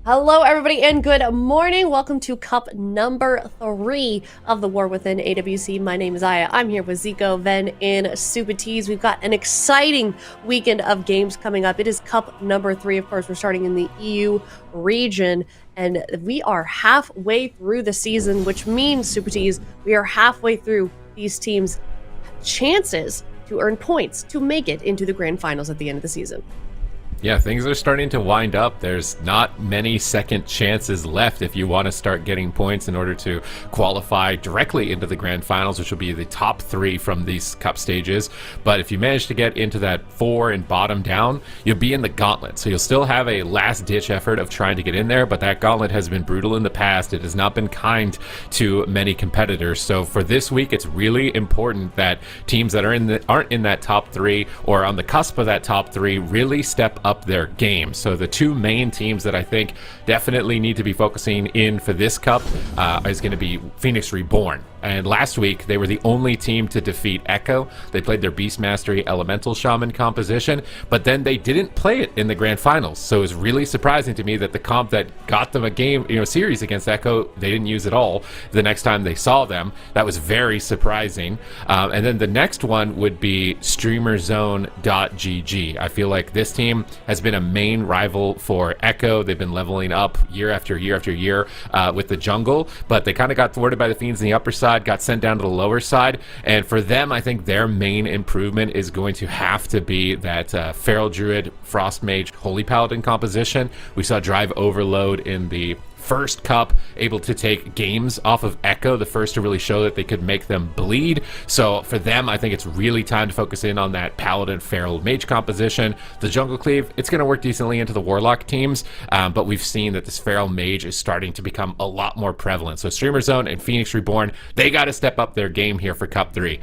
Hello, everybody, and good morning. Welcome to Cup number 3 of the War Within AWC. My name is Aya. I'm here with Zico, Ven, and Super Tees. We've got an exciting weekend of games coming up. It is Cup number 3. Of course, we're starting in the EU region, and we are halfway through the season, which means, Super Tees, we are halfway through these teams' chances to earn points to make it into the grand finals at the end of the season. Yeah, things are starting to wind up. There's not many second chances left if you want to start getting points in order to qualify directly into the grand finals, which will be the top 3 from these cup stages. But if you manage to get into that 4 and bottom down, you'll be in the gauntlet. So you'll still have a last-ditch effort of trying to get in there, but that gauntlet has been brutal in the past. It has not been kind to many competitors. So for this week, it's really important that teams that aren't in that top 3 or on the cusp of that top 3 really step up their game. So the 2 main teams that I think definitely need to be focusing in for this cup is going to be Phoenix Reborn. And last week, they were the only team to defeat Echo. They played their Beast Mastery Elemental Shaman composition, but then they didn't play it in the grand finals. So it was really surprising to me that the comp that got them a game, series against Echo, they didn't use at all the next time they saw them. That was very surprising. And then the next one would be StreamerZone.gg. I feel like this team has been a main rival for Echo. They've been leveling up year after year after year with the jungle, but they kind of got thwarted by the Fiends in the upper side, got sent down to the lower side, and for them I think their main improvement is going to have to be that Feral Druid, Frost Mage, Holy Paladin composition. We saw Drive Overload in the first cup, able to take games off of Echo, the first to really show that they could make them bleed. So for them, I think it's really time to focus in on that Paladin Feral Mage composition. The Jungle Cleave, it's going to work decently into the Warlock teams, but we've seen that this Feral Mage is starting to become a lot more prevalent. So Streamer Zone and Phoenix Reborn, they got to step up their game here for Cup 3.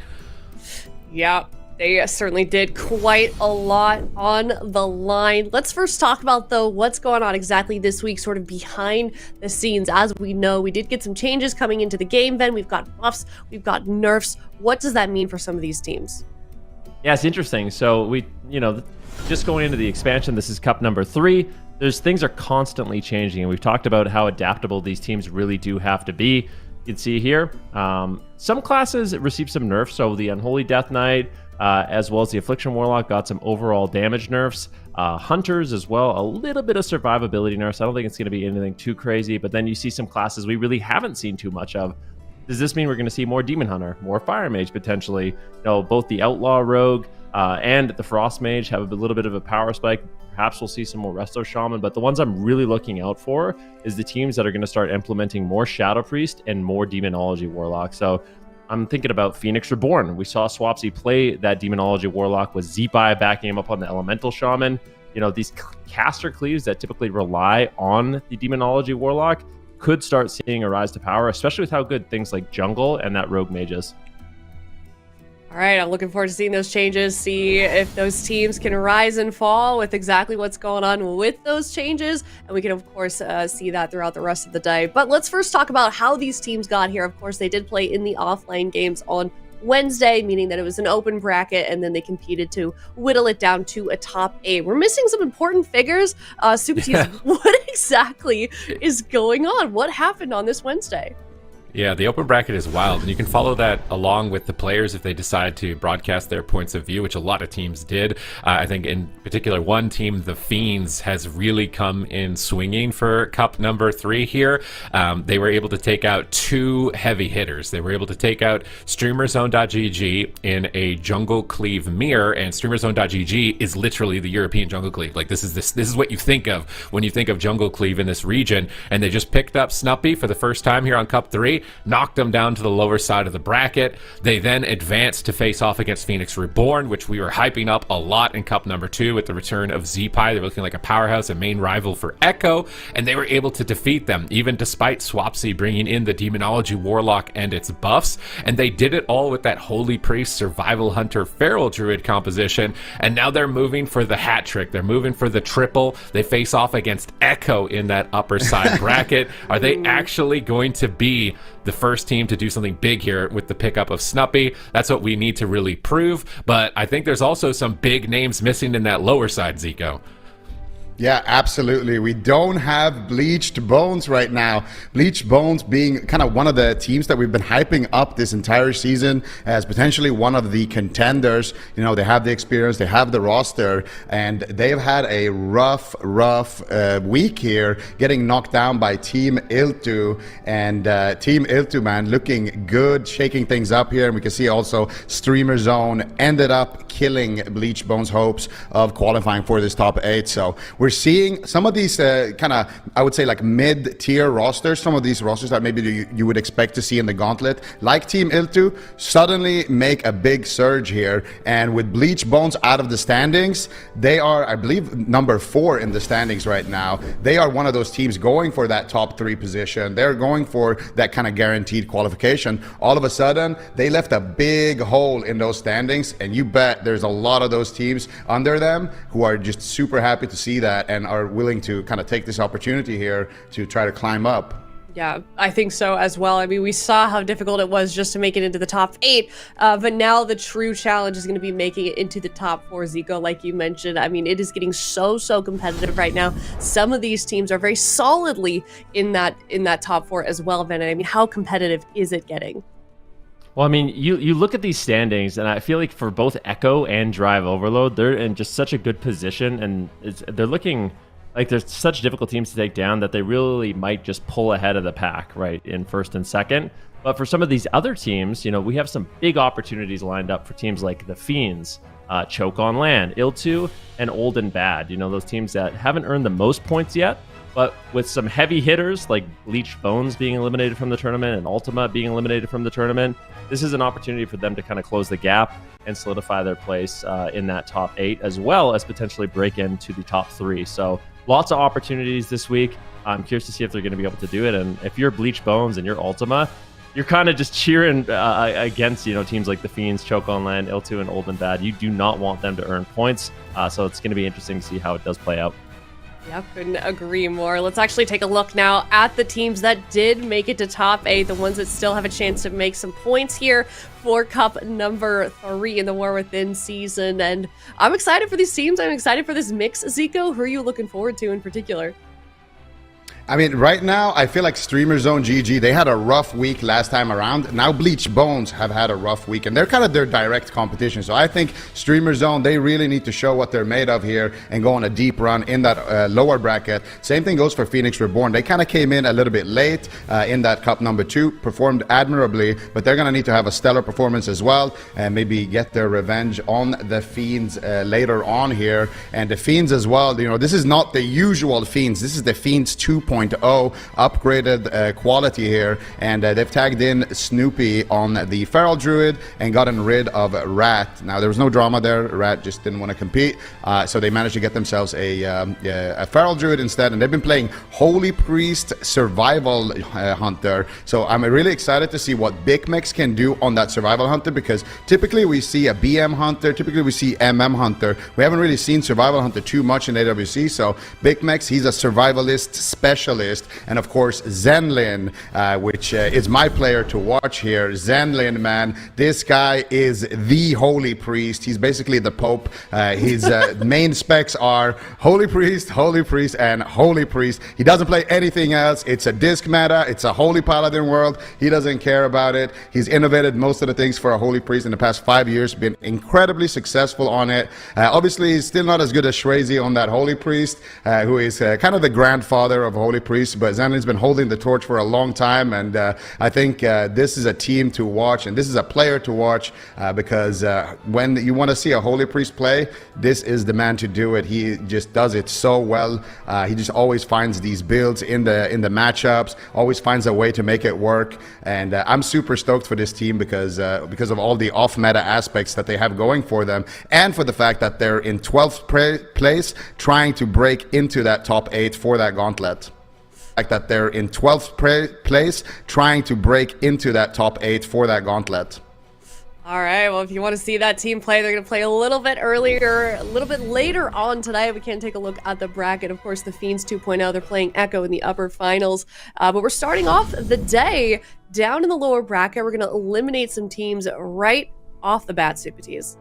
Yeah. They certainly did quite a lot on the line. Let's first talk about, though, what's going on exactly this week, sort of behind the scenes. As we know, we did get some changes coming into the game, then. We've got buffs, we've got nerfs. What does that mean for some of these teams? Yeah, it's interesting. So we, just going into the expansion, this is Cup number 3. Things are constantly changing, and we've talked about how adaptable these teams really do have to be. You can see here, some classes received some nerfs. So the Unholy Death Knight, as well as the Affliction Warlock, got some overall damage nerfs. Hunters as well, a little bit of survivability nerfs. I don't think it's going to be anything too crazy, but then you see some classes we really haven't seen too much of. Does this mean we're going to see more Demon Hunter, more Fire Mage potentially? Both the Outlaw Rogue and the Frost Mage have a little bit of a power spike. Perhaps we'll see some more Resto Shaman, but the ones I'm really looking out for is the teams that are going to start implementing more Shadow Priest and more Demonology Warlock. So I'm thinking about Phoenix Reborn. We saw Swapsy play that Demonology Warlock with Zeepai backing him up on the Elemental Shaman. These caster cleaves that typically rely on the Demonology Warlock could start seeing a rise to power, especially with how good things like Jungle and that Rogue Mage is. All right, I'm looking forward to seeing those changes, see if those teams can rise and fall with exactly what's going on with those changes. And we can, of course, see that throughout the rest of the day. But let's first talk about how these teams got here. Of course, they did play in the offline games on Wednesday, meaning that it was an open bracket, and then they competed to whittle it down to a top 8. We're missing some important figures. Super Tees, what exactly is going on? What happened on this Wednesday? Yeah, the open bracket is wild, and you can follow that along with the players if they decide to broadcast their points of view, which a lot of teams did. I think in particular, one team, the Fiends, has really come in swinging for Cup number 3 here. They were able to take out 2 heavy hitters. They were able to take out StreamerZone.gg in a Jungle Cleave mirror, and StreamerZone.gg is literally the European Jungle Cleave. Like, this is what you think of when you think of Jungle Cleave in this region, and they just picked up Snuppy for the first time here on Cup 3. Knocked them down to the lower side of the bracket. They then advanced to face off against Phoenix Reborn, which we were hyping up a lot in Cup number 2 with the return of Zeepai. They were looking like a powerhouse, a main rival for Echo, and they were able to defeat them, even despite Swapsy bringing in the Demonology Warlock and its buffs. And they did it all with that Holy Priest, Survival Hunter, Feral Druid composition, and now they're moving for the hat trick. They're moving for the triple. They face off against Echo in that upper side bracket. Are they actually going to be the first team to do something big here with the pickup of Snuppy? That's what we need to really prove, but I think there's also some big names missing in that lower side, Zico. Yeah, absolutely. We don't have Bleached Bones right now. Bleached Bones being kind of one of the teams that we've been hyping up this entire season as potentially one of the contenders. You know, they have the experience, they have the roster, and they've had a rough week here, getting knocked down by Team ILTU. And Team ILTU, man, looking good, shaking things up here. And we can see also Streamer Zone ended up killing Bleached Bones' hopes of qualifying for this top 8. So we're seeing some of these kind of, I would say, like mid-tier rosters, some of these rosters that maybe you would expect to see in the gauntlet, like Team ILTU, suddenly make a big surge here. And with Bleached Bones out of the standings, they are, I believe, number 4 in the standings right now. They are one of those teams going for that top 3 position. They're going for that kind of guaranteed qualification. All of a sudden, they left a big hole in those standings, and you bet there's a lot of those teams under them who are just super happy to see that and are willing to kind of take this opportunity here to try to climb up. Yeah, I think so as well. I mean, we saw how difficult it was just to make it into the top 8, but now the true challenge is going to be making it into the top 4, Zico, like you mentioned. I mean, it is getting so competitive right now. Some of these teams are very solidly in that top 4 as well, Van. I mean, how competitive is it getting? Well, I mean, you look at these standings, and I feel like for both Echo and Drive Overload, they're in just such a good position, and they're looking like there's such difficult teams to take down that they really might just pull ahead of the pack, right, in first and second. But for some of these other teams, you know, we have some big opportunities lined up for teams like the Fiends, Choke on Land, ILTU, and Old and Bad. You know, those teams that haven't earned the most points yet, but with some heavy hitters like Bleached Bones being eliminated from the tournament and Ultima being eliminated from the tournament, this is an opportunity for them to kind of close the gap and solidify their place in that top 8, as well as potentially break into the top 3. So lots of opportunities this week. I'm curious to see if they're going to be able to do it. And if you're Bleached Bones and you're Ultima, you're kind of just cheering against, you know, teams like the Fiends, Choke on Land, ILTU, and Old and Bad. You do not want them to earn points. So it's going to be interesting to see how it does play out. Yeah, couldn't agree more. Let's actually take a look now at the teams that did make it to top 8, the ones that still have a chance to make some points here for Cup number 3 in the War Within season. And I'm excited for these teams. I'm excited for this mix. Zico, who are you looking forward to in particular? I mean, right now, I feel like Streamer Zone GG, they had a rough week last time around. Now Bleached Bones have had a rough week, and they're kind of their direct competition. So I think Streamer Zone, they really need to show what they're made of here and go on a deep run in that lower bracket. Same thing goes for Phoenix Reborn. They kind of came in a little bit late in that Cup number 2, performed admirably, but they're going to need to have a stellar performance as well and maybe get their revenge on the Fiends later on here. And the Fiends as well, you know, this is not the usual Fiends. This is the Fiends 2.0 upgraded quality here, and they've tagged in Snoopy on the Feral Druid and gotten rid of Rat. Now there was no drama there. Rat just didn't want to compete, so they managed to get themselves a Feral Druid instead, and they've been playing Holy Priest Survival Hunter. So I'm really excited to see what Big Mex can do on that Survival Hunter, because typically we see a BM Hunter, typically we see MM Hunter. We haven't really seen Survival Hunter too much in AWC, so Big Mex, he's a survivalist specialist. And of course Zenlin, which is my player to watch here. Zenlin, man, this guy is the Holy Priest. He's basically the Pope. His main specs are Holy Priest, and Holy Priest. He doesn't play anything else. It's a disc meta. It's a Holy Paladin world. He doesn't care about it. He's innovated most of the things for a Holy Priest in the past 5 years, been incredibly successful on it. Obviously, he's still not as good as Shrazy on that Holy Priest, who is kind of the grandfather of Holy Priest, but Zenlin's been holding the torch for a long time, and I think this is a team to watch, and this is a player to watch, because when you want to see a Holy Priest play, this is the man to do it. He just does it so well. He just always finds these builds in the matchups, always finds a way to make it work, and I'm super stoked for this team because of all the off-meta aspects that they have going for them, and for the fact that they're in 12th place trying to break into that top 8 for that gauntlet. That they're in 12th place trying to break into that top 8 for that gauntlet. All right, well, if you want to see that team play, they're going to play a little bit earlier, a little bit later on tonight. We can take a look at the bracket. Of course, the Fiends 2.0, they're playing Echo in the upper finals. But we're starting off the day down in the lower bracket. We're going to eliminate some teams right off the bat, Supatees.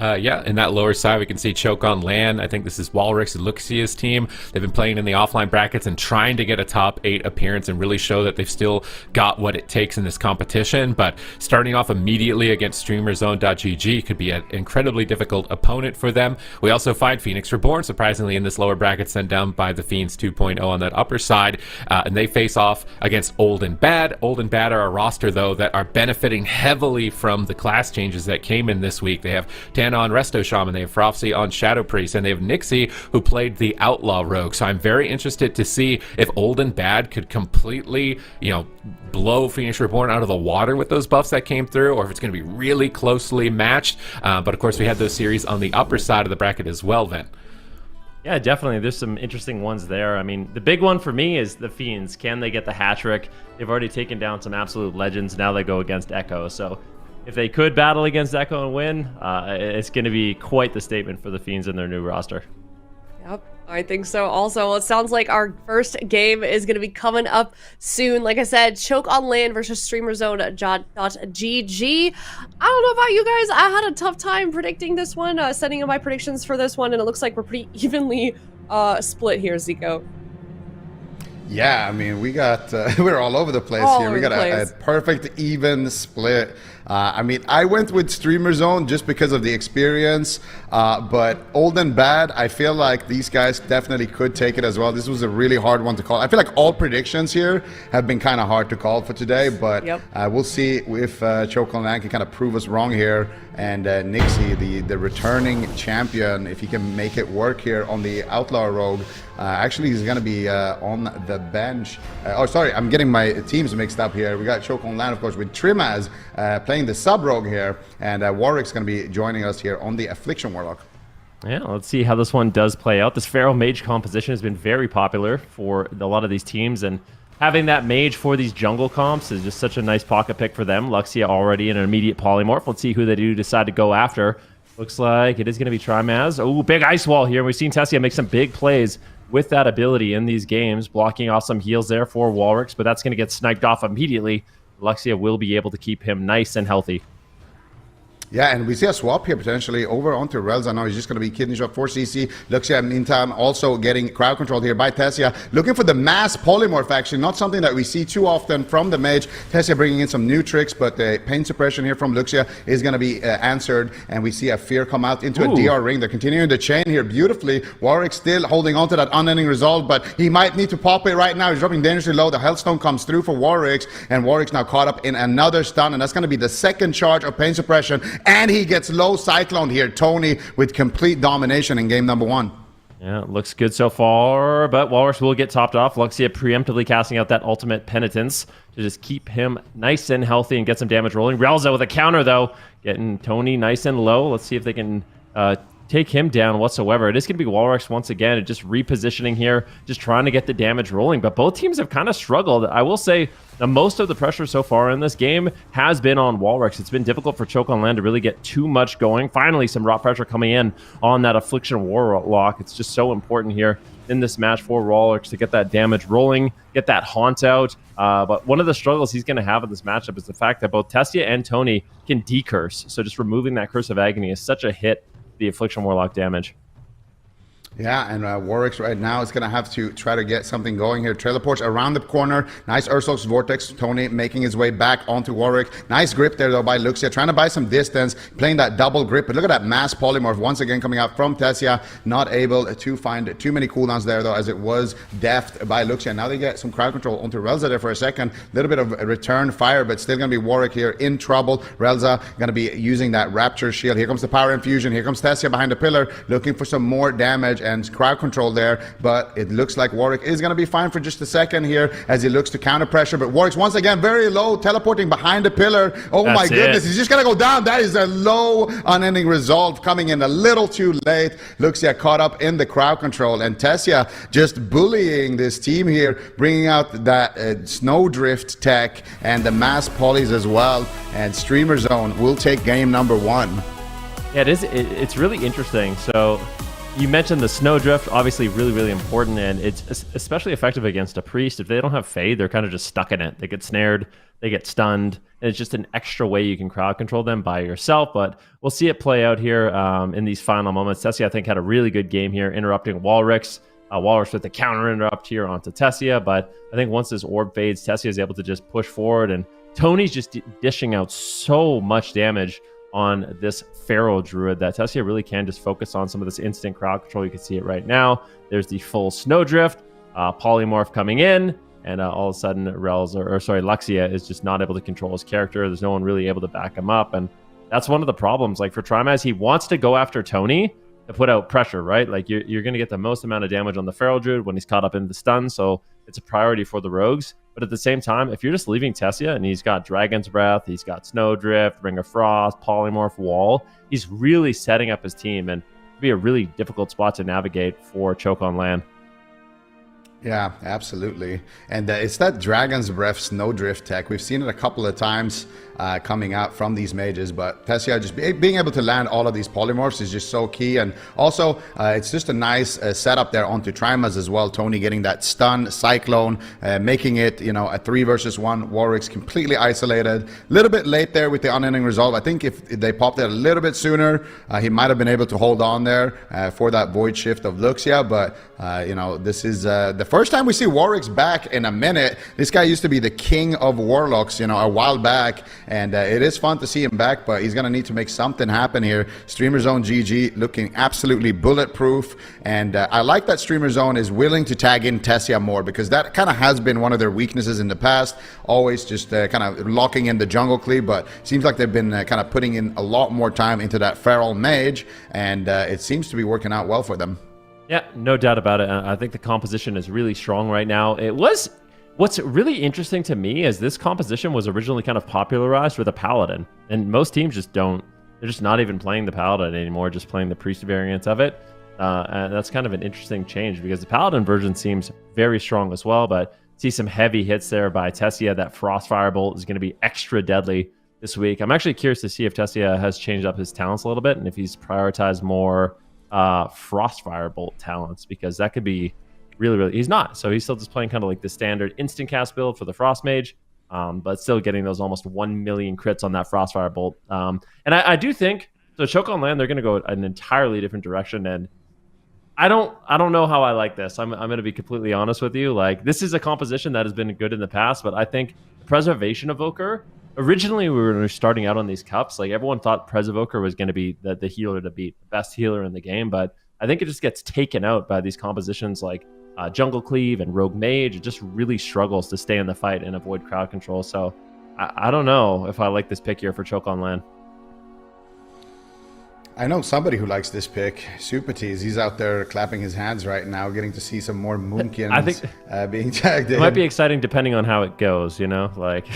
Yeah, in that lower side, we can see Choke on Land. I think this is Walrix and Luxia's team. They've been playing in the offline brackets and trying to get a top 8 appearance and really show that they've still got what it takes in this competition. But starting off immediately against StreamerZone.gg could be an incredibly difficult opponent for them. We also find Phoenix Reborn, surprisingly, in this lower bracket, sent down by the Fiends 2.0 on that upper side. And they face off against Old and Bad. Old and Bad are a roster, though, that are benefiting heavily from the class changes that came in this week. They have on Resto Shaman, they have Frofsy on Shadow Priest, and they have Nixie, who played the Outlaw Rogue. So I'm very interested to see if Old and Bad could completely, blow Phoenix Reborn out of the water with those buffs that came through, or if it's going to be really closely matched. But of course, we had those series on the upper side of the bracket as well then. Yeah, definitely. There's some interesting ones there. I mean, the big one for me is the Fiends. Can they get the hat trick? They've already taken down some absolute legends. Now they go against Echo. So if they could battle against Echo and win, it's going to be quite the statement for the Fiends in their new roster. Yep, I think so. Also, it sounds like our first game is going to be coming up soon. Like I said, Choke on Land versus StreamerZone.gg. I don't know about you guys. I had a tough time predicting this one, sending in my predictions for this one, and it looks like we're pretty evenly split here, Zico. Yeah, I mean, we got we're all over the place here. We got a perfect even split. I mean, I went with Streamer Zone just because of the experience, but Old and Bad, I feel like these guys definitely could take it as well. This was a really hard one to call. I feel like all predictions here have been kind of hard to call for today, but we'll see if Choke on Land can kind of prove us wrong here. And Nixie, the returning champion, if he can make it work here on the Outlaw Rogue, actually he's going to be on the bench. Oh, sorry, I'm getting my teams mixed up here. We got Choke on Land, of course, with Trimaz playing the sub-rogue here, and Warwick's going to be joining us here on the Affliction Warlock. Yeah, let's see how this one does play out. This Pharaoh Mage composition has been very popular for a lot of these teams, and having that mage for these jungle comps is just such a nice pocket pick for them. Luxia already in an immediate polymorph. Let's see who they do decide to go after. Looks like it is going to be Trimaz. Oh, big ice wall here. We've seen Tessia make some big plays with that ability in these games, blocking off some heals there for Walrix, but that's going to get sniped off immediately. Luxia will be able to keep him nice and healthy. Yeah, and we see a swap here potentially over onto Relza. Now he's just going to be kidney shot for CC. Luxia, meantime, also getting crowd controlled here by Tessia. Looking for the mass polymorph action, not something that we see too often from the mage. Tessia bringing in some new tricks, but the pain suppression here from Luxia is going to be answered. And we see a Fear come out into a DR ring. They're continuing the chain here beautifully. Warwick still holding on to that unending resolve, but he might need to pop it right now. He's dropping dangerously low. The Hellstone comes through for Warwick, and Warwick's now caught up in another stun, and that's going to be the second charge of pain suppression. And he gets low cyclone here. Tony with complete domination in game number 1. Yeah, it looks good so far, but Walrus will get topped off. Luxia preemptively casting out that ultimate penitence to just keep him nice and healthy and get some damage rolling. Relza with a counter, though, getting Tony nice and low. Let's see if they can take him down whatsoever. It is going to be Walrus once again, just repositioning here, just trying to get the damage rolling. But both teams have kind of struggled. I will say most of the pressure so far in this game has been on Walrix. It's been difficult for Choke on Land to really get too much going. Finally, some raw pressure coming in on that Affliction Warlock. It's just so important here in this match for Walrix to get that damage rolling, get that haunt out. But one of the struggles he's going to have in this matchup is the fact that both Tessia and Tony can decurse. So just removing that Curse of Agony is such a hit, the Affliction Warlock damage. Yeah, and Warwick right now is going to have to try to get something going here. Teleports around the corner. Nice Ursul's Vortex. Tony making his way back onto Warwick. Nice grip there, though, by Luxia. Trying to buy some distance, playing that double grip. But look at that mass polymorph once again coming out from Tessia. Not able to find too many cooldowns there, though, as it was deft by Luxia. Now they get some crowd control onto Relza there for a second. A little bit of a return fire, but still going to be Warwick here in trouble. Relza going to be using that Rapture Shield. Here comes the Power Infusion. Here comes Tessia behind the pillar, looking for some more damage and crowd control there, but it looks like Warwick is going to be fine for just a second here as he looks to counter pressure. But Warwick's once again very low, teleporting behind the pillar. Oh my goodness, he's just going to go down. That is a low unending resolve coming in a little too late. Luxia caught up in the crowd control, and Tessia just bullying this team here, bringing out that Snowdrift tech and the mass polys as well. And Streamer Zone will take game number 1. Yeah, it is. It's really interesting. So You mentioned the Snowdrift, obviously really, really important, and it's especially effective against a Priest. If they don't have Fade, they're kind of just stuck in it. They get snared, they get stunned, and it's just an extra way you can crowd control them by yourself. But we'll see it play out here in these final moments. Tessia, I think, had a really good game here, interrupting Walrix. Walrix with the counter interrupt here onto Tessia, but I think once this orb fades, Tessia is able to just push forward, and Tony's just dishing out so much damage on this Feral Druid that Tessia really can just focus on some of this instant crowd control. You can see it right now. There's the full Snowdrift, Polymorph coming in, and all of a sudden Luxia is just not able to control his character. There's no one really able to back him up, and that's one of the problems. Like for Trimaz, he wants to go after Tony to put out pressure, right? Like you're going to get the most amount of damage on the Feral Druid when he's caught up in the stun, so it's a priority for the rogues. But at the same time, if you're just leaving Tessia and he's got Dragon's Breath, he's got Snowdrift, Ring of Frost, Polymorph, Wall, he's really setting up his team, and it'd be a really difficult spot to navigate for Choke on Land. Yeah, absolutely. And it's that Dragon's Breath Snowdrift tech. We've seen it a couple of times coming out from these mages, but Tessia just being able to land all of these polymorphs is just so key. And also, it's just a nice setup there onto Trimaz as well. Tony getting that stun, Cyclone, making it, a 3 versus 1. Warwick's completely isolated. A little bit late there with the unending resolve. I think if they popped it a little bit sooner, he might have been able to hold on there for that Void Shift of Luxia. But, this is the first time we see Warwick's back in a minute. This guy used to be the king of Warlocks, a while back. And it is fun to see him back, but he's going to need to make something happen here. Streamer Zone GG looking absolutely bulletproof. And I like that Streamer Zone is willing to tag in Tessia more, because that kind of has been one of their weaknesses in the past. Always just kind of locking in the jungle cleave, but seems like they've been kind of putting in a lot more time into that Feral Mage, and it seems to be working out well for them. Yeah, no doubt about it. I think the composition is really strong right now. What's really interesting to me is this composition was originally kind of popularized with a Paladin, and most teams just don't. They're just not even playing the Paladin anymore, just playing the Priest variants of it. And that's kind of an interesting change, because the Paladin version seems very strong as well, but see some heavy hits there by Tessia. That Frost Firebolt is going to be extra deadly this week. I'm actually curious to see if Tessia has changed up his talents a little bit, and if he's prioritized more Frost Firebolt talents, because that could be really, he's not. So he's still just playing kind of like the standard instant cast build for the Frost Mage, but still getting those almost 1 million crits on that Frost Firebolt. And I do think, so Choke on Land, they're going to go an entirely different direction, and I don't know how I like this. I'm going to be completely honest with you. Like, this is a composition that has been good in the past, but I think Preservation Evoker, originally when we were starting out on these cups, like everyone thought Pres Evoker was going to be the healer to beat, the best healer in the game, but I think it just gets taken out by these compositions like Jungle Cleave and Rogue Mage. It just really struggles to stay in the fight and avoid crowd control. So I don't know if I like this pick here for Choke on Land. I know somebody who likes this pick. Supertease. He's out there clapping his hands right now, getting to see some more Moonkins I think being tagged in. It might be exciting depending on how it goes, like,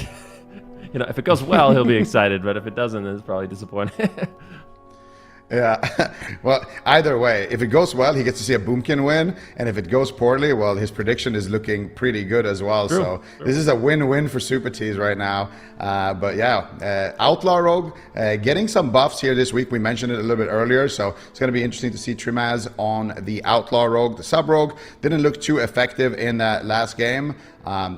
if it goes well, he'll be excited, but if it doesn't, then it's probably disappointing. Yeah, well, either way, if it goes well, he gets to see a Boomkin win, and if it goes poorly, well, his prediction is looking pretty good as well. True. This is a win-win for Supertease right now. But yeah, Outlaw Rogue getting some buffs here this week. We mentioned it a little bit earlier, so it's going to be interesting to see Trimaz on the Outlaw Rogue. The Sub Rogue didn't look too effective in that last game.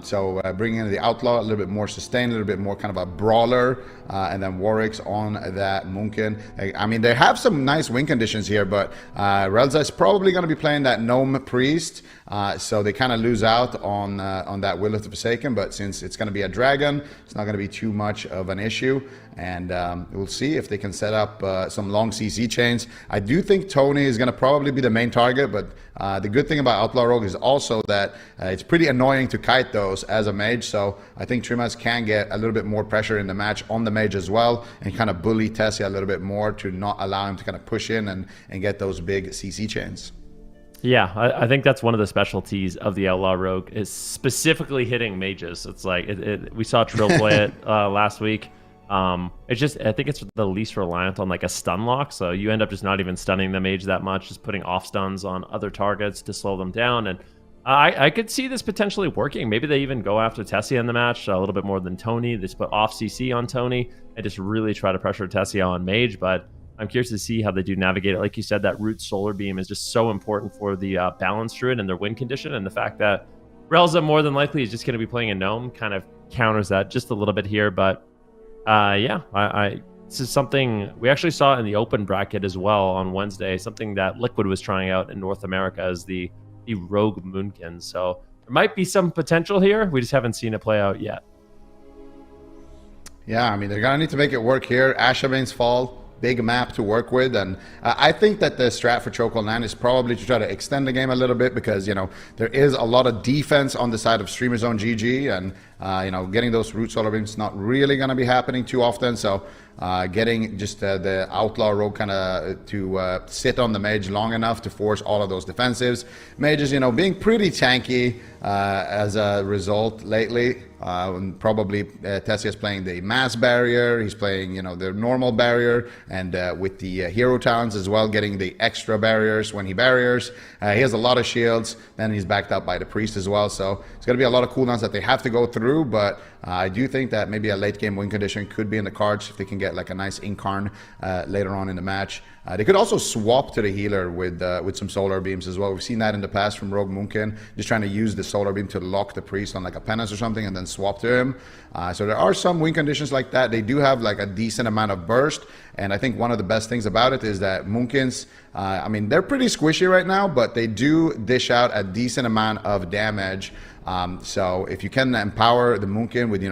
So bringing in the Outlaw, a little bit more sustained, a little bit more kind of a brawler, and then Warwick's on that Moonkin. I mean, they have some nice win conditions here, but Relza is probably going to be playing that Gnome Priest, so they kind of lose out on that Will of the Forsaken, but since it's going to be a dragon, it's not going to be too much of an issue, and we'll see if they can set up some long CC chains. I do think Tony is going to probably be the main target, but the good thing about Outlaw Rogue is also that it's pretty annoying to kite those as a mage, so I think Trimaz can get a little bit more pressure in the match on the mage as well, and kind of bully Tessia a little bit more to not allow him to kind of push in and get those big CC chains. Yeah, I think that's one of the specialties of the Outlaw Rogue, is specifically hitting mages. It's like, we saw Trill play it last week. It's just, I think it's the least reliant on like a stun lock, so you end up just not even stunning the mage that much, just putting off stuns on other targets to slow them down. And I could see this potentially working. Maybe they even go after Tessia in the match a little bit more than Tony. They just put off CC on Tony and just really try to pressure Tessia on mage. But I'm curious to see how they do navigate it. Like you said, that root solar beam is just so important for the balance druid and their win condition, and the fact that Relza more than likely is just going to be playing a gnome kind of counters that just a little bit here. But this is something we actually saw in the open bracket as well on Wednesday, something that Liquid was trying out in North America as the Rogue Moonkin. So there might be some potential here. We just haven't seen it play out yet. Yeah, I mean, they're going to need to make it work here. Ashabane's Fall, big map to work with, and I think that the strat for Chokehold 9 is probably to try to extend the game a little bit, because there is a lot of defense on the side of Streamer Zone GG, and getting those root solar beams not really going to be happening too often. So getting just the outlaw rogue kind of to sit on the mage long enough to force all of those defensives. Mages being pretty tanky as a result lately. Probably Tessia's playing the mass barrier, he's playing the normal barrier, and with the hero talents as well, getting the extra barriers when he barriers. He has a lot of shields, then he's backed up by the priest as well, so it's going to be a lot of cooldowns that they have to go through. But I do think that maybe a late game win condition could be in the cards if they can get like a nice incarn later on in the match. They could also swap to the healer with some solar beams as well. We've seen that in the past from Rogue Moonkin, just trying to use the solar beam to lock the priest on like a penance or something and then swap to him. So there are some win conditions like that. They do have like a decent amount of burst, and I think one of the best things about it is that Moonkins, I mean, they're pretty squishy right now, but they do dish out a decent amount of damage. So if you can empower the Moonkin with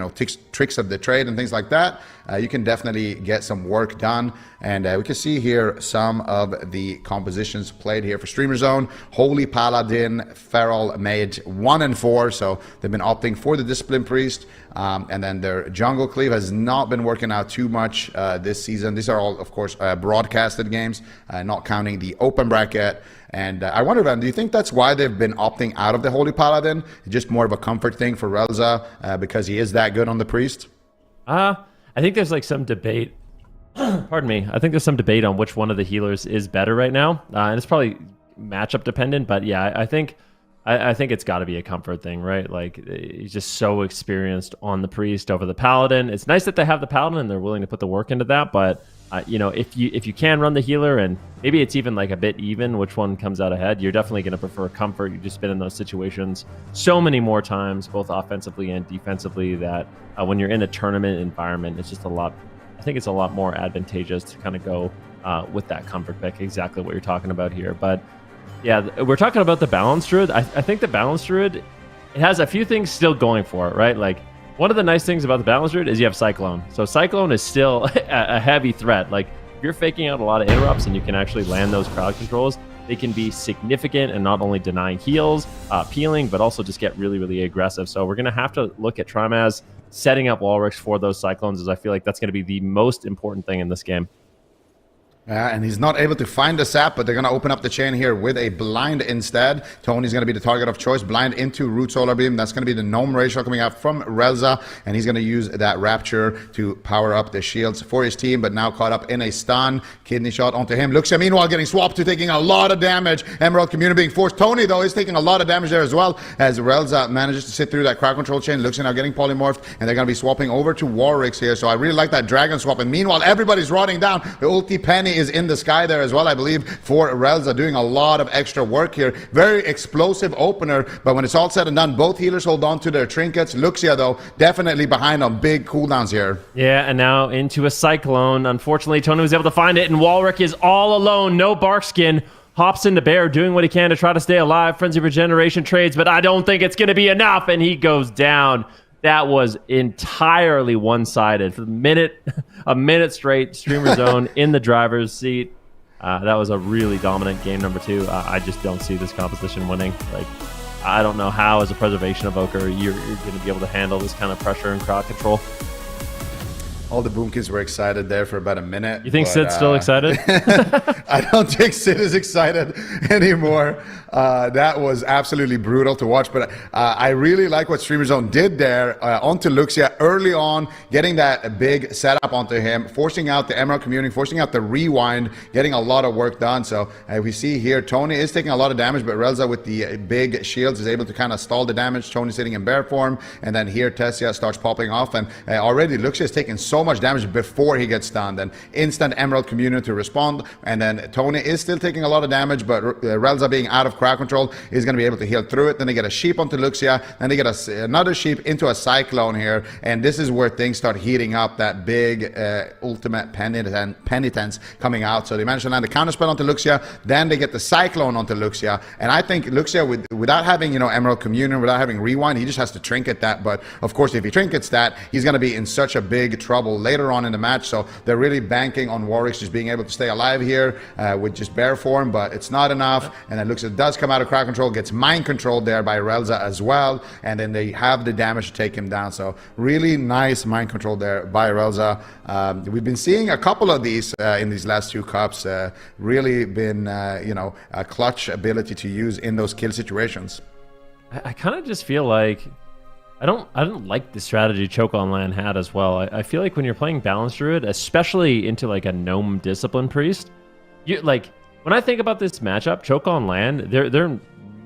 tricks of the trade and things like that, you can definitely get some work done. And we can see here some of the compositions played here for Streamer Zone. Holy Paladin, Feral Mage 1 and 4, so they've been opting for the Discipline Priest. And then their Jungle Cleave has not been working out too much this season. These are all, of course, broadcasted games, not counting the open bracket. And I wonder, Van, do you think that's why they've been opting out of the Holy Paladin? Just more of a comfort thing for Relza because he is that good on the Priest? I think there's like some debate. Pardon me. I think there's some debate on which one of the healers is better right now. And it's probably matchup dependent. But yeah, I think it's got to be a comfort thing, right? Like, he's just so experienced on the Priest over the Paladin. It's nice that they have the Paladin and they're willing to put the work into that. But if you can run the healer, and maybe it's even like a bit even which one comes out ahead, you're definitely going to prefer comfort. You've just been in those situations so many more times, both offensively and defensively, that when you're in a tournament environment, it's just I think it's a lot more advantageous to kind of go with that comfort pick, exactly what you're talking about here. But yeah, we're talking about the Balance Druid. I think the Balance Druid, it has a few things still going for it, right? Like, one of the nice things about the Balance Druid is you have Cyclone. So Cyclone is still a heavy threat. Like, if you're faking out a lot of interrupts and you can actually land those crowd controls, they can be significant and not only denying heals, peeling, but also just get really, really aggressive. So we're going to have to look at Trimaz setting up Walrix for those Cyclones, as I feel like that's going to be the most important thing in this game. And he's not able to find the sap, but they're going to open up the chain here with a blind instead. Tony's going to be the target of choice. Blind into Root Solar Beam. That's going to be the Gnome ratio coming out from Relza, and he's going to use that Rapture to power up the shields for his team, but now caught up in a stun. Kidney shot onto him. Luxia, meanwhile, getting swapped to taking a lot of damage. Emerald Community being forced. Tony, though, is taking a lot of damage there as well, as Relza manages to sit through that crowd control chain. Luxia now getting polymorphed, and they're going to be swapping over to Warwicks here. So I really like that Dragon swap. And meanwhile, everybody's rotting down. The ulti Penny is in the sky there as well, I believe, for Relza, doing a lot of extra work here. Very explosive opener, but when it's all said and done, both healers hold on to their trinkets. Luxia, though, definitely behind on big cooldowns here. Yeah, and now into a Cyclone. Unfortunately, Tony was able to find it, and Walrick is all alone. No Barkskin. Hops into Bear, doing what he can to try to stay alive. Frenzy Regeneration trades, but I don't think it's going to be enough, and he goes down. That was entirely one-sided. For a minute straight, Streamer Zone in the driver's seat. That was a really dominant game number 2. I just don't see this composition winning. Like, I don't know how, as a preservation evoker, you're going to be able to handle this kind of pressure and crowd control. All the Boomkins were excited there for about a minute. You think Sid's still excited? I don't think Sid is excited anymore. That was absolutely brutal to watch. But I really like what Streamer Zone did there onto Luxia early on, getting that big setup onto him, forcing out the Emerald Community, forcing out the rewind, getting a lot of work done. So we see here, Tony is taking a lot of damage, but Relza with the big shields is able to kind of stall the damage. Tony sitting in bear form. And then here, Tessia starts popping off. And already Luxia is taking so so much damage before he gets stunned. And instant Emerald Communion to respond. And then Tony is still taking a lot of damage, but Relza being out of crowd control is going to be able to heal through it. Then they get a sheep onto Luxia. Then they get another sheep into a Cyclone here. And this is where things start heating up. That big ultimate penitence coming out. So they managed to land the counterspell onto Luxia. Then they get the Cyclone onto Luxia. And I think Luxia, without having, Emerald Communion, without having Rewind, he just has to trinket that. But of course, if he trinkets that, he's going to be in such a big trouble later on in the match. So they're really banking on Warwick's just being able to stay alive here with just bear form, but it's not enough. And it looks like it does come out of crowd control, gets mind controlled there by Relza as well. And then they have the damage to take him down. So really nice mind control there by Relza. We've been seeing a couple of these in these last two cups. Really been, a clutch ability to use in those kill situations. I kind of just feel like I don't like the strategy Choke on Land had as well. I feel like when you're playing Balance Druid, especially into like a Gnome Discipline Priest, you like when I think about this matchup, Choke on Land, their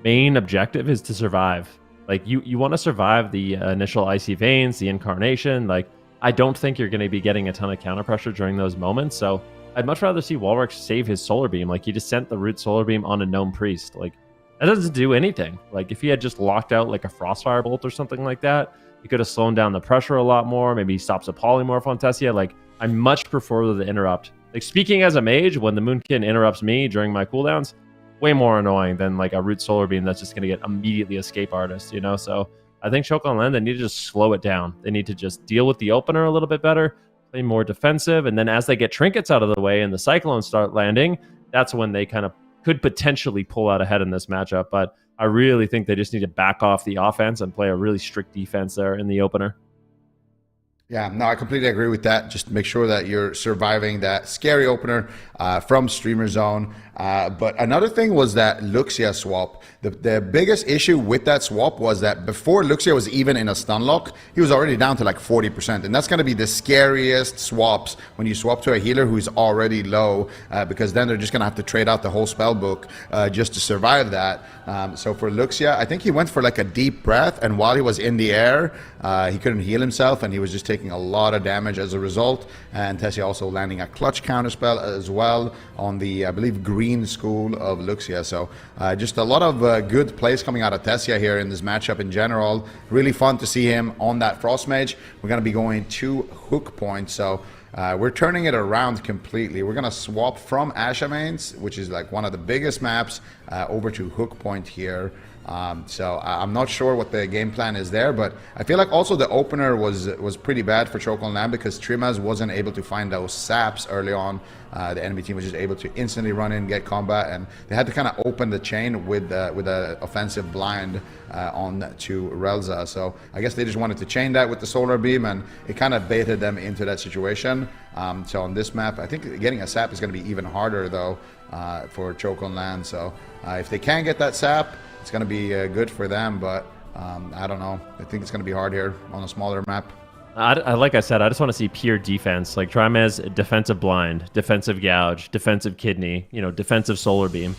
main objective is to survive. Like you want to survive the initial Icy Veins, the Incarnation. Like I don't think you're going to be getting a ton of counter pressure during those moments. So I'd much rather see Walrick save his Solar Beam. Like he just sent the Root Solar Beam on a Gnome Priest. Like that doesn't do anything. Like if he had just locked out like a Frostfire Bolt or something like that, he could have slowed down the pressure a lot more. Maybe he stops a Polymorph on Tessia. Like I much prefer the interrupt. Like speaking as a mage, when the Moonkin interrupts me during my cooldowns, way more annoying than like a Root Solar Beam that's just going to get immediately Escape Artist, So I think Choke on Land, they need to just slow it down. They need to just deal with the opener a little bit better, play more defensive, and then as they get trinkets out of the way and the Cyclones start landing, that's when they kind of could potentially pull out ahead in this matchup. But I really think they just need to back off the offense and play a really strict defense there in the opener. Yeah, no, I completely agree with that. Just make sure that you're surviving that scary opener from Streamer Zone. But another thing was that Luxia swap. The biggest issue with that swap was that before Luxia was even in a stun lock, he was already down to like 40%. And that's going to be the scariest swaps when you swap to a healer who's already low, because then they're just going to have to trade out the whole spell book just to survive that. So for Luxia, I think he went for like a deep breath, and while he was in the air, he couldn't heal himself, and he was just taking a lot of damage as a result. And Tessia also landing a clutch counterspell as well on the, I believe, green school of Luxia. So just a lot of good plays coming out of Tessia here in this matchup in general. Really fun to see him on that Frost Mage. We're going to be going to Hook Point, so we're turning it around completely. We're going to swap from Ashamains, which is like one of the biggest maps, over to Hook Point here. So I'm not sure what the game plan is there, but I feel like also the opener was pretty bad for Choke on Land because Trimaz wasn't able to find those saps early on. The enemy team was just able to instantly run in, get combat, and they had to kind of open the chain with a offensive blind on to Relza. So I guess they just wanted to chain that with the Solar Beam, and it kind of baited them into that situation. So on this map, I think getting a sap is going to be even harder though for Choke on Land. So if they can get that sap, it's going to be good for them, but I don't know. I think it's going to be hard here on a smaller map. Like I said, I just want to see pure defense. Like Trimez, defensive blind, defensive gouge, defensive kidney, defensive Solar Beam.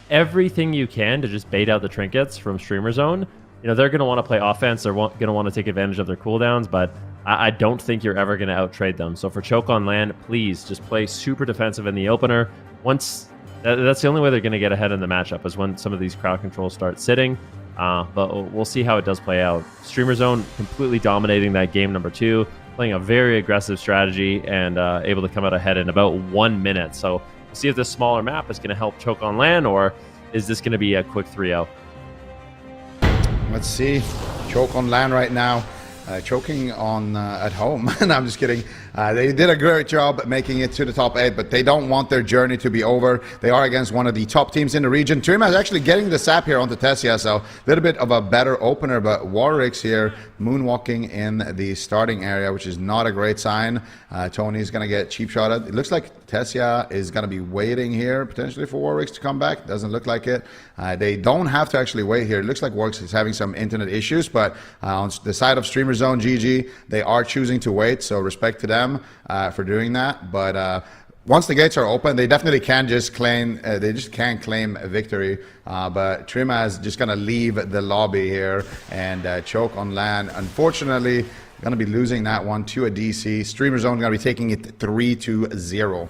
Everything you can to just bait out the trinkets from Streamer Zone. They're going to want to play offense. They're going to want to take advantage of their cooldowns, but I don't think you're ever going to out-trade them. So for Choke on Land, please just play super defensive in the opener. That's the only way they're going to get ahead in the matchup is when some of these crowd controls start sitting. But we'll see how it does play out. Streamer Zone completely dominating that game number 2, playing a very aggressive strategy and able to come out ahead in about 1 minute. So we'll see if this smaller map is going to help Choke on Land, or is this going to be a quick 3-0? Let's see. Choke on Land right now. Choking on at home. No, I'm just kidding. They did a great job making it to the top 8, but they don't want their journey to be over. They are against one of the top teams in the region. Trima is actually getting the sap here onto Tessia, so a little bit of a better opener, but Warwick's here moonwalking in the starting area, which is not a great sign. Tony's going to get cheap shotted. It looks like Tessia is going to be waiting here, potentially for Warwick's to come back. Doesn't look like it. They don't have to actually wait here. It looks like Warwick's is having some internet issues, but on the side of Streamer Zone GG, they are choosing to wait, so respect to them for doing that. But once the gates are open, they definitely can just claim, they just can't claim a victory. But Trima is just going to leave the lobby here, and Choke on Land, unfortunately, Going to be losing that one to a DC. Streamer Zone going to be taking it 3-0.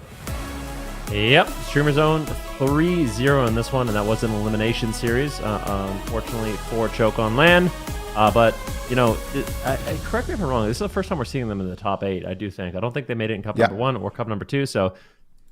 Yep, Streamer Zone 3-0 in this one, and that was an elimination series. Unfortunately, for choke on LAN. But, you know, correct me if I'm wrong, this is the first time we're seeing them in the top 8, I do think. I don't think they made it in Cup number 1 or Cup number 2, so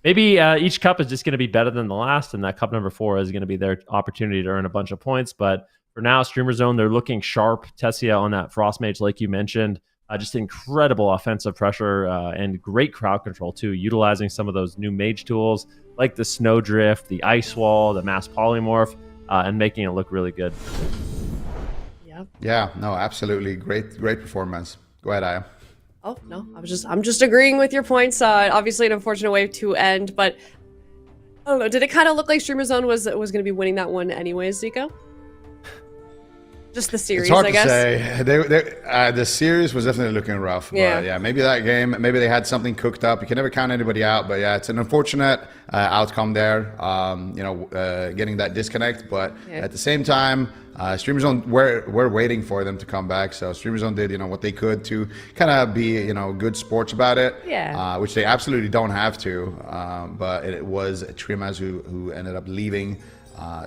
maybe each Cup is just going to be better than the last, and that Cup number 4 is going to be their opportunity to earn a bunch of points. But for now, Streamer Zone, they're looking sharp. Tessia on that Frost Mage, like you mentioned. Just incredible offensive pressure and great crowd control, too, utilizing some of those new mage tools like the Snowdrift, the Ice Wall, the Mass Polymorph, and making it look really good. Yeah, no, absolutely. Great performance. Go ahead, Aya. Oh, no, I'm just agreeing with your points. Obviously an unfortunate way to end, but I don't know. Did it kind of look like Streamer Zone was going to be winning that one anyways, Zico? Just the series, it's hard I guess. To say. The series was definitely looking rough. But yeah, maybe that game, maybe they had something cooked up. You can never count anybody out. But yeah, it's an unfortunate outcome there. Getting that disconnect. But at the same time, Streamer Zone, we're waiting for them to come back. So Streamer Zone did, what they could to kind of be, good sports about it. Yeah. Which they absolutely don't have to. But it was Trimaz who ended up leaving.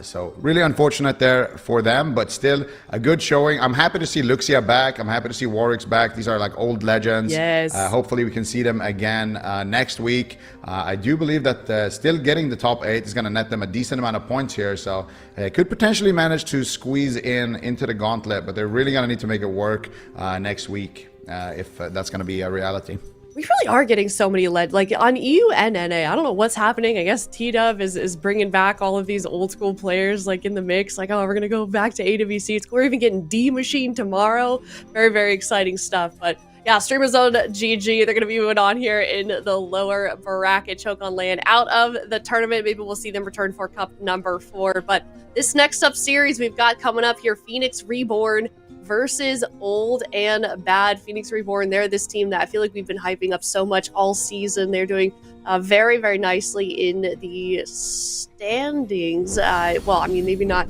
So really unfortunate there for them, but still a good showing. I'm happy to see Luxia back. I'm happy to see Warwick's back. These are like old legends. Yes. Hopefully we can see them again next week. I do believe that still getting the top 8 is going to net them a decent amount of points here. So could potentially manage to squeeze into the gauntlet, but they're really going to need to make it work next week if that's going to be a reality. We really are getting so many like on EU and NA. I don't know what's happening. I guess T-Dub is bringing back all of these old school players like in the mix. Like, oh, we're going to go back to AWC. We're even getting D-Machine tomorrow. Very, very exciting stuff. But yeah, Streamer Zone GG. They're going to be moving on here in the lower bracket. Choke on LAN out of the tournament. Maybe we'll see them return for Cup number 4. But this next up series we've got coming up here, Phoenix Reborn versus Old and Bad. Phoenix Reborn, they're this team that I feel like we've been hyping up so much all season. They're doing very, very nicely in the standings. Well, I mean, maybe not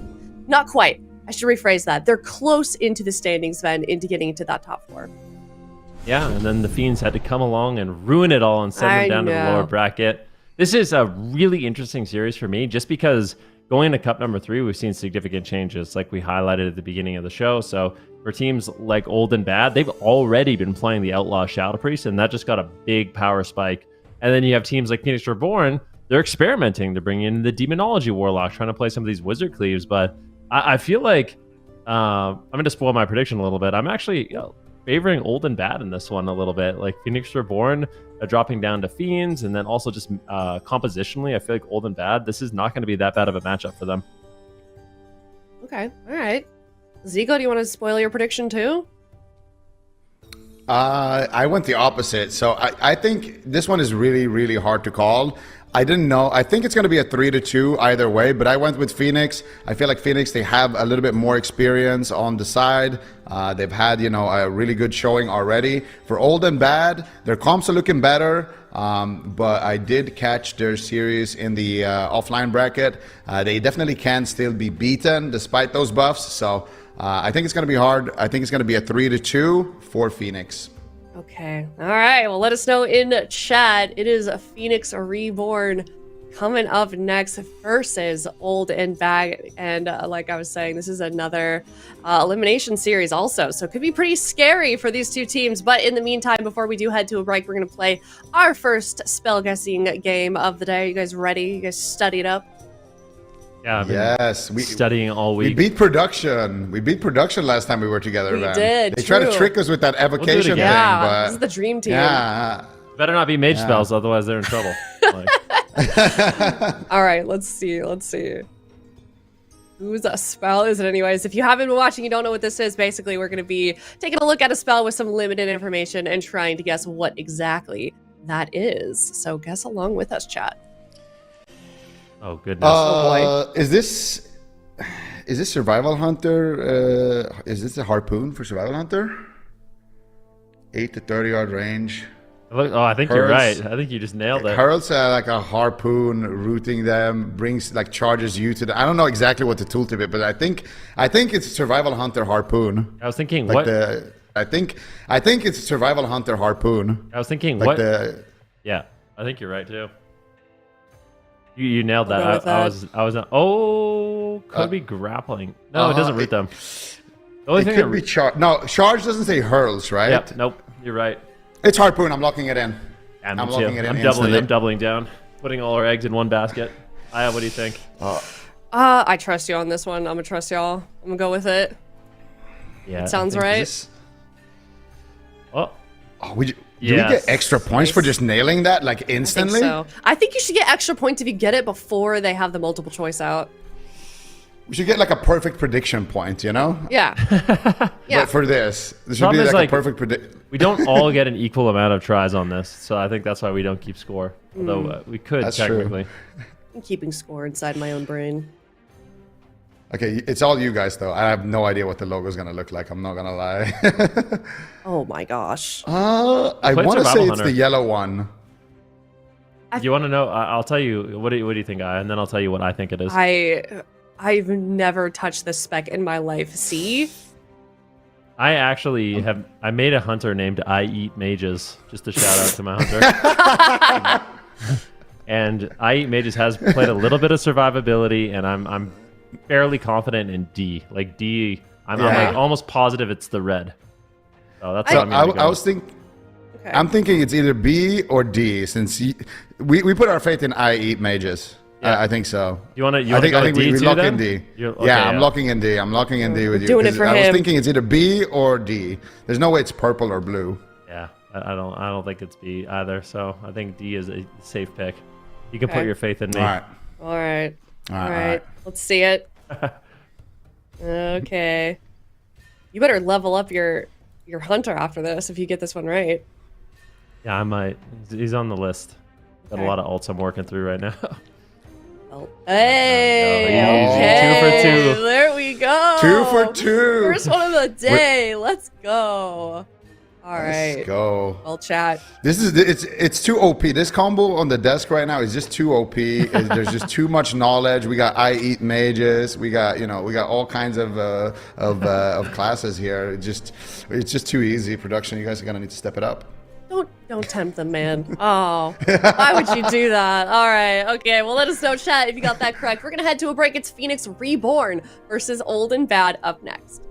quite. I should rephrase that. They're close into the standings, then, into getting into that top 4. Yeah, and then the Fiends had to come along and ruin it all and send them down to the lower bracket. This is a really interesting series for me, just because going into Cup number 3, we've seen significant changes, like we highlighted at the beginning of the show. So for teams like Old and Bad, they've already been playing the Outlaw Shadow Priest, and that just got a big power spike. And then you have teams like Phoenix Reborn, they're experimenting. They're bringing in the Demonology Warlock, trying to play some of these Wizard Cleaves. But I feel like I'm going to spoil my prediction a little bit. I'm actually favoring Old and Bad in this one a little bit. Like Phoenix Reborn dropping down to Fiends, and then also just compositionally, I feel like Old and Bad, this is not going to be that bad of a matchup for them. Okay, all right. Zico, do you want to spoil your prediction too? I went the opposite. So I think this one is really, really hard to call. I didn't know. I think it's going to be a 3-2 either way, but I went with Phoenix. I feel like Phoenix, they have a little bit more experience on the side. They've had, a really good showing already. For Old and Bad, their comps are looking better, but I did catch their series in the offline bracket. They definitely can still be beaten despite those buffs, so I think it's going to be hard. I think it's going to be a 3-2 for Phoenix. Okay. All right. Well, let us know in chat. It is a Phoenix Reborn coming up next versus Old and Bad. And like I was saying, this is another elimination series also. So it could be pretty scary for these two teams. But in the meantime, before we do head to a break, we're going to play our first spell guessing game of the day. You guys ready? You guys studied up? Yeah, yes, we studying all week. We beat production. We beat production last time we were together. We did. They tried to trick us with that evocation thing. Yeah, but this is the dream team. Yeah, better not be mage spells, otherwise they're in trouble. All right, let's see. Whose spell is it anyways? If you haven't been watching, you don't know what this is. Basically, we're going to be taking a look at a spell with some limited information and trying to guess what exactly that is. So guess along with us, chat. Oh goodness! Oh boy. Is this Survival Hunter? Is this a harpoon for Survival Hunter? 8 to 30 yard range. Oh, I think you're right. I think you just nailed it. Hurls like a harpoon, rooting them, charges you to the. I don't know exactly what the tooltip is, but I think it's Survival Hunter harpoon. I was thinking like what I think it's Survival Hunter Harpoon. I was thinking, Like what? Yeah, I think you're right too. You nailed that. I'll go with I was. Oh, could be grappling. No, it doesn't root them. The only It thing could be charge. No, charge doesn't say hurls, right? Yep. Nope. You're right. It's Harpoon. I'm locking it in. Yeah, I'm me locking too. it in I'm instantly. doubling down. Putting all our eggs in one basket. Aya, what do you think? I trust you on this one. I'm gonna trust y'all. I'm gonna go with it. Yeah. Sounds I think- right. Oh, Oh, do Yes. we get extra points for just nailing that like I think instantly? so. I think you should get extra points if you get it before they have the multiple choice out. We should get like a perfect prediction point, you know? Yeah. Yeah. But for this should Problem be is, like like, a perfect prediction. we don't all get an equal amount of tries on this, so I think that's why we don't keep score. Although we could That's true. technically. I'm keeping score inside my own brain. Okay, it's all you guys though. I have no idea what the logo is gonna look like. I'm not gonna lie. Oh my gosh. I played want to Survival say it's Hunter. the yellow one. You want to know? I'll tell you. What do you think, Aya? And then I'll tell you what I think it is. I've never touched this spec in my life. See? I actually have. I made a hunter named I Eat Mages. Just a shout out to my hunter. And I Eat Mages has played a little bit of survivability, and I'm fairly confident in D. Like D, I'm like almost positive it's the red. So that's what I'm gonna go I was thinking. Okay. I'm thinking it's either B or D since we put our faith in I Eat Mages. Yeah. I think so. You want to? You I want to think, go I think with D we too, lock then? in D. Okay, Yeah, I'm locking in D. I'm locking in D with you. doing it 'cause for I was him. thinking it's either B or D. There's no way it's purple or blue. Yeah, I don't think it's B either. So I think D is a safe pick. You can put Okay. your faith in me. All right. All right. All All right, right. all right. Let's see it. Okay. You better level up your hunter after this if you get this one right. Yeah, I might. He's on the list. Got a Okay. lot of alts I'm working through right now. Oh. Hey. Easy. 2 for 2. There we go. 2 for 2. First one of the day. Let's go. All Let's right. go. Well, chat. This is it's too OP. This combo on the desk right now is just too OP. There's just too much knowledge. We got I Eat Mages. We got all kinds of classes here. It's just too easy. Production, you guys are gonna need to step it up. Don't tempt them, man. Oh, why would you do that? All right, okay. Well, let us know, chat, if you got that correct. We're gonna head to a break. It's Phoenix Reborn versus Old and Bad up next.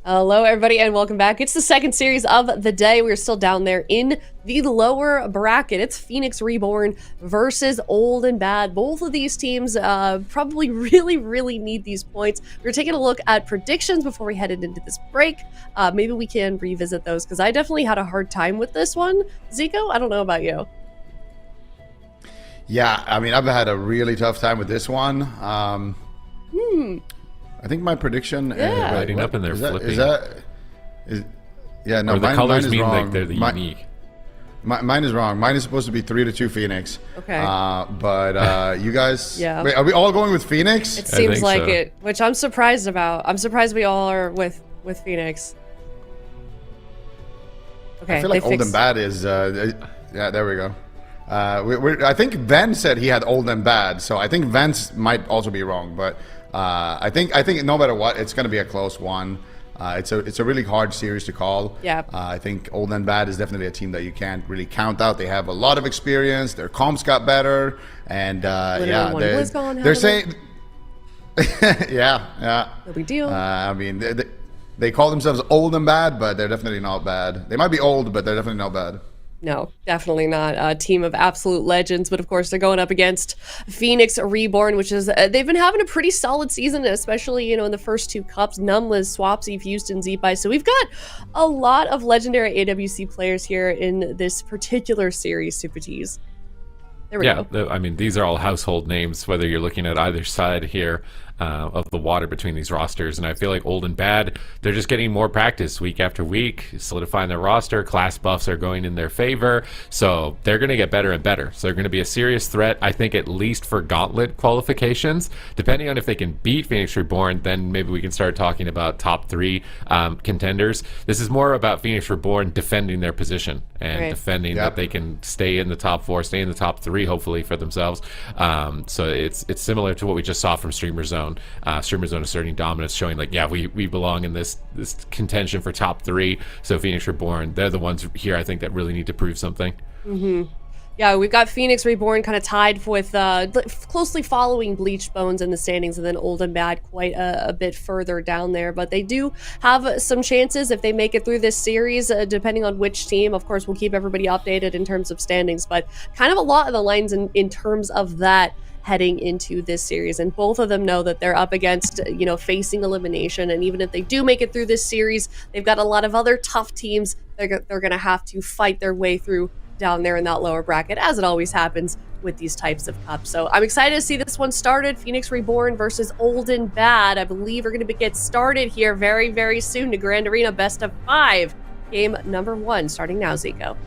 Hello, everybody, and welcome back. It's the second series of the day. We're still down there in the lower bracket. It's Phoenix Reborn versus Old and Bad. Both of these teams probably really need these points. We're taking a look at predictions before we headed into this break. Maybe we can revisit those, because I definitely had a hard time with this one. Zico, I don't know about you. Yeah, I mean, I've had a really tough time with this one. I think my prediction lighting up and they're flipping. Yeah, no, or the colors mean wrong. like they're the unique. Mine is wrong. Mine is supposed to be 3-2 Phoenix. Okay. But you guys, yeah. Wait, are we all going with Phoenix? It seems like so. it, which I'm surprised about. I'm surprised we all are with Phoenix. Okay. I feel like Old and Bad is. Yeah, there we go. I think Ven said he had Old and Bad, so I think Vence might also be wrong. But I think no matter what, it's going to be a close one. It's a really hard series to call. Yeah. I think Old and Bad is definitely a team that you can't really count out. They have a lot of experience. Their comps got better, and yeah, they're saying, yeah. No big deal. I mean, they call themselves Old and Bad, but they're definitely not bad. They might be old, but they're definitely not bad. No, definitely not a team of absolute legends, but of course they're going up against Phoenix Reborn, which is, they've been having a pretty solid season, especially, in the first two cups, Numless, Swapsy, Houston, Zeepai. So we've got a lot of legendary AWC players here in this particular series, Super Tees. There we go. I mean, these are all household names, whether you're looking at either side here of the water between these rosters. And I feel like Old and Bad, they're just getting more practice week after week, solidifying their roster. Class buffs are going in their favor. So they're going to get better and better. So they're going to be a serious threat, I think, at least for gauntlet qualifications. Depending on if they can beat Phoenix Reborn, then maybe we can start talking about top three contenders. This is more about Phoenix Reborn defending their position and defending that they can stay in the top four, stay in the top three, hopefully, for themselves. So it's similar to what we just saw from Streamer Zone. Streamer Zone asserting dominance, showing like, yeah, we belong in this contention for top three. So Phoenix Reborn, they're the ones here, I think, that really need to prove something. Yeah, we've got Phoenix Reborn kind of tied with closely following Bleached Bones in the standings, and then Old and Bad quite a bit further down there. But they do have some chances if they make it through this series, depending on which team. Of course, we'll keep everybody updated in terms of standings, but kind of a lot of the lines in terms of that heading into this series, and both of them know that they're up against facing elimination, and even if they do make it through this series, they've got a lot of other tough teams they're going to have to fight their way through down there in that lower bracket, as it always happens with these types of cups. So I'm excited to see this one started. Phoenix Reborn versus Old and Bad. I believe we're going to get started here very soon to Grand Arena Best of 5, game number 1, starting now, Zico.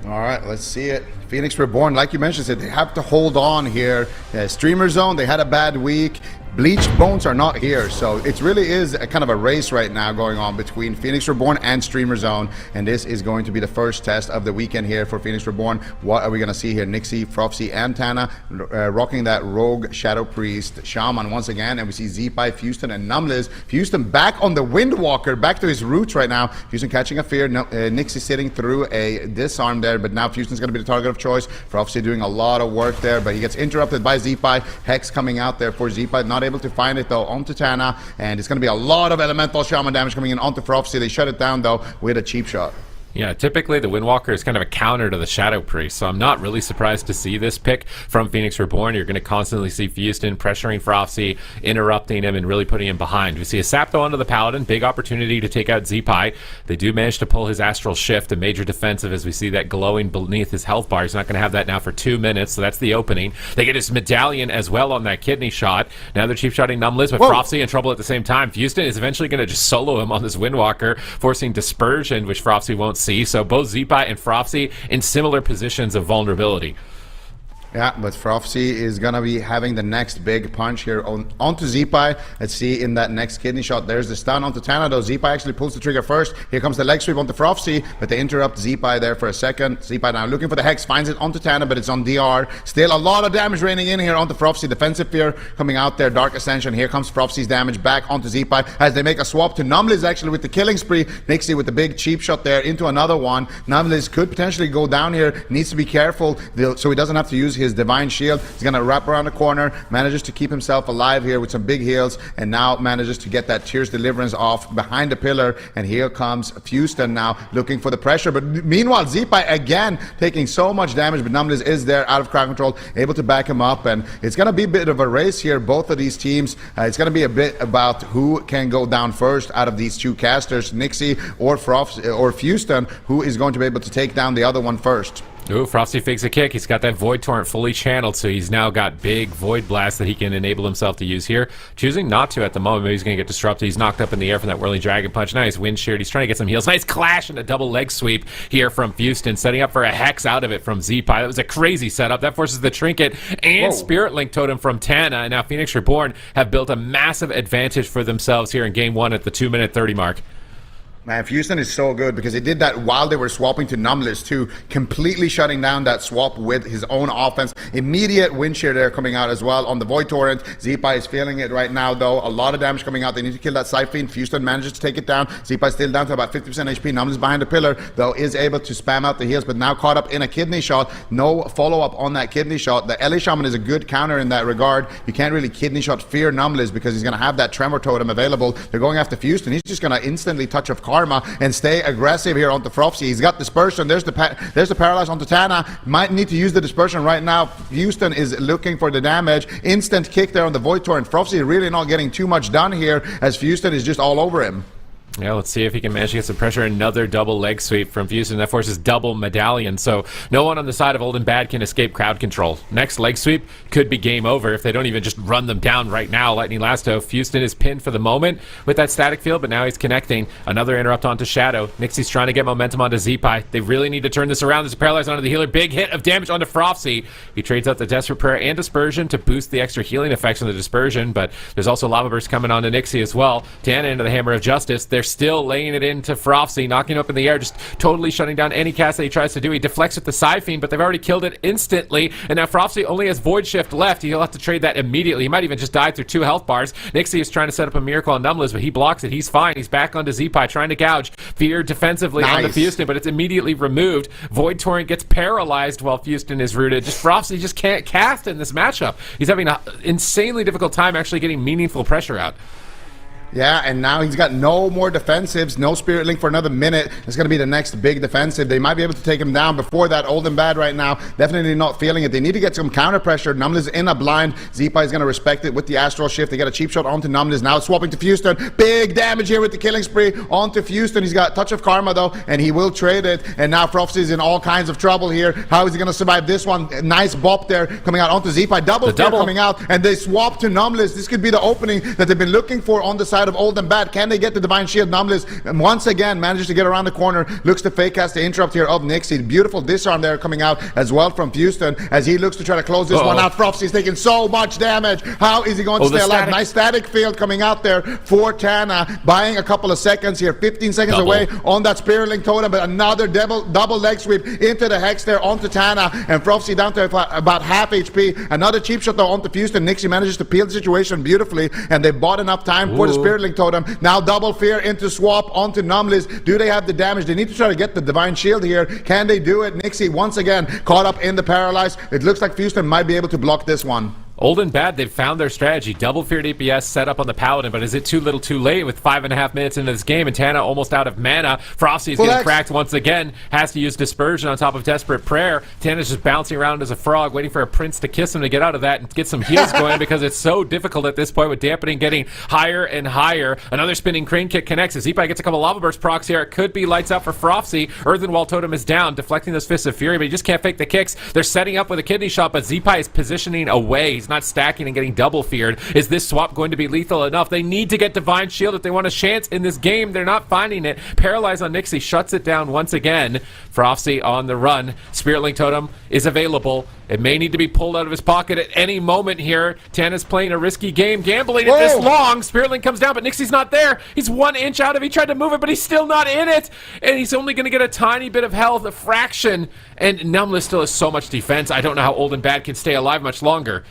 All right, let's see it. Phoenix Reborn, like you mentioned, said they have to hold on here. Streamer Zone, they had a bad week. Bleached Bones are not here, so it really is a kind of a race right now going on between Phoenix Reborn and Streamer Zone, and this is going to be the first test of the weekend here for Phoenix Reborn. What are we going to see here? Nixie, Frofsy, and Tana rocking that Rogue, Shadow Priest, Shaman once again, and we see Zeepai, Houston, and Numless. Houston back on the Windwalker, back to his roots right now. Houston catching a fear. Nixie sitting through a disarm there, but now Houston's going to be the target of choice. Frofsy doing a lot of work there, but he gets interrupted by Zeepai. Hex coming out there for Zeepai, not able to find it though onto Tana, and it's going to be a lot of elemental shaman damage coming in onto Frofsy. They shut it down though with a cheap shot. Yeah, typically the Windwalker is kind of a counter to the Shadow Priest, so I'm not really surprised to see this pick from Phoenix Reborn. You're going to constantly see Houston pressuring Frofsy, interrupting him, and really putting him behind. We see a Sapto onto the Paladin, big opportunity to take out Zeepai. They do manage to pull his Astral Shift, a major defensive, as we see that glowing beneath his health bar. He's not going to have that now for 2 minutes, so that's the opening. They get his Medallion as well on that kidney shot. Now they're cheap shotting Numless, but Frofsy in trouble at the same time. Houston is eventually going to just solo him on this Windwalker, forcing Dispersion, which Frofsy won't see. So both Zeepai and Frofsy in similar positions of vulnerability. Yeah, but Frofsy is going to be having the next big punch here onto Zeepai. Let's see in that next kidney shot. There's the stun onto Tana, though. Zeepai actually pulls the trigger first. Here comes the leg sweep onto Frofsy, but they interrupt Zeepai there for a second. Zeepai now looking for the Hex, finds it onto Tana, but it's on DR. Still a lot of damage raining in here onto Frofsy. Defensive Fear coming out there. Dark Ascension. Here comes Frofsy's damage back onto Zeepai as they make a swap to Numless actually with the killing spree. Nixie with the big cheap shot there into another one. Numless could potentially go down here. Needs to be careful so he doesn't have to use his Divine Shield. He's going to wrap around the corner, manages to keep himself alive here with some big heals, and now manages to get that Tears Deliverance off behind the pillar. And here comes Houston now looking for the pressure. But meanwhile, Zeepai again taking so much damage, but Numlis is there out of crowd control, able to back him up. And it's going to be a bit of a race here, both of these teams. It's going to be a bit about who can go down first out of these two casters, Nixie or Houston, who is going to be able to take down the other one first. Ooh, Frosty fakes a kick. He's got that Void Torrent fully channeled, so he's now got big Void Blast that he can enable himself to use here. Choosing not to at the moment. Maybe he's going to get disrupted. He's knocked up in the air from that Whirling Dragon Punch. Nice wind sheared. He's trying to get some heals. Nice clash and a double leg sweep here from Houston, setting up for a Hex out of it from Zeepai. That was a crazy setup. That forces the Trinket and Spirit Link Totem from Tana. And now Phoenix Reborn have built a massive advantage for themselves here in Game 1 at the 2-minute 30 mark. Man, Houston is so good because he did that while they were swapping to Numlis too, completely shutting down that swap with his own offense. Immediate wind shear there coming out as well on the Void Torrent. Zeepai is feeling it right now though. A lot of damage coming out. They need to kill that Siphon. Houston manages to take it down. Zeepai still down to about 50% HP. Numlis behind the pillar though is able to spam out the heals, but now caught up in a kidney shot. No follow-up on that kidney shot. The LA Shaman is a good counter in that regard. You can't really kidney shot fear Numlis because he's going to have that Tremor Totem available. They're going after Houston. He's just going to instantly touch of Karma and stay aggressive here onto Frofsy. He's got Dispersion. There's the Paralyze onto Tana. Might need to use the Dispersion right now. Houston is looking for the damage. Instant kick there on the Void Torrent. Frofsy really not getting too much done here as Houston is just all over him. Yeah, let's see if he can manage to get some pressure. Another double leg sweep from Houston. That forces double medallion. So no one on the side of Old and Bad can escape crowd control. Next leg sweep could be game over if they don't even just run them down right now. Lightning Lasto. Houston is pinned for the moment with that static field, but now he's connecting. Another interrupt onto Shadow. Nixie's trying to get momentum onto Zeepai. They really need to turn this around. There's a paralyze onto the healer. Big hit of damage onto Frofsy. He trades out the Desperate Prayer and Dispersion to boost the extra healing effects on the Dispersion, but there's also Lava Burst coming onto Nixie as well. Tana into the Hammer of Justice. They're still laying it into Frofsy, knocking him up in the air, just totally shutting down any cast that he tries to do. He deflects with the Siphon, but they've already killed it instantly, and now Frofsy only has Void Shift left. He'll have to trade that immediately. He might even just die through 2 health bars. Nixie is trying to set up a miracle on Numlis, but he blocks it. He's fine. He's back onto Zeepai, trying to gouge Fear defensively onto Houston, but it's immediately removed. Void Torrent gets paralyzed while Houston is rooted. Frofsy just can't cast in this matchup. He's having an insanely difficult time actually getting meaningful pressure out. Yeah, and now he's got no more defensives, no Spirit Link for another minute. It's going to be the next big defensive. They might be able to take him down before that. Old and Bad right now, definitely not feeling it. They need to get some counter pressure. Numlis in a blind. Zeepai is going to respect it with the Astral Shift. They got a cheap shot onto Numlis. Now swapping to Houston. Big damage here with the killing spree onto Houston. He's got Touch of Karma though, and he will trade it. And now Frofsy is in all kinds of trouble here. How is he going to survive this one? Nice bop there coming out onto Zeepai. Double coming out, and they swap to Numlis. This could be the opening that they've been looking for on the side of Old and Bad. Can they get the Divine Shield? Numlis once again manages to get around the corner, looks to fake cast the interrupt here of Nixie. Beautiful disarm there coming out as well from Houston as he looks to try to close this one out. Frofsy's taking so much damage. How is he going to stay alive? Nice static field coming out there for Tana, buying a couple of seconds here, 15 seconds away on that Spirit Link Totem, but another double leg sweep into the Hex there onto Tana, and Frofsy down to about half HP. Another cheap shot though onto Houston. Nixie manages to peel the situation beautifully, and they bought enough time for the Spirit Link Totem. Now double fear into swap onto Numlis. Do they have the damage? They need to try to get the Divine Shield here. Can they do it? Nixie once again caught up in the Paralyze. It looks like Houston might be able to block this one. Old and Bad, they've found their strategy. Double feared DPS set up on the Paladin, but is it too little too late with 5.5 minutes into this game and Tana almost out of mana? Frosty is getting cracked once again, has to use Dispersion on top of Desperate Prayer. Tana's just bouncing around as a frog, waiting for a prince to kiss him to get out of that and get some heals going because it's so difficult at this point with dampening getting higher and higher. Another spinning crane kick connects as Zeepai gets a couple Lava Burst procs here. It could be lights out for Frosty. Earthen Wall Totem is down, deflecting those Fists of Fury, but he just can't fake the kicks. They're setting up with a kidney shot, but Zeepai is positioning away. He's not stacking and getting double feared. Is this swap going to be lethal enough? They need to get Divine Shield if they want a chance in this game. They're not finding it. Paralyze on Nixie shuts it down once again. Frosty on the run. Spirit Link Totem is available. It may need to be pulled out of his pocket at any moment here. Tana's playing a risky game, gambling it this long. Spirit Link comes down, but Nixie's not there. He's 1 inch out of it. He tried to move it, but he's still not in it. And he's only going to get a tiny bit of health, a fraction. And Numlis still has so much defense. I don't know how Old and Bad can stay alive much longer.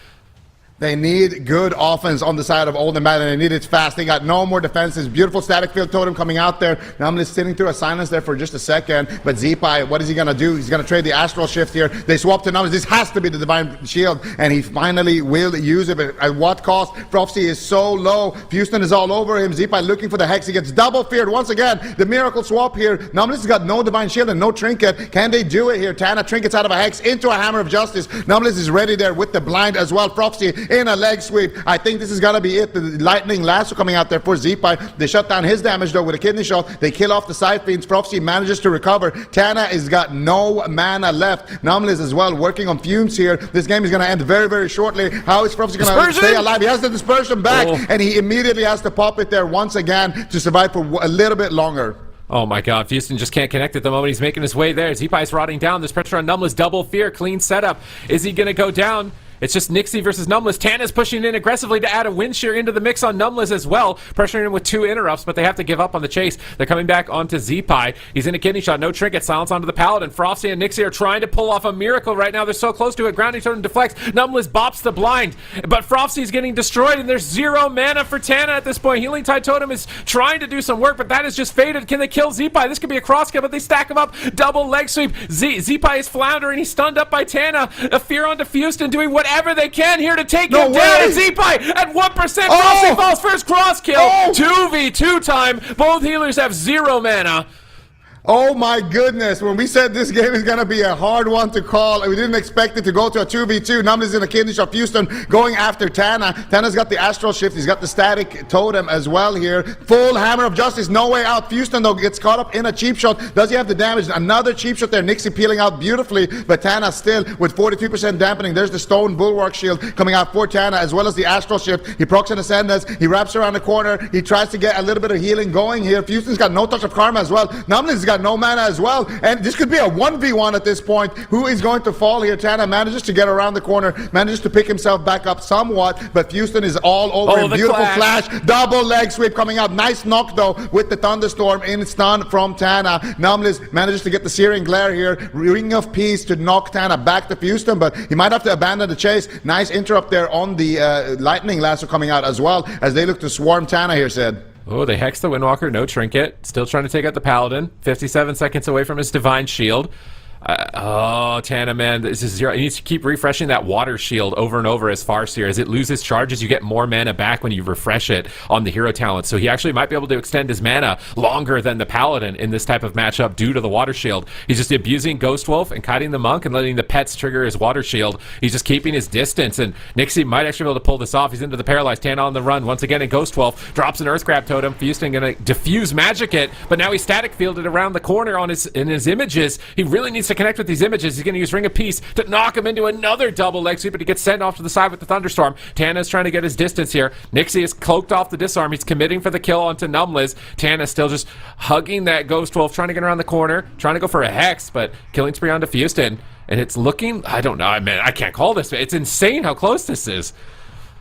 They need good offense on the side of Olden Bad, and they need it fast. They got no more defenses. Beautiful static field totem coming out there. Now I'm just sitting through a silence there for just a second. But Zeepai, what is he going to do? He's going to trade the Astral Shift here. They swap to numbers. This has to be the Divine Shield, and he finally will use it. But at what cost? Prophecy is so low. Houston is all over him. Zeepai looking for the Hex. He gets double feared once again. The Miracle swap here. Numbless has got no Divine Shield and no Trinket. Can they do it here? Tana trinkets out of a Hex into a Hammer of Justice. Numbless is ready there with the blind as well. Prophecy in a leg sweep. I think this is going to be it. The Lightning Lasso coming out there for Zeepai. They shut down his damage though with a kidney shot. They kill off the side fiends. Prophecy manages to recover. Tana has got no mana left. Numbless as well working on fumes here. This game is going to end very, very shortly. How is Prophecy going to stay alive? He has the dispersion back, and he immediately has to pop it there once again to survive for a little bit longer. Oh my god, Houston just can't connect at the moment. He's making his way there. Zeepai's rotting down. There's pressure on Numbless. Double fear. Clean setup. Is he going to go down? It's just Nixie versus Numbless. Tana's pushing in aggressively to add a wind shear into the mix on Numbless as well, pressuring him with 2 interrupts, but they have to give up on the chase. They're coming back onto Zeepai. He's in a kidney shot, no trinket, silence onto the Paladin. Frosty and Nixie are trying to pull off a miracle right now. They're so close to it. Grounding totem deflects. Numbless bops the blind, but Frosty's getting destroyed, and there's 0 mana for Tana at this point. Healing Tide Totem is trying to do some work, but that is just faded. Can they kill Zeepai? This could be a cross kill, but they stack him up. Double leg sweep. Zeepai is floundering. He's stunned up by Tana. A fear onto Houston, doing whatever they can here to take him down. And Zeepai at 1%. Frosty falls first cross kill. 2v2 time. Both healers have 0 mana. Oh my goodness, when we said this game is going to be a hard one to call, we didn't expect it to go to a 2v2. Numbless in a kidney shot. Houston going after Tana. Tana's got the Astral Shift. He's got the Static Totem as well here. Full Hammer of Justice. No way out. Houston, though, gets caught up in a cheap shot. Does he have the damage? Another cheap shot there. Nixie peeling out beautifully, but Tana still with 42% dampening. There's the Stone Bulwark Shield coming out for Tana, as well as the Astral Shift. He procs an Ascendance. He wraps around the corner. He tries to get a little bit of healing going here. Houston's got no touch of Karma as well. Numbless has got no mana as well, and this could be a 1v1 at this point. Who is going to fall here? Tana manages to get around the corner, manages to pick himself back up somewhat, but Houston is all over him. Beautiful flash, double leg sweep coming out. Nice knock though with the Thunderstorm in stun from Tana. Numbless manages to get the Searing Glare here. Ring of Peace to knock Tana back to Houston, but he might have to abandon the chase. Nice interrupt there on the Lightning Lasso coming out as well, as they look to swarm Tana here, Sid. Oh, they hex the Windwalker, no trinket. Still trying to take out the Paladin. 57 seconds away from his Divine Shield. Oh, Tana, man, this is 0. He needs to keep refreshing that water shield over and over as Farseer. As it loses charges, you get more mana back when you refresh it on the hero talent. So he actually might be able to extend his mana longer than the Paladin in this type of matchup due to the water shield. He's just abusing Ghost Wolf and kiting the Monk and letting the pets trigger his water shield. He's just keeping his distance, and Nixie might actually be able to pull this off. He's into the Paralyzed. Tana on the run once again, and Ghost Wolf drops an Earthcrab Totem. Houston gonna diffuse magic it, but now he's static fielded around the corner on in his images. He really needs to connect with these images. He's going to use Ring of Peace to knock him into another double leg sweep, but he gets sent off to the side with the Thunderstorm. Tana's trying to get his distance here. Nixie is cloaked off the disarm. He's committing for the kill onto Numbless. Tana's still just hugging that Ghost Wolf, trying to get around the corner, trying to go for a Hex, but killing spree onto Houston. And it's looking, I don't know, man, I can't call this. It's insane how close this is.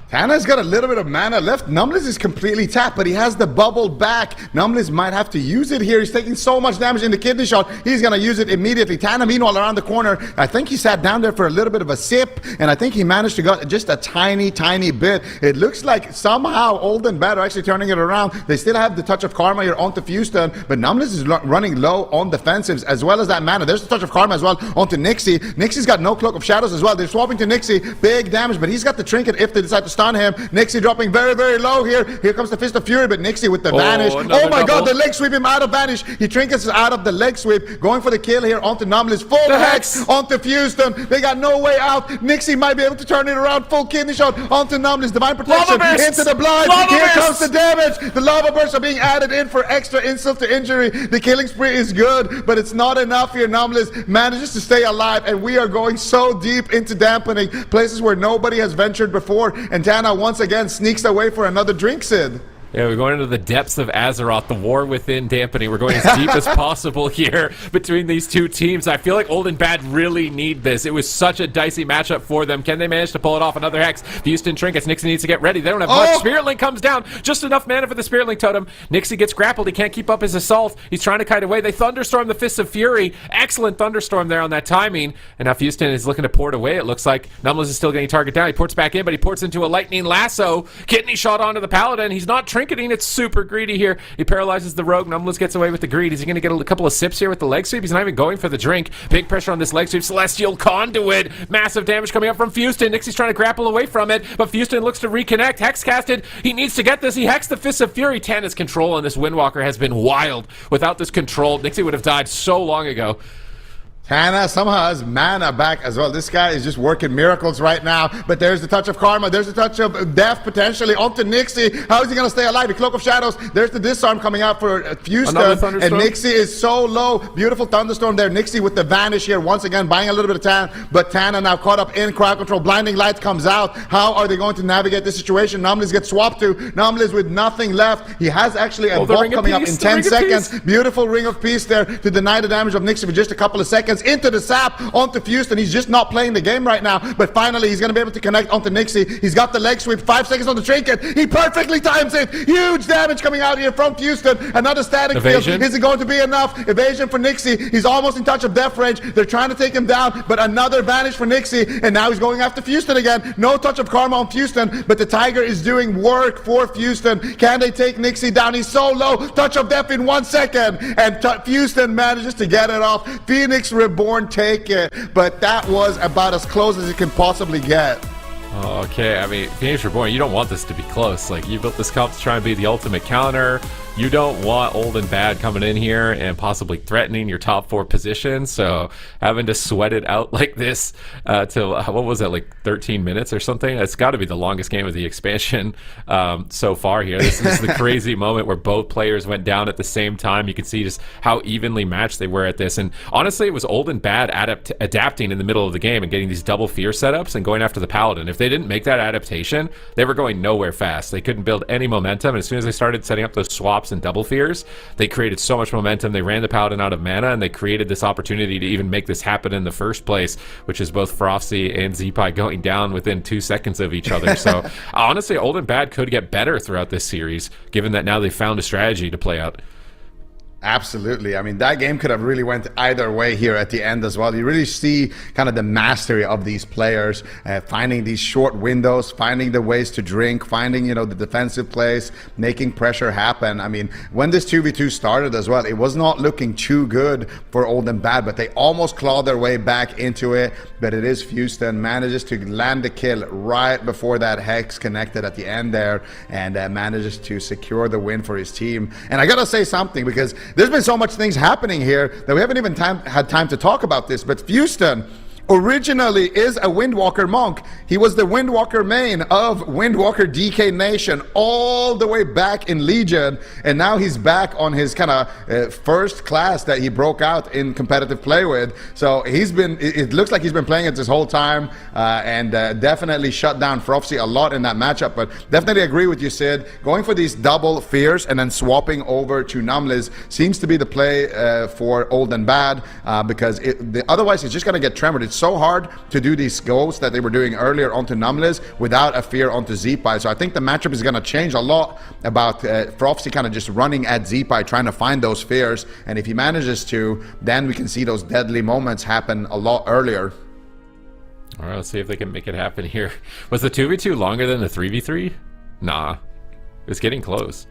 Tana's got a little bit of mana left. Numbless is completely tapped, but he has the bubble back. Numbless might have to use it here. He's taking so much damage in the kidney shot. He's going to use it immediately. Tana, meanwhile, around the corner. I think he sat down there for a little bit of a sip, and I think he managed to get just a tiny, tiny bit. It looks like somehow Old and Bad are actually turning it around. They still have the touch of Karma here onto Houston, but Numbless is running low on defensives as well as that mana. There's the touch of Karma as well onto Nixie. Nixie's got no Cloak of Shadows as well. They're swapping to Nixie. Big damage, but he's got the Trinket if they decide to stun him. Nixie dropping very, very low here. Here comes the Fist of Fury, but Nixie with the Vanish. Oh my god, the leg sweep him out of Vanish. He trinkets out of the leg sweep, going for the kill here onto Numbless. Full Hex onto Houston. They got no way out. Nixie might be able to turn it around. Full kidney shot onto Numbless. Divine Protection into the blind. Here comes the damage. The Lava Bursts are being added in for extra insult to injury. The killing spree is good, but it's not enough here. Numbless manages to stay alive, and we are going so deep into dampening, places where nobody has ventured before, and Tana once again sneaks away for another drink, Sid. Yeah, we're going into the depths of Azeroth, the war within dampening. We're going as deep as possible here between these two teams. I feel like Old and Bad really need this. It was such a dicey matchup for them. Can they manage to pull it off? Another Hex. Houston Trinkets. Nixie needs to get ready. They don't have much. Spirit Link comes down. Just enough mana for the Spirit Link totem. Nixie gets grappled. He can't keep up his assault. He's trying to kite away. They Thunderstorm the Fists of Fury. Excellent Thunderstorm there on that timing. And now Houston is looking to port away, it looks like. Numbles is still getting target down. He ports back in, but he ports into a Lightning Lasso. Kidney shot onto the Paladin. He's not trinketing. It's super greedy here. He paralyzes the Rogue. Numbles gets away with the greed. Is he going to get a couple of sips here with the leg sweep? He's not even going for the drink. Big pressure on this leg sweep. Celestial Conduit. Massive damage coming up from Houston. Nixie's trying to grapple away from it, but Houston looks to reconnect. Hex casted. He needs to get this. He hexed the Fists of Fury. Tana's control on this Windwalker has been wild. Without this control, Nixie would have died so long ago. Tana somehow has mana back as well. This guy is just working miracles right now. But there's the touch of karma. There's the touch of death potentially onto Nixie. How is he going to stay alive? The Cloak of Shadows. There's the disarm coming out for Houston. And Nixie is so low. Beautiful Thunderstorm there. Nixie with the vanish here once again, buying a little bit of time. But Tana now caught up in crowd control. Blinding Light comes out. How are they going to navigate this situation? Numbles gets swapped to. Numbles with nothing left. He has actually a buff coming up in 10 seconds. Beautiful Ring of Peace there to deny the damage of Nixie for just a couple of seconds. Into the sap onto Houston. He's just not playing the game right now, but finally he's going to be able to connect onto Nixie. He's got the leg sweep, 5 seconds on the trinket. He perfectly times it. Huge damage coming out here from Houston. Another static field. Is it going to be enough? Evasion for Nixie. He's almost in touch of death range. They're trying to take him down, but another vanish for Nixie, and now he's going after Houston again. No touch of karma on Houston, but the Tiger is doing work for Houston. Can they take Nixie down? He's so low. Touch of death in 1 second, and Houston manages to get it off. Phoenix Reborn take it, but that was about as close as it can possibly get. Okay, I mean, Phoenix Reborn, you don't want this to be close. Like, you built this comp to try and be the ultimate counter. You don't want Old and Bad coming in here and possibly threatening your top 4 positions. So having to sweat it out like this till, what was it, like 13 minutes or something? It's got to be the longest game of the expansion so far here. This is the crazy moment where both players went down at the same time. You can see just how evenly matched they were at this. And honestly, it was Old and Bad adapting in the middle of the game and getting these double fear setups and going after the Paladin. If they didn't make that adaptation, they were going nowhere fast. They couldn't build any momentum. And as soon as they started setting up those swaps and double fears, they created so much momentum. They ran the Paladin out of mana, and they created this opportunity to even make this happen in the first place, which is both Frosty and Zeepai going down within 2 seconds of each other. So honestly, Old and Bad could get better throughout this series, given that now they found a strategy to play out. Absolutely. I mean, that game could have really went either way here at the end as well. You really see kind of the mastery of these players, finding these short windows, finding the ways to drink, finding, the defensive plays, making pressure happen. I mean, when this 2v2 started as well, it was not looking too good for Old and Bad, but they almost clawed their way back into it. But it is Houston manages to land the kill right before that Hex connected at the end there, and manages to secure the win for his team. And I gotta say something, because there's been so much things happening here that we haven't even had time to talk about this, but Houston originally is a Windwalker monk. He was the Windwalker main of Windwalker DK Nation all the way back in Legion, and now he's back on his kind of first class that he broke out in competitive play with. So it looks like he's been playing it this whole time, and definitely shut down Frosty a lot in that matchup. But definitely agree with you, Sid. Going for these double fears and then swapping over to Numbles seems to be the play for Old and Bad, because otherwise it's just going to get tremored. It's so hard to do these goals that they were doing earlier onto Numbles without a fear onto Zeepai. So I think the matchup is going to change a lot about Frosty kind of just running at Zeepai, trying to find those fears. And if he manages to, then we can see those deadly moments happen a lot earlier. All right, let's see if they can make it happen here. Was the 2v2 longer than the 3v3? Nah, it was getting close.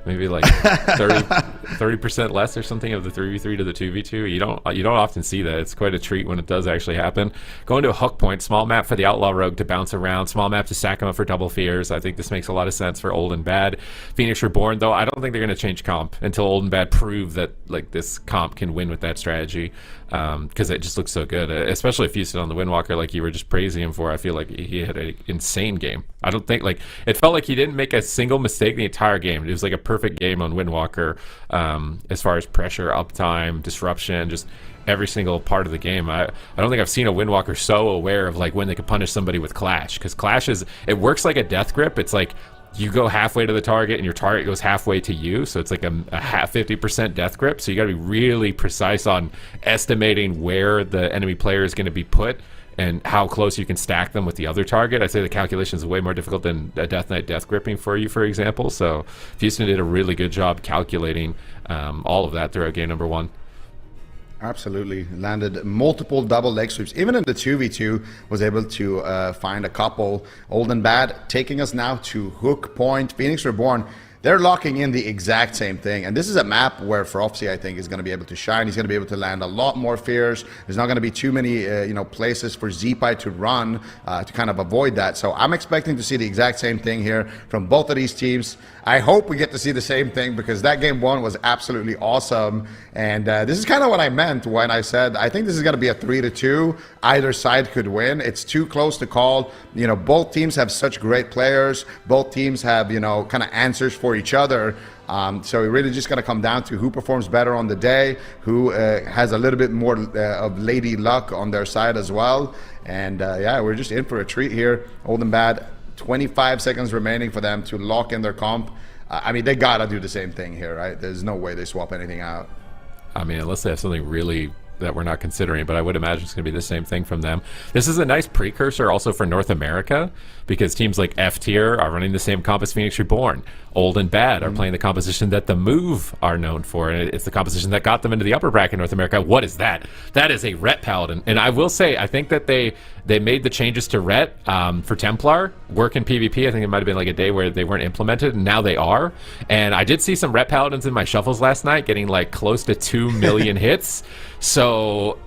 Maybe like 30% less or something of the 3v3 to the 2v2. You don't often see that. It's quite a treat when it does actually happen. Going to a hook point, small map for the Outlaw Rogue to bounce around, small map to sack him up for double fears. I think this makes a lot of sense for Old and Bad. Phoenix Reborn, though, I don't think they're going to change comp until Old and Bad prove that like this comp can win with that strategy, because it just looks so good, especially if Houston on the Windwalker, like you were just praising him for. I feel like he had an insane game. I don't think, like, it felt like he didn't make a single mistake the entire game. It was like a perfect game on Windwalker, as far as pressure, uptime, disruption, just every single part of the game. I don't think I've seen a Windwalker so aware of like when they could punish somebody with Clash, because Clash it works like a death grip. It's like you go halfway to the target and your target goes halfway to you, so it's like a half 50% death grip. So you got to be really precise on estimating where the enemy player is going to be put and how close you can stack them with the other target. I'd say the calculation is way more difficult than a Death Knight death gripping for you, for example. So Houston did a really good job calculating all of that throughout game number 1. Absolutely. Landed multiple double leg sweeps. Even in the 2v2, was able to find a couple. Old and Bad taking us now to Hook Point. Phoenix Reborn, they're locking in the exact same thing. And this is a map where Frofsy, I think, is going to be able to shine. He's going to be able to land a lot more fears. There's not going to be too many places for Zeepai to run to kind of avoid that. So I'm expecting to see the exact same thing here from both of these teams. I hope we get to see the same thing, because that game 1 was absolutely awesome. And this is kind of what I meant when I said I think this is going to be a 3-2. Either side could win. It's too close to call. Both teams have such great players. Both teams have kind of answers for each other. So it really just going to come down to who performs better on the day, who has a little bit more of lady luck on their side as well. And yeah, we're just in for a treat here. Old and Bad, 25 seconds remaining for them to lock in their comp. I mean, they got to do the same thing here, right? There's no way they swap anything out. I mean, unless they have something really that we're not considering, but I would imagine it's going to be the same thing from them. This is a nice precursor also for North America, because teams like F Tier are running the same comp as Phoenix Reborn. Old and Bad are playing the composition that the Move are known for, and it's the composition that got them into the upper bracket in North America. What is that? That is a Ret Paladin. And I will say, I think that they made the changes to Ret for Templar work in PvP. I think it might have been like a day where they weren't implemented, and now they are. And I did see some Ret Paladins in my shuffles last night getting like close to 2 million hits. So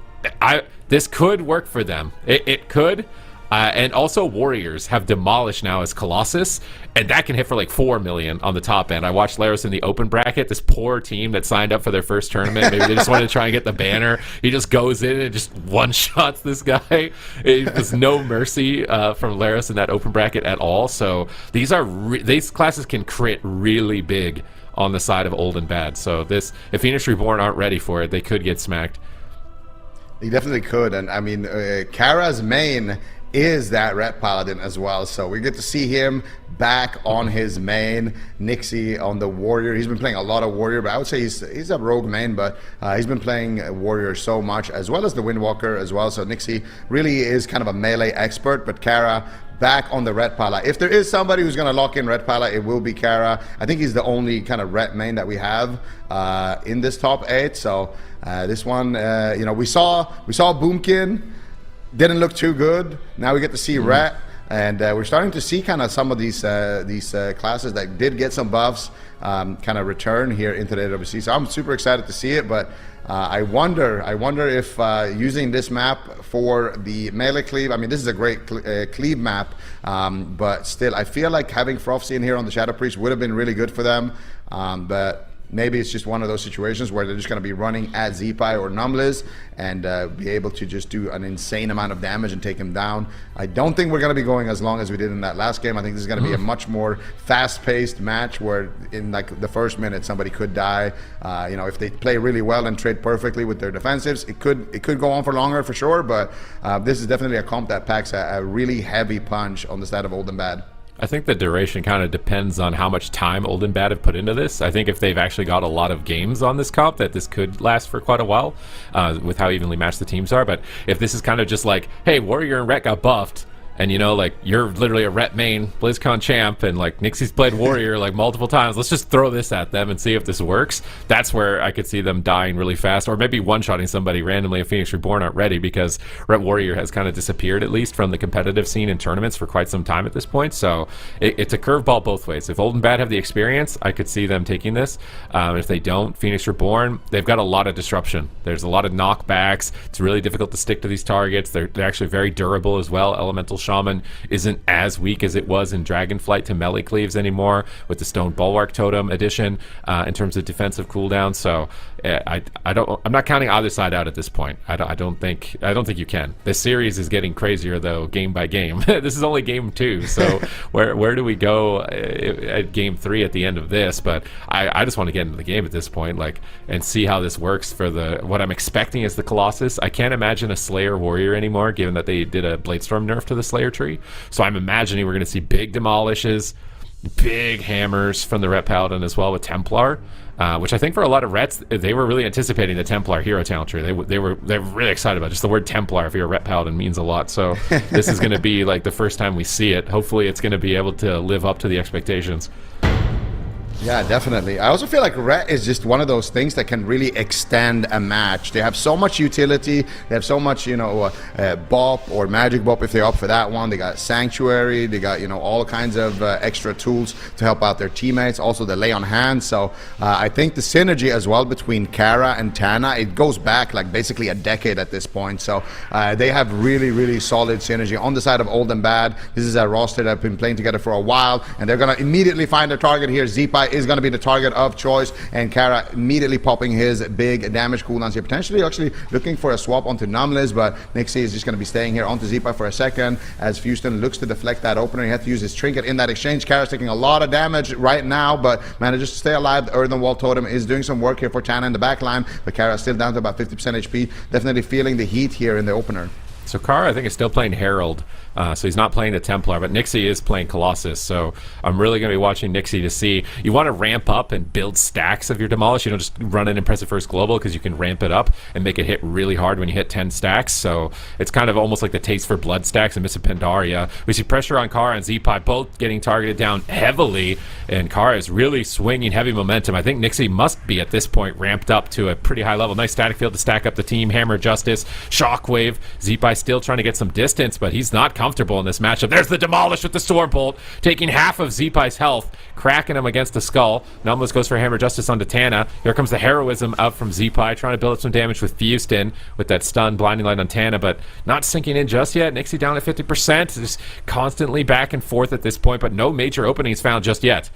this could work for them. It could. And also Warriors have demolished now as Colossus, and that can hit for like 4 million on the top end. I watched Laros in the open bracket, this poor team that signed up for their first tournament. Maybe they just wanted to try and get the banner. He just goes in and just one-shots this guy. There's no mercy from Laros in that open bracket at all. So these classes can crit really big on the side of Old and Bad. So if Phoenix Reborn aren't ready for it, they could get smacked. They definitely could. And I mean, Kara's main is that Ret Paladin as well, so we get to see him back on his main. Nixie on the Warrior. He's been playing a lot of Warrior, but I would say he's a rogue main, but he's been playing Warrior so much, as well as the Windwalker as well. So Nixie really is kind of a melee expert, but Kara back on the Ret Pala. If there is somebody who's going to lock in Ret Pala, it will be Kara. I think he's the only kind of Ret main that we have in this top 8. So this one, we saw Boomkin. Didn't look too good. Now we get to see Ret, and we're starting to see kind of some of these classes that did get some buffs kind of return here into the AWC. So I'm super excited to see it, but I wonder if using this map for the melee cleave. I mean, this is a great cleave map, but still, I feel like having Frofsy in here on the Shadow Priest would have been really good for them, but maybe it's just one of those situations where they're just going to be running at Zeepai or Numbliz and be able to just do an insane amount of damage and take him down. I don't think we're going to be going as long as we did in that last game. I think this is going to be a much more fast-paced match where in like the first minute somebody could die. If they play really well and trade perfectly with their defensives, it could go on for longer for sure, but this is definitely a comp that packs a really heavy punch on the side of Old and Bad. I think the duration kind of depends on how much time Old and Bad have put into this. I think if they've actually got a lot of games on this comp, that this could last for quite a while with how evenly matched the teams are. But if this is kind of just like, hey, Warrior and Ret got buffed, and you're literally a Ret main BlizzCon champ, and like Nixie's played Warrior like multiple times, let's just throw this at them and see if this works. That's where I could see them dying really fast, or maybe one-shotting somebody randomly if Phoenix Reborn aren't ready, because Ret Warrior has kind of disappeared, at least from the competitive scene in tournaments, for quite some time at this point. So it's a curveball both ways. If Old and Bad have the experience, I could see them taking this. If they don't, Phoenix Reborn, they've got a lot of disruption. There's a lot of knockbacks. It's really difficult to stick to these targets. They're actually very durable as well. Elemental Shaman isn't as weak as it was in Dragonflight to melee cleaves anymore with the Stone Bulwark Totem edition in terms of defensive cooldown. So I'm not counting either side out at this point. I don't think you can. This series is getting crazier though, game by game. This is only game 2, so where do we go at game 3 at the end of this? But I just want to get into the game at this point, and see how this works for what I'm expecting is the Colossus. I can't imagine a Slayer Warrior anymore, given that they did a Bladestorm nerf to the Slayer tree. So I'm imagining we're going to see big demolishes, big hammers from the Ret Paladin as well with Templar, which I think for a lot of Rets, they were really anticipating the Templar hero talent tree. They were really excited about it. Just the word Templar, if you're a Ret Paladin, means a lot. So this is going to be like the first time we see it. Hopefully it's going to be able to live up to the expectations. Yeah, definitely. I also feel like Ret is just one of those things that can really extend a match. They have so much utility. They have so much, bop or magic bop if they opt for that one. They got Sanctuary. They got, all kinds of extra tools to help out their teammates. Also, the lay on hands. So I think the synergy as well between Kara and Tana, it goes back like basically a decade at this point. So they have really, really solid synergy on the side of old and bad. This is a roster that have been playing together for a while, and they're going to immediately find their target here. Zeepai is going to be the target of choice, and Kara immediately popping his big damage cooldowns here, potentially actually looking for a swap onto Numlis, but Nixie is just going to be staying here onto Zeepai for a second as Houston looks to deflect that opener. He had to use his trinket in that exchange. Kara's taking a lot of damage right now, but manages to stay alive. The Earthen Wall Totem is doing some work here for Tana in the back line, but Kara's still down to about 50% HP. Definitely feeling the heat here in the opener. So Kara, I think, is still playing Herald, so he's not playing the Templar, but Nixie is playing Colossus, so I'm really going to be watching Nixie to see. You want to ramp up and build stacks of your Demolish. You don't just run an Impressive First Global, because you can ramp it up and make it hit really hard when you hit 10 stacks, so it's kind of almost like the taste for blood stacks and Miss Pandaria. We see pressure on Kara and Zeepai both getting targeted down heavily, and Kara is really swinging heavy momentum. I think Nixie must be, at this point, ramped up to a pretty high level. Nice static field to stack up the team. Hammer Justice, Shockwave. Zeepai still trying to get some distance, but he's not comfortable in this matchup. There's the Demolish with the Stormbolt, taking half of Zeepai's health, cracking him against the skull. Numlis goes for Hammer Justice onto Tana. Here comes the Heroism out from Zeepai, trying to build up some damage with Houston with that stun, Blinding Light on Tana, but not sinking in just yet. Nixie down at 50%, just constantly back and forth at this point, but no major openings found just yet.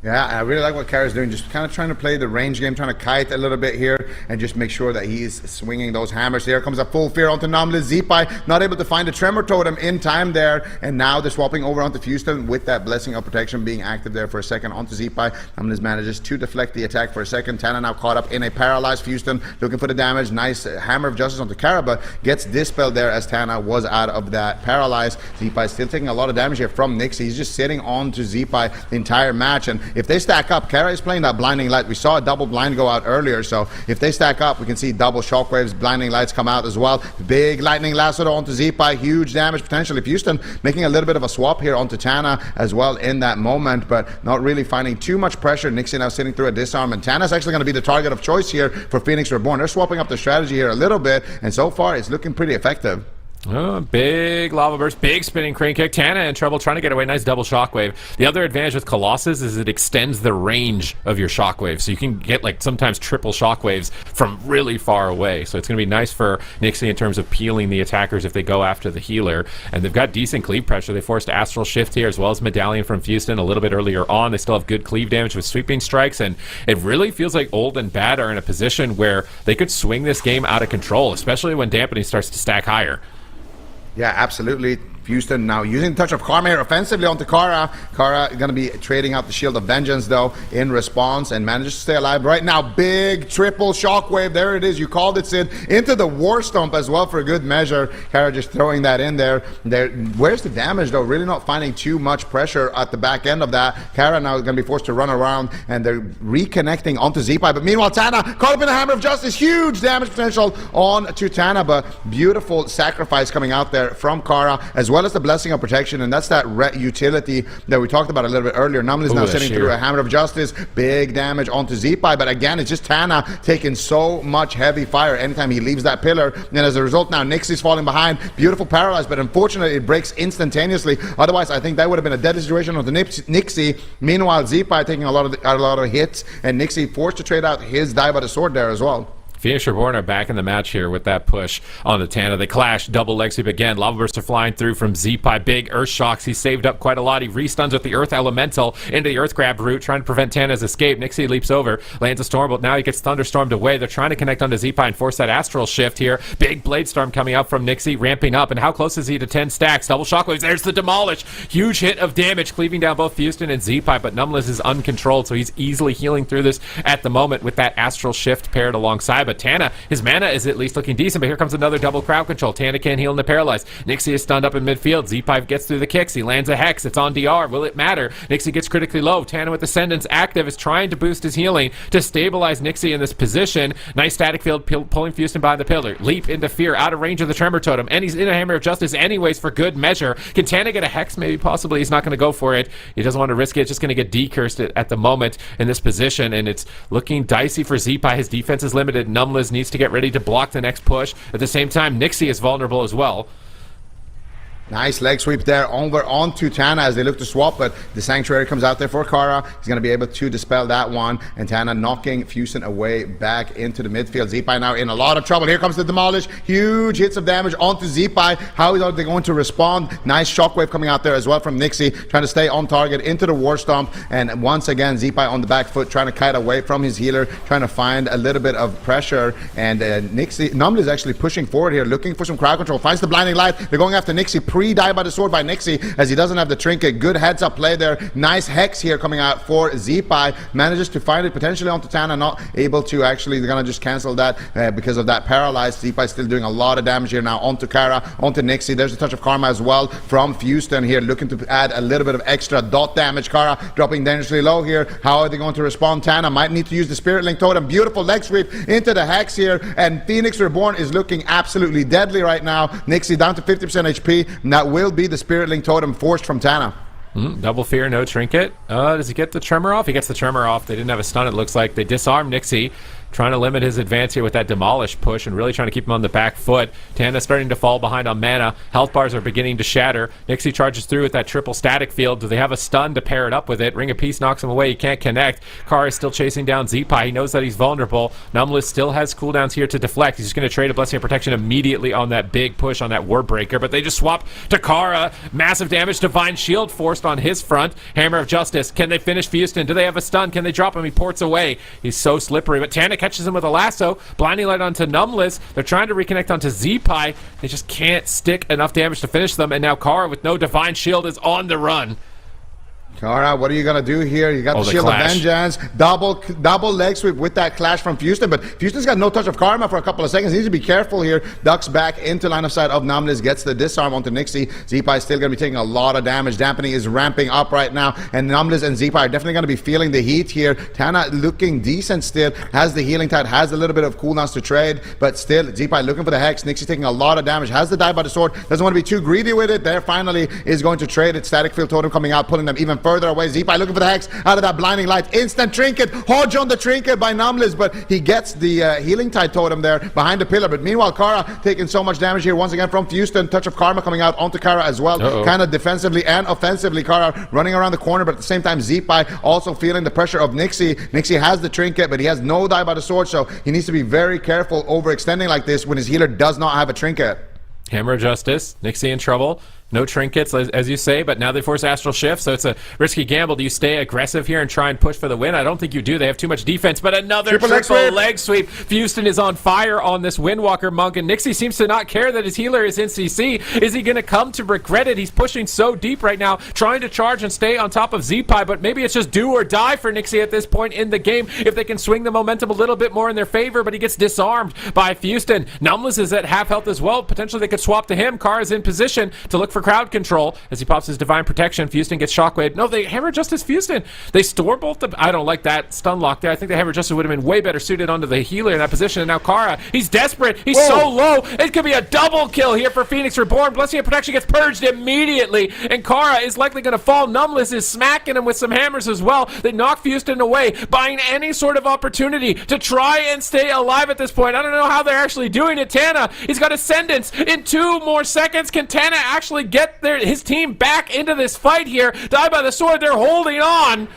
Yeah, I really like what Kara's doing, just kind of trying to play the range game, trying to kite a little bit here and just make sure that he's swinging those hammers. Here comes a full fear onto Numlis. Zeepai not able to find a Tremor Totem in time there, and now they're swapping over onto Houston with that Blessing of Protection being active there for a second onto Zeepai. Numlis manages to deflect the attack for a second. Tana now caught up in a paralyzed Houston, looking for the damage. Nice Hammer of Justice onto Kara, but gets dispelled there as Tana was out of that paralyzed. Zeepai still taking a lot of damage here from Nixie. He's just sitting onto Zeepai the entire match, and if they stack up, Kara is playing that Blinding Light. We saw a double blind go out earlier, so if they stack up, we can see double Shockwaves, Blinding Lights come out as well. Big Lightning Lasso onto Zeepai, huge damage potentially. Houston making a little bit of a swap here onto Tana as well in that moment, but not really finding too much pressure. Nixie now sitting through a disarm, and Tana's actually going to be the target of choice here for Phoenix Reborn. They're swapping up the strategy here a little bit, and so far it's looking pretty effective. Oh, big Lava Burst, big Spinning Crane Kick. Tana in trouble, trying to get away. Nice double Shockwave. The other advantage with Colossus is it extends the range of your Shockwave, so you can get like sometimes triple Shockwaves from really far away. So it's going to be nice for Nixie in terms of peeling the attackers if they go after the healer. And they've got decent cleave pressure. They forced Astral Shift here as well as Medallion from Houston a little bit earlier on. They still have good cleave damage with Sweeping Strikes, and it really feels like Old and Bad are in a position where they could swing this game out of control, especially when Dampening starts to stack higher. Yeah, absolutely. Houston now using the touch of Karma here offensively onto Kara. Kara going to be trading out the Shield of Vengeance though in response, and manages to stay alive right now. Big triple Shockwave. There it is. You called it, Sid. Into the War Stomp as well for a good measure. Kara just throwing that in there. Where's the damage though? Really not finding too much pressure at the back end of that. Kara now is going to be forced to run around, and they're reconnecting onto Zeepai. But meanwhile, Tana caught up in the Hammer of Justice. Huge damage potential on to Tana, but beautiful sacrifice coming out there from Kara as well as the Blessing of Protection, and that's that utility that we talked about a little bit earlier. Numlis now sitting through a Hammer of Justice, big damage onto Zeepai, but again, it's just Tana taking so much heavy fire anytime he leaves that pillar, and as a result now, Nixie's falling behind. Beautiful paralyze, but unfortunately, it breaks instantaneously. Otherwise, I think that would have been a deadly situation onto Nixie. Meanwhile, Zeepai taking a lot of hits, and Nixie forced to trade out his Die by the Sword there as well. Phoenix Reborn are back in the match here with that push on the Tana. They clash, double leg sweep again. Lava Bursts are flying through from Zeepai. Big Earth Shocks. He saved up quite a lot. He restuns with the Earth Elemental into the Earth Grab route, trying to prevent Tana's escape. Nixie leaps over, lands a Stormbolt. Now he gets Thunderstormed away. They're trying to connect onto Zeepai and force that Astral Shift here. Big Blade Storm coming out from Nixie, ramping up. And how close is he to 10 stacks? Double Shockwaves. There's the Demolish. Huge hit of damage, cleaving down both Houston and Zeepai, but Numlis is uncontrolled, so he's easily healing through this at the moment with that Astral Shift paired alongside. but Tana, his mana is at least looking decent, but here comes another double crowd control. Tana can't heal in the paralyzed. Nixie is stunned up in midfield. Z5 gets through the kicks. He lands a Hex. It's on DR. Will it matter? Nixie gets critically low. Tana with Ascendance active is trying to boost his healing to stabilize Nixie in this position. Nice static field pulling Houston behind the pillar. Leap into fear, out of range of the Tremor Totem, and he's in a Hammer of Justice anyways for good measure. Can Tana get a Hex? Maybe, possibly. He's not going to go for it. He doesn't want to risk it. It's just going to get decursed at the moment in this position, and it's looking dicey for Z-Pi. His defense is limited. Numliz needs to get ready to block the next push. At the same time, Nixie is vulnerable as well. Nice leg sweep there over onto Tana as they look to swap, but the Sanctuary comes out there for Kara. He's going to be able to dispel that one, and Tana knocking Fusen away back into the midfield. Z-Pi now in a lot of trouble. Here comes the Demolish. Huge hits of damage onto Z-Pi. How are they going to respond? Nice shockwave coming out there as well from Nixie, trying to stay on target into the War Stomp, and once again Z-Pi on the back foot, trying to kite away from his healer, trying to find a little bit of pressure, and Numli is actually pushing forward here, looking for some crowd control, finds the blinding light. They're going after Nixie. Pre-die by the sword by Nixie as he doesn't have the trinket. Good heads up play there. Nice Hex here coming out for Z-Pi. Manages to find it potentially onto Tana. Not able to actually. They're going to just cancel that because of that paralyzed. Z-Pi still doing a lot of damage here now onto Kara, onto Nixie. There's a touch of karma as well from Houston here, looking to add a little bit of extra dot damage. Kara dropping dangerously low here. How are they going to respond? Tana might need to use the Spirit Link Totem. Beautiful leg sweep into the Hex here, and Phoenix Reborn is looking absolutely deadly right now. Nixie down to 50% HP, and that will be the Spirit Link Totem forced from Tana. Double fear, no trinket. Does he get the Tremor off? He gets the Tremor off. They didn't have a stun, it looks like. They disarm Nixie, trying to limit his advance here with that Demolish push and really trying to keep him on the back foot. Tana starting to fall behind on mana. Health bars are beginning to shatter. Nixie charges through with that triple static field. Do they have a stun to pair it up with it? Ring of Peace knocks him away. He can't connect. Kara is still chasing down Z-Pi. He knows that he's vulnerable. Numless still has cooldowns here to deflect. He's just going to trade a Blessing of Protection immediately on that big push on that Warbreaker, but they just swap to Kara. Massive damage. Divine Shield forced on his front. Hammer of Justice. Can they finish Houston? Do they have a stun? Can they drop him? He ports away. He's so slippery, but Tana catches him with a lasso. Blinding Light onto Numless. They're trying to reconnect onto Z-Pi. They just can't stick enough damage to finish them, and now Kara with no Divine Shield is on the run. Kara, what are you going to do here? You got the Shield of Vengeance, double leg sweep with that clash from Houston, but Houston's got no touch of karma for a couple of seconds. He needs to be careful here. Ducks back into line of sight of Numlis, gets the disarm onto Nixie. Z-Pi is still going to be taking a lot of damage. Dampening is ramping up right now, and Numlis and Z-Pi are definitely going to be feeling the heat here. Tana looking decent still, has the healing tide, has a little bit of cooldowns to trade, but still Z-Pi looking for the Hex. Nixie taking a lot of damage, has the die by the sword, doesn't want to be too greedy with it. There finally is going to trade it. Static Field Totem coming out, pulling them even further away. Z-Pi looking for the Hex out of that blinding light. Instant trinket. Hodge on the trinket by Numlis, but he gets the healing tide totem there behind the pillar. But meanwhile, Kara taking so much damage here once again from Houston. Touch of karma coming out onto Kara as well. Kind of defensively and offensively. Kara running around the corner, but at the same time, Z-Pi also feeling the pressure of Nixie. Nixie has the trinket, but he has no die by the sword, so he needs to be very careful overextending like this when his healer does not have a trinket. Hammer of Justice. Nixie in trouble. No trinkets, as you say, but now they force Astral Shift, so it's a risky gamble. Do you stay aggressive here and try and push for the win? I don't think you do. They have too much defense, but another triple leg sweep. Houston is on fire on this Windwalker Monk, and Nixie seems to not care that his healer is in CC. Is he going to come to regret it? He's pushing so deep right now, trying to charge and stay on top of Z-Pi, but maybe it's just do or die for Nixie at this point in the game if they can swing the momentum a little bit more in their favor, but he gets disarmed by Houston. Numless is at half health as well. Potentially they could swap to him. Kara's in position to look for crowd control as he pops his Divine Protection. Houston gets Shockwave. No, they Hammer Justice Houston. They store both the... I don't like that stun lock there. I think the Hammer Justice would have been way better suited onto the healer in that position. And now Kara, he's desperate. He's so low. It could be a double kill here for Phoenix Reborn. Blessing of Protection gets purged immediately, and Kara is likely going to fall. Numless is smacking him with some hammers as well. They knock Houston away, buying any sort of opportunity to try and stay alive at this point. I don't know how they're actually doing it. Tana, he's got Ascendance in 2 more seconds. Can Tana actually get his team back into this fight here? Die by the sword. They're holding on.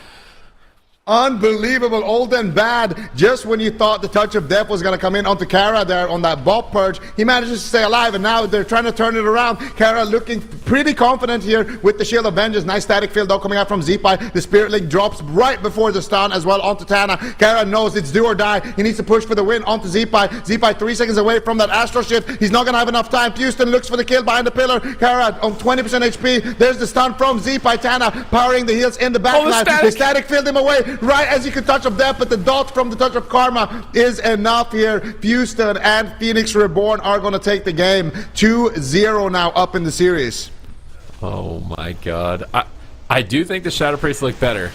Unbelievable, old and bad. Just when you thought the touch of death was going to come in onto Kara there on that Bob purge, he manages to stay alive, and now they're trying to turn it around. Kara looking pretty confident here with the Shield of Vengeance. Nice static field though coming out from Z-Pi. The Spirit Link drops right before the stun as well onto Tana. Kara knows it's do or die. He needs to push for the win onto Z-Pi. Z-Pi 3 seconds away from that Astral Shift. He's not going to have enough time. Houston looks for the kill behind the pillar. Kara on 20% HP. There's the stun from Z-Pi. Tana powering the heals in the back line. They static field him away. right as you can touch of death, but the dot from the touch of karma is enough here. Houston and Phoenix Reborn are going to take the game 2-0 now up in the series. Oh my god. I do think the Shadow Priests look better.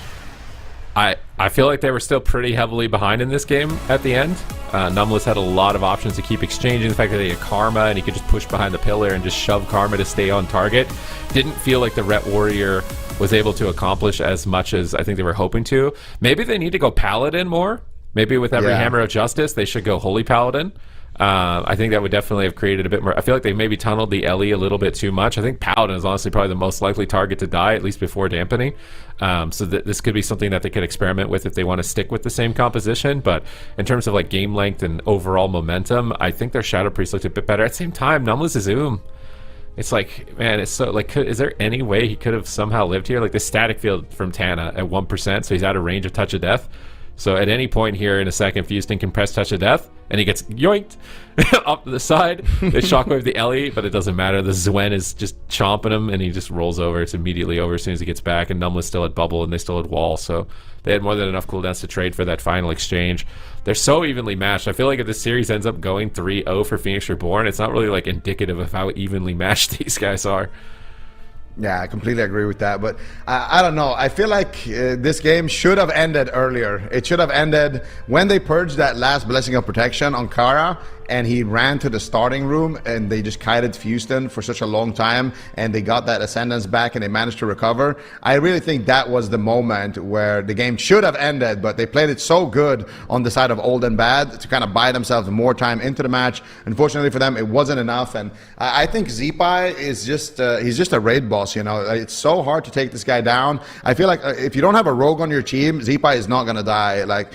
I feel like they were still pretty heavily behind in this game at the end. Numless had a lot of options to keep exchanging. The fact that they had Karma and he could just push behind the pillar and just shove Karma to stay on target. Didn't feel like the Ret Warrior was able to accomplish as much as I think they were hoping to. Maybe they need to go Paladin more. Maybe with every Hammer of Justice, they should go Holy Paladin. I think that would definitely have created a bit more. I feel like they maybe tunneled the Ellie a little bit too much. I think Paladin is honestly probably the most likely target to die, at least before dampening. So this could be something that they could experiment with if they want to stick with the same composition. But in terms of like game length and overall momentum, I think their Shadow Priest looked a bit better. At the same time, Numless is It's like, man, it's so like, is there any way he could have somehow lived here? Like the static field from Tana at 1%, so he's out of range of Touch of Death. So at any point here in a second, Houston can press Touch of Death, and he gets yoinked up to the side. They shockwave the Ellie, but it doesn't matter. The Zwen is just chomping him, and he just rolls over. It's immediately over as soon as he gets back, and Numless still had Bubble, and they still had Wall. So they had more than enough cooldowns to trade for that final exchange. They're so evenly matched. I feel like if this series ends up going 3-0 for Phoenix Reborn, it's not really like indicative of how evenly matched these guys are. Yeah, I completely agree with that. But I don't know. I feel like this game should have ended earlier. It should have ended when they purged that last Blessing of Protection on Kara, and he ran to the starting room, and they just kited Houston for such a long time, and they got that Ascendance back, and they managed to recover. I really think that was the moment where the game should have ended, but they played it so good on the side of Old and Bad to kind of buy themselves more time into the match. Unfortunately for them, it wasn't enough, and I think Zeepai is just he's just a raid boss. You know, it's so hard to take this guy down. I feel like if you don't have a rogue on your team, Zeepai is not gonna die. Like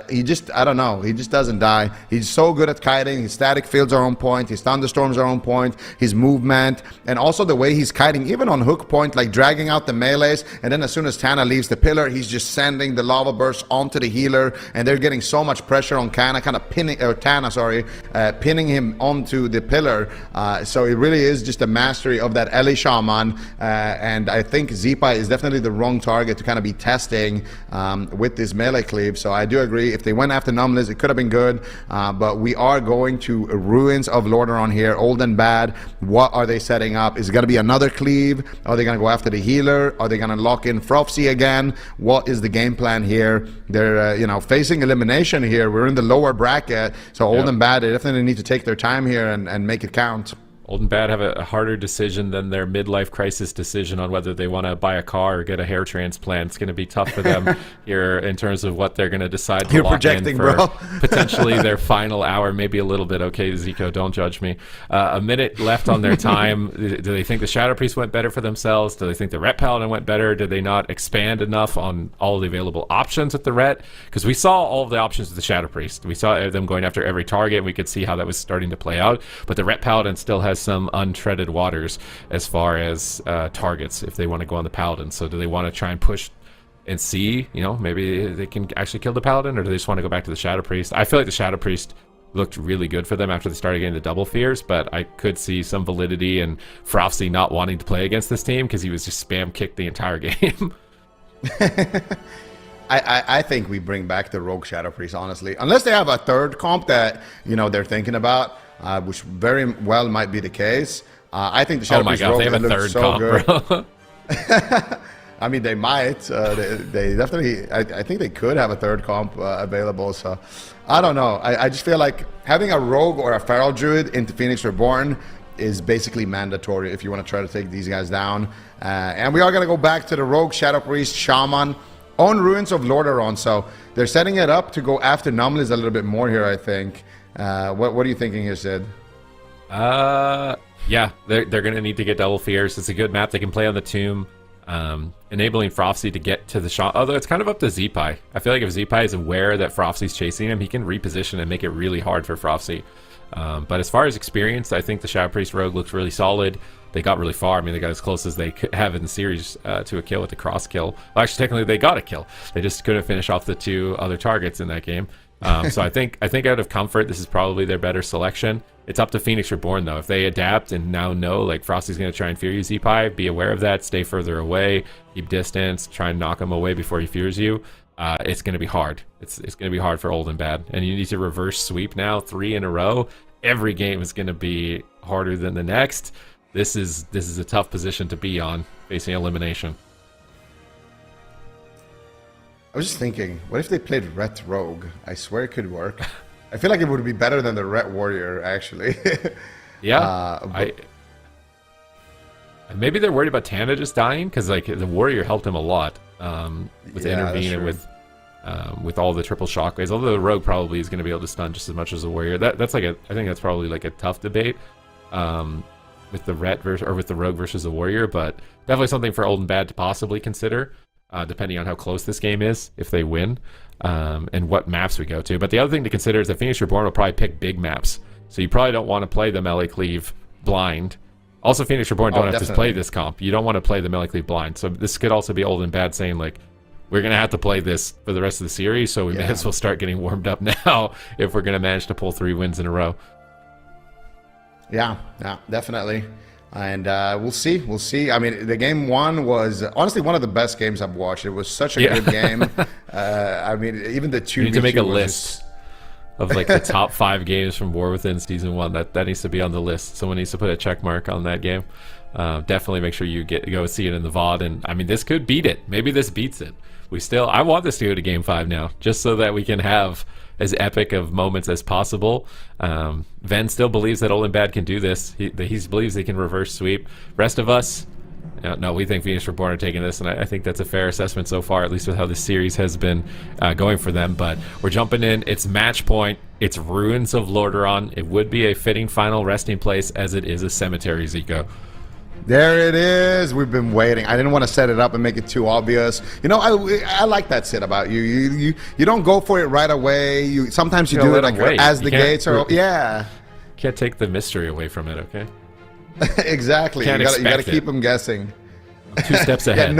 he just, I don't know, he just doesn't die. He's so good at kiting. His static fields are on point. His thunderstorms are on point. His movement, and also the way he's kiting, even on hook point, like dragging out the melees. And then as soon as Tana leaves the pillar, he's just sending the lava burst onto the healer, and they're getting so much pressure on Tana, kind of pinning pinning him onto the pillar. So it really is just a mastery of that Ellie Shaman. And I think Zeepai is definitely the wrong target to kind of be testing with this melee cleave. So I do agree. If they went after Numless, it could have been good. But we are going to Ruins of Lordaeron here, Old and Bad. What are they setting up? Is it going to be another cleave? Are they going to go after the healer? Are they going to lock in Frofsy again? What is the game plan here? They're facing elimination here. We're in the lower bracket, so Old and Bad, they definitely need to take their time here and make it count. Old and Bad have a harder decision than their midlife crisis decision on whether they want to buy a car or get a hair transplant. It's going to be tough for them here in terms of what they're going to decide to lock in for potentially their final hour, maybe a little bit. Okay, Zico, don't judge me. A minute left on their time. Do they think the Shadow Priest went better for themselves? Do they think the Ret Paladin went better? Did they not expand enough on all the available options with the Ret? Because we saw all of the options with the Shadow Priest. We saw them going after every target, and we could see how that was starting to play out. But the Ret Paladin still has some untreaded waters as far as targets if they want to go on the Paladin. So do they want to try and push and see, maybe they can actually kill the Paladin, or do they just want to go back to the Shadow Priest? I feel like the Shadow Priest looked really good for them after they started getting the double fears, but I could see some validity in Frofsy not wanting to play against this team because he was just spam kicked the entire game. I think we bring back the Rogue Shadow Priest, honestly. Unless they have a third comp that, they're thinking about, which very well might be the case. I think the Shadow Priest Rogue, they have a third so comp, good. Bro. I mean, they might. They definitely, I think they could have a third comp available. So I don't know. I just feel like having a Rogue or a Feral Druid into Phoenix Reborn is basically mandatory if you want to try to take these guys down. And we are going to go back to the Rogue Shadow Priest Shaman on Ruins of Lordaeron. So they're setting it up to go after Numless a little bit more here, I think. What are you thinking here, Sid? Yeah, they're going to need to get double fears. It's a good map they can play on the tomb, enabling Frofsy to get to the shot. Although it's kind of up to Zeepai. I feel like if Zeepai is aware that Frofsy's chasing him, he can reposition and make it really hard for Frofsy. But as far as experience, I think the Shadow Priest Rogue looks really solid. They got really far. I mean, they got as close as they could have in the series to a kill with the cross kill. Well, actually, technically, they got a kill. They just couldn't finish off the two other targets in that game. So I think out of comfort, this is probably their better selection. It's up to Phoenix Reborn, though. If they adapt and now know, like, Frosty's going to try and fear you, Zeepai, be aware of that. Stay further away. Keep distance. Try and knock him away before he fears you. it's going to be hard. It's going to be hard for Old and Bad, and you need to reverse sweep now 3 in a row. Every game is going to be harder than the next. This is a tough position to be on, facing elimination. I was just thinking, what if they played Ret Rogue? I swear it could work. I feel like it would be better than the Ret Warrior, actually. Yeah, maybe they're worried about Tana just dying, because like the Warrior helped him a lot with Intervene and with all the triple shockwaves. Although the Rogue probably is going to be able to stun just as much as the Warrior. That's like I think that's probably like a tough debate with the Ret with the Rogue versus the Warrior, but definitely something for Old and Bad to possibly consider. Depending on how close this game is, if they win, and what maps we go to. But the other thing to consider is that Phoenix Reborn will probably pick big maps. So you probably don't want to play the Melee Cleave blind. Also, Phoenix Reborn don't have to play this comp. You don't want to play the Melee Cleave blind. So this could also be Old and Bad saying, like, we're going to have to play this for the rest of the series, so we may as well start getting warmed up now if we're going to manage to pull 3 wins in a row. Yeah, definitely. And we'll see. I mean, the game 1 was honestly one of the best games I've watched. It was such a good game. I mean, even the 2v2 you need to make a list of like the top 5 games from War Within Season 1. That needs to be on the list. Someone needs to put a check mark on that game. Definitely make sure you go see it in the VOD. And I mean, this could beat it. Maybe this beats it. I want this to go to Game 5 now, just so that we can have as epic of moments as possible. Ven still believes that Old and Bad can do this. He believes they can reverse sweep. Rest of us, no, we think Phoenix Reborn are taking this, and I think that's a fair assessment so far, at least with how this series has been going for them. But we're jumping in. It's match point. It's Ruins of Lordaeron. It would be a fitting final resting place, as it is a cemetery, Zico. There it is. We've been waiting. I didn't want to set it up and make it too obvious. You know, I like that shit about you. You don't go for it right away. Sometimes you do it like as the gates are. Yeah. Can't take the mystery away from it. Okay. Exactly. You got to keep them guessing. 2 steps ahead.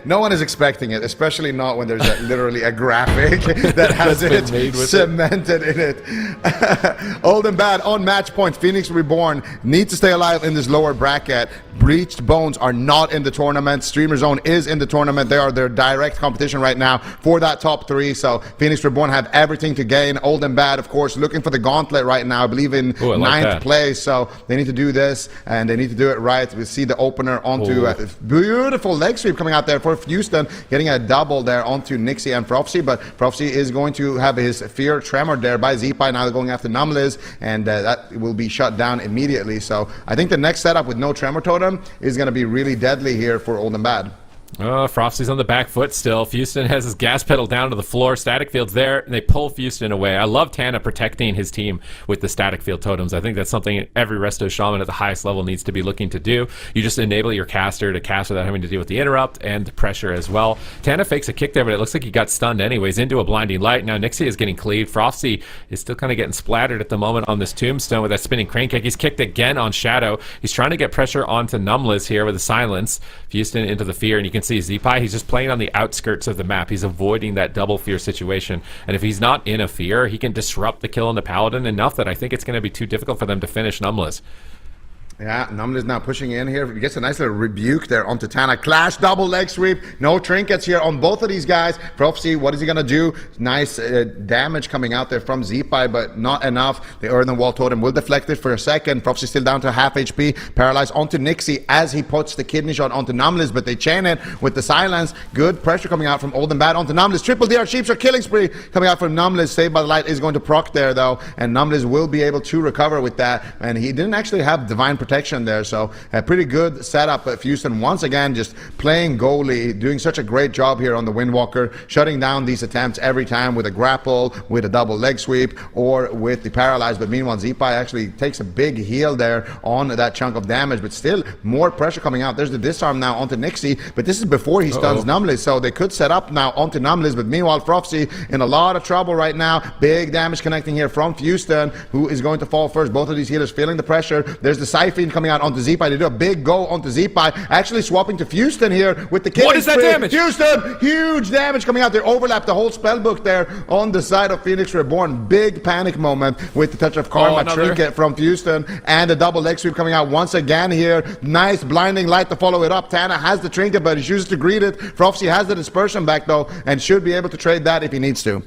No one is expecting it, especially not when there's literally a graphic that has it cemented in it. Old and Bad on match point. Phoenix Reborn need to stay alive in this lower bracket. Bleached Bones are not in the tournament. Streamer Zone is in the tournament. They are their direct competition right now for that top 3. So Phoenix Reborn have everything to gain. Old and Bad, of course, looking for the gauntlet right now. I believe in 9th place. So they need to do this, and they need to do it right. We see the opener onto a beautiful leg sweep coming out there for Houston, getting a double there onto Nixie and Prophecy, but Prophecy is going to have his fear tremored there by Zeepy. Now they're going after Numliz, and that will be shut down immediately. So I think the next setup with no Tremor Totem is going to be really deadly here for Old and Bad. Frosty's on the back foot still. Houston has his gas pedal down to the floor. Static Field's there, and they pull Houston away. I love Tana protecting his team with the Static Field totems. I think that's something every Resto Shaman at the highest level needs to be looking to do. You just enable your caster to cast without having to deal with the interrupt and the pressure as well. Tana fakes a kick there, but it looks like he got stunned anyways into a blinding light. Now Nixie is getting cleaved. Frosty is still kind of getting splattered at the moment on this tombstone with that spinning crane kick. He's kicked again on Shadow. He's trying to get pressure onto Numliz here with a silence. Houston into the fear, and you can see Zeepy, he's just playing on the outskirts of the map. He's avoiding that double fear situation, and if he's not in a fear, he can disrupt the kill on the Paladin enough that I think it's going to be too difficult for them to finish Numliz. Yeah, Numliz now pushing in here. He gets a nice little rebuke there onto Tana. Clash, double leg sweep. No trinkets here on both of these guys. Prophecy, what is he going to do? Nice damage coming out there from Zeepy, but not enough. The Earthen Wall Totem will deflect it for a second. Prophecy still down to half HP. Paralyzed onto Nixie as he puts the kidney shot onto Numliz, but they chain it with the silence. Good pressure coming out from Old and Bad onto Numliz. Triple DR Sheeps are killing spree coming out from Numliz. Saved by the Light is going to proc there, though, and Numliz will be able to recover with that, and he didn't actually have Divine Protection there, so a pretty good setup. But Houston once again just playing goalie, doing such a great job here on the Windwalker, shutting down these attempts every time with a grapple, with a double leg sweep, or with the paralyzed. But meanwhile, Zeepy actually takes a big heal there on that chunk of damage, but still more pressure coming out. There's the disarm now onto Nixie, but this is before he stuns Numliz, so they could set up now onto Numliz. But meanwhile, Prophecy in a lot of trouble right now. Big damage connecting here from Houston, who is going to fall first. Both of these healers feeling the pressure. There's the Cypher Fiend coming out onto Zeepai. They do a big go onto Zeepai, actually swapping to Houston here with the killing What is that spree. damage? Houston, huge damage coming out. They overlap the whole spellbook there on the side of Phoenix Reborn. Big panic moment with the touch of karma trinket from Houston, and the double leg sweep coming out once again here. Nice blinding light to follow it up. Tana has the trinket, but he chooses to greet it. Frofsy has the dispersion back though, and should be able to trade that if he needs to.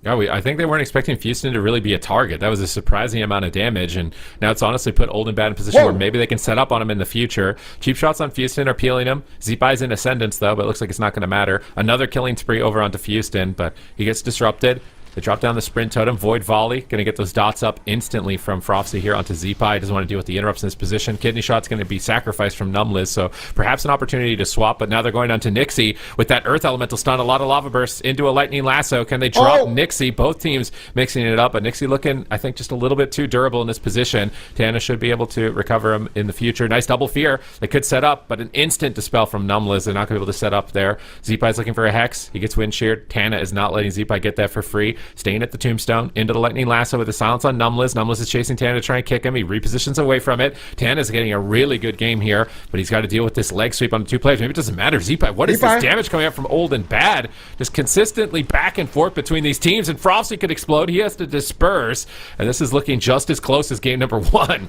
Yeah, I think they weren't expecting Houston to really be a target. That was a surprising amount of damage, and now it's honestly put Old and Bad in a position where maybe they can set up on him in the future. Cheap shots on Houston are peeling him. Zeepai's in Ascendance, though, but it looks like it's not going to matter. Another killing spree over onto Houston, but he gets disrupted. They drop down the sprint totem. Void volley. Going to get those dots up instantly from Frofsy here onto Zeepai. Doesn't want to deal with the interrupts in this position. Kidney shot's going to be sacrificed from Numbliz, so perhaps an opportunity to swap, but now they're going on to Nixie with that Earth Elemental stun. A lot of lava bursts into a Lightning Lasso. Can they drop Nixie? Both teams mixing it up, but Nixie looking, I think, just a little bit too durable in this position. Tana should be able to recover him in the future. Nice double fear. They could set up, but an instant dispel from Numbliz. They're not going to be able to set up there. Zeepai's looking for a Hex. He gets wind sheared. Tana is not letting Zeepai get that for free. Staying at the Tombstone. Into the Lightning Lasso with the silence on Numbliz. Numbliz is chasing Tana to try and kick him. He repositions away from it. Tana's getting a really good game here, but he's got to deal with this leg sweep on the two players. Maybe it doesn't matter. Zeepai, what is this damage coming up from Old and Bad? Just consistently back and forth between these teams, and Frofsy could explode. He has to disperse, and this is looking just as close as game number 1.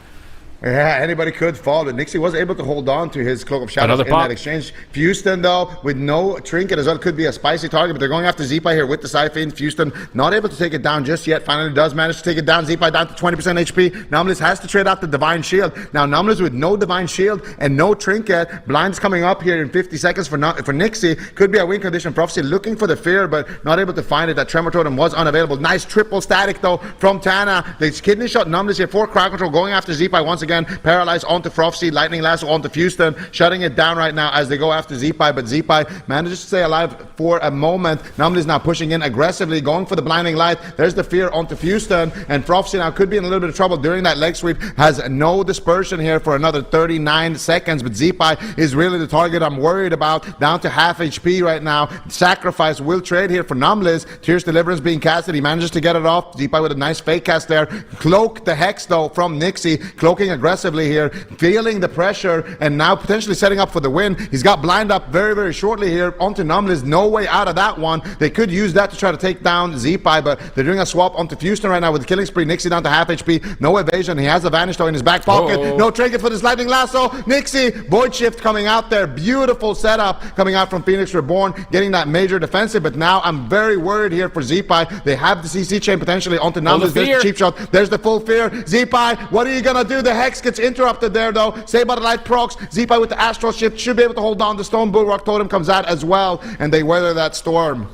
Yeah, anybody could fall, but Nixie was able to hold on to his Cloak of Shadows in that exchange. Houston, though, with no trinket as well, could be a spicy target, but they're going after Zeepai here with the Siphon. Houston not able to take it down just yet. Finally does manage to take it down. Zeepai down to 20% HP. Numbliz has to trade out the Divine Shield. Now, Numbliz with no Divine Shield and no trinket. Blind's coming up here in 50 seconds for Nixie. Could be a win condition. Frofsy looking for the fear, but not able to find it. That Tremor Totem was unavailable. Nice triple static, though, from Tana. The kidney shot Numbliz here for crowd control, going after Zeepai once again. Paralyzed onto Frofsy, Lightning Lasso onto Houston, shutting it down right now as they go after Zeepai, but Zeepai manages to stay alive for a moment. Numbliz now pushing in aggressively, going for the blinding light. There's the fear onto Houston, and Frofsy now could be in a little bit of trouble during that leg sweep. Has no dispersion here for another 39 seconds, but Zeepai is really the target I'm worried about. Down to half HP right now. Sacrifice will trade here for Numbliz. Tears Deliverance being casted. He manages to get it off. Zeepai with a nice fake cast there. Cloak the Hex, though, from Nixie. Cloaking aggressively here, feeling the pressure, and now potentially setting up for the win. He's got blind up very, very shortly here onto Numbliz. No way out of that one. They could use that to try to take down Zeepai, but they're doing a swap onto Houston right now with the killing spree. Nixie down to half HP. No evasion. He has a Vanish though in his back pocket. No trinket for this Lightning Lasso. Nixie, Void Shift coming out there. Beautiful setup coming out from Phoenix Reborn, getting that major defensive, but now I'm very worried here for Zeepai. They have the CC chain potentially onto Numbliz. There's the cheap shot. There's the full fear. Zeepai, what are you gonna do? The Hex gets interrupted there though. Saber Light procs. Zeepai with the Astral Shift should be able to hold on. The Stone Bullrock Totem comes out as well, and they weather that storm.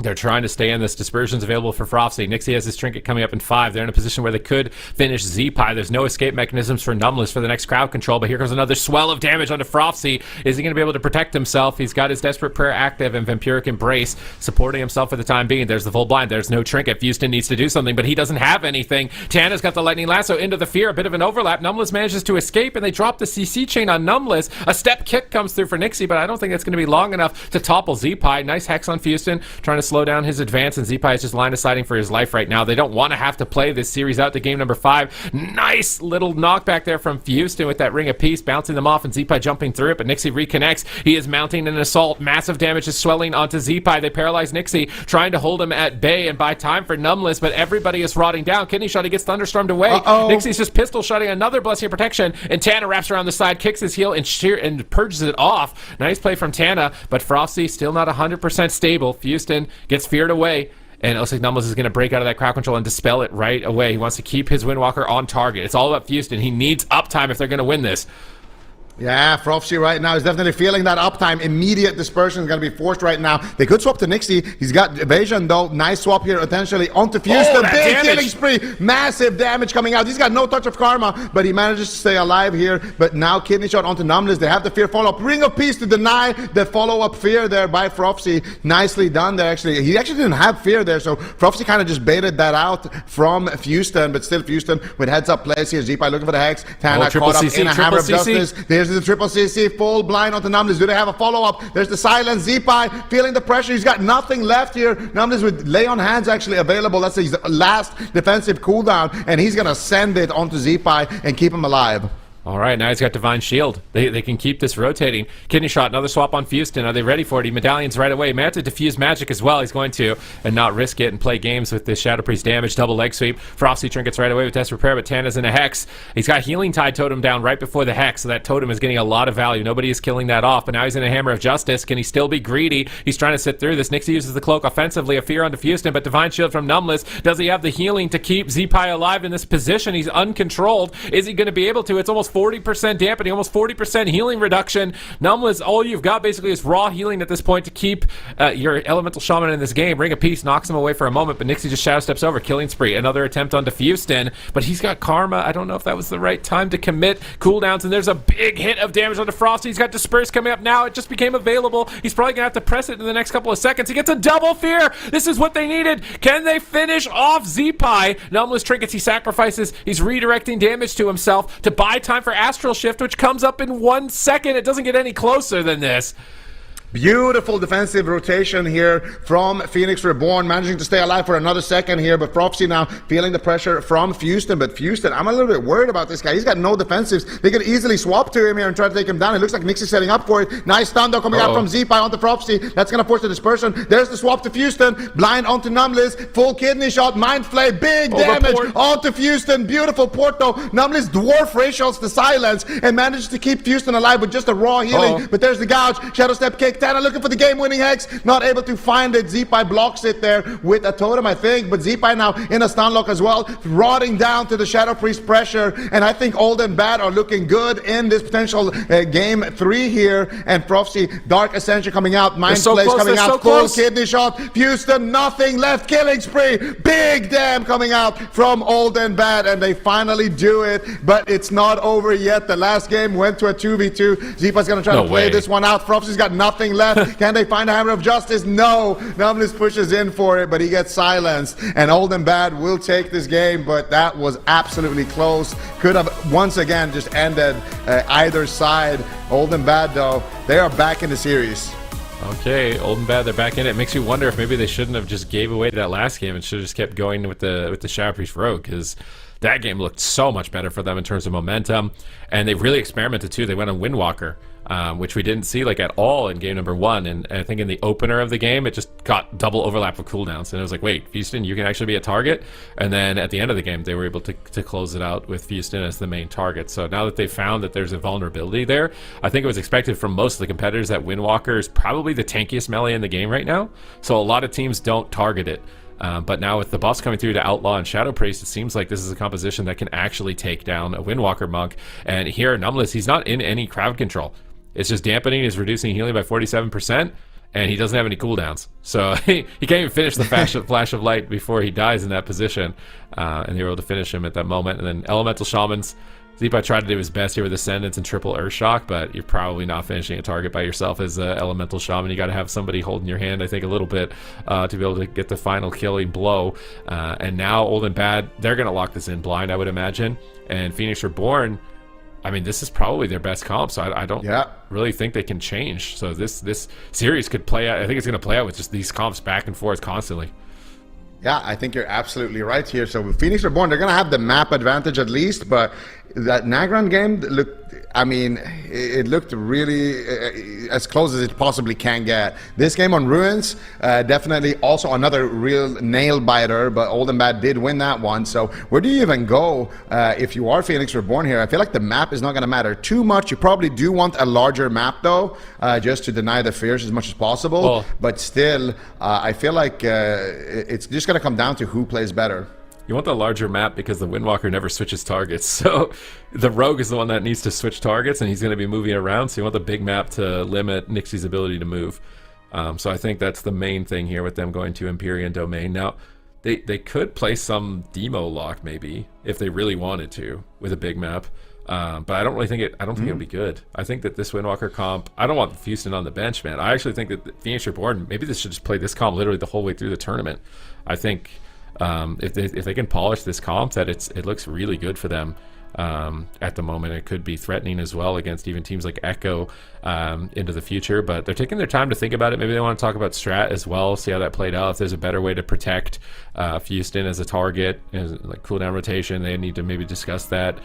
They're trying to stay in this. Dispersion's available for Frofsy. Nixie has his trinket coming up in 5. They're in a position where they could finish Zeepai. There's no escape mechanisms for Numbliz for the next crowd control, but here comes another swell of damage onto Frofsy. Is he going to be able to protect himself? He's got his Desperate Prayer active and Vampiric Embrace supporting himself for the time being. There's the full blind. There's no trinket. Houston needs to do something, but he doesn't have anything. Tana's got the Lightning Lasso into the fear. A bit of an overlap. Numbliz manages to escape, and they drop the CC chain on Numbliz. A step kick comes through for Nixie, but I don't think that's going to be long enough to topple Zeepai. Nice Hex on Houston, trying to slow down his advance. And Zeepai is just line of sighting for his life right now. They don't want to have to play this series out to game number 5. Nice little knockback there from Houston with that Ring of Peace, bouncing them off and Zeepai jumping through it, but Nixie reconnects. He is mounting an assault. Massive damage is swelling onto Zeepai. They paralyze Nixie, trying to hold him at bay and buy time for Numbliz, but everybody is rotting down. Kidney shot, he gets thunderstormed away. Nixie's just pistol shotting another Blessing of Protection, and Tana wraps around the side, kicks his heel, and purges it off. Nice play from Tana, but Frofsy still not 100% stable. Houston gets feared away. And it looks like Numbliz is going to break out of that crowd control and dispel it right away. He wants to keep his Windwalker on target. It's all about Houston. He needs uptime if they're going to win this. Yeah, Frofsy right now is definitely feeling that uptime. Immediate dispersion is going to be forced right now. They could swap to Nixie. He's got evasion though. Nice swap here potentially onto Houston. Big killing spree. Massive damage coming out. He's got no touch of karma, but he manages to stay alive here. But now kidney shot onto Numbliz. They have the fear follow-up. Ring of Peace to deny the follow-up fear there by Frofsy. Nicely done there actually. He actually didn't have fear there, so Frofsy kind of just baited that out from Houston, but still Houston with heads-up plays here. Zeepai looking for the Hex. Tana caught up in a Hammer of Justice. There's the triple CC, full blind onto Numbliz. Do they have a follow-up? There's the silence. Zeepai feeling the pressure. He's got nothing left here. Numbliz with Lay on Hands actually available. That's his last defensive cooldown, and he's going to send it onto Zeepai and keep him alive. All right, now he's got Divine Shield. They can keep this rotating. Kidney Shot, another swap on Houston. Are they ready for it? He medallions right away. May have to diffuse magic as well. He's going to, and not risk it and play games with this Shadow Priest damage. Double leg sweep. Frosty Trinkets right away with Test Repair, but Tana's in a Hex. He's got Healing Tide Totem down right before the Hex, so that Totem is getting a lot of value. Nobody is killing that off, but now he's in a Hammer of Justice. Can he still be greedy? He's trying to sit through this. Nixie uses the Cloak offensively. A Fear onto Houston, but Divine Shield from Numbless. Does he have the healing to keep Z-Pi alive in this position? He's uncontrolled. Is he going to be able to? It's almost 40% dampening, almost 40% healing reduction. Numbless, all you've got basically is raw healing at this point to keep your Elemental Shaman in this game. Ring of Peace knocks him away for a moment, but Nixie just shadow steps over. Killing Spree. Another attempt onto Houston, but he's got Karma. I don't know if that was the right time to commit cooldowns, and there's a big hit of damage onto Frosty. He's got Disperse coming up now. It just became available. He's probably going to have to press it in the next couple of seconds. He gets a double fear. This is what they needed. Can they finish off Z-Pi? Numbless Trinkets, he sacrifices. He's redirecting damage to himself to buy time for Astral Shift, which comes up in 1 second. It doesn't get any closer than this. Beautiful defensive rotation here from Phoenix Reborn, managing to stay alive for another second here, but Prophecy now feeling the pressure from Houston. But Houston, I'm a little bit worried about this guy. He's got no defensives. They could easily swap to him here and try to take him down. It looks like Nixie's setting up for it. Nice stun though coming out from Z-Pi onto Prophecy. That's going to force the dispersion. There's the swap to Houston. Blind onto Numbless. Full Kidney Shot. Mind Flay. Big damage onto Houston. Beautiful port though. Numbless dwarf ratios to silence and manages to keep Houston alive with just a raw healing. But there's the gouge. Shadow Step Kick. Tana looking for the game-winning Hex, not able to find it. Z-Pi blocks it there with a totem, I think, but Z-Pi now in a stun lock as well, rotting down to the Shadow Priest pressure, and I think Old and Bad are looking good in this potential game 3 here, and Prophecy, Dark Ascension coming out, Mind Flays coming out, full Kidney Shot, Houston, nothing left, Killing Spree, big damn coming out from Old and Bad, and they finally do it, but it's not over yet. The last game went to a 2v2. Z-Pi's gonna try to play this one out. Prophecy's got nothing left. Can they find a Hammer of Justice? No. Numbless pushes in for it, but he gets silenced. And Old and Bad will take this game, but that was absolutely close. Could have once again just ended either side. Old and Bad, though, they are back in the series. Okay, Old and Bad, they're back in it. Makes you wonder if maybe they shouldn't have just gave away that last game and should have just kept going with the Shadow Priest Rogue, because that game looked so much better for them in terms of momentum. And they really experimented too. They went on Windwalker, which we didn't see like at all in game number 1. And I think in the opener of the game, it just got double overlap of cooldowns. And it was like, wait, Houston, you can actually be a target? And then at the end of the game, they were able to close it out with Houston as the main target. So now that they found that there's a vulnerability there, I think it was expected from most of the competitors that Windwalker is probably the tankiest melee in the game right now. So a lot of teams don't target it. But now with the buffs coming through to Outlaw and Shadow Priest, it seems like this is a composition that can actually take down a Windwalker monk. And here, Numbless, he's not in any crowd control. It's just dampening, is reducing healing by 47%, and he doesn't have any cooldowns. So he can't even finish the flash of light before he dies in that position. And they were able to finish him at that moment. And then Elemental Shamans, Z-Pi tried to do his best here with Ascendance and triple Earthshock, but you're probably not finishing a target by yourself as an Elemental Shaman. You got to have somebody holding your hand, I think, a little bit to be able to get the final killing blow. And now Old and Bad, they're going to lock this in blind, I would imagine. And Phoenix Reborn, I mean, this is probably their best comp, so I don't really think they can change. So this series could play out. I think it's going to play out with just these comps back and forth constantly. Yeah, I think you're absolutely right here. So with Phoenix Reborn, they're going to have the map advantage at least, but that Nagran game looked, I mean, it looked really as close as it possibly can get. This game on Ruins, definitely also another real nail biter, but Old and Bad did win that one. So where do you even go if you are Phoenix Reborn here? I feel like the map is not going to matter too much. You probably do want a larger map though, just to deny the fears as much as possible. But still, I feel like it's just going to come down to who plays better. You want the larger map because the Windwalker never switches targets. So the Rogue is the one that needs to switch targets, and he's going to be moving around. So you want the big map to limit Nixie's ability to move. So I think that's the main thing here with them going to Empyrean Domain. Now, they could play some demo lock maybe if they really wanted to with a big map. But I don't really think it'll be good. I think that this Windwalker comp, I don't want Houston on the bench, man. I actually think that Phoenix Reborn, maybe this should just play this comp literally the whole way through the tournament. I think if they can polish this comp, that it looks really good for them at the moment. It could be threatening as well against even teams like Echo into the future, but they're taking their time to think about it. Maybe they want to talk about strat as well, see how that played out. If there's a better way to protect Houston as a target, like cooldown rotation, they need to maybe discuss that.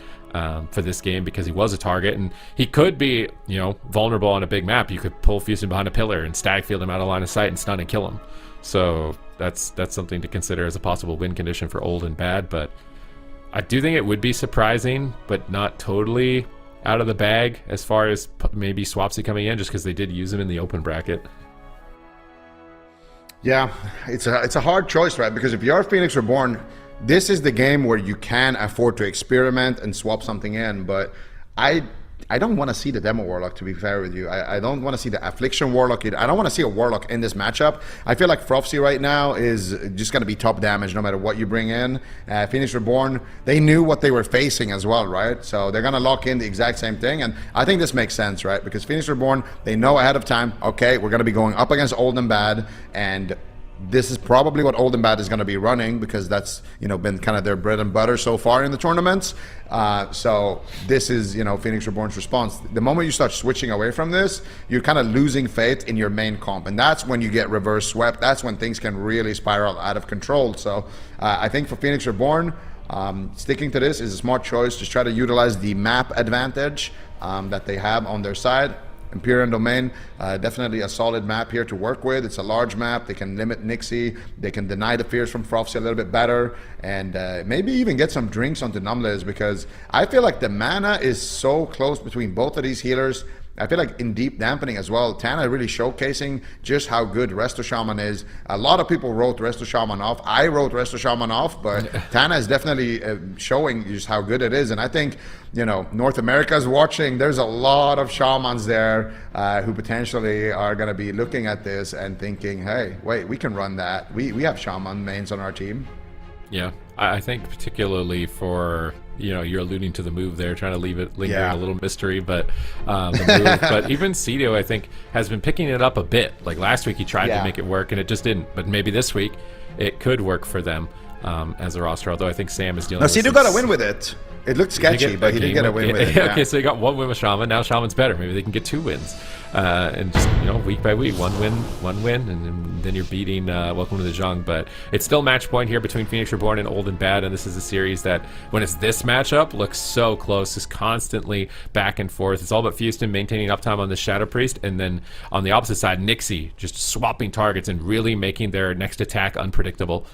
for this game because he was a target, and he could be, you know, vulnerable on a big map. You could pull Fusen behind a pillar and stag field him out of line of sight and stun and kill him. So that's something to consider as a possible win condition for Old and Bad. But I do think it would be surprising, but not totally out of the bag as far as maybe Swapsy coming in, just because they did use him in the open bracket. Yeah, it's a hard choice, right? Because if you're Phoenix Reborn, this is the game where you can afford to experiment and swap something in. But I don't want to see the Demo Warlock, to be fair with you. I don't want to see the Affliction Warlock. I don't want to see a Warlock in this matchup. I feel like Frofsy right now is just going to be top damage no matter what you bring in. Phoenix Reborn, they knew what they were facing as well, right? So they're going to lock in the exact same thing. And I think this makes sense, right? Because Phoenix Reborn, they know ahead of time, okay, we're going to be going up against Old and Bad, and this is probably what Old and Bad is going to be running, because that's, you know, been kind of their bread and butter so far in the tournaments. So this is, you know, Phoenix Reborn's response. The moment you start switching away from this, you're kind of losing faith in your main comp, and that's when you get reverse swept. That's when things can really spiral out of control. So I think for Phoenix Reborn, sticking to this is a smart choice. Just try to utilize the map advantage that they have on their side. Empyrean Domain, definitely a solid map here to work with. It's a large map. They can limit Nixie. They can deny the fears from Frofsy a little bit better, and maybe even get some drinks onto Numliz, because I feel like the mana is so close between both of these healers. I feel like in deep dampening as well, Tana really showcasing just how good Resto Shaman is. A lot of people wrote Resto Shaman off. I wrote Resto Shaman off, but Tana is definitely showing just how good it is. And I think, you know, North America is watching. There's a lot of Shamans there who potentially are going to be looking at this and thinking, hey, wait, we can run that. We have Shaman mains on our team. Yeah, I think particularly for, you know, you're alluding to the move there, trying to leave it lingering a little mystery, but the move. But even Cedo, I think, has been picking it up a bit. Like last week, he tried to make it work, and it just didn't. But maybe this week, it could work for them as a roster. Although I think Sam is dealing with Cedo got a win with it. It looked sketchy, but he did get a win with it. Okay, so he got one win with Shaman. Now Shaman's better. Maybe they can get 2 wins. And just, you know, week by week, one win, and then you're beating Welcome to the Jung. But it's still match point here between Phoenix Reborn and Old and Bad, and this is a series that, when it's this matchup, looks so close. It's constantly back and forth. It's all about Houston maintaining uptime on the Shadow Priest, and then on the opposite side, Nixie just swapping targets and really making their next attack unpredictable.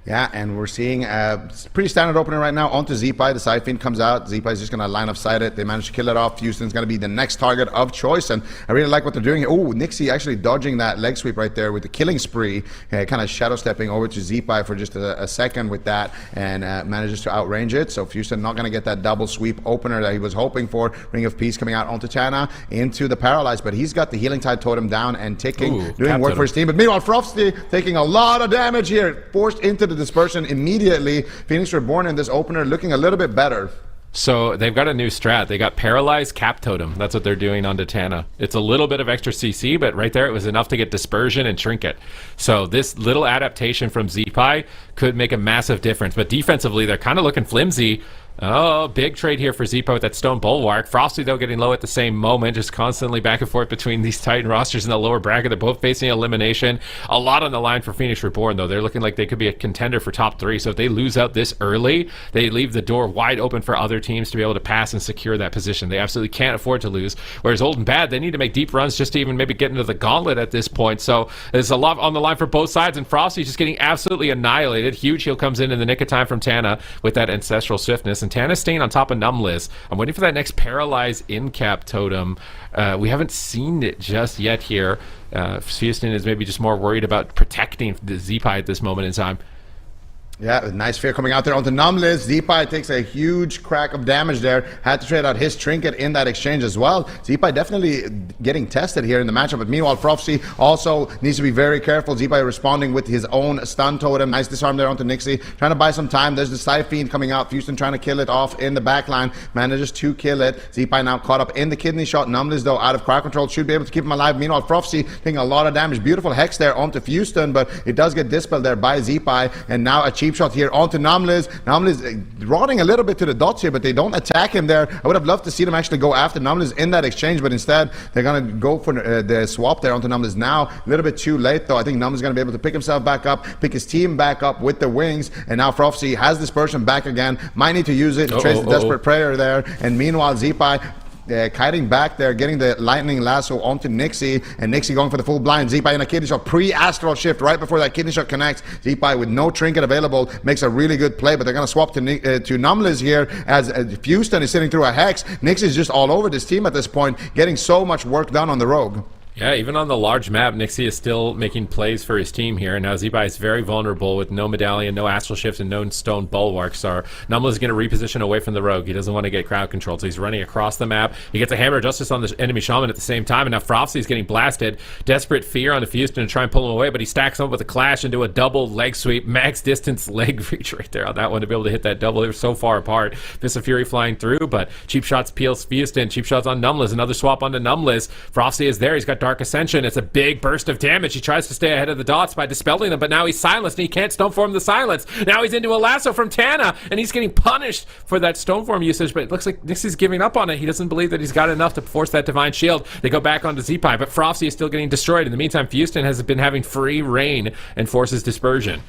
Yeah, and we're seeing a pretty standard opener right now onto Zeepai. The Side Fiend comes out. Zeepai is just going to line of sight it. They managed to kill it off. Houston's going to be the next target of choice, and I really like what they're doing. Oh, Nixie actually dodging that leg sweep right there with the killing spree, kind of shadow stepping over to Zeepai for just a second with that, and manages to outrange it. So Houston not going to get that double sweep opener that he was hoping for. Ring of Peace coming out onto Tana into the Paralyzed, but he's got the Healing Tide Totem down and ticking, doing work for his team. But meanwhile, Frofsty taking a lot of damage here, forced into the dispersion immediately. Phoenix Reborn in this opener looking a little bit better. So they've got a new strat. They got Paralyzed Cap Totem. That's what they're doing on Tana. It's a little bit of extra CC, but right there it was enough to get Dispersion and Trinket. So this little adaptation from Zeepai could make a massive difference. But defensively, they're kind of looking flimsy. Oh, big trade here for Zeepai with that Stone Bulwark. Frosty, though, getting low at the same moment, just constantly back and forth between these Titan rosters in the lower bracket. They're both facing elimination. A lot on the line for Phoenix Reborn, though. They're looking like they could be a contender for top 3. So if they lose out this early, they leave the door wide open for other teams to be able to pass and secure that position. They absolutely can't afford to lose. Whereas Old and Bad, they need to make deep runs just to even maybe get into the gauntlet at this point. So there's a lot on the line for both sides, and Frosty's just getting absolutely annihilated. Huge heal comes in the nick of time from Tana with that Ancestral Swiftness, and Tana's staying on top of Numliz. I'm waiting for that next Paralyze in-cap totem. We haven't seen it just yet here. Houston is maybe just more worried about protecting the Zeepai at this moment in time. Yeah, nice fear coming out there onto Numliz. Zeepai takes a huge crack of damage there. Had to trade out his trinket in that exchange as well. Zeepai definitely getting tested here in the matchup. But meanwhile, Frofsy also needs to be very careful. Zeepai responding with his own stun totem. Nice disarm there onto Nixie. Trying to buy some time. There's the Side Fiend coming out. Houston trying to kill it off in the backline. Manages to kill it. Zeepai now caught up in the kidney shot. Numliz, though, out of crowd control. Should be able to keep him alive. Meanwhile, Frofsy taking a lot of damage. Beautiful Hex there onto Houston, but it does get dispelled there by Zeepai. And now achieving cheap shot here onto Namliz. Namliz rotting a little bit to the dots here, but they don't attack him there. I would have loved to see them actually go after Namliz in that exchange, but instead they're going to go for the swap there onto Namliz now. A little bit too late, though. I think Namliz is going to be able to pick himself back up, pick his team back up with the wings, and now Frofsy has dispersion back again. Might need to use it to trace the desperate prayer there, and meanwhile Zipai kiting back there, getting the lightning lasso onto Nixie, and Nixie going for the full blind. Zipai in a kidney shot, pre-astral shift right before that kidney shot connects. Zipai with no trinket available makes a really good play, but they're going to swap to Numlis here as Houston is sitting through a hex. Nixie's just all over this team at this point, getting so much work done on the rogue. Yeah, even on the large map, Nixie is still making plays for his team here. Now Zibai is very vulnerable with no medallion, no astral shift, and no stone bulwarks. So Numla is going to reposition away from the rogue. He doesn't want to get crowd controlled, so he's running across the map. He gets a hammer of justice on the enemy shaman at the same time, and now Frofsy is getting blasted. Desperate fear on the Houston to try and pull him away, but he stacks up with a clash into a double leg sweep. Max distance leg reach right there on that one to be able to hit that double. They were so far apart. Fist of Fury flying through, but cheap shots peels Houston. Cheap shots on Numlis. Another swap onto Numlis. Frofsy is there. He's got Dark Ascension. It's a big burst of damage. He tries to stay ahead of the dots by dispelling them, but now he's silenced and he can't stoneform the silence. Now he's into a lasso from Tana, and he's getting punished for that stoneform usage, but it looks like Nixie's giving up on it. He doesn't believe that he's got enough to force that divine shield. They go back onto Zipai, but Frofsy is still getting destroyed. In the meantime, Houston has been having free reign and forces dispersion.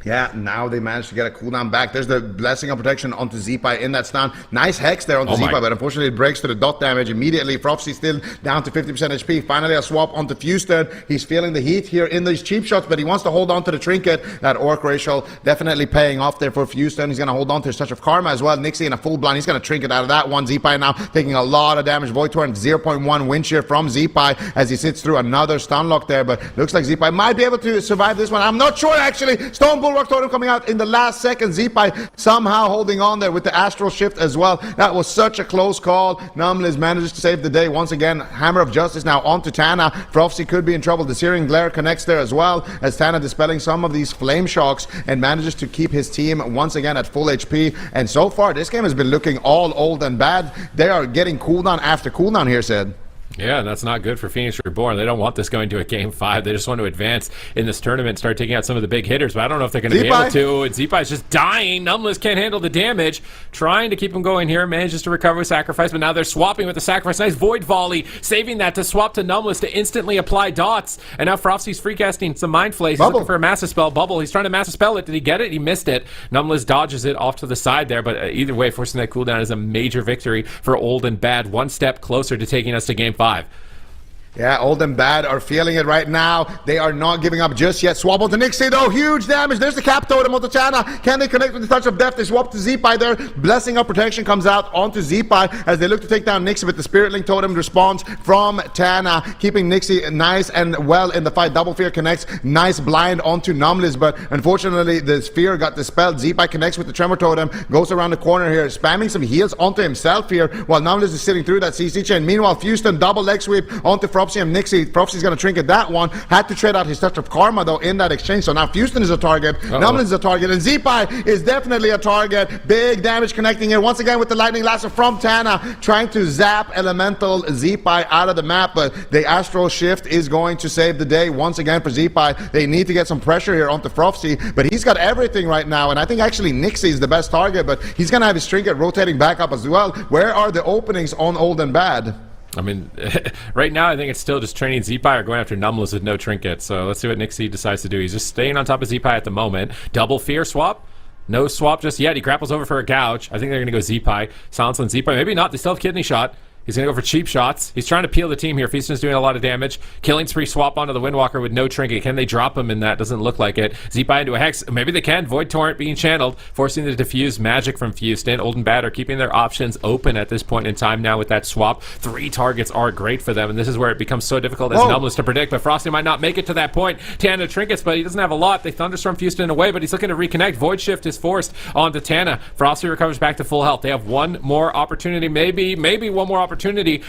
Yeah, now they managed to get a cooldown back. There's the Blessing of Protection onto Zipai in that stun. Nice hex there onto Zipai, but unfortunately it breaks to the dot damage immediately. Frofsy still down to 50% HP. Finally a swap onto Houston. He's feeling the heat here in these cheap shots, but he wants to hold on to the trinket. That Orc Racial definitely paying off there for Houston. He's going to hold on to his Touch of Karma as well. Nixie in a full blind. He's going to trinket out of that one. Zipai now taking a lot of damage. Void Torrent 0.1 wind shear from Zipai as he sits through another stun lock there, but looks like Zipai might be able to survive this one. I'm not sure actually. Stone Bulwark Totem coming out in the last second. Zipai somehow holding on there with the Astral Shift as well. That was such a close call. Numlis manages to save the day once again. Hammer of Justice now onto Tana. Frofsy could be in trouble. The Searing Glare connects there as well as Tana dispelling some of these flame shocks and manages to keep his team once again at full HP. And so far this game has been looking all old and bad. They are getting cooldown after cooldown here, Sid. Yeah, and that's not good for Phoenix Reborn. They don't want this going to a Game 5. They just want to advance in this tournament and start taking out some of the big hitters, but I don't know if they're going to be able to. And Zipai's just dying. Numlis can't handle the damage. Trying to keep him going here. Manages to recover with Sacrifice, but now they're swapping with the Sacrifice. Nice Void Volley, saving that to swap to Numlis to instantly apply dots. And now Frofsy's free casting some Mind Flays. He's looking for a Massive Spell. Bubble. He's trying to Massive Spell it. Did he get it? He missed it. Numlis dodges it off to the side there, but either way, forcing that cooldown is a major victory for Old and Bad. One step closer to taking us to Game 5. Yeah, Old and Bad are feeling it right now. They are not giving up just yet. Swap onto Nixie though. Huge damage. There's the Cap Totem onto Tana. Can they connect with the Touch of Death? They swap to Zipai there. Blessing of Protection comes out onto Zipai as they look to take down Nixie, with the Spirit Link Totem response from Tana, keeping Nixie nice and well in the fight. Double Fear connects. Nice blind onto Numlis, but unfortunately the Fear got dispelled. Zipai connects with the Tremor Totem, goes around the corner here, spamming some heals onto himself here while Numlis is sitting through that CC chain. Meanwhile, Houston double leg sweep onto Frofsy and Nixie. Frofsy's going to trinket that one. Had to trade out his Touch of Karma though in that exchange. So now Houston is a target. Numlis is a target. And Zipai is definitely a target. Big damage connecting here once again with the Lightning Lasso from Tana, trying to zap Elemental Zipai out of the map. But the Astral Shift is going to save the day once again for Zipai. They need to get some pressure here onto Frofsy, but he's got everything right now. And I think actually Nixie is the best target, but he's going to have his trinket rotating back up as well. Where are the openings on Old and Bad? I mean, right now I think it's still just training Zipai or going after Numlis with no trinket. So let's see what Nixie decides to do. He's just staying on top of Zipai at the moment. Double Fear swap. No swap just yet. He grapples over for a gouge. I think they're going to go Zipai. Silence on Zipai. Maybe not. They still have Kidney Shot. He's going to go for cheap shots. He's trying to peel the team here. Feaston's doing a lot of damage. Killing Spree swap onto the Windwalker with no trinket. Can they drop him in that? Doesn't look like it. Zipai into a Hex. Maybe they can. Void Torrent being channeled, forcing the diffuse magic from Houston. Old and Bad are keeping their options open at this point in time now with that swap. 3 targets are great for them, and this is where it becomes so difficult as Numlis to predict, but Frosty might not make it to that point. Tana trinkets, but he doesn't have a lot. They Thunderstorm Houston away, but he's looking to reconnect. Void Shift is forced onto Tana. Frosty recovers back to full health. They have one more opportunity, maybe one more opportunity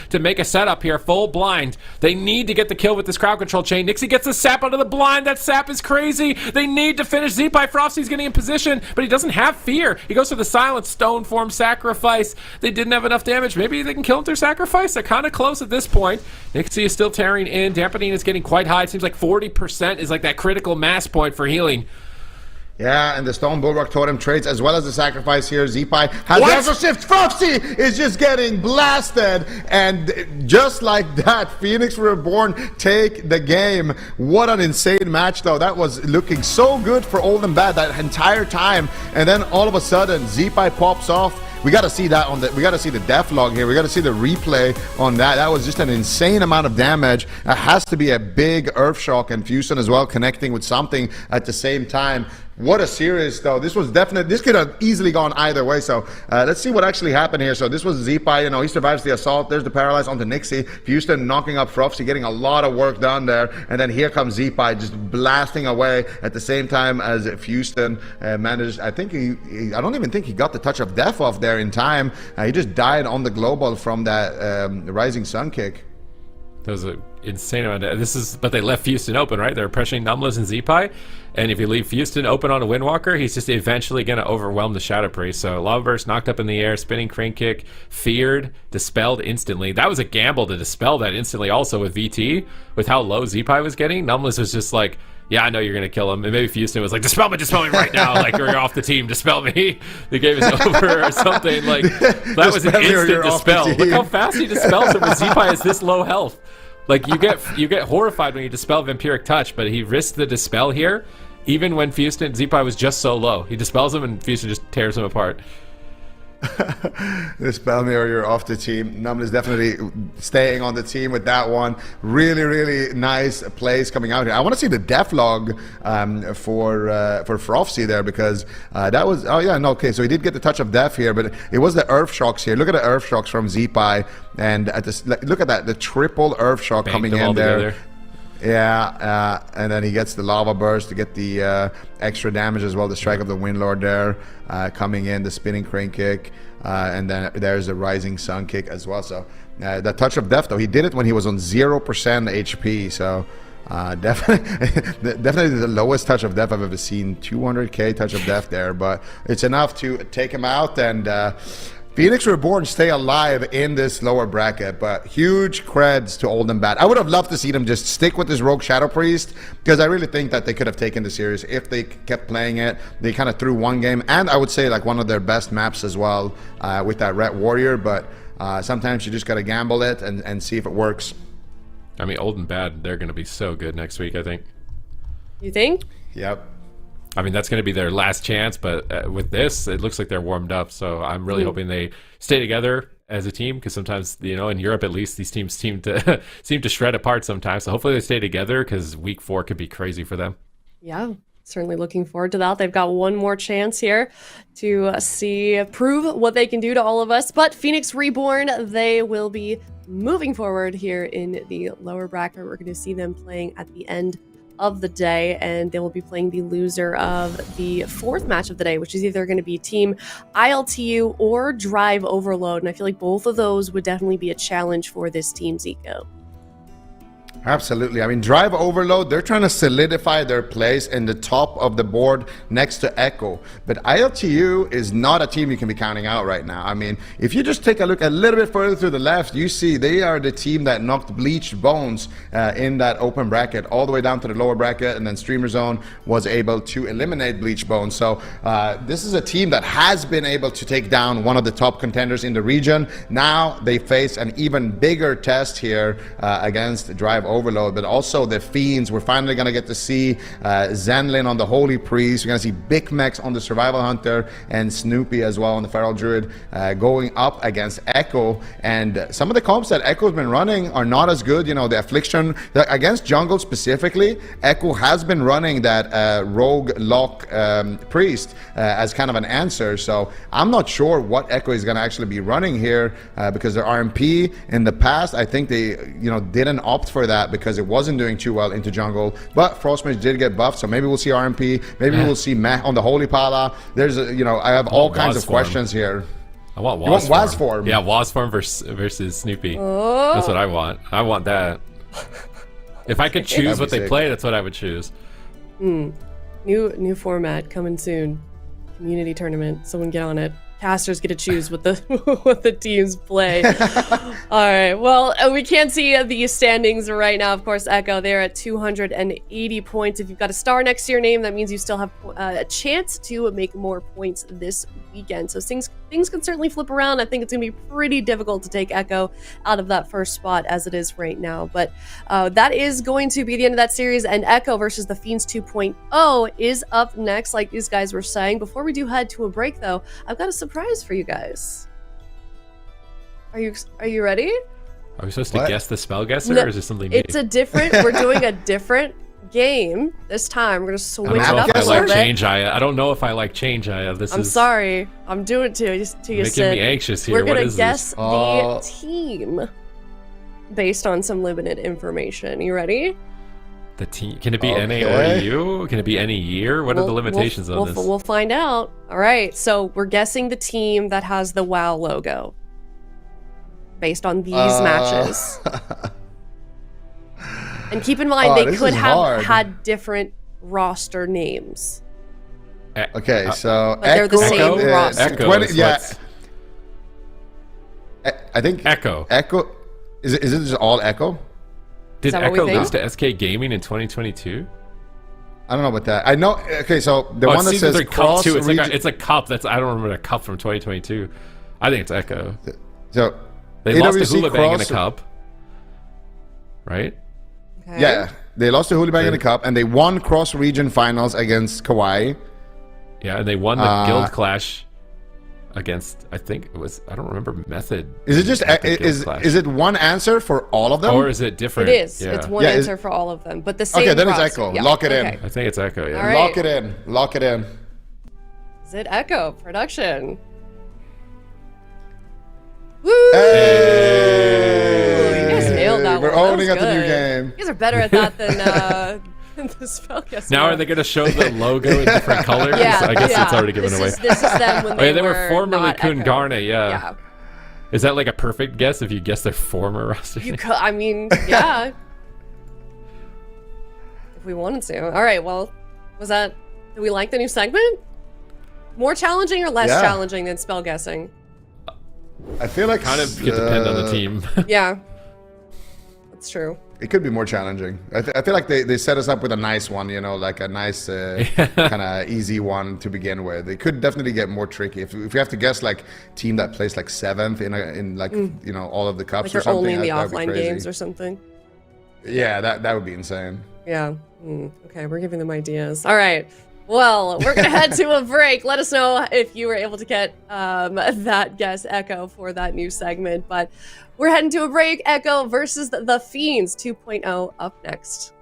to make a setup here. Full blind. They need to get the kill with this crowd control chain. Nixie gets the sap out of the blind. That sap is crazy. They need to finish. Zipai Frosty's getting in position, but he doesn't have fear. He goes for the silent stone form sacrifice. They didn't have enough damage. Maybe they can kill him through sacrifice. They're kind of close at this point. Nixie is still tearing in. Dampening is getting quite high. It seems like 40% is like that critical mass point for healing. Yeah, and the Stone Bulwark Totem trades as well as the sacrifice here. Zeepai has the Astral Shift. Frosty is just getting blasted. And just like that, Phoenix Reborn take the game. What an insane match, though. That was looking so good for Old and Bad that entire time. And then all of a sudden, Zeepai pops off. We got to see that we got to see the def log here. We got to see the replay on that. That was just an insane amount of damage. It has to be a big Earthshock and Fusion as well, connecting with something at the same time. What a series, though. This could have easily gone either way. So let's see what actually happened here. So this was Zeepai, he survives the assault. There's the paralyze onto Nixie. Houston knocking up Frofsy, getting a lot of work done there. And then here comes Zeepai just blasting away at the same time as Houston managed. I think I don't even think he got the touch of death off there in time. He just died on the global from that Rising Sun kick. That was an insane amount of, but they left Houston open, right? They're pressuring Numbless and Zeepai, and if you leave Houston open on a Windwalker, he's just eventually going to overwhelm the Shadow Priest. So Lava Burst knocked up in the air, spinning crane kick, feared, dispelled instantly. That was a gamble to dispel that instantly also with VT, with how low Zeepai was getting. Numbless was just like, yeah, I know you're going to kill him. And maybe Houston was like, dispel me right now. Like, or you're off the team, dispel me. The game is over or something. Like, that was an instant dispel. Look how fast he dispels him when Zeepai has this low health. Like, you get horrified when you dispel Vampiric Touch, but he risked the dispel here, even when Zeepai was just so low. He dispels him and Fusion just tears him apart. Dispel me or you're off the team. Numb is definitely staying on the team with that one. Really, really nice plays coming out here. I want to see the def log for Frofsy there, because that was, okay, so he did get the touch of def here, but it was the Earth Shocks here. Look at the Earth Shocks from Zeepai, and look at that, the triple Earth Shock coming in there. Together. Yeah, and then he gets the Lava Burst to get the extra damage as well. The Strike of the Windlord there coming in, the Spinning Crane Kick, and then there's the Rising Sun Kick as well. So the Touch of Death, though, he did it when he was on 0% HP. So definitely the lowest Touch of Death I've ever seen. 200k Touch of Death there, but it's enough to take him out. And Phoenix Reborn stay alive in this lower bracket, but huge creds to Old and Bad. I would have loved to see them just stick with this Rogue Shadow Priest, because I really think that they could have taken the series if they kept playing it. They kind of threw one game, and I would say like one of their best maps as well with that Ret Warrior, but sometimes you just got to gamble it and see if it works. I mean, Old and Bad, they're going to be so good next week, I think. You think? Yep. I mean, that's going to be their last chance, but with this, it looks like they're warmed up. So I'm really hoping they stay together as a team, because sometimes, in Europe at least, these teams seem to shred apart sometimes. So hopefully they stay together, because week 4 could be crazy for them. Yeah, certainly looking forward to that. They've got one more chance here to prove what they can do to all of us. But Phoenix Reborn, they will be moving forward here in the lower bracket. We're going to see them playing at the end of the day, and they will be playing the loser of the 4th match of the day, which is either going to be Team ILTU or Drive Overload. And I feel like both of those would definitely be a challenge for this team, Zico. Absolutely. I mean, Drive Overload, they're trying to solidify their place in the top of the board next to Echo. But ILTU is not a team you can be counting out right now. I mean, if you just take a look a little bit further to the left, you see they are the team that knocked Bleached Bones in that open bracket all the way down to the lower bracket, and then Streamer Zone was able to eliminate Bleached Bones. So this is a team that has been able to take down one of the top contenders in the region. Now they face an even bigger test here against Drive Overload, but also the Fiends. We're finally going to get to see Zenlin on the Holy Priest. We're going to see Big Mex on the Survival Hunter, and Snoopy as well on the Feral Druid going up against Echo. And some of the comps that Echo's been running are not as good. The Affliction against Jungle specifically, Echo has been running that Rogue Lock Priest as kind of an answer. So I'm not sure what Echo is going to actually be running here, because their RMP in the past, I think they didn't opt for that because it wasn't doing too well into jungle. But Frostmage did get buffed, so maybe we'll see RMP. Maybe we'll see Meh on the Holy Pala. There's I have all kinds of questions here. I want Waz form. Yeah, Waz form versus Snoopy. Oh. That's what I want. I want that. If I could choose what they play, that's what I would choose. New format coming soon. Community tournament. Someone get on it. casters get to choose what the what the teams play. All right. Well, we can't see the standings right now. Course, Echo, they're at 280 points. If you've got a star next to your name, that means you still have a chance to make more points this weekend. So things can certainly flip around. I think it's going to be pretty difficult to take Echo out of that first spot as it is right now. But that is going to be the end of that series. And Echo versus the Fiends 2.0 is up next, like these guys were saying. Before we do head to a break, though, I've got a surprise for you guys. Are you ready? Are we supposed to guess the spell guesser, No, or is this something new? It's a different. We're doing a different game this time. We're gonna switch it up I a little like bit. change Aya. I don't know if I like change Aya. I'm sorry. I'm doing it to you, making Sid. me anxious here. We're What gonna is guess this? the team based on some limited information. You ready? The team. Can it be Okay. NA or EU? Can it be any year? What are the limitations on this? We'll find out. All right. So we're guessing the team that has the WoW logo based on these matches. And keep in mind, they this could is have hard. had different roster names. Okay, so But they're the same Echo? roster. Echo 20, is yeah. what's- I think Echo. Echo. Is it just all Echo? Did that what we Echo think? lose to SK Gaming in 2022? I don't know about that. I know. Okay, so the Oh, one that it's says either cup cross too. It's like region. it's a cup. I don't remember a cup from 2022. I think it's Echo. So They lost to AWC Hula Bang in a cross- cup, right? Okay. Yeah, they lost to Hulibang in the cup, and they won cross region finals against Kauai. Yeah, and they won the Guild Clash against. I think it was. I don't remember Method. Is it just at the Guild is Clash. it one answer for all of them? or is it different? It is. Yeah. It's one Yeah, answer for all of them, but the same. Okay, then it's roster. Echo. Yeah, Lock it in. okay. I think it's Echo. Yeah. All right. Lock it in. Lock it in. Is it Echo production? Woo! Hey! You guys nailed that We're one. That owning was up the new good. game. You guys are better at that than the spellcaster. Now are they going to show the logo in different colors? Yeah, I guess yeah. it's already given this away. Is, this is them when Oh, yeah, they they were formerly not Echo. Kungarne. Yeah. Yeah. Is that like a perfect guess if you guess their former roster? You name? could. I mean, yeah. If we wanted to. All right. Well, do we like the new segment? More challenging or less Yeah. challenging than spell guessing? I feel like Kind of could depend on the team. Yeah. That's true. It could be more challenging. I feel like they set us up with a nice one, you know, like a nice kind of easy one to begin with. It could definitely get more tricky if you have to guess like team that plays like 7th in like you know all of the cups Like or you're something. only in the that would be offline crazy. games or something. Yeah, that would be insane. Yeah. Okay, we're giving them ideas. All right. Well, we're going to head to a break. Let us know if you were able to get that guess Echo for that new segment. But we're heading to a break. Echo versus the Fiends 2.0 up next.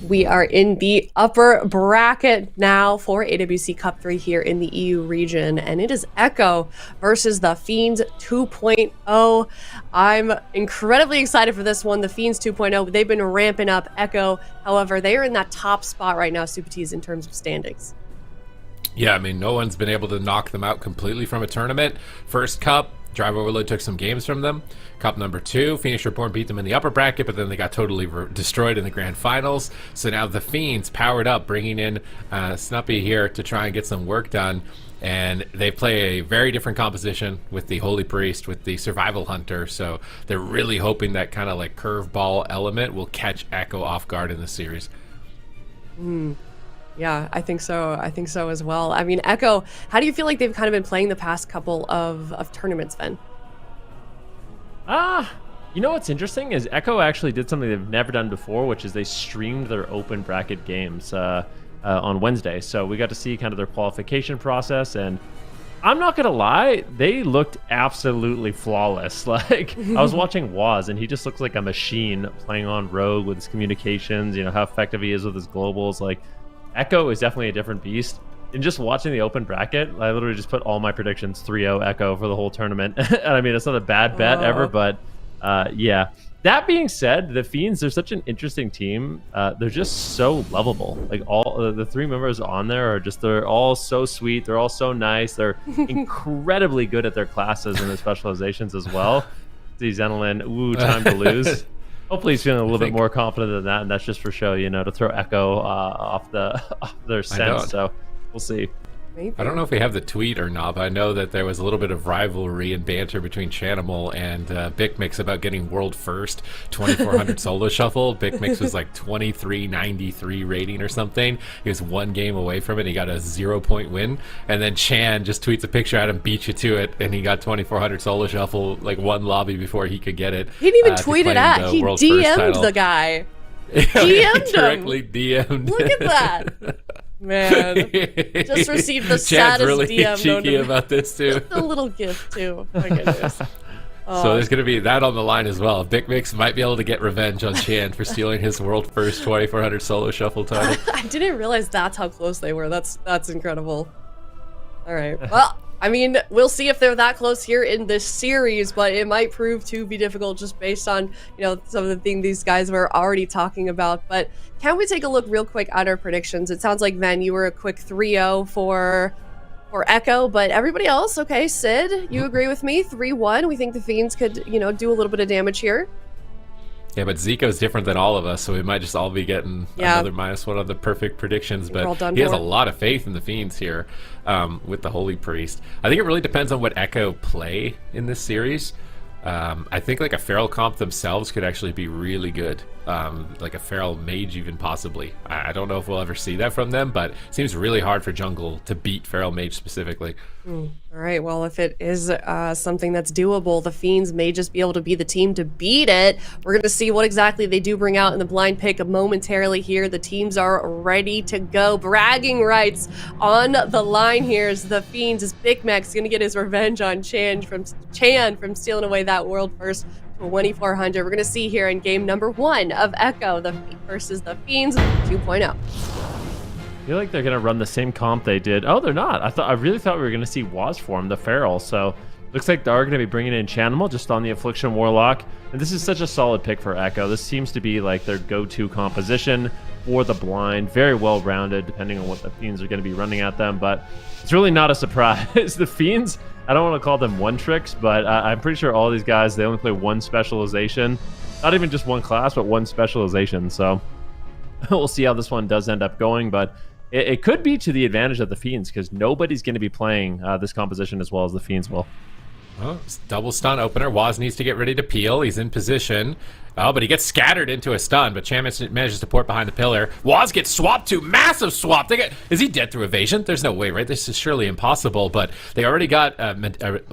We are in the upper bracket now for AWC Cup 3 here in the EU region, and it is Echo versus the Fiends 2.0. I'm incredibly excited for this one. The Fiends 2.0, they've been ramping up Echo. However, they are in that top spot right now, Super T's, in terms of standings. Yeah, I mean, no one's been able to knock them out completely from a tournament. First Cup, Drive Overload took some games from them. Cup number 2, Phoenix REBORN beat them in the upper bracket, but then they got totally destroyed in the grand finals. So now the Fiends powered up, bringing in Snuppy here to try and get some work done. And they play a very different composition with the Holy Priest, with the Survival Hunter. So they're really hoping that kind of like curveball element will catch Echo off guard in the series. Yeah, I think so. I think so as well. I mean, Echo, how do you feel like they've kind of been playing the past couple of tournaments, Ben? You know what's interesting is Echo actually did something they've never done before, which is they streamed their open bracket games on Wednesday. So we got to see kind of their qualification process, and I'm not gonna lie, they looked absolutely flawless. Like, I was watching Waz, and he just looks like a machine playing on Rogue with his communications, you know, how effective he is with his globals. Like, Echo is definitely a different beast. And just watching the open bracket, I literally just put all my predictions 3-0 Echo for the whole tournament. And I mean, it's not a bad bet ever, but yeah. That being said, the Fiends, they're such an interesting team. They're just so lovable. Like, all the 3 members on there are just, they're all so sweet. They're all so nice. They're incredibly good at their classes and their specializations as well. See Zenelin, ooh, time to lose. Hopefully he's feeling a little bit more confident than that, and that's just for show, you know, to throw Echo off their scent. So we'll see. Maybe. I don't know if we have the tweet or not, but I know that there was a little bit of rivalry and banter between Chanimal and Bikmix about getting world first 2400 solo shuffle. Bikmix was like 2393 rating or something. He was 1 game away from it. He got a 0-point win, and then Chan just tweets a picture at him, beat you to it, and he got 2400 solo shuffle like 1 lobby before he could get it. He didn't even tweet it at. He DM'd the guy. DM'd him. Directly DM'd. Look at that. Man, just received the saddest really DM cheeky known to about this too. Just a little gift too. My goodness. So there's going to be that on the line as well. Big Mix might be able to get revenge on Chan for stealing his world first 2400 solo shuffle title. I didn't realize that's how close they were. That's incredible. All right. Well, I mean, we'll see if they're that close here in this series, but it might prove to be difficult just based on, you know, some of the things these guys were already talking about. But can we take a look real quick at our predictions? It sounds like, Ven, you were a quick 3-0 for Echo, but everybody else, okay, Sid, you agree with me? 3-1. We think the Fiends could, you know, do a little bit of damage here. Yeah, but Zico's different than all of us, so we might just all be getting another -1 on the perfect predictions. But he has a lot of faith in the Fiends here with the Holy Priest. I think it really depends on what Echo play in this series. I think like a Feral comp themselves could actually be really good. Like a Feral Mage even possibly. I don't know if we'll ever see that from them, but it seems really hard for Jungle to beat Feral Mage specifically. All right, well, if it is something that's doable, the Fiends may just be able to be the team to beat it. We're going to see what exactly they do bring out in the blind pick momentarily here. The teams are ready to go. Bragging rights on the line here is the Fiends. Is Big Max going to get his revenge on Chan from stealing away that world first 2400. We're going to see here in game number 1 of Echo versus the Fiends 2.0. I feel like they're going to run the same comp they did. Oh, they're not. I really thought we were going to see Waz form, the Feral. So looks like they are going to be bringing in Chanimal just on the Affliction Warlock. And this is such a solid pick for Echo. This seems to be like their go-to composition for the blind. Very well-rounded, depending on what the Fiends are going to be running at them. But it's really not a surprise. The Fiends, I don't want to call them one-tricks, but I'm pretty sure all these guys, they only play 1 specialization. Not even just 1 class, but 1 specialization. So we'll see how this one does end up going. But it could be to the advantage of the Fiends, because nobody's going to be playing this composition as well as the Fiends will. Oh, double stun opener. Waz needs to get ready to peel. He's in position. Oh, but he gets scattered into a stun, but Chan manages to port behind the pillar. Waz gets swapped to massive swap. Is he dead through evasion? There's no way, right? This is surely impossible, but they already got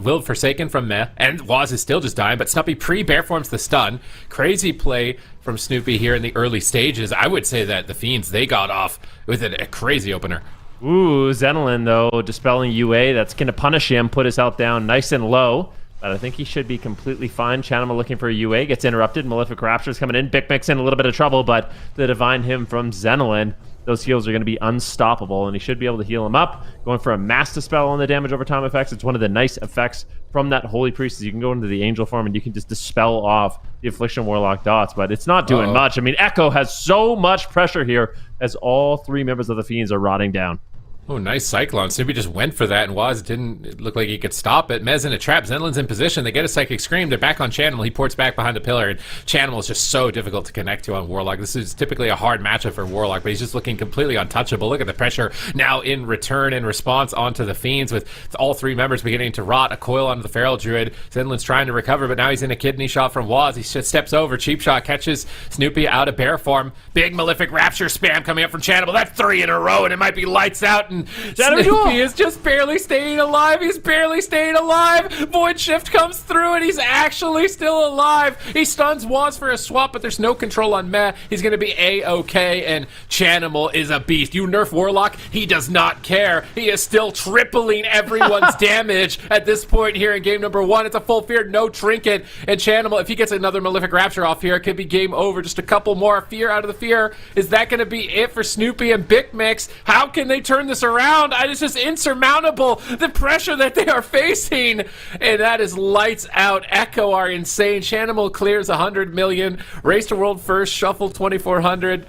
Will Forsaken from Meh, and Waz is still just dying, but Snuppy pre-bear forms the stun. Crazy play from Snoopy here in the early stages. I would say that the Fiends, they got off with a crazy opener. Ooh, Zenelin, though, dispelling UA. That's going to punish him, put his health down nice and low. but I think he should be completely fine. Chanamal looking for a UA, gets interrupted. Malefic Rapture's coming in. Big Mix in a little bit of trouble, but the Divine Hymn from Zenolin, those heals are going to be unstoppable, and he should be able to heal him up. Going for a Mass Dispel on the damage over time effects. It's one of the nice effects from that Holy Priest is you can go into the Angel form and you can just dispel off the Affliction Warlock dots, but it's not doing much. I mean, Echo has so much pressure here as all 3 members of the Fiends are rotting down. Oh, nice Cyclone. Snoopy just went for that, and Waz didn't look like he could stop it. Mez in a trap. Zenlin's in position. They get a Psychic Scream. They're back on Chanimal. He ports back behind the pillar, and Chanimal is just so difficult to connect to on Warlock. This is typically a hard matchup for Warlock, but he's just looking completely untouchable. Look at the pressure now in return and response onto the Fiends, with all 3 members beginning to rot. A coil onto the Feral Druid. Zenlin's trying to recover, but now he's in a kidney shot from Waz. He steps over. Cheap shot catches Snoopy out of bear form. Big Malefic Rapture spam coming up from Chanimal. That's 3 in a row, and it might be lights out, and he is just barely staying alive. He's barely staying alive. Void Shift comes through, and he's actually still alive. He stuns Waz for a swap, but there's no control on Meh. He's going to be A-OK, and Chanimal is a beast. You nerf Warlock, he does not care. He is still tripling everyone's damage at this point here in game number 1. It's a full fear, no trinket, and Chanimal, if he gets another Malefic Rapture off here, it could be game over. Just a couple more. Fear out of the fear. Is that going to be it for Snoopy and Big Mix? How can they turn this around? It's just insurmountable, the pressure that they are facing, and that is lights out. Echo are insane. Chanimal clears 100 million. Race to world first, shuffle 2400.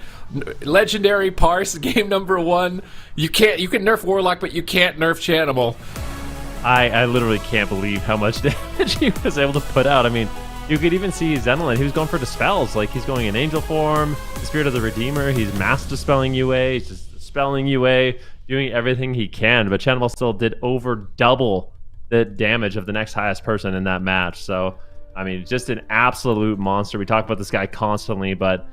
Legendary parse, game number 1. You can nerf Warlock, but you can't nerf Chanimal. I literally can't believe how much damage he was able to put out. I mean, you could even see Zenolin, he was going for dispels. Like, he's going in Angel form, the Spirit of the Redeemer, he's mass dispelling UA, he's just dispelling UA, doing everything he can, but Chanimal still did over double the damage of the next highest person in that match. So, I mean, just an absolute monster. We talk about this guy constantly, but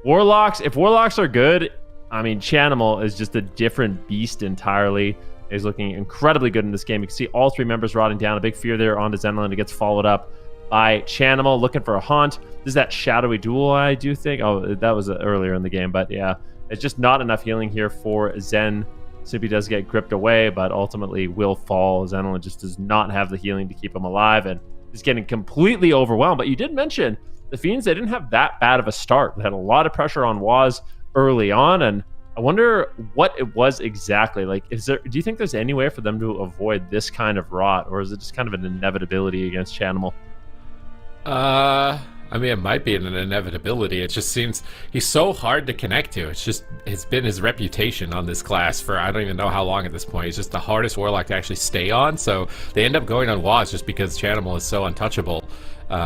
Warlocks, if Warlocks are good, I mean, Chanimal is just a different beast entirely. He's looking incredibly good in this game. You can see all 3 members rotting down. A big fear there onto Zenolin. It gets followed up by Chanimal looking for a haunt. This is that shadowy duel, I do think. Oh, that was earlier in the game, but yeah, it's just not enough healing here for Zen. Snoopy does get gripped away, but ultimately will fall. Zenolin just does not have the healing to keep him alive, and is getting completely overwhelmed. But you did mention the Fiends, they didn't have that bad of a start. They had a lot of pressure on Waz early on, and I wonder what it was exactly. Like, do you think there's any way for them to avoid this kind of rot, or is it just kind of an inevitability against Chanimal? I mean, it might be an inevitability. It just seems he's so hard to connect to. It's been his reputation on this class for I don't even know how long at this point. He's just the hardest Warlock to actually stay on. So they end up going on Waz just because Chanimal is so untouchable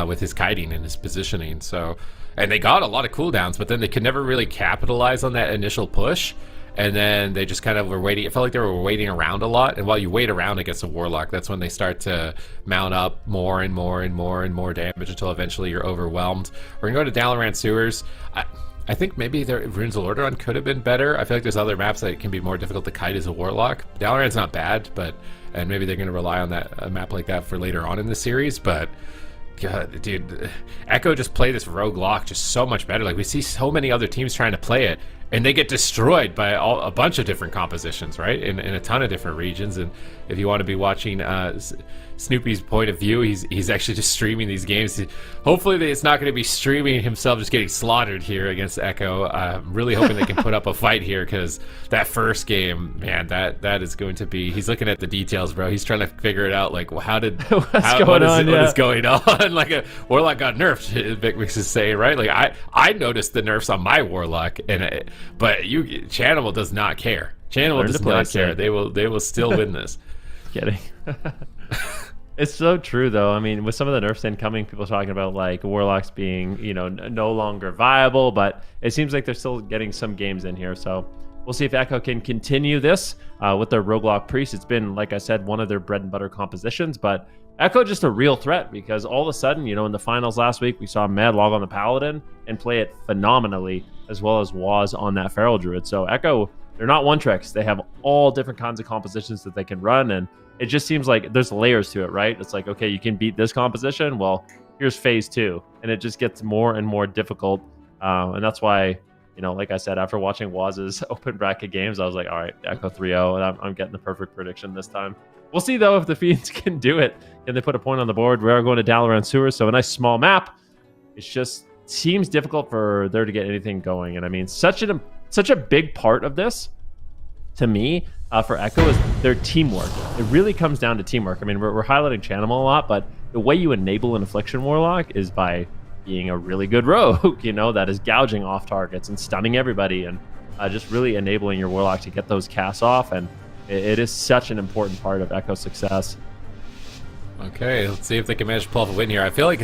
with his kiting and his positioning. So, and they got a lot of cooldowns, but then they could never really capitalize on that initial push. And then they just kind of were waiting. It felt like they were waiting around a lot. And while you wait around against a Warlock, that's when they start to mount up more and more and more and more damage until eventually you're overwhelmed. We're going to go to Dalaran Sewers. I think maybe their Runes of Lordaeron could have been better. I feel like there's other maps that can be more difficult to kite as a Warlock. Dalaran's not bad, and maybe they're going to rely on a map like that for later on in the series, but God, dude, Echo just play this rogue lock just so much better. Like, we see so many other teams trying to play it, and they get destroyed by a bunch of different compositions, right? In a ton of different regions. And if you want to be watching Snoopy's point of view, he's actually just streaming these games. Hopefully it's not going to be streaming himself just getting slaughtered here against Echo. I'm really hoping they can put up a fight here, because that first game, man, that is going to be. He's looking at the details, bro. He's trying to figure it out. Like, what is going on? Like, a Warlock got nerfed. Big Mix is saying, right? Like, I noticed the nerfs on my Warlock, but Chanimal does not care. Chanimal does not care. They will still win this. Kidding. It's so true, though. I mean, with some of the nerfs incoming, people talking about like Warlocks being, no longer viable, but it seems like they're still getting some games in here. So we'll see if Echo can continue this with their Roguelock Priest. It's been, like I said, one of their bread and butter compositions, but Echo just a real threat, because all of a sudden, in the finals last week, we saw Mad log on the Paladin and play it phenomenally, as well as Waz on that Feral Druid. So Echo, they're not one tricks. They have all different kinds of compositions that they can run, and it just seems like there's layers to it, right? It's like, okay, you can beat this composition. Well, here's phase 2, and it just gets more and more difficult. And that's why, like I said, after watching Waz's open bracket games, I was like, all right, Echo 3-0, and I'm getting the perfect prediction this time. We'll see, though, if the Fiends can do it. Can they put a point on the board? We are going to Dalaran Sewer, so a nice small map. It just seems difficult for there to get anything going. And I mean, such a big part of this, to me, for Echo, is their teamwork. It really comes down to teamwork. I mean, we're highlighting Chanimal a lot, but the way you enable an Affliction Warlock is by being a really good rogue, that is gouging off targets and stunning everybody, and just really enabling your Warlock to get those casts off. And it is such an important part of Echo's success. Okay, let's see if they can manage to pull off a win here. I feel like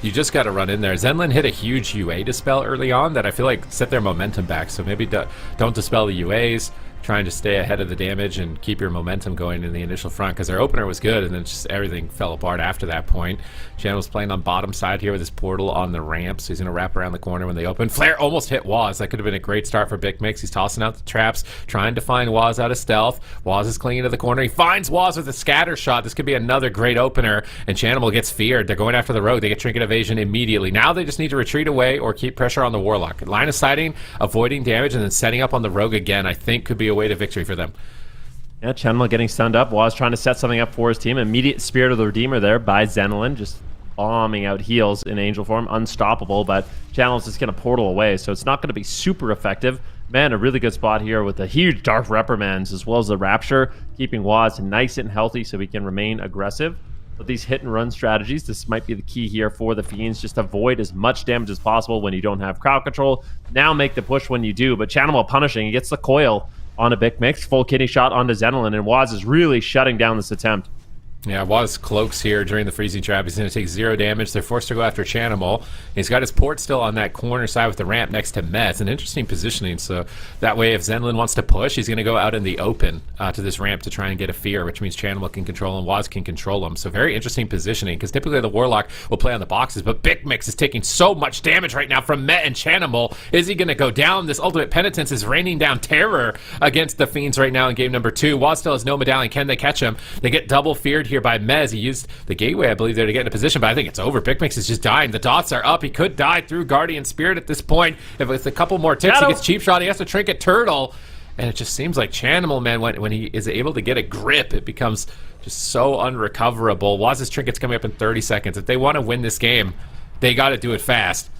you just got to run in there. Zenlin hit a huge UA dispel early on that I feel like set their momentum back. So maybe don't dispel the UAs, trying to stay ahead of the damage and keep your momentum going in the initial front, because their opener was good and then just everything fell apart after that point. Channel's playing on bottom side here with his portal on the ramp, so he's going to wrap around the corner when they open. Flare almost hit Waz. That could have been a great start for Big Mix. He's tossing out the traps, trying to find Waz out of stealth. Waz is clinging to the corner. He finds Waz with a scatter shot. This could be another great opener, and Chanimal gets feared. They're going after the rogue. They get trinket evasion immediately. Now they just need to retreat away or keep pressure on the Warlock. Line of sighting, avoiding damage, and then setting up on the rogue again, I think could be a way to victory for them. Yeah, Chanimal getting stunned up. Waz trying to set something up for his team. Immediate Spirit of the Redeemer there by Zenlin, just bombing out heals in angel form. Unstoppable, but Chanimal's just going to portal away, so it's not going to be super effective. Man, a really good spot here with the huge Dark Reprimands as well as the Rapture, keeping Waz nice and healthy so he can remain aggressive. But these hit and run strategies, this might be the key here for the Fiends. Just avoid as much damage as possible when you don't have crowd control. Now make the push when you do, but Chanimal punishing. He gets the coil on a Big Mix, full kidney shot onto Zenlin, and Waz is really shutting down this attempt. Yeah, Waz cloaks here during the freezing trap. He's going to take 0 damage. They're forced to go after Chanimal. He's got his port still on that corner side with the ramp next to Met. It's an interesting positioning. So that way, if Zenlin wants to push, he's going to go out in the open to this ramp to try and get a fear, which means Chanimal can control him, Waz can control him. So very interesting positioning, because typically the Warlock will play on the boxes, but Big Mix is taking so much damage right now from Met and Chanimal. Is he going to go down? This ultimate penitence is raining down terror against the Fiends right now in game number 2. Waz still has no medallion. Can they catch him? They get double feared here by Mez. He used the gateway, I believe, there to get in a position, but I think it's over. Big Mix is just dying. The dots are up. He could die through Guardian Spirit at this point. If with a couple more ticks, he gets cheap shot. He has to trinket Turtle. And it just seems like Chanimal, man, when he is able to get a grip, it becomes just so unrecoverable. Waz's trinket's coming up in 30 seconds. If they want to win this game, they got to do it fast.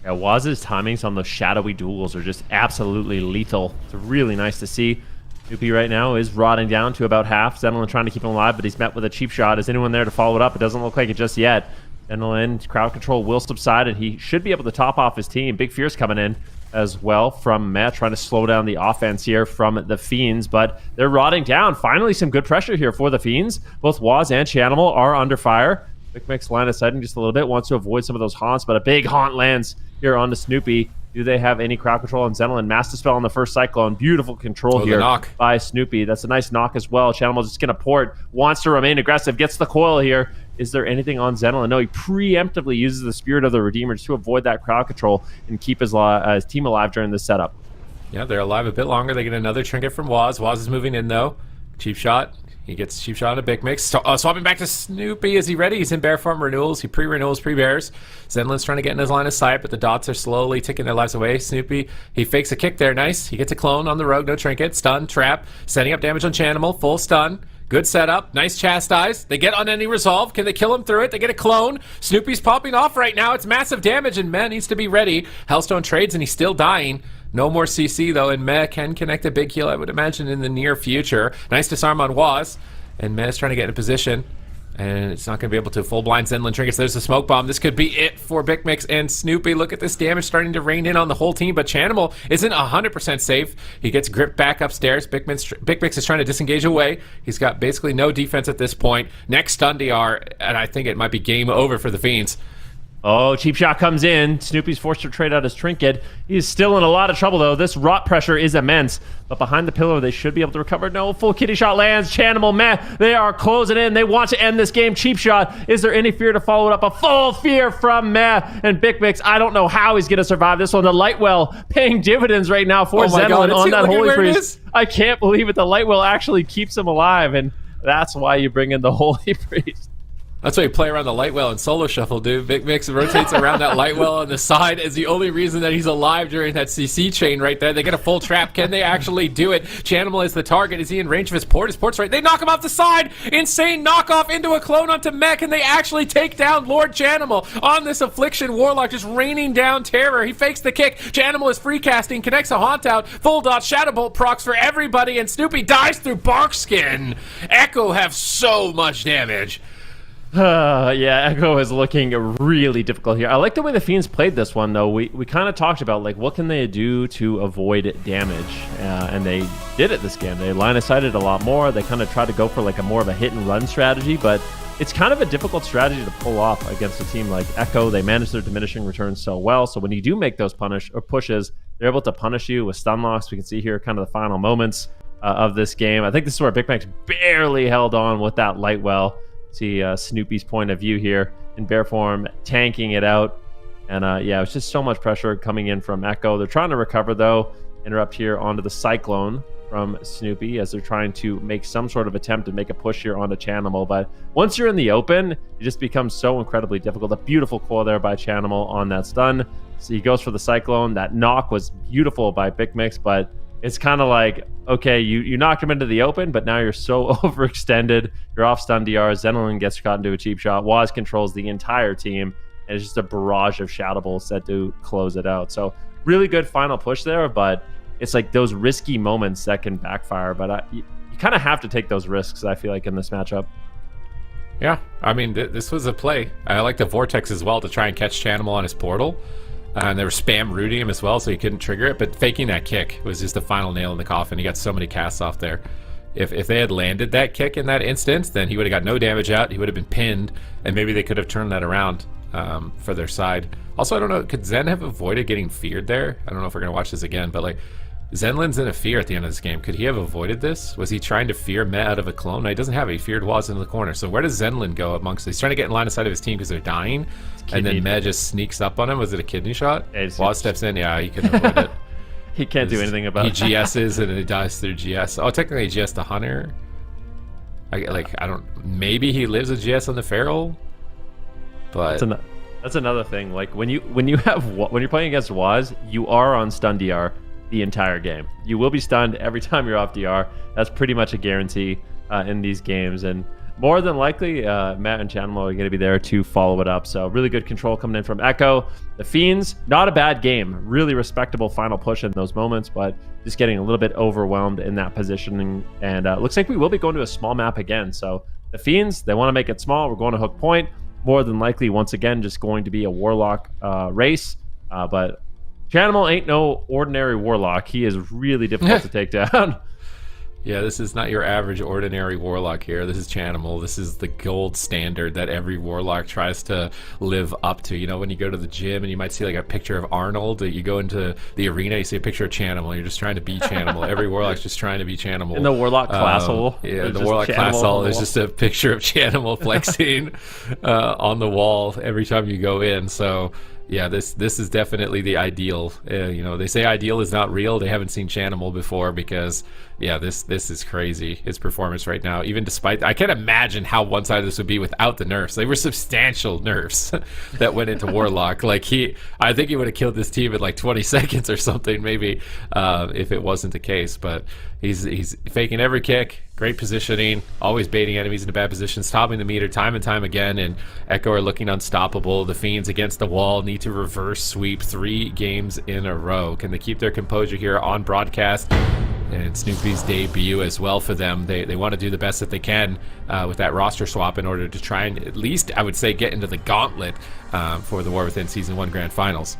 Yeah, Waz's timings on those shadowy duels are just absolutely lethal. It's really nice to see. Snoopy right now is rotting down to about half. Zenlin trying to keep him alive, but he's met with a cheap shot. Is anyone there to follow it up? It doesn't look like it just yet. Zenlin, crowd control will subside, and he should be able to top off his team. Big Fear's coming in as well from Matt, trying to slow down the offense here from the Fiends, but they're rotting down. Finally, some good pressure here for the Fiends. Both Waz and Chanimal are under fire. Big Mix line of sighting just a little bit, wants to avoid some of those haunts, but a big haunt lands here onto Snoopy. Do they have any crowd control on Zenlin? Mass Dispel on the first Cyclone. Beautiful control here by Snoopy. That's a nice knock as well. Chanimal just going to port. Wants to remain aggressive. Gets the coil here. Is there anything on Zenlin? No, he preemptively uses the Spirit of the Redeemer to avoid that crowd control and keep his team alive during this setup. Yeah, they're alive a bit longer. They get another trinket from Waz. Waz is moving in, though. Cheap shot. He gets cheap shot on a Big Mix. Swapping back to Snoopy. Is he ready? He's in Bear Farm renewals. He pre-renewals, pre-bears. Zenlin's trying to get in his line of sight, but the dots are slowly ticking their lives away. Snoopy, he fakes a kick there. Nice. He gets a clone on the rogue. No trinket. Stun, trap. Setting up damage on Chanimal. Full stun. Good setup. Nice chastise. They get on any resolve. Can they kill him through it? They get a clone. Snoopy's popping off right now. It's massive damage, and Meh needs to be ready. Hellstone trades, and he's still dying. No more CC, though, and Meh can connect a big heal, I would imagine, in the near future. Nice disarm on Waz. And Meh's trying to get in a position, and it's not going to be able to. Full blind Zenlin trinkets. There's the smoke bomb. This could be it for Big Mix and Snoopy. Look at this damage starting to rain in on the whole team, but Chanimal isn't 100% safe. He gets gripped back upstairs. Big Mix is trying to disengage away. He's got basically no defense at this point. Next stun DR, and I think it might be game over for the Fiends. Oh, cheap shot comes in. Snoopy's forced to trade out his trinket. He's still in a lot of trouble, though. This rot pressure is immense. But behind the pillar, they should be able to recover. No, full kitty shot lands. Chanimal, Meh. They are closing in. They want to end this game. Cheap shot. Is there any fear to follow it up? A full fear from Meh. And Big Mix, I don't know how he's going to survive this one. The Lightwell paying dividends right now for Zenlin on that Holy Priest. I can't believe it. The Lightwell actually keeps him alive. And that's why you bring in the Holy Priest. That's why you play around the light well in solo shuffle, dude. Big Mix rotates around that light well on the side is the only reason that he's alive during that CC chain right there. They get a full trap. Can they actually do it? Chanimal is the target. Is he in range of his port? His port's right. They knock him off the side. Insane knockoff into a clone onto Mech, and they actually take down Lord Chanimal on this Affliction Warlock, just raining down terror. He fakes the kick. Chanimal is free casting, connects a Haunt out. Full dot Shadow Bolt procs for everybody, and Snoopy dies through Barkskin. Echo have so much damage. Yeah, Echo is looking really difficult here. I like the way the Fiends played this one, though. We kind of talked about, like, what can they do to avoid damage? And they did it this game. They line-of-sighted a lot more. They kind of tried to go for, like, a more of a hit-and-run strategy, but it's kind of a difficult strategy to pull off against a team like Echo. They manage their diminishing returns so well, so when you do make those pushes, they're able to punish you with stun locks. We can see here kind of the final moments of this game. I think this is where Big Max barely held on with that light well. See Snoopy's point of view here in bear form, tanking it out. And yeah, it's just so much pressure coming in from Echo. They're trying to recover, though. Interrupt here onto the Cyclone from Snoopy as they're trying to make some sort of attempt to make a push here onto Chanimal. But once you're in the open, it just becomes so incredibly difficult. A beautiful coil there by Chanimal on that stun. So he goes for the Cyclone. That knock was beautiful by Big Mix, but it's kind of like, okay, you knocked him into the open, but now you're so overextended. You're off stun DR. Zenlin gets caught into a cheap shot. Waz controls the entire team, and it's just a barrage of Shadow Bolts set to close it out. So really good final push there, but it's like those risky moments that can backfire. But you kind of have to take those risks, I feel like, in this matchup. Yeah, I mean, this was a play. I like the Vortex as well to try and catch Chanimal on his portal. And they were spam rooting him as well, so he couldn't trigger it. But faking that kick was just the final nail in the coffin. He got so many casts off there. If they had landed that kick in that instance, then he would have got no damage out. He would have been pinned, and maybe they could have turned that around for their side. Also, I don't know, could Zen have avoided getting feared there? I don't know if we're going to watch this again, but like, Zenlin's in a fear at the end of this game. Could he have avoided this? Was he trying to fear Met out of a clone? No, he doesn't have it. He feared Waz into the corner. So where does Zenlin go amongst? He's trying to get in line of sight of his team because they're dying, and then Med just sneaks up on him. Was it a kidney shot? Yeah, Waz steps in. Yeah, he can avoid it. He can't do anything about it. He GS's and he dies through GS. Oh, technically GS the Hunter. I don't. Maybe he lives a GS on the Feral, but that's another thing. Like when you're playing against Waz, you are on stun DR the entire game. You will be stunned every time you're off DR. That's pretty much a guarantee in these games, and more than likely Matt and Chanimal are going to be there to follow it up. So really good control coming in from Echo. The Fiends, not a bad game. Really respectable final push in those moments, but just getting a little bit overwhelmed in that positioning. And looks like we will be going to a small map again. So the Fiends, they want to make it small. We're going to Hook Point. More than likely, once again, just going to be a Warlock race. But Chanimal ain't no ordinary Warlock. He is really difficult to take down. Yeah, this is not your average ordinary Warlock here. This is Chanimal. This is the gold standard that every Warlock tries to live up to. You know, when you go to the gym and you might see like a picture of Arnold, you go into the arena, you see a picture of Chanimal. You're just trying to be Chanimal. Every Warlock's just trying to be Chanimal. In the Warlock class hole. Yeah, the Warlock class hole. There's just a picture of Chanimal flexing on the wall every time you go in. So yeah, this is definitely the ideal. You know, they say ideal is not real. They haven't seen Chanimal before because, yeah, this is crazy. His performance right now, even despite, I can't imagine how one-sided this would be without the nerfs. They were substantial nerfs that went into Warlock. Like I think he would have killed this team in like 20 seconds or something, maybe, if it wasn't the case. But he's faking every kick. Great positioning, always baiting enemies into bad positions, topping the meter time and time again, and Echo are looking unstoppable. The Fiends against the wall need to reverse sweep 3 games in a row. Can they keep their composure here on broadcast? And Snoopy's debut as well for them. They want to do the best that they can with that roster swap in order to try and at least, I would say, get into the gauntlet for the War Within Season 1 Grand Finals.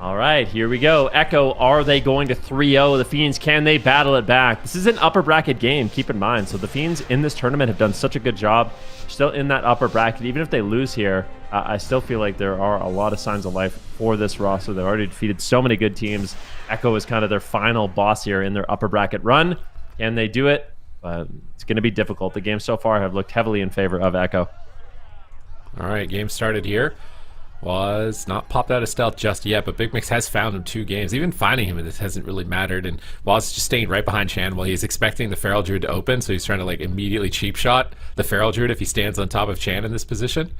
All right, here we go. Echo, are they going to 3-0? The Fiends, can they battle it back? This is an upper bracket game, keep in mind. So the Fiends in this tournament have done such a good job. Still in that upper bracket. Even if they lose here, I still feel like there are a lot of signs of life for this roster. They've already defeated so many good teams. Echo is kind of their final boss here in their upper bracket run. Can they do it? It's going to be difficult. The games so far have looked heavily in favor of Echo. All right, game started here. Was not popped out of stealth just yet, but Big Mix has found him 2 games. Even finding him, this hasn't really mattered. And Waz just staying right behind Chan while he's expecting the Feral Druid to open, so he's trying to like immediately cheap shot the Feral Druid if he stands on top of Chan in this position.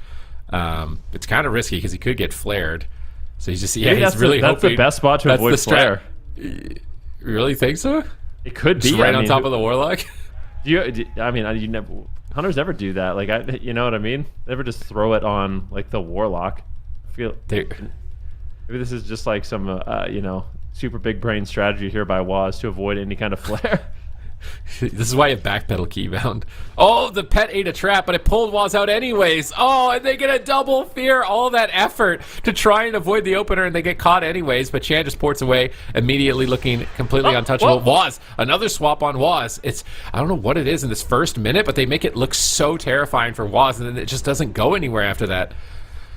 It's kind of risky because he could get flared. So he's just he's really that's hoping the best spot to avoid flare. You really think so? It could be just right on top of the Warlock. You never hunters ever do that. Like you know what I mean? They ever just throw it on like the Warlock. Maybe this is just like some super big brain strategy here by Waz to avoid any kind of flare. This is why you backpedal keybound. Oh, the pet ate a trap, but it pulled Waz out anyways. Oh, and they get a double fear. All that effort to try and avoid the opener, and they get caught anyways. But Chan just ports away, immediately looking completely untouchable. Waz, another swap on Waz. I don't know what it is in this first minute, but they make it look so terrifying for Waz, and then it just doesn't go anywhere after that.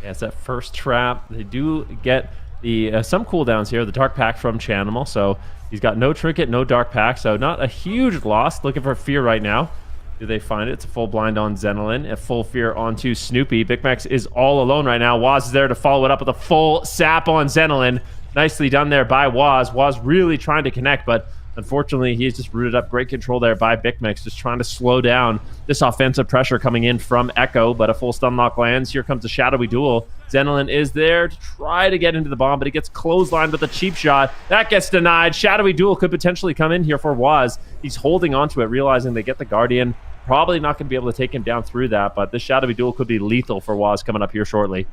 Yeah, it's that first trap. They do get the some cooldowns here. The Dark Pact from Chanimal, so he's got no Trinket, no Dark Pact, so not a huge loss. Looking for Fear right now. Do they find it? It's a full blind on Zenolin, a full Fear onto Snoopy. Big Max is all alone right now. Waz is there to follow it up with a full sap on Zenolin. Nicely done there by Waz. Waz really trying to connect, but unfortunately, he's just rooted up. Great control there by Big Mix, just trying to slow down this offensive pressure coming in from Echo, but a full stun lock lands. Here comes the shadowy duel. Zenolin is there to try to get into the bomb, but he gets clotheslined with a cheap shot. That gets denied. Shadowy duel could potentially come in here for Waz. He's holding onto it, realizing they get the Guardian. Probably not going to be able to take him down through that, but this shadowy duel could be lethal for Waz coming up here shortly.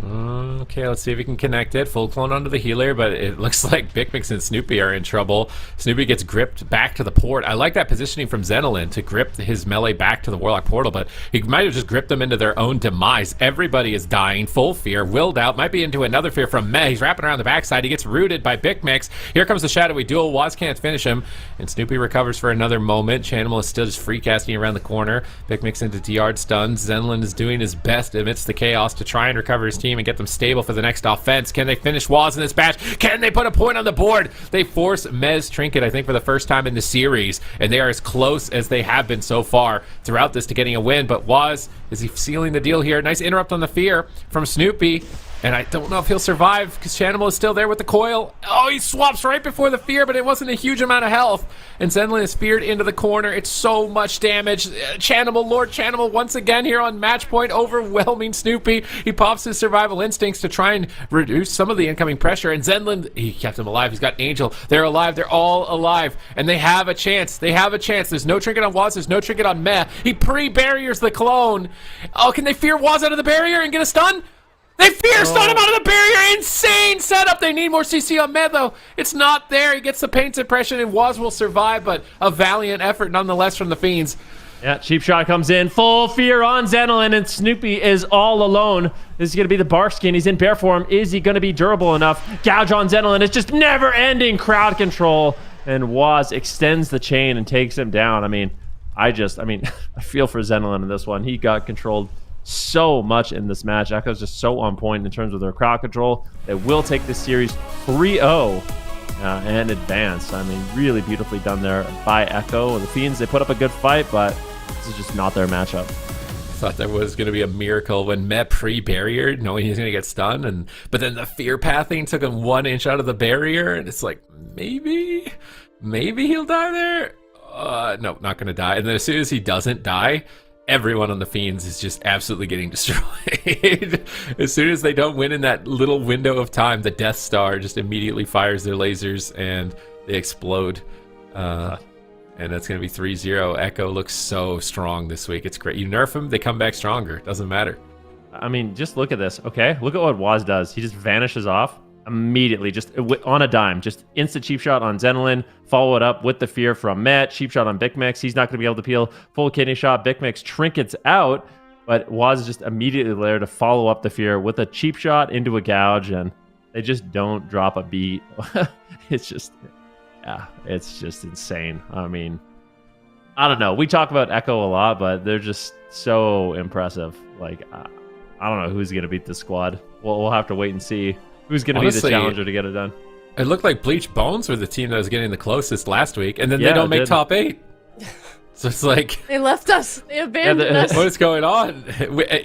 Okay, let's see if we can connect it. Full clone onto the healer, but it looks like Big Mix and Snoopy are in trouble. Snoopy gets gripped back to the port. I like that positioning from Zenolin to grip his melee back to the Warlock portal, but he might have just gripped them into their own demise. Everybody is dying. Full fear. Willed out. Might be into another fear from Meh. He's wrapping around the backside. He gets rooted by Big Mix. Here comes the shadowy duel. Waz can't finish him, and Snoopy recovers for another moment. Chanimal is still just free casting around the corner. Big Mix into DR stuns. Zenolin is doing his best amidst the chaos to try and recover his team and get them stable for the next offense. Can they finish Waz in this match? Can they put a point on the board? They force Mez Trinket, I think, for the first time in the series, and they are as close as they have been so far throughout this to getting a win. But Waz, is he sealing the deal here? Nice interrupt on the fear from Snoopy. And I don't know if he'll survive because Chanimal is still there with the coil. Oh, he swaps right before the fear, but it wasn't a huge amount of health. And Zenolin is feared into the corner. It's so much damage. Chanimal, Lord Chanimal, once again here on match point, overwhelming Snoopy. He pops his survival instincts to try and reduce some of the incoming pressure. And Zenolin, he kept him alive. He's got Angel. They're alive. They're all alive. And they have a chance. They have a chance. There's no trinket on Waz. There's no trinket on Meh. He pre-barriers the clone. Oh, can they fear Waz out of the barrier and get a stun? They fear stun him out of the barrier. Insane setup. They need more CC on Meh, though. It's not there. He gets the pain suppression, and Waz will survive, but a valiant effort nonetheless from the Fiends. Yeah, cheap shot comes in. Full fear on Zenolin, and Snoopy is all alone. This is going to be the bark skin. He's in bear form. Is he going to be durable enough? Gouge on Zenolin. It's just never-ending crowd control, and Waz extends the chain and takes him down. I feel for Zenolin in this one. He got controlled so much in this match. Echo's just so on point in terms of their crowd control. They will take this series 3-0 and advance. Really beautifully done there by Echo. The Fiends, they put up a good fight, but this is just not their matchup. Thought there was going to be a miracle when Meh pre-barriered, knowing he's going to get stunned, but then the fear pathing took him 1 inch out of the barrier, and it's like, maybe he'll die there? No, not going to die. And then as soon as he doesn't die, everyone on the Fiends is just absolutely getting destroyed. As soon as they don't win in that little window of time, the Death Star just immediately fires their lasers and they explode. And that's going to be 3-0. Echo looks so strong this week. It's great. You nerf them, they come back stronger. Doesn't matter. Just look at this, okay? Look at what Waz does. He just vanishes off immediately, just on a dime. Just instant cheap shot on Zenolin. Follow it up with the fear from Met. Cheap shot on Big Mix. He's not going to be able to peel. Full kidney shot. Big Mix trinkets out, but Waz is just immediately there to follow up the fear with a cheap shot into a gouge, and they just don't drop a beat. It's just insane. I don't know. We talk about Echo a lot, but they're just so impressive. I don't know who's going to beat this squad. We'll have to wait and see who's going to be the challenger to get it done. It looked like Bleach Bones were the team that was getting the closest last week, and then they don't make top 8. So it's like, They left us. They abandoned us. what is going on?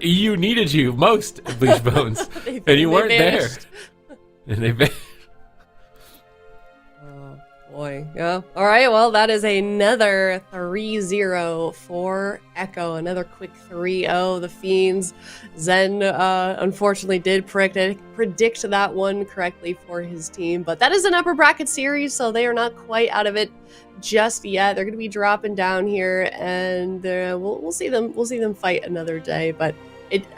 EU needed you most, Bleach Bones, and you weren't there. vanished. And they vanished. Oh, boy. Yeah. All right. Well, that is another 3-0 for Echo. Another quick 3-0. The Fiends. Zen, unfortunately, did predict that one correctly for his team. But that is an upper bracket series, so they are not quite out of it just yet. They're going to be dropping down here, and we'll see them. We'll see them fight another day. But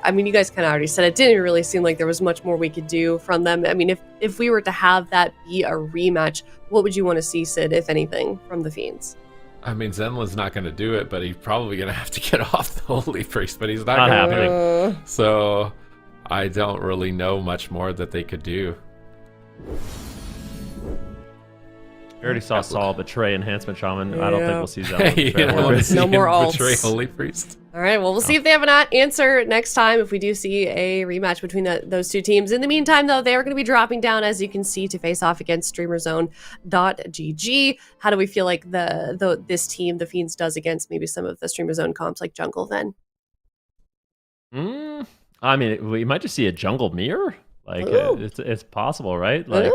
I mean, you guys kind of already said it. Didn't really seem like there was much more we could do from them. I mean, if we were to have that be a rematch, what would you want to see, Sid, if anything, from the Fiends? I mean, Zenlin's not going to do it, but he's probably going to have to get off the Holy Priest, but he's not Not going to do happening. it. So I don't really know much more that they could do. We already saw Saul betray Enhancement Shaman. I don't think Yeah. we'll see Zelda You betray don't Holy want to Priest. see No him more alts. betray Holy Priest. All right, well, we'll see if they have an answer next time if we do see a rematch between those two teams. In the meantime, though, they are going to be dropping down, as you can see, to face off against StreamerZone.gg. How do we feel like this team, the Fiends, does against maybe some of the StreamerZone comps like Jungle then? I mean, we might just see a jungle mirror. Like, Ooh. it's possible, right? Like,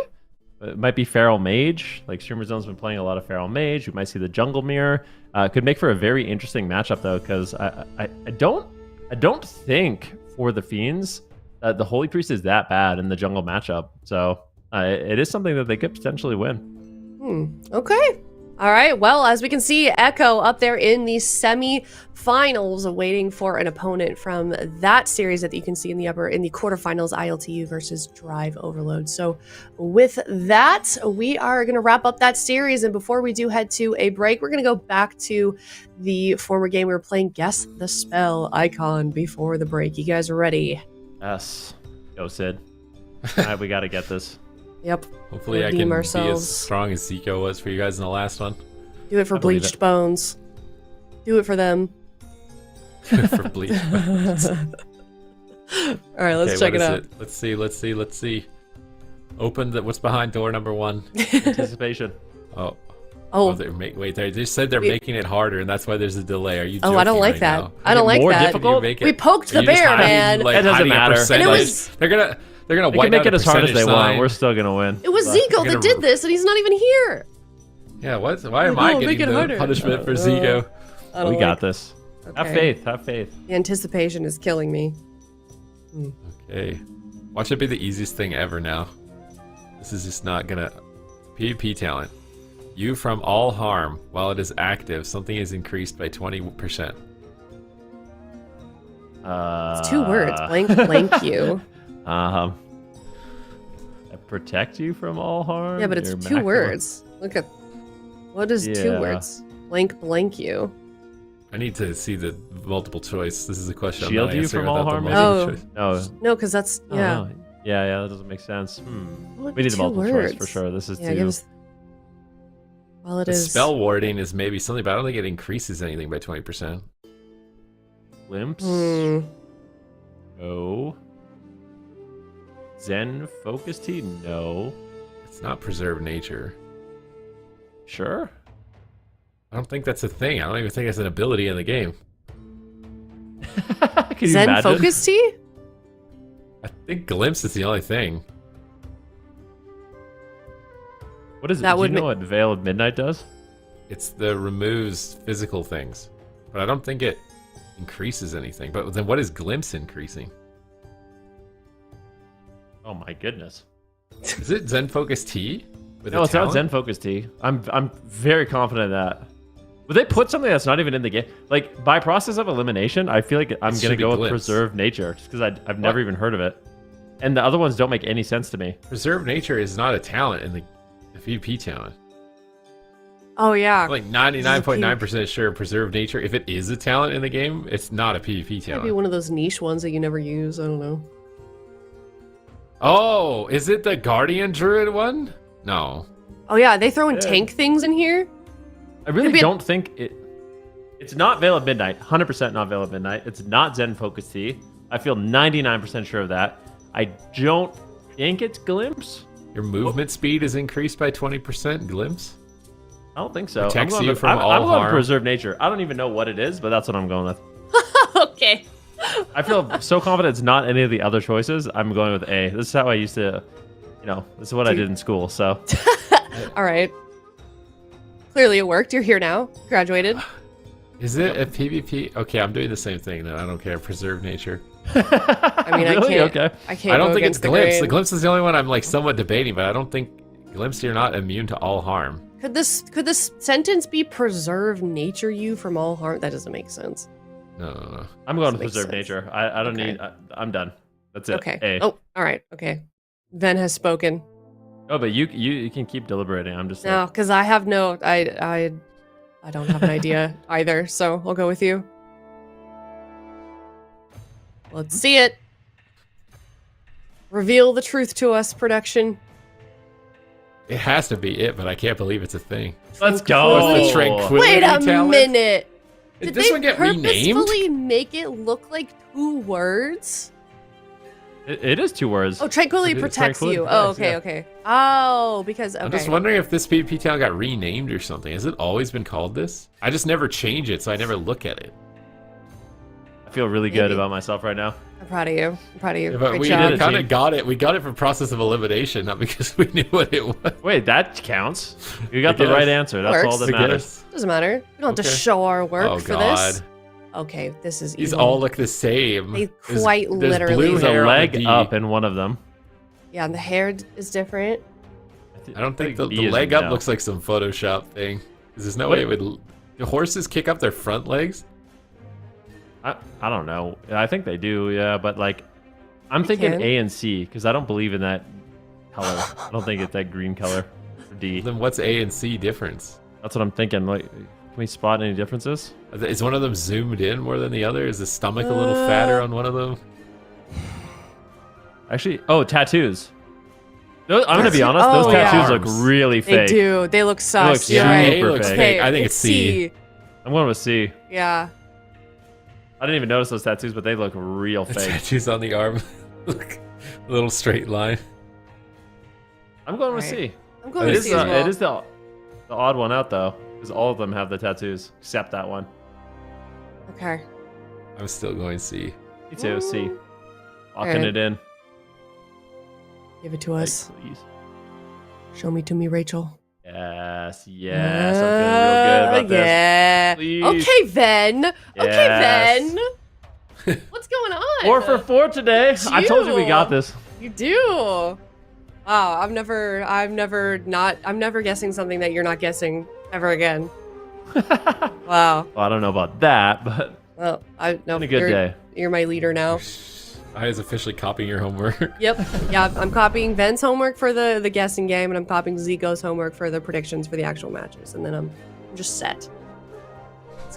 it might be Feral Mage. Like, Streamer Zone's been playing a lot of Feral Mage. We might see the jungle mirror. Could make for a very interesting matchup, though, because I don't think for the Fiends that the Holy Priest is that bad in the jungle matchup. So it is something that they could potentially win. Okay. All right. Well, as we can see, Echo up there in the semi-finals, waiting for an opponent from that series that you can see in the quarterfinals, ILTU versus Drive Overload. So with that, we are going to wrap up that series. And before we do head to a break, we're going to go back to the former game we were playing, Guess the Spell Icon, before the break. You guys are ready? Yes. Go, Sid. All right, we got to get this. Yep. Hopefully I Redeem can ourselves. be as strong as Zico was for you guys in the last one. Do it for I believe Bleached it. Bones. Do it for them. For Bleach. All right, let's check it out. Let's see. Open what's behind door number 1? Anticipation. Oh, Oh, they just said they're making it harder, and that's why there's a delay. Are you? oh, I don't joking like right that. now? I don't like more that. difficult? Make it- We poked are the you just bear, hiding, man. like, It doesn't hiding a matter. percentage? And it was- They're gonna They wipe can make out it a as hard as percentage they sign. want. We're still going to win. It was But- Zico They're that gonna- did this, and he's not even here. Yeah, what? Why am No, I make getting it the harder. punishment for Zico? I don't We got like- this. Have Okay. faith. Have faith. The anticipation is killing me. Okay, watch it be the easiest thing ever now. This is just not gonna. PvP talent. You from all harm while it is active. Something is increased by 20%. It's 2 words. Blank you. I protect you from all harm. Yeah, but it's Your 2 maximum- words. Look at what is 2 Yeah. words? Blank you. I need to see the multiple choice. This is a question I'm Shield not you answering from all without the harm, maybe? multiple choice. No. No, because that's Oh, yeah. no. Yeah, that doesn't make sense. What, We need the 2 multiple choice for words? sure. This is Yeah, two. give us. Well, it The is. spell warding is maybe something, but I don't think it increases anything by 20%. Glimpse. Hmm. No. Zen focus tea? No. It's not preserve nature. Sure. I don't think that's a thing. I don't even think it's an ability in the game. Can you Zen imagine? focus tea? I think glimpse is the only thing. What is it? That Do would you know what Veil of Midnight does? It's the removes physical things, but I don't think it increases anything. But then what is glimpse increasing? Oh my goodness. Is it Zen Focus T? With No, a it's not talent? Zen Focus Tea. I'm very confident in that. Would they put something that's not even in the game? Like, by process of elimination, I feel like I'm It going should to be go with Glimpse. Preserve Nature, just because I've never even heard of it. And the other ones don't make any sense to me. Preserve nature is not a talent in the PvP talent. Oh yeah. I'm like 99.9% sure preserve nature, if it is a talent in the game, it's not a PvP Might be talent. one of those niche ones that you never use. I don't know. Oh, is it the Guardian Druid one? No. Oh yeah, they throwing Yeah. tank things in here. I really Could be a- don't think it... It's not Veil of Midnight. 100% not Veil of Midnight. It's not Zen Focus Tea. I feel 99% sure of that. I don't think it's Glimpse. Your movement speed is increased by 20%, glimpse? I don't think so. Protects I'm going you with, from all I'm going harm. with preserve nature. I don't even know what it is, but that's what I'm going with. Okay. I feel so confident it's not any of the other choices. I'm going with A. This is how I used to, this is what I did in school. So All right. Clearly it worked. You're here now. Graduated. Is it a PvP? Okay, I'm doing the same thing then. I don't care. Preserve nature. I mean, Really? I can't. Okay. I can't. I don't go think it's against the Glimpse. grain. The Glimpse is the only one I'm like somewhat debating, but I don't think Glimpse, you're not immune to all harm. Could this sentence be preserve nature you from all harm? That doesn't make sense. No. I'm going with Makes preserve sense. nature. I don't Okay. need. I'm done. That's it. Okay. A. Oh, all right. Okay. Ven has spoken. Oh, but you can keep deliberating. I'm just No, because I have no. I don't have an idea either. So I'll go with you. Let's see it. Reveal the truth to us, production. It has to be it, but I can't believe it's a thing. Let's go. What's the tranquility Wait a talent? minute. Did Did this they one get renamed? purposefully make it look like 2 words? It is 2 words. Oh, tranquility It is protects tranquility you. protects, Oh, okay, yeah. okay. Oh, because okay. I'm just wondering if this PvP talent got renamed or something. Has it always been called this? I just never change it, so I never look at it. I feel really good Maybe. about myself right now. I'm proud of you. I'm proud of you. Yeah, but Great we job. did it, kind of team. got it. We got it for process of elimination, not because we knew what it was. Wait, that counts. You got I the right guess. answer. That's all Works. that I matters. guess. Doesn't matter. We don't have to Okay. show our work Oh for God, this. Okay, this is these evil. all look the same. They There's- quite there's literally blue do. There's a hair on the leg D. up in one of them. Yeah, and the hair is different. I don't think the B is leg up no. looks like some Photoshop thing. 'Cause there's no What? way it would. Do horses kick up their front legs? I don't know. I think they do, yeah, but like, I'm thinking can. A and C because I don't believe in that color. I don't think it's that green color for D. Then what's A and C difference? That's what I'm thinking. Like, can we spot any differences? Is one of them zoomed in more than the other? Is the stomach a little fatter on one of them? Actually, oh, tattoos. I'm gonna be Tattoos- honest. oh, Those yeah. tattoos look Arms. really They fake. do. They look sus. look You're super right. A looks fake. fake. I think it's C. I'm going with C. Yeah. I didn't even notice those tattoos, but they look real The fake. tattoos on the arm. Look, a little straight line. I'm going with Alright. C. I'm going It to is, see as well. it is the odd one out though, because all of them have the tattoos except that one. Okay. I'm still going C. Me too. C. Ooh. Locking Alright. it in. Give it to us. Like, please. Show me to me, Rachel. Yes. Yes. I'm feeling real good about this. Yeah. Please. Okay, Ven. Okay, Yes. Ven. What's going on? 4 for 4 today. I told you we You. got this. You do. Wow, I'm never guessing something that you're not guessing ever again. Wow. Well, I don't know about that, but Well, I no. been a good you're, day. You're my leader now. I was officially copying your homework. Yep. Yeah, I'm copying Ven's homework for the guessing game, and I'm copying Zico's homework for the predictions for the actual matches, and then I'm just set.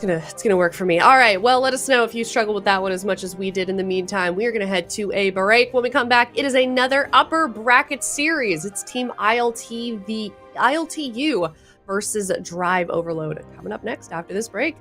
It's gonna work for me. All right. Well, let us know if you struggle with that one as much as we did. In the meantime, we are gonna head to a break. When we come back, it is another upper bracket series. It's Team ILTU versus Drive Overload. Coming up next after this break.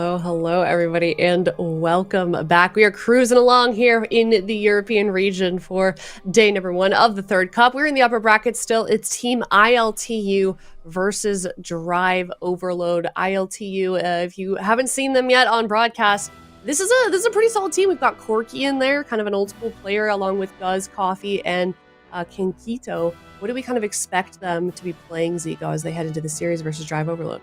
Hello, everybody, and welcome back. We are cruising along here in the European region for day number 1 of the third cup. We're in the upper bracket still. It's Team ILTU versus Drive Overload. ILTU, if you haven't seen them yet on broadcast, this is a pretty solid team. We've got Corky in there, kind of an old school player, along with Guz, Coffee, and Kinkito. What do we kind of expect them to be playing, Zico, as they head into the series versus Drive Overload?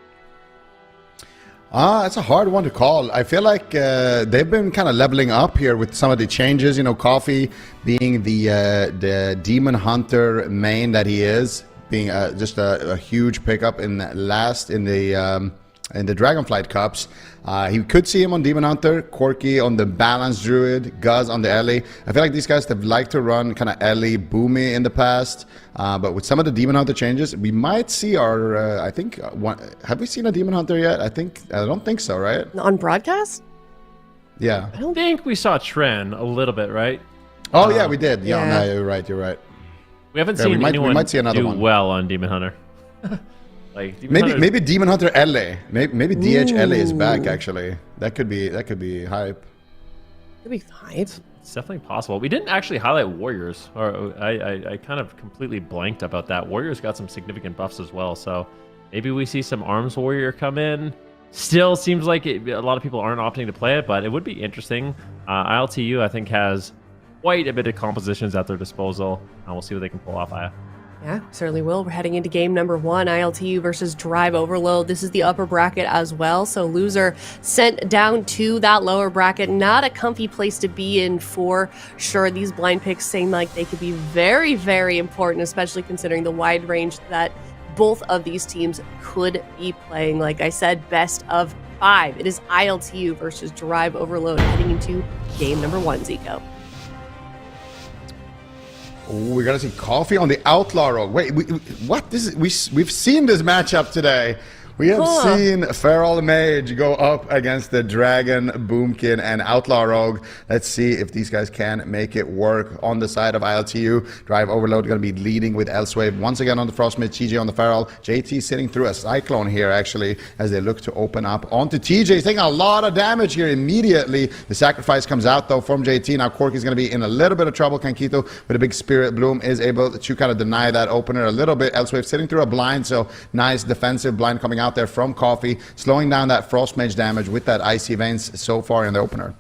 It's a hard one to call. I feel like they've been kind of leveling up here with some of the changes. You know, Coffee being the Demon Hunter main that he is, being just a huge pickup in the Dragonflight Cups. He could see him on Demon Hunter, Corky on the Balance Druid, Guz on the Ellie. I feel like these guys have liked to run kind of Ellie Boomy in the past, but with some of the Demon Hunter changes, we might see our, have we seen a Demon Hunter yet? I don't think so, right? On broadcast? Yeah. I don't think we saw Tren a little bit, right? Oh, yeah, we did. Yeah. No, you're right. We haven't seen we anyone might see another do one. well on Demon Hunter. Like maybe Demon Hunter LA. Maybe DH LA is back actually. That could be hype. Could be hype. It's definitely possible. We didn't actually highlight Warriors, or I kind of completely blanked about that. Warriors got some significant buffs as well, so maybe we see some Arms Warrior come in. Still seems like a lot of people aren't opting to play it, but it would be interesting. ILTU, I think, has quite a bit of compositions at their disposal. We'll see what they can pull off. Yeah, certainly will. We're heading into game number 1, ILTU versus Drive Overload. This is the upper bracket as well, so loser sent down to that lower bracket. Not a comfy place to be in for sure. These blind picks seem like they could be very, very important, especially considering the wide range that both of these teams could be playing. Like I said, best of 5. It is ILTU versus Drive Overload heading into game number 1, Zico. Oh, we're gonna see Coffee on the Outlaw Rogue. Wait, what? We've seen this matchup today. We have seen Feral Mage go up against the Dragon, Boomkin, and Outlaw Rogue. Let's see if these guys can make it work on the side of ILTU. Drive Overload going to be leading with Elswave once again on the Frostmage, TJ on the Feral. JT sitting through a Cyclone here, actually, as they look to open up onto TJ. He's taking a lot of damage here immediately. The sacrifice comes out, though, from JT. Now Corky's going to be in a little bit of trouble. Kankito with a big Spirit Bloom is able to kind of deny that opener a little bit. Elswave sitting through a blind, so nice defensive blind coming out there from Coffee, slowing down that Frostmage damage with that Icy Veins so far in the opener.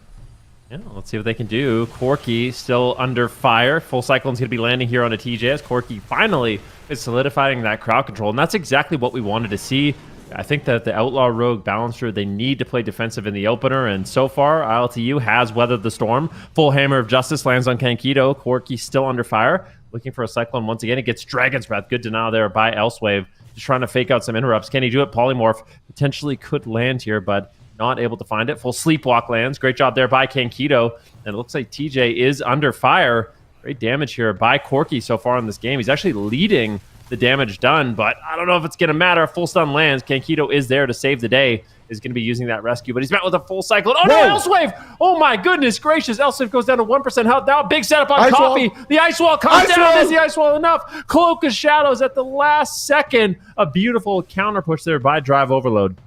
Yeah, let's see what they can do. Corky still under fire. Full Cyclone's going to be landing here on a TJ as Corky finally is solidifying that crowd control, and that's exactly what we wanted to see. I think that the Outlaw Rogue Balancer, they need to play defensive in the opener, and so far, ILTU has weathered the storm. Full Hammer of Justice lands on Kankito. Corky still under fire, looking for a Cyclone once again. It gets Dragon's Breath. Good denial there by Elswave. Just trying to fake out some interrupts. Can he do it? Polymorph potentially could land here, but not able to find it. Full Sleepwalk lands. Great job there by Kankito. And it looks like TJ is under fire. Great damage here by Corky so far in this game. He's actually leading the damage done, but I don't know if it's going to matter. Full stun lands. Kankito is there to save the day. Is going to be using that rescue, but he's met with a full cycle. Oh, no, Elswave! Oh, my goodness gracious. Elswave goes down to 1% health. Now, big setup on Coffee. The Ice Wall comes down. Is the Ice Wall enough? Cloak of Shadows at the last second. A beautiful counter push there by Drive Overload.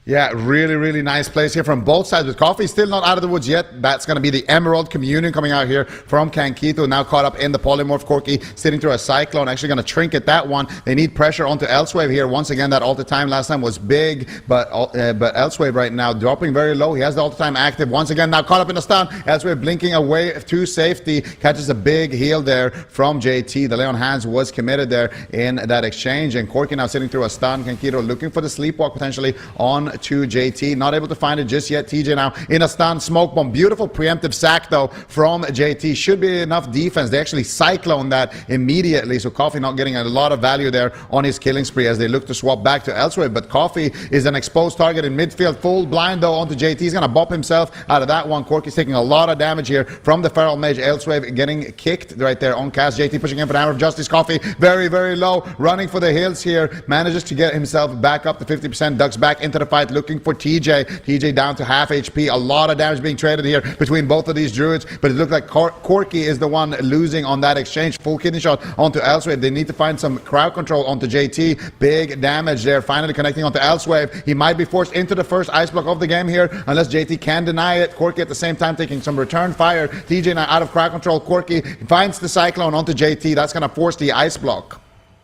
Yeah, really, really nice plays here from both sides with Coffee. Still not out of the woods yet. That's going to be the Emerald Communion coming out here from Kankito. Now caught up in the Polymorph. Corky sitting through a Cyclone. Actually going to trinket that one. They need pressure onto Elswave here. Once again, that Alter Time last time was big, but Elswave right now dropping very low. He has the Alter Time active. Once again, now caught up in the stun. Elswave blinking away to safety. Catches a big heal there from JT. The Lay on Hands was committed there in that exchange. And Corky now sitting through a stun. Kankito looking for the Sleepwalk potentially on to JT, not able to find it just yet. TJ now in a stun, smoke bomb, beautiful preemptive sack though from JT. Should be enough defense. They actually cyclone that immediately, so Coffee not getting a lot of value there on his killing spree as they look to swap back to Elswave. But Coffee is an exposed target in midfield, full blind though onto JT. He's gonna bop himself out of that one. Corky's taking a lot of damage here from the Feral Mage. Elswave getting kicked right there on cast. JT pushing in for the Hammer of Justice. Coffee very, very low, running for the hills here, manages to get himself back up to 50%, ducks back into the fight. right, looking for TJ. TJ down to half HP. A lot of damage being traded here between both of these druids, but it looked like Corky is the one losing on that exchange. Full kidney shot onto Elsewave. They need to find some crowd control onto JT. Big damage there, finally connecting onto Elsewave. He might be forced into the first ice block of the game here, unless JT can deny it. Corky at the same time taking some return fire. TJ now out of crowd control. Corky finds the Cyclone onto JT. That's going to force the ice block.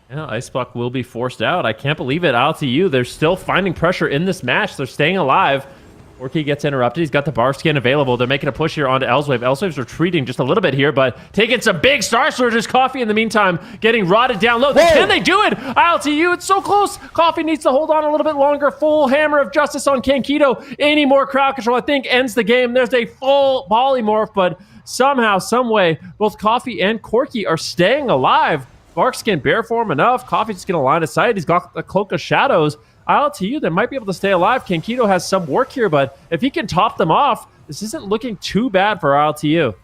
Yeah, Ice Block will be forced out. I can't believe it. ILTU, they're still finding pressure in this match. They're staying alive. Corky gets interrupted. He's got the bar skin available. They're making a push here onto Elsewave. Elswave's retreating just a little bit here, but taking some big Star Surges. Coffee in the meantime getting rotted down low. Can they do it? ILTU, it's so close. Coffee needs to hold on a little bit longer. Full Hammer of Justice on Kankito. Any more crowd control, I think, ends the game. There's a full polymorph, but somehow, some way, both Coffee and Corky are staying alive. Barkskin bare form enough. Coffee's just going to line of sight. He's got the Cloak of Shadows. ILTU, they might be able to stay alive. Kankito has some work here, but if he can top them off, this isn't looking too bad for ILTU.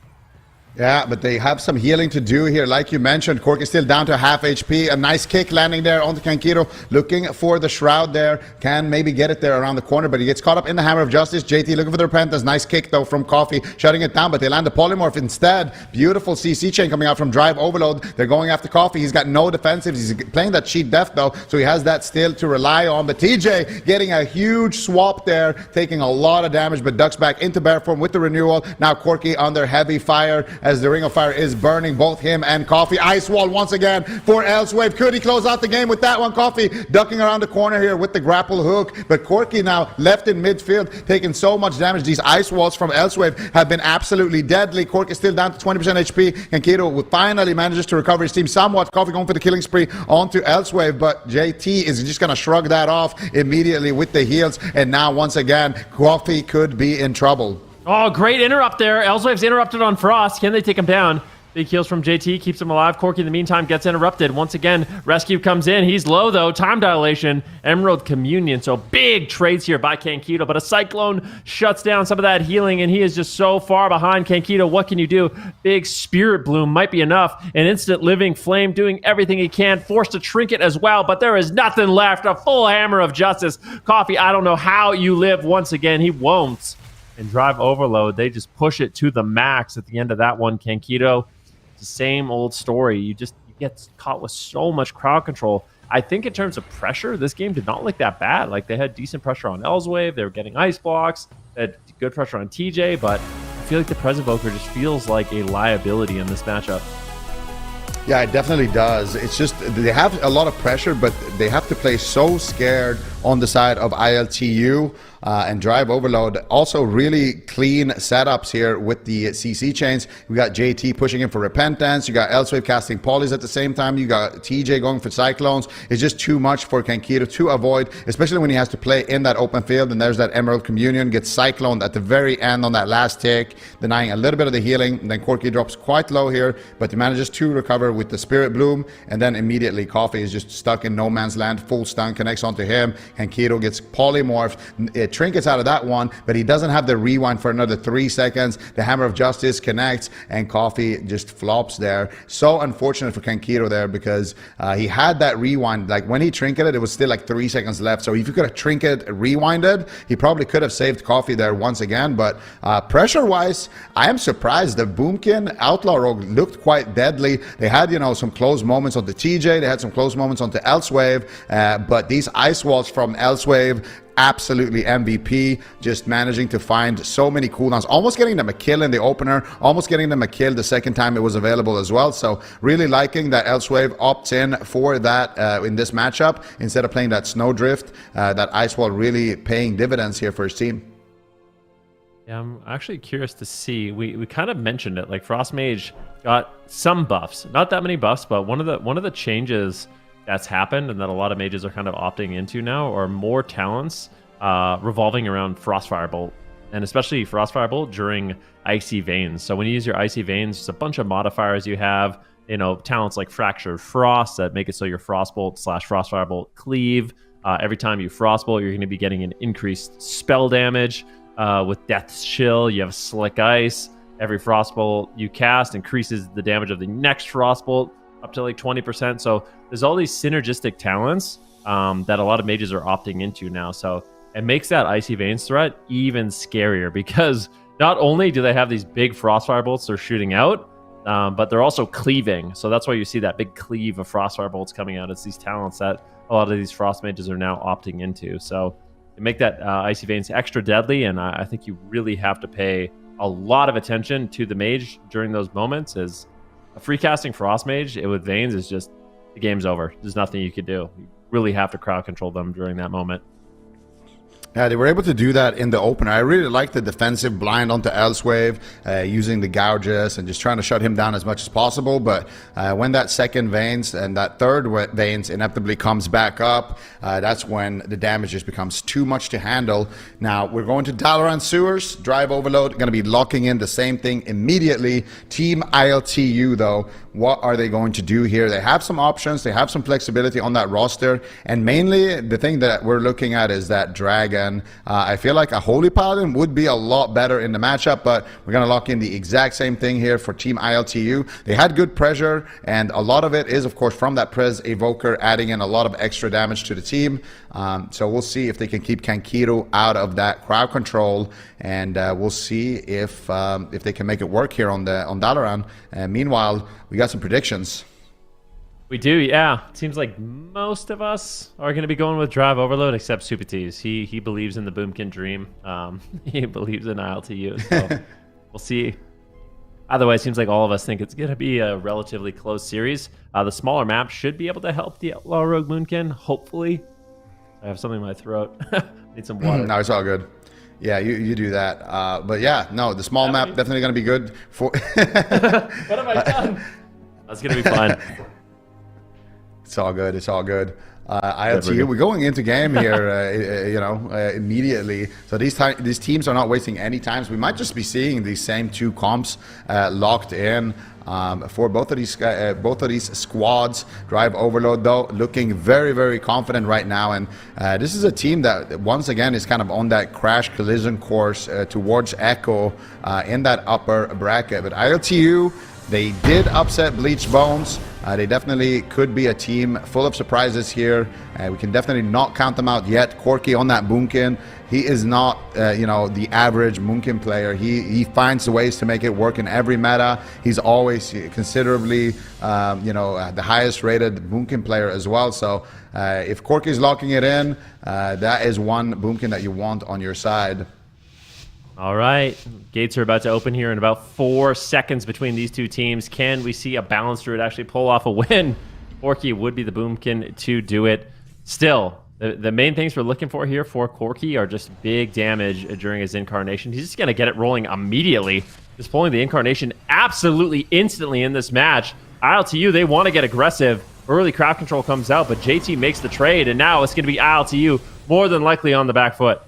Yeah, but they have some healing to do here. Like you mentioned, Cork is still down to half HP. A nice kick landing there onto Kankito. Looking for the Shroud there. Can maybe get it there around the corner, but he gets caught up in the Hammer of Justice. JT looking for the Repentance. Nice kick, though, from Coffee. Shutting it down, but they land the Polymorph instead. Beautiful CC chain coming out from Drive Overload. They're going after Coffee. He's got no defensives. He's playing that cheat death, though, so he has that still to rely on. But TJ getting a huge swap there, taking a lot of damage, but ducks back into bear form with the renewal. Now Corky under heavy fire as the Ring of Fire is burning both him and Coffee. Ice Wall once again for Elsewave. Could he close out the game with that one? Coffee ducking around the corner here with the grapple hook, but Corky now left in midfield, taking so much damage. These Ice Walls from Elsewave have been absolutely deadly. Corky is still down to 20% HP, and Kankito finally manages to recover his team somewhat. Coffee going for the killing spree onto Elsewave, but JT is just going to shrug that off immediately with the heals, and now once again, Coffee could be in trouble. Oh, great interrupt there. Elswave's interrupted on Frost. Can they take him down? Big heals from JT, keeps him alive. Corky in the meantime gets interrupted. Once again, Rescue comes in. He's low though. Time dilation. Emerald Communion. So big trades here by Kankito, but a Cyclone shuts down some of that healing, and he is just so far behind Kankito. What can you do? Big Spirit Bloom might be enough. An instant living flame doing everything he can. Forced to trinket as well, but there is nothing left. A full Hammer of Justice. Coffee, I don't know how you live once again. He won't. And Drive Overload, they just push it to the max at the end of that one. Kankito, it's the same old story. You get caught with so much crowd control. I think in terms of pressure, this game did not look that bad. Like, they had decent pressure on Elsewave. They were getting ice blocks. They had good pressure on TJ, but I feel like the Presinvoker just feels like a liability in this matchup. Yeah, it definitely does. It's just they have a lot of pressure, but they have to play so scared on the side of ILTU and Drive Overload. Also really clean setups here with the CC chains. We got JT pushing in for Repentance. You got Elsewave casting Polys at the same time. You got TJ going for Cyclones. It's just too much for Kankito to avoid, especially when he has to play in that open field. And there's that Emerald Communion. Gets Cycloned at the very end on that last tick, denying a little bit of the healing. And then Corky drops quite low here, but he manages to recover with the Spirit Bloom. And then immediately Coffee is just stuck in no man's land. Full stun connects onto him. Kankito gets polymorphed. It trinkets out of that one, but he doesn't have the rewind for another 3 seconds. The Hammer of Justice connects, and Coffee just flops there. So unfortunate for Kankito there, because he had that rewind. Like, when he trinketed, it was still like 3 seconds left. So if you could have trinketed, rewinded, he probably could have saved Coffee there once again. But pressure-wise, I am surprised. The Boomkin Outlaw Rogue looked quite deadly. They had, some close moments on the TJ. They had some close moments on the Elsewave. But these Ice Walls from Elsewave, absolutely MVP, just managing to find so many cooldowns, almost getting them a kill in the opener, almost getting them a kill the second time it was available as well. So really liking that Elsewave opts in for that in this matchup instead of playing that Snowdrift. That Ice Wall really paying dividends here for his team. Yeah, I'm actually curious to see. We kind of mentioned it. Like, Frost Mage got some buffs, not that many buffs, but one of the changes that's happened and that a lot of mages are kind of opting into now are more talents revolving around Frost Firebolt, and especially Frost Firebolt during Icy Veins. So when you use your Icy Veins, there's a bunch of modifiers you have, talents like Fractured Frost that make it so your Frostbolt / Frost Firebolt cleave. Every time you Frostbolt, you're going to be getting an increased spell damage. With Death's Chill, you have Slick Ice. Every Frostbolt you cast increases the damage of the next Frostbolt up to like 20%. So there's all these synergistic talents that a lot of mages are opting into now. So it makes that Icy Veins threat even scarier, because not only do they have these big Frostfire bolts they're shooting out, but they're also cleaving. So that's why you see that big cleave of Frostfire bolts coming out. It's these talents that a lot of these Frost Mages are now opting into. So they make that Icy Veins extra deadly, and I think you really have to pay a lot of attention to the Mage during those moments. As a free casting Frost Mage with Veins is just, the game's over. There's nothing you could do. You really have to crowd control them during that moment. Yeah, they were able to do that in the opener. I really like the defensive blind onto Elswave, using the gouges and just trying to shut him down as much as possible. But when that second Veins and that third Veins inevitably comes back up, that's when the damage just becomes too much to handle. Now, we're going to Dalaran Sewers. Drive Overload, going to be locking in the same thing immediately. Team ILTU, though, what are they going to do here? They have some options. They have some flexibility on that roster. And mainly, the thing that we're looking at is that Dragon. I feel like a Holy Paladin would be a lot better in the matchup, but we're going to lock in the exact same thing here for Team ILTU. They had good pressure, and a lot of it is, of course, from that Prez Evoker, adding in a lot of extra damage to the team. So we'll see if they can keep Kankiro out of that crowd control, and we'll see if they can make it work here on Dalaran. Meanwhile, we got some predictions. We do, yeah. It seems like most of us are going to be going with Drive Overload, except Supatese. He believes in the Boomkin dream. He believes in ILTU. So we'll see. Either way, it seems like all of us think it's going to be a relatively close series. The smaller map should be able to help the Outlaw Rogue Moonkin, hopefully. I have something in my throat. Need some water. No, it's all good. Yeah, you do that. But yeah, no, the small map definitely going to be good for... What have I done? That's going to be fun. It's all good. It's all good. ILTU, we're going into game here, immediately. So these teams are not wasting any time. So we might just be seeing these same two comps locked in for both of these squads. Drive Overload, though, looking very, very confident right now. And this is a team that, once again, is kind of on that crash collision course towards Echo in that upper bracket. But ILTU, they did upset Bleach Bones. They definitely could be a team full of surprises here. We can definitely not count them out yet. Corky on that Boomkin. He is not, the average Moonkin player. He finds ways to make it work in every meta. He's always considerably, the highest rated Moonkin player as well. So if Corky's locking it in, that is one Boomkin that you want on your side. All right, gates are about to open here in about 4 seconds between these two teams. Can we see a balanced druid actually pull off a win? Corky would be the Boomkin to do it. Still, the main things we're looking for here for Corky are just big damage during his incarnation. He's just going to get it rolling immediately. Just pulling the incarnation absolutely instantly in this match. ILTU, they want to get aggressive. Early crowd control comes out, but JT makes the trade, and now it's going to be ILTU more than likely on the back foot.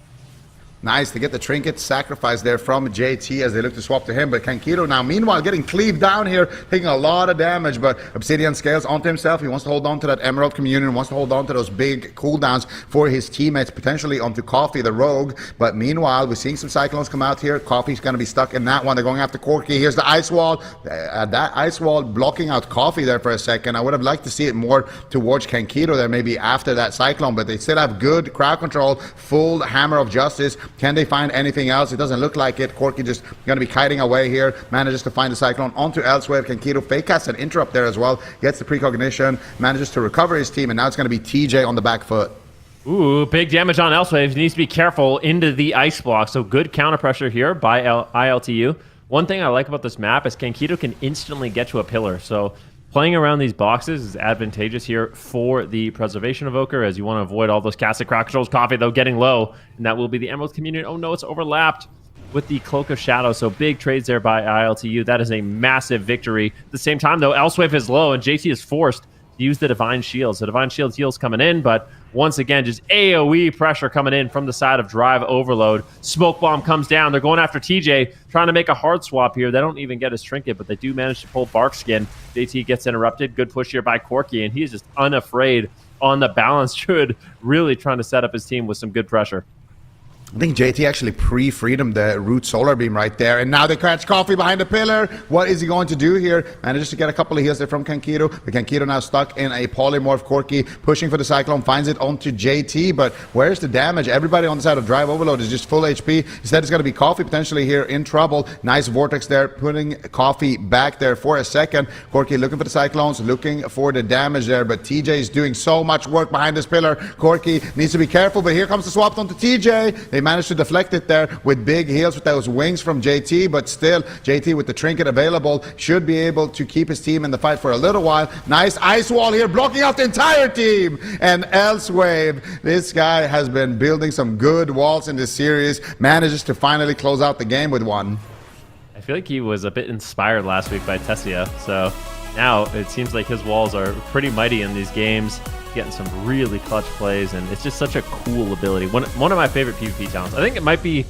Nice to get the trinket sacrifice there from JT as they look to swap to him. But Kankiro now, meanwhile, getting cleaved down here, taking a lot of damage. But Obsidian scales onto himself. He wants to hold on to that Emerald Communion, wants to hold on to those big cooldowns for his teammates, potentially onto Coffee, the rogue. But meanwhile, we're seeing some Cyclones come out here. Coffee's going to be stuck in that one. They're going after Corky. Here's the Ice Wall. That Ice Wall blocking out Coffee there for a second. I would have liked to see it more towards Kankiro there, maybe after that Cyclone. But they still have good crowd control, full Hammer of Justice. Can they find anything else? It doesn't look like it. Corky just going to be kiting away here. Manages to find the Cyclone onto Elsewhere. Kankiro fake casts an interrupt there as well. Gets the precognition. Manages to recover his team. And now it's going to be TJ on the back foot. Ooh, big damage on Elsewave. Needs to be careful into the ice block. So good counter pressure here by ILTU. One thing I like about this map is Kankiro can instantly get to a pillar. So playing around these boxes is advantageous here for the Preservation Evoker, as you want to avoid all those casted crowd controls. Coffee, though, getting low, and that will be the Emerald Communion. Oh no, it's overlapped with the Cloak of Shadow, so big trades there by ILTU. That is a massive victory. At the same time, though, Elsewave is low, and JT is forced to use the Divine Shield. So Divine Shield heals coming in, but once again, just AoE pressure coming in from the side of Drive Overload. Smoke Bomb comes down. They're going after TJ, trying to make a hard swap here. They don't even get his trinket, but they do manage to pull Barkskin. JT gets interrupted. Good push here by Corky, and he's just unafraid on the balance druid, really trying to set up his team with some good pressure. I think JT actually pre-freed him the root solar beam right there, and now they catch Coffee behind the pillar. What is he going to do here? Manages to get a couple of heals there from Kankito. The Kankito now stuck in a polymorph. Corki pushing for the Cyclone, finds it onto JT, but where's the damage? Everybody on the side of Drive Overload is just full HP. Instead, it's going to be Coffee potentially here in trouble. Nice Vortex there, putting Coffee back there for a second. Corki looking for the Cyclones, looking for the damage there, but TJ is doing so much work behind this pillar. Corki needs to be careful, but here comes the swap onto TJ. They managed to deflect it there with big heals with those wings from JT, but still JT with the trinket available should be able to keep his team in the fight for a little while. Nice ice wall here blocking out the entire team, and Elsewave, this guy has been building some good walls in this series, manages to finally close out the game with one. I feel like he was a bit inspired last week by Tessia, so now it seems like his walls are pretty mighty in these games, getting some really clutch plays, and it's just such a cool ability. One of my favorite PvP talents. I think it might be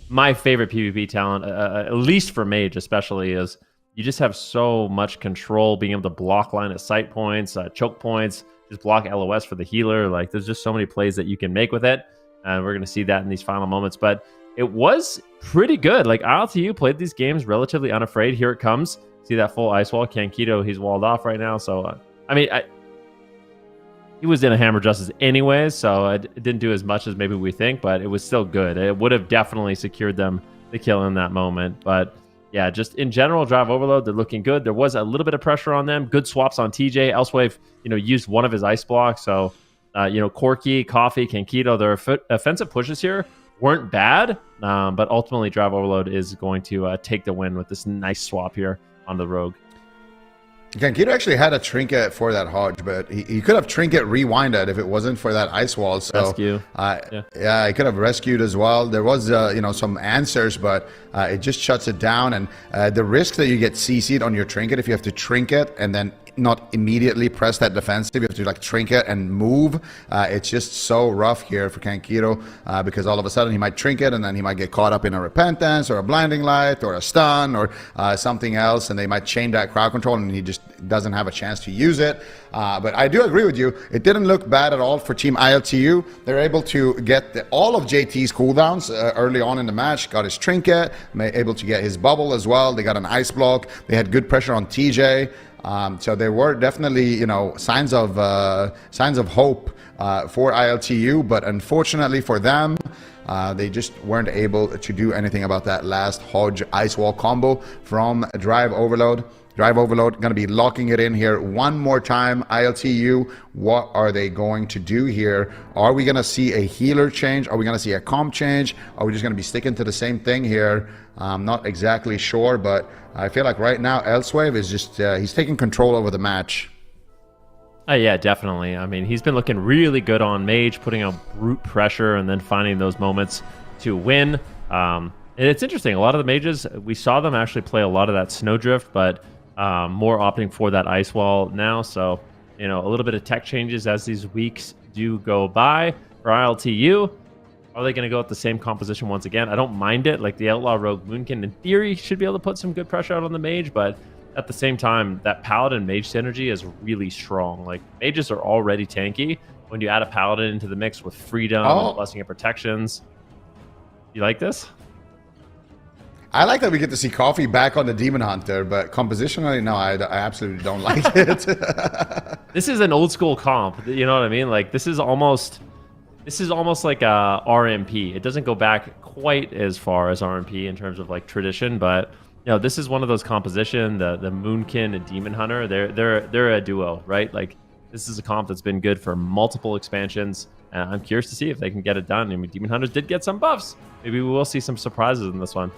my favorite PvP talent, at least for Mage especially, is you just have so much control, being able to block line of sight points, choke points, just block LOS for the healer. Like, there's just so many plays that you can make with it, and we're going to see that in these final moments. But it was pretty good. Like, ILTU played these games relatively unafraid. Here it comes. See that full ice wall. Kankito, he's walled off right now. So, he was in a Hammer Justice anyways, so it didn't do as much as maybe we think, but it was still good. It would have definitely secured them the kill in that moment. But yeah, just in general, Drive Overload, they're looking good. There was a little bit of pressure on them. Good swaps on TJ. Elsewave, used one of his ice blocks. So, Corki, Coffee, Kankito, their offensive pushes here weren't bad, but ultimately Drive Overload is going to take the win with this nice swap here on the Rogue. Kankito actually had a trinket for that Hodge, but he could have trinket rewinded if it wasn't for that ice wall. So rescue. Yeah, he could have rescued as well. There was some answers, but it just shuts it down. And the risk that you get CC'd on your trinket if you have to trinket and then not immediately press that defensive, you have to trinket and move. It's just so rough here for Kankito because all of a sudden he might trinket and then he might get caught up in a repentance or a blinding light or a stun or something else, and they might chain that crowd control and he just doesn't have a chance to use it. But I do agree with you. It didn't look bad at all for Team ILTU. They're able to get all of JT's cooldowns early on in the match. Got his trinket, able to get his bubble as well. They got an ice block. They had good pressure on TJ. So there were definitely, signs of hope for ILTU, but unfortunately for them, they just weren't able to do anything about that last Hodge Ice Wall combo from Drive Overload. Drive Overload going to be locking it in here one more time. ILTU, what are they going to do here? Are we going to see a healer change? Are we going to see a comp change? Are we just going to be sticking to the same thing here? I'm not exactly sure, but I feel like right now Elsewave is just, he's taking control over the match. Yeah, definitely. I mean, he's been looking really good on Mage, putting on brute pressure and then finding those moments to win. And it's interesting. A lot of the Mages, we saw them actually play a lot of that Snowdrift, but more opting for that ice wall now. So, a little bit of tech changes as these weeks do go by. For ILTU, are they going to go with the same composition once again? I don't mind it. Like the Outlaw Rogue Moonkin, in theory, should be able to put some good pressure out on the Mage, but at the same time, that Paladin Mage synergy is really strong. Like, Mages are already tanky. When you add a Paladin into the mix with freedom, blessing and protections. You like this? I like that we get to see Coffee back on the Demon Hunter, but compositionally, no, I absolutely don't like it. This is an old school comp. You know what I mean? Like, this is almost like a RMP. It doesn't go back quite as far as RMP in terms of like tradition, but this is one of those composition. The Moonkin and Demon Hunter, they're a duo, right? Like, this is a comp that's been good for multiple expansions. I'm curious to see if they can get it done. I mean, Demon Hunters did get some buffs. Maybe we will see some surprises in this one.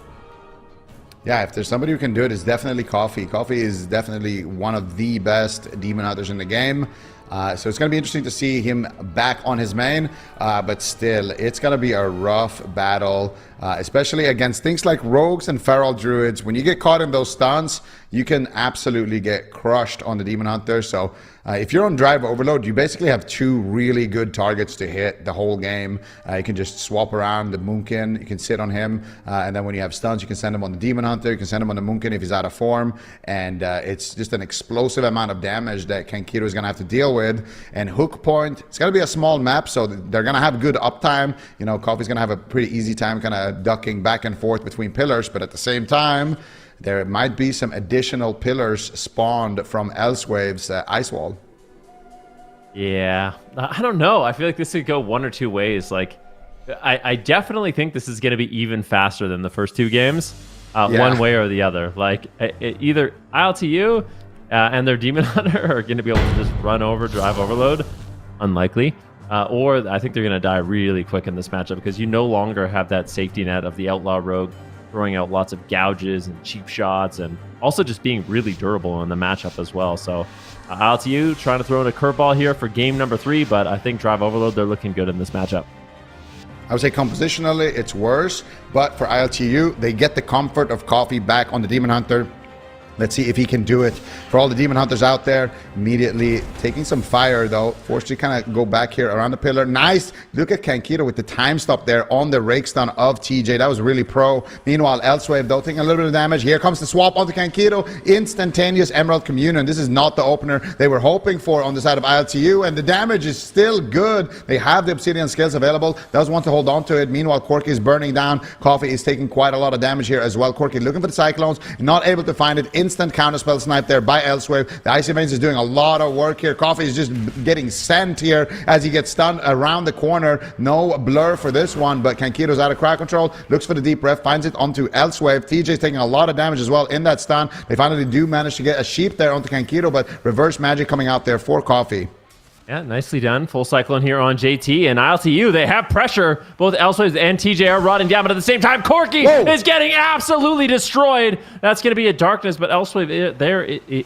Yeah, if there's somebody who can do it, it's definitely Coffee. Coffee is definitely one of the best Demon Hunters in the game. So it's going to be interesting to see him back on his main, but still, it's going to be a rough battle, especially against things like Rogues and Feral Druids. When you get caught in those stuns, you can absolutely get crushed on the Demon Hunter. So If you're on Drive Overload, you basically have 2 really good targets to hit the whole game. You can just swap around the Moonkin, you can sit on him, and then when you have stuns, you can send him on the Demon Hunter, you can send him on the Moonkin if he's out of form, and it's just an explosive amount of damage that Kankiro is going to have to deal with. And Hook Point, it's going to be a small map, so they're going to have good uptime. You know, Coffee's going to have a pretty easy time kind of ducking back and forth between pillars, but at the same time, there might be some additional pillars spawned from Elsewave's Ice Wall. Yeah, I don't know. I feel like this could go one or two ways. Like, I definitely think this is going to be even faster than the first 2 games, one way or the other. Like, either ILTU and their Demon Hunter are going to be able to just run over Drive Overload, unlikely, or I think they're going to die really quick in this matchup because you no longer have that safety net of the Outlaw Rogue throwing out lots of gouges and cheap shots, and also just being really durable in the matchup as well. So ILTU trying to throw in a curveball here for game number 3, but I think Drive Overload, they're looking good in this matchup. I would say compositionally it's worse, but for ILTU, they get the comfort of Coffee back on the Demon Hunter. Let's see if he can do it. For all the Demon Hunters out there, immediately taking some fire, though. Forced to kind of go back here around the pillar. Nice. Look at Kankiro with the time stop there on the rake stun of TJ. That was really pro. Meanwhile, Elsewave, though, taking a little bit of damage. Here comes the swap onto Kankiro. Instantaneous Emerald Communion. This is not the opener they were hoping for on the side of ILTU, and the damage is still good. They have the Obsidian skills available. Does want to hold on to it. Meanwhile, Corky is burning down. Coffee is taking quite a lot of damage here as well. Corky looking for the Cyclones. Not able to find it. Instant counterspell snipe there by Elsewave. The Icy Veins is doing a lot of work here. Coffee is just getting sent here as he gets stunned around the corner. No blur for this one, but Kankiro's out of crowd control. Looks for the deep breath, finds it onto Elsewave. TJ's taking a lot of damage as well in that stun. They finally do manage to get a sheep there onto Kankiro, but reverse magic coming out there for Coffee. Yeah, nicely done. Full cyclone here on JT and ILTU. They have pressure. Both Elsewave and TJ are rotting down, but at the same time, Corky is getting absolutely destroyed. That's going to be a darkness, but Elsewave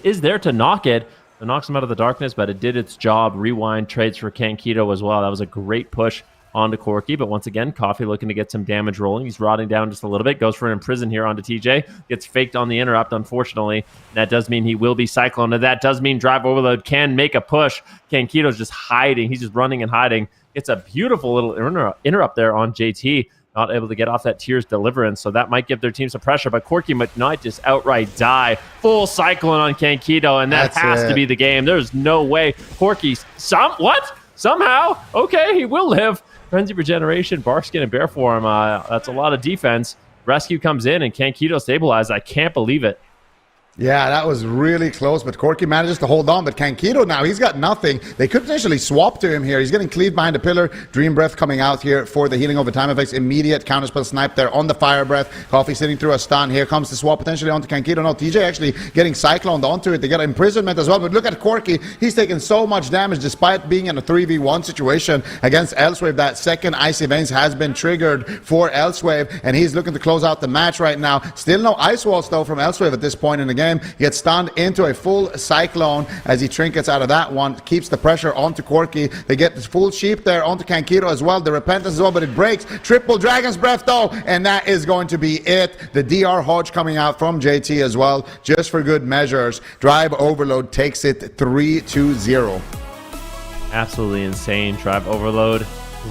is there to knock it. It knocks him out of the darkness, but it did its job. Rewind trades for Kankito as well. That was a great push onto Corky, but once again, Coffee looking to get some damage rolling. He's rotting down just a little bit, goes for an imprison here onto TJ, gets faked on the interrupt, unfortunately. That does mean he will be cycloned, and that does mean Drive Overload can make a push. Kankito's just hiding. He's just running and hiding. It's a beautiful little interrupt there on JT, not able to get off that Tears Deliverance, so that might give their team some pressure, but Corky might not just outright die. Full cyclone on Kankito, and that has to be the game. There's no way Corky, somehow, okay, he will live. Frenzy Regeneration, Barkskin, and Bear Form. That's a lot of defense. Rescue comes in, and Kankito stabilized. I can't believe it. Yeah, that was really close, but Corky manages to hold on. But Kankito now, he's got nothing. They could potentially swap to him here. He's getting cleaved behind the pillar. Dream Breath coming out here for the healing over time effects. Immediate counterspell snipe there on the Fire Breath. Coffee sitting through a stun. Here comes the swap potentially onto Kankito. No, TJ actually getting cycloned onto it. They get imprisonment as well. But look at Corky. He's taking so much damage despite being in a 3v1 situation against Elsewave. That second Icy Veins has been triggered for Elsewave, and he's looking to close out the match right now. Still no Ice Walls though from Elsewave at this point in the game. He gets stunned into a full cyclone as he trinkets out of that one. Keeps the pressure onto Corky. They get the full sheep there onto Kankiro as well. The repentance as well, but it breaks. Triple Dragon's Breath though, and that is going to be it. The DR Hodge coming out from JT as well, just for good measures. Drive Overload takes it 3-0. Absolutely insane. Drive Overload.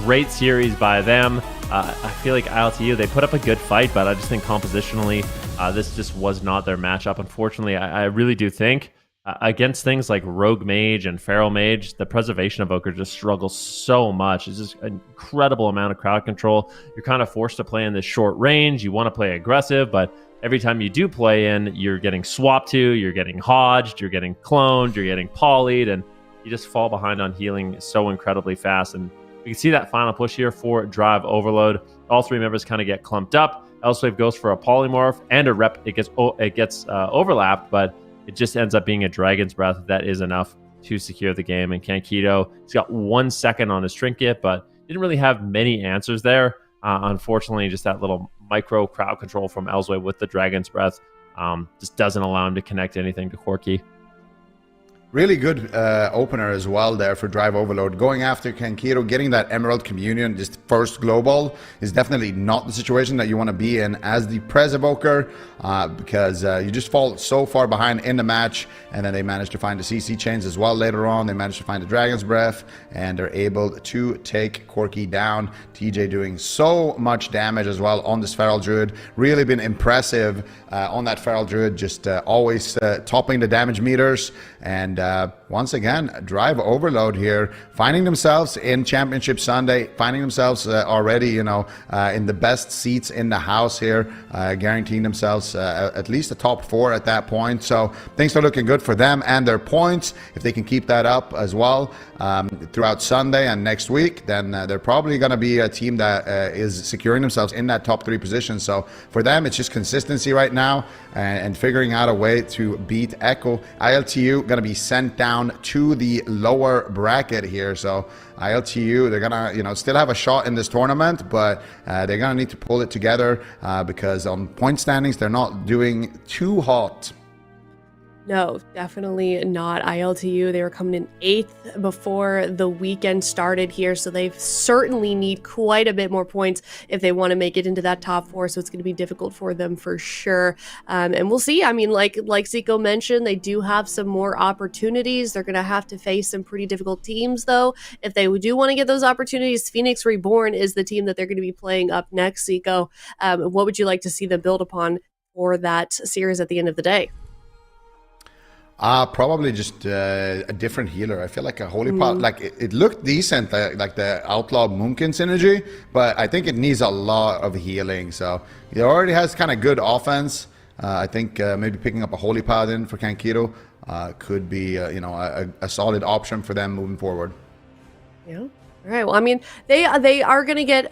Great series by them. I feel like ILTU, they put up a good fight, but I just think compositionally, this just was not their matchup. Unfortunately, I really do think against things like Rogue Mage and Feral Mage, the Preservation Evoker just struggles so much. It's just an incredible amount of crowd control. You're kind of forced to play in this short range. You want to play aggressive, but every time you do play in, you're getting swapped to, you're getting hodged, you're getting cloned, you're getting polyed, and you just fall behind on healing so incredibly fast. And we can see that final push here for Drive Overload. All three members kind of get clumped up. Elsewave goes for a polymorph and a rep. It gets overlapped, but it just ends up being a Dragon's Breath. That is enough to secure the game. And Kankito, he's got 1 second on his trinket, but didn't really have many answers there. Unfortunately, just that little micro crowd control from Elsewave with the Dragon's Breath just doesn't allow him to connect anything to Corky. Really good opener as well there for Drive Overload. Going after Kankiro, getting that Emerald Communion, just first global, is definitely not the situation that you want to be in as the Prez Evoker, because you just fall so far behind in the match, and then they manage to find the CC chains as well later on. They manage to find the Dragon's Breath, and they're able to take Corky down. TJ doing so much damage as well on this Feral Druid. Really been impressive on that Feral Druid, just always topping the damage meters. And once again, Drive Overload here, finding themselves in Championship Sunday, finding themselves already, in the best seats in the house here, guaranteeing themselves at least a top 4 at that point. So things are looking good for them and their points. If they can keep that up as well throughout Sunday and next week, then they're probably going to be a team that is securing themselves in that top 3 position. So for them, it's just consistency right now and figuring out a way to beat Echo. ILTU going to be sent down to the lower bracket here. So ILTU, they're gonna still have a shot in this tournament, but they're gonna need to pull it together because on point standings they're not doing too hot. No, definitely not ILTU. They were coming in 8th before the weekend started here, so they certainly need quite a bit more points if they want to make it into that top 4, so it's going to be difficult for them for sure. And we'll see. I mean, like Zico mentioned, they do have some more opportunities. They're going to have to face some pretty difficult teams, though. If they do want to get those opportunities, Phoenix Reborn is the team that they're going to be playing up next, Zico. What would you like to see them build upon for that series at the end of the day? Probably just a different healer. I feel like a Holy Pot, like it looked decent, like the Outlaw Moonkin synergy, but I think it needs a lot of healing. So it already has kind of good offense. I think maybe picking up a Holy Paladin for Kankiro could be, a solid option for them moving forward. Yeah. All right. Well, I mean, they are going to get,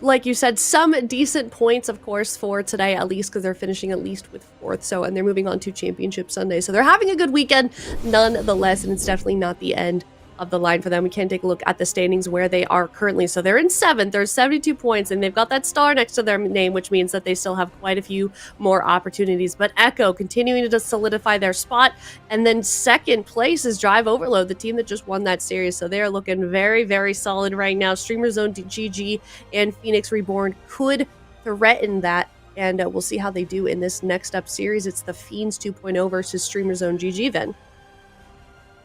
like you said, some decent points, of course, for today, at least because they're finishing at least with 4th. So, and they're moving on to Championship Sunday. So they're having a good weekend nonetheless, and it's definitely not the end of the line for them. We can take a look at the standings where they are currently. So they're in 7th. There's 72 points, and they've got that star next to their name, which means that they still have quite a few more opportunities. But Echo continuing to solidify their spot. And then 2nd place is Drive Overload, the team that just won that series. So they're looking very, very solid right now. Streamer Zone GG and Phoenix Reborn could threaten that. And we'll see how they do in this next up series. It's the Fiends 2.0 versus Streamer Zone GG then.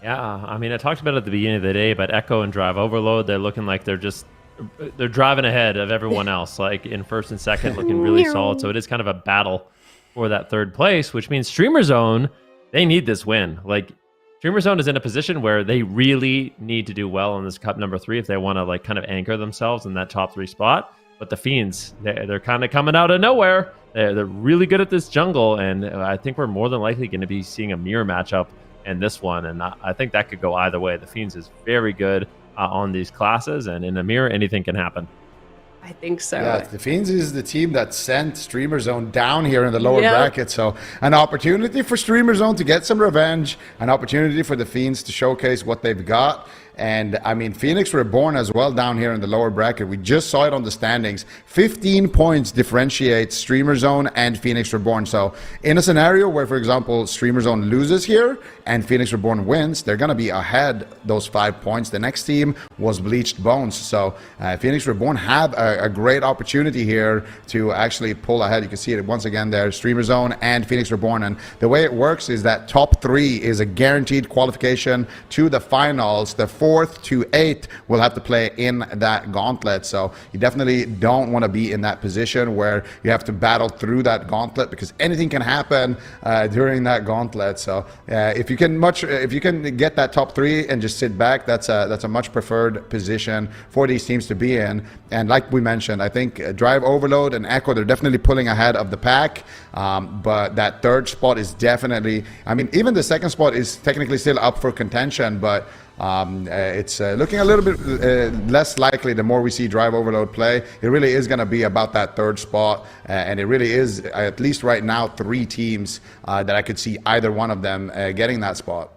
Yeah, I mean, I talked about it at the beginning of the day, but Echo and Drive Overload, they're looking like they're driving ahead of everyone else, like in 1st and 2nd, looking really solid. So it is kind of a battle for that 3rd place, which means Streamer Zone, they need this win. Like, Streamer Zone is in a position where they really need to do well in this Cup number 3 if they want to like kind of anchor themselves in that top 3 spot. But the Fiends, they're kind of coming out of nowhere. They're really good at this jungle, and I think we're more than likely going to be seeing a mirror matchup in this one, and I think that could go either way. The Fiends is very good on these classes, and in a mirror, anything can happen. I think so. Yeah, the Fiends is the team that sent Streamer Zone down here in the lower bracket. So an opportunity for Streamer Zone to get some revenge, an opportunity for the Fiends to showcase what they've got. And I mean, Phoenix Reborn as well down here in the lower bracket. We just saw it on the standings. 15 points differentiates Streamer Zone and Phoenix Reborn. So in a scenario where, for example, Streamer Zone loses here and Phoenix Reborn wins, they're going to be ahead those 5 points. The next team was Bleached Bones. So Phoenix Reborn have a great opportunity here to actually pull ahead. You can see it once again there, Streamer Zone and Phoenix Reborn. And the way it works is that top 3 is a guaranteed qualification to the finals. The 4th to 8th will have to play in that gauntlet. So you definitely don't want to be in that position where you have to battle through that gauntlet, because anything can happen during that gauntlet. So if you can get that top 3 and just sit back, that's a much preferred position for these teams to be in. And like we mentioned, I think Drive Overload and Echo, they're definitely pulling ahead of the pack. But that 3rd spot is definitely, I mean, even the 2nd spot is technically still up for contention, but it's looking a little bit less likely the more we see Drive Overload play. It really is going to be about that 3rd spot, and it really is, at least right now, 3 teams that I could see either one of them getting that spot.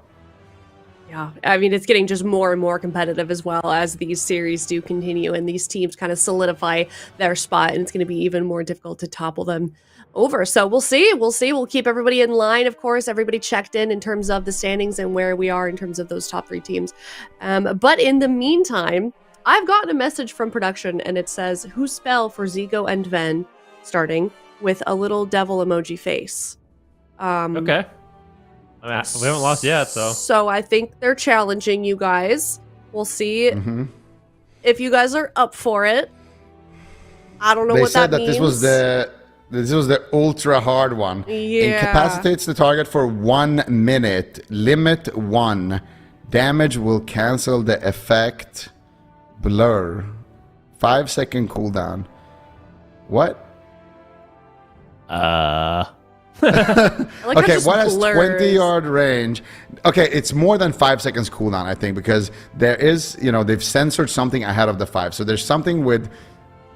Yeah, I mean, it's getting just more and more competitive as well as these series do continue and these teams kind of solidify their spot, and it's going to be even more difficult to topple them over. So we'll see. We'll see. We'll keep everybody in line, of course. Everybody checked in terms of the standings and where we are in terms of those top 3 teams. But in the meantime, I've gotten a message from production, and it says, "Who spell for Zico and Ven?" starting with a little devil emoji face. Okay. I mean, we haven't lost yet, so. So I think they're challenging you guys. We'll see if you guys are up for it. I don't know what that means. They said that this was the ultra hard one. Yeah. Incapacitates the target for 1 minute. Limit 1. Damage will cancel the effect. Blur. 5-second cooldown. What? Like okay, what has 20-yard range? Okay, it's more than 5 seconds cooldown, I think, because there is, they've censored something ahead of the 5. So there's something with,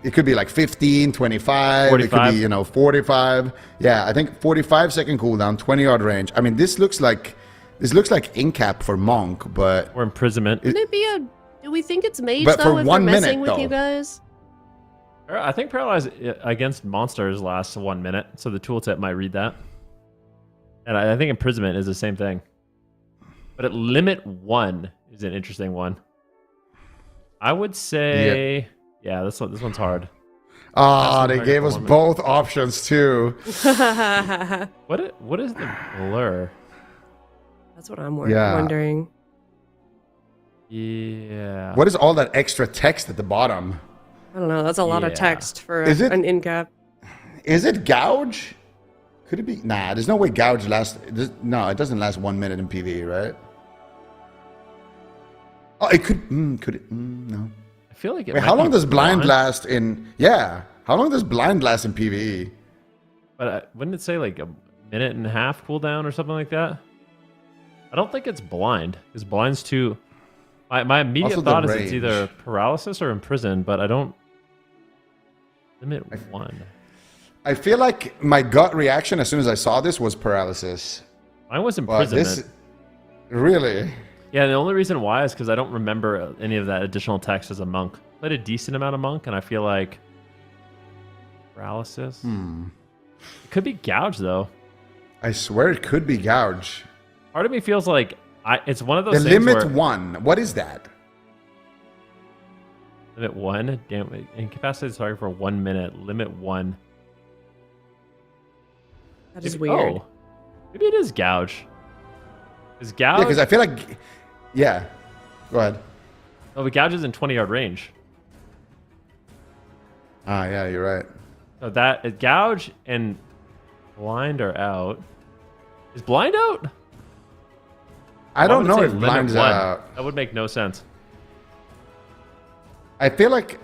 it could be like 15, 25, 45. It could be, 45. Yeah, I think 45-second cooldown, 20-yard range. I mean, this looks like incap for Monk, but... Or imprisonment. Wouldn't it be a... Do we think it's mage, but though, for if 1 we're messing minute, with you guys? I think Paralyze against monsters lasts 1 minute, so the tooltip might read that. And I think imprisonment is the same thing. But at limit 1 is an interesting one. I would say... Yeah, this one's hard. Oh, they gave us both options, too. What is the blur? That's what I'm wondering. Yeah. What is all that extra text at the bottom? I don't know. That's a lot of text for an in-cap. Is it gouge? Could it be? Nah, there's no way gouge lasts. No, it doesn't last 1 minute in PvE, right? Oh, it could. Could it? No. I feel like it. Wait, how long does blind last in? Yeah. How long does blind last in PvE? But wouldn't it say like a minute and a half cooldown or something like that? I don't think it's blind, because blind's too. My immediate thought is it's either paralysis or imprisoned, but I don't. Limit 1. I feel like my gut reaction as soon as I saw this was paralysis. Mine was imprisonment. Really? Yeah, the only reason why is because I don't remember any of that additional text as a monk. Played a decent amount of monk, and I feel like paralysis. It could be gouge, though. I swear it could be gouge. Part of me feels like it's one of those things. The limit 1. What is that? Limit 1. Damn, incapacitated target for 1 minute. Limit 1. That is weird. Oh, maybe it is gouge. Is gouge? Yeah, because I feel like. Yeah. Go ahead. Oh, but gouge is in 20-yard range. Ah, yeah, you're right. So that gouge and blind are out. Is blind out? I don't know if blind's out. That would make no sense. I feel like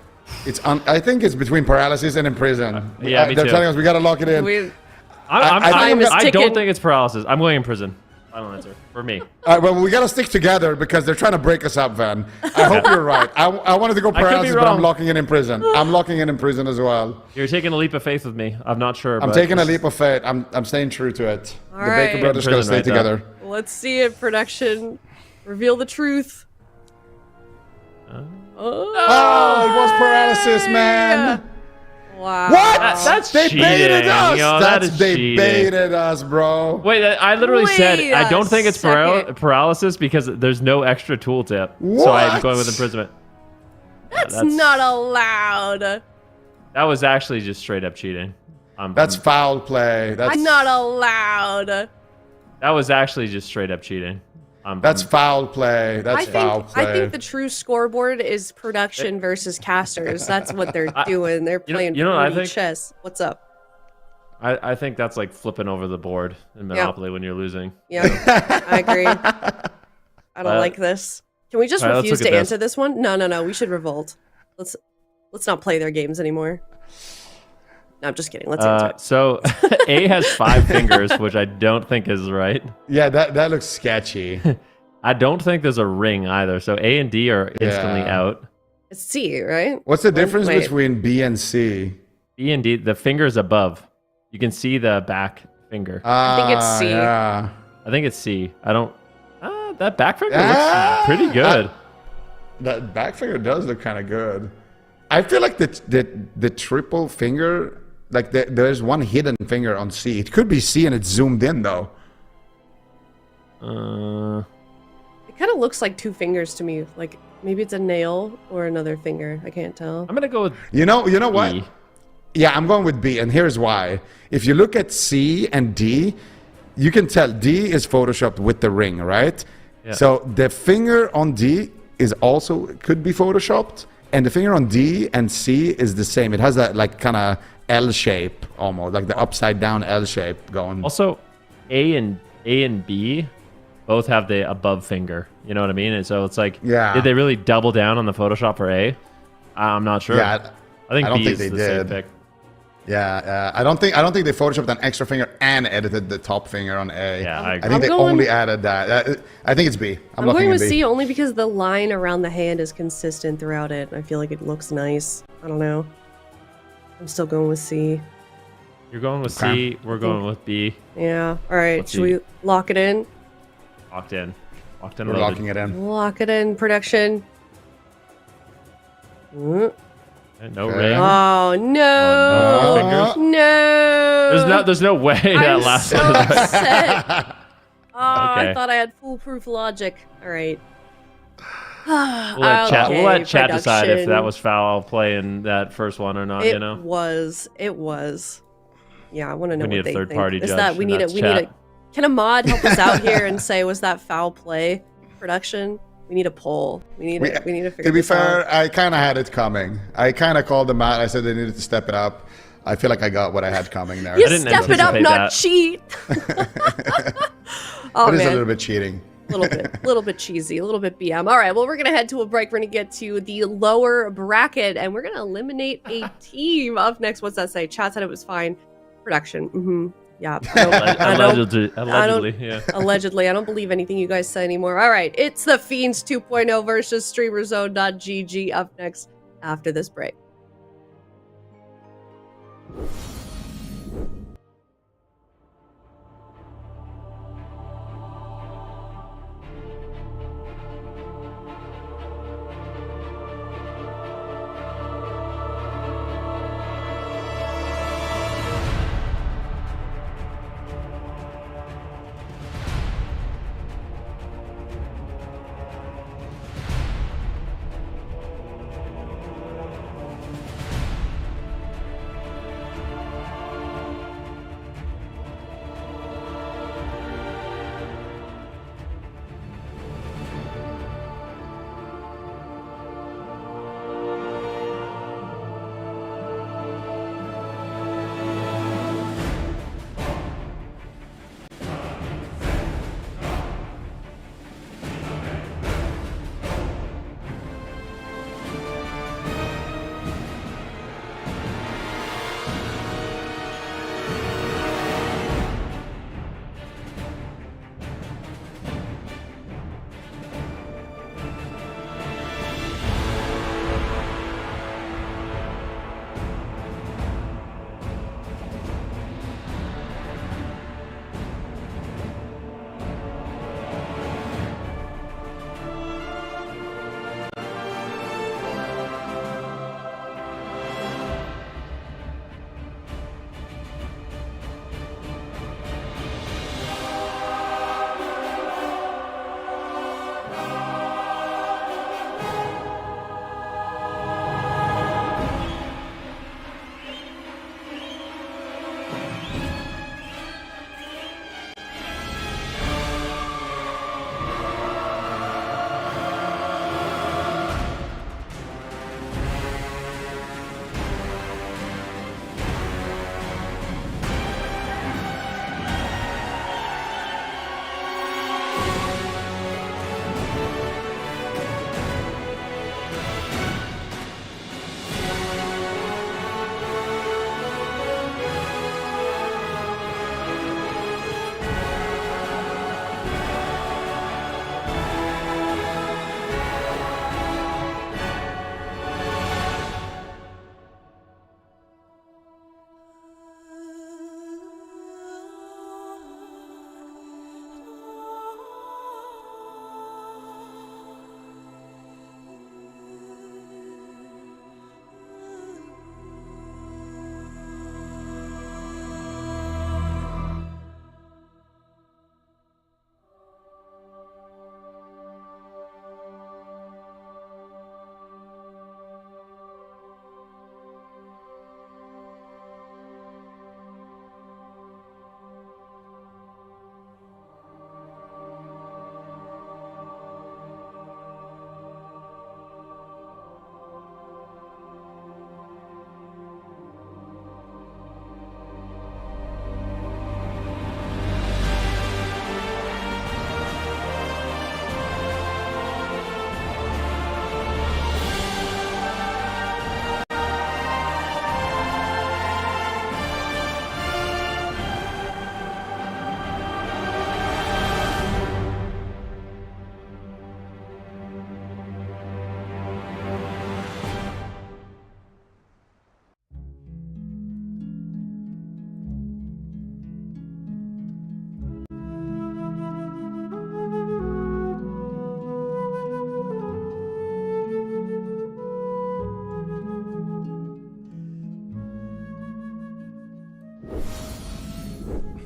I think it's between paralysis and imprison. Yeah, me they're too. telling us we gotta lock it in. I don't think it's paralysis. I'm going in prison. Final answer for me. Well, we gotta stick together because they're trying to break us up, Van. I hope you're right. I wanted to go paralysis, but I'm locking it in prison. I'm locking it in prison as well. You're taking a leap of faith with me. I'm not sure. I'm taking a leap of faith. I'm staying true to it. All the right. Baker brothers gotta stay together. Let's see it, production. Reveal the truth. Oh, it was paralysis, man. Wow. What? That's they cheating. baited us. They cheating. baited us, bro. Wait, I literally said I don't think it's paralysis because there's no extra tooltip. What? So I'm going with imprisonment. That's not allowed. That was actually just straight up cheating. That's foul play. That's not allowed. That was actually just straight up cheating. That's foul play. That's foul play. I think the true scoreboard is production versus casters. That's what they're doing. They're playing chess. What's up? I think that's like flipping over the board in Monopoly when you're losing. Yeah, I agree. I don't like this. Can we just refuse to answer this one? No. We should revolt. Let's not play their games anymore. No, I'm just kidding. Let's answer it. So A has 5 fingers, which I don't think is right. Yeah, that looks sketchy. I don't think there's a ring either. So A and D are instantly out. It's C, right? What's the difference between B and C? B and D, the fingers above. You can see the back finger. I think it's C. Yeah. I think it's C. I don't... that back finger looks pretty good. That back finger does look kind of good. I feel like the triple finger Like there's one hidden finger on C. It could be C and it's zoomed in though. It kind of looks like 2 fingers to me. Like maybe it's a nail or another finger. I can't tell. I'm gonna go with You know what? E. Yeah, I'm going with B, and here's why. If you look at C and D, you can tell D is photoshopped with the ring, right? Yeah. So the finger on D is also could be photoshopped, and the finger on D and C is the same. It has that like kind of L shape almost, like the upside down L shape going. Also, A and B both have the above finger. You know what I mean? And so it's like, Yeah. did they really double down on the Photoshop for A? I'm not sure. Yeah, I think I don't B think is they the did. same pick. Yeah, I don't think they photoshopped an extra finger and edited the top finger on A. Yeah, I agree. I think I'm they going- only added that. I think it's B. I'm looking going at with B. C only because the line around the hand is consistent throughout it. I feel like it looks nice. I don't know. I'm still going with C. You're going with Okay. C. We're going with B. Yeah. All right. Let's Should see. we lock it in? Locked in. Locked in. We're loaded. locking it in. Lock it in. Production. Mm. No Okay. ring. Oh no! Fingers. No! There's no way that I'm last so one. upset. Oh, I Okay. thought I had foolproof logic. All right. We'll let chat decide if production. that was foul play in that first one or not. It You know. was. It was. Yeah, I want to know need what a they third-party think. Is judge, that we and need a that's we need a? chat. Can a mod help us out here and say was that foul play production? We need a poll. We need to figure To be this out. fair, I kind of had it coming. I kind of called them out. I said they needed to step it up. I feel like I got what I had coming there. You I didn't step it up, anticipate not that. cheat. Oh It is a man, little bit cheating. little bit cheesy, a little bit BM. All right, well, we're gonna head to a break. We're gonna get to the lower bracket, and we're gonna eliminate a team. Up next, what's that say? Chat said it was fine. Production. Mm-hmm. Yeah. I don't- Allegedly, yeah. Allegedly, I don't believe anything you guys say anymore. All right, it's the Fiends 2.0 versus StreamerZone.gg up next after this break.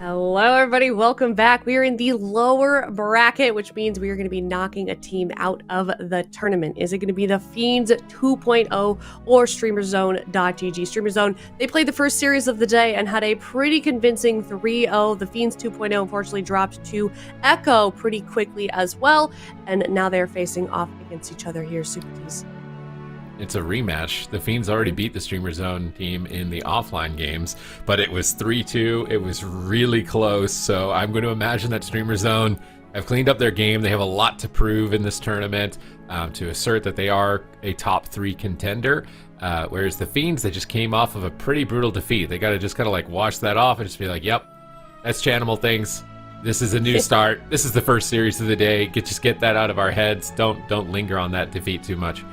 Hello, everybody. Welcome back. We are in the lower bracket, which means we are going to be knocking a team out of the tournament. Is it going to be the Fiends 2.0 or StreamerZone.gg? StreamerZone, they played the first series of the day and had a pretty convincing 3-0. The Fiends 2.0 unfortunately dropped to Echo pretty quickly as well, and now they're facing off against each other here. Super Tees. It's a rematch. The Fiends already beat the Streamer Zone team in the offline games, but it was 3-2. It was really close, so I'm going to imagine that Streamer Zone have cleaned up their game. They have a lot to prove in this tournament to assert that they are a top 3 contender, whereas the Fiends, they just came off of a pretty brutal defeat. They got to just kind of like wash that off and just be like, yep, that's Chanimal things. This is a new start. This is the first series of the day. Just get that out of our heads. Don't linger on that defeat too much.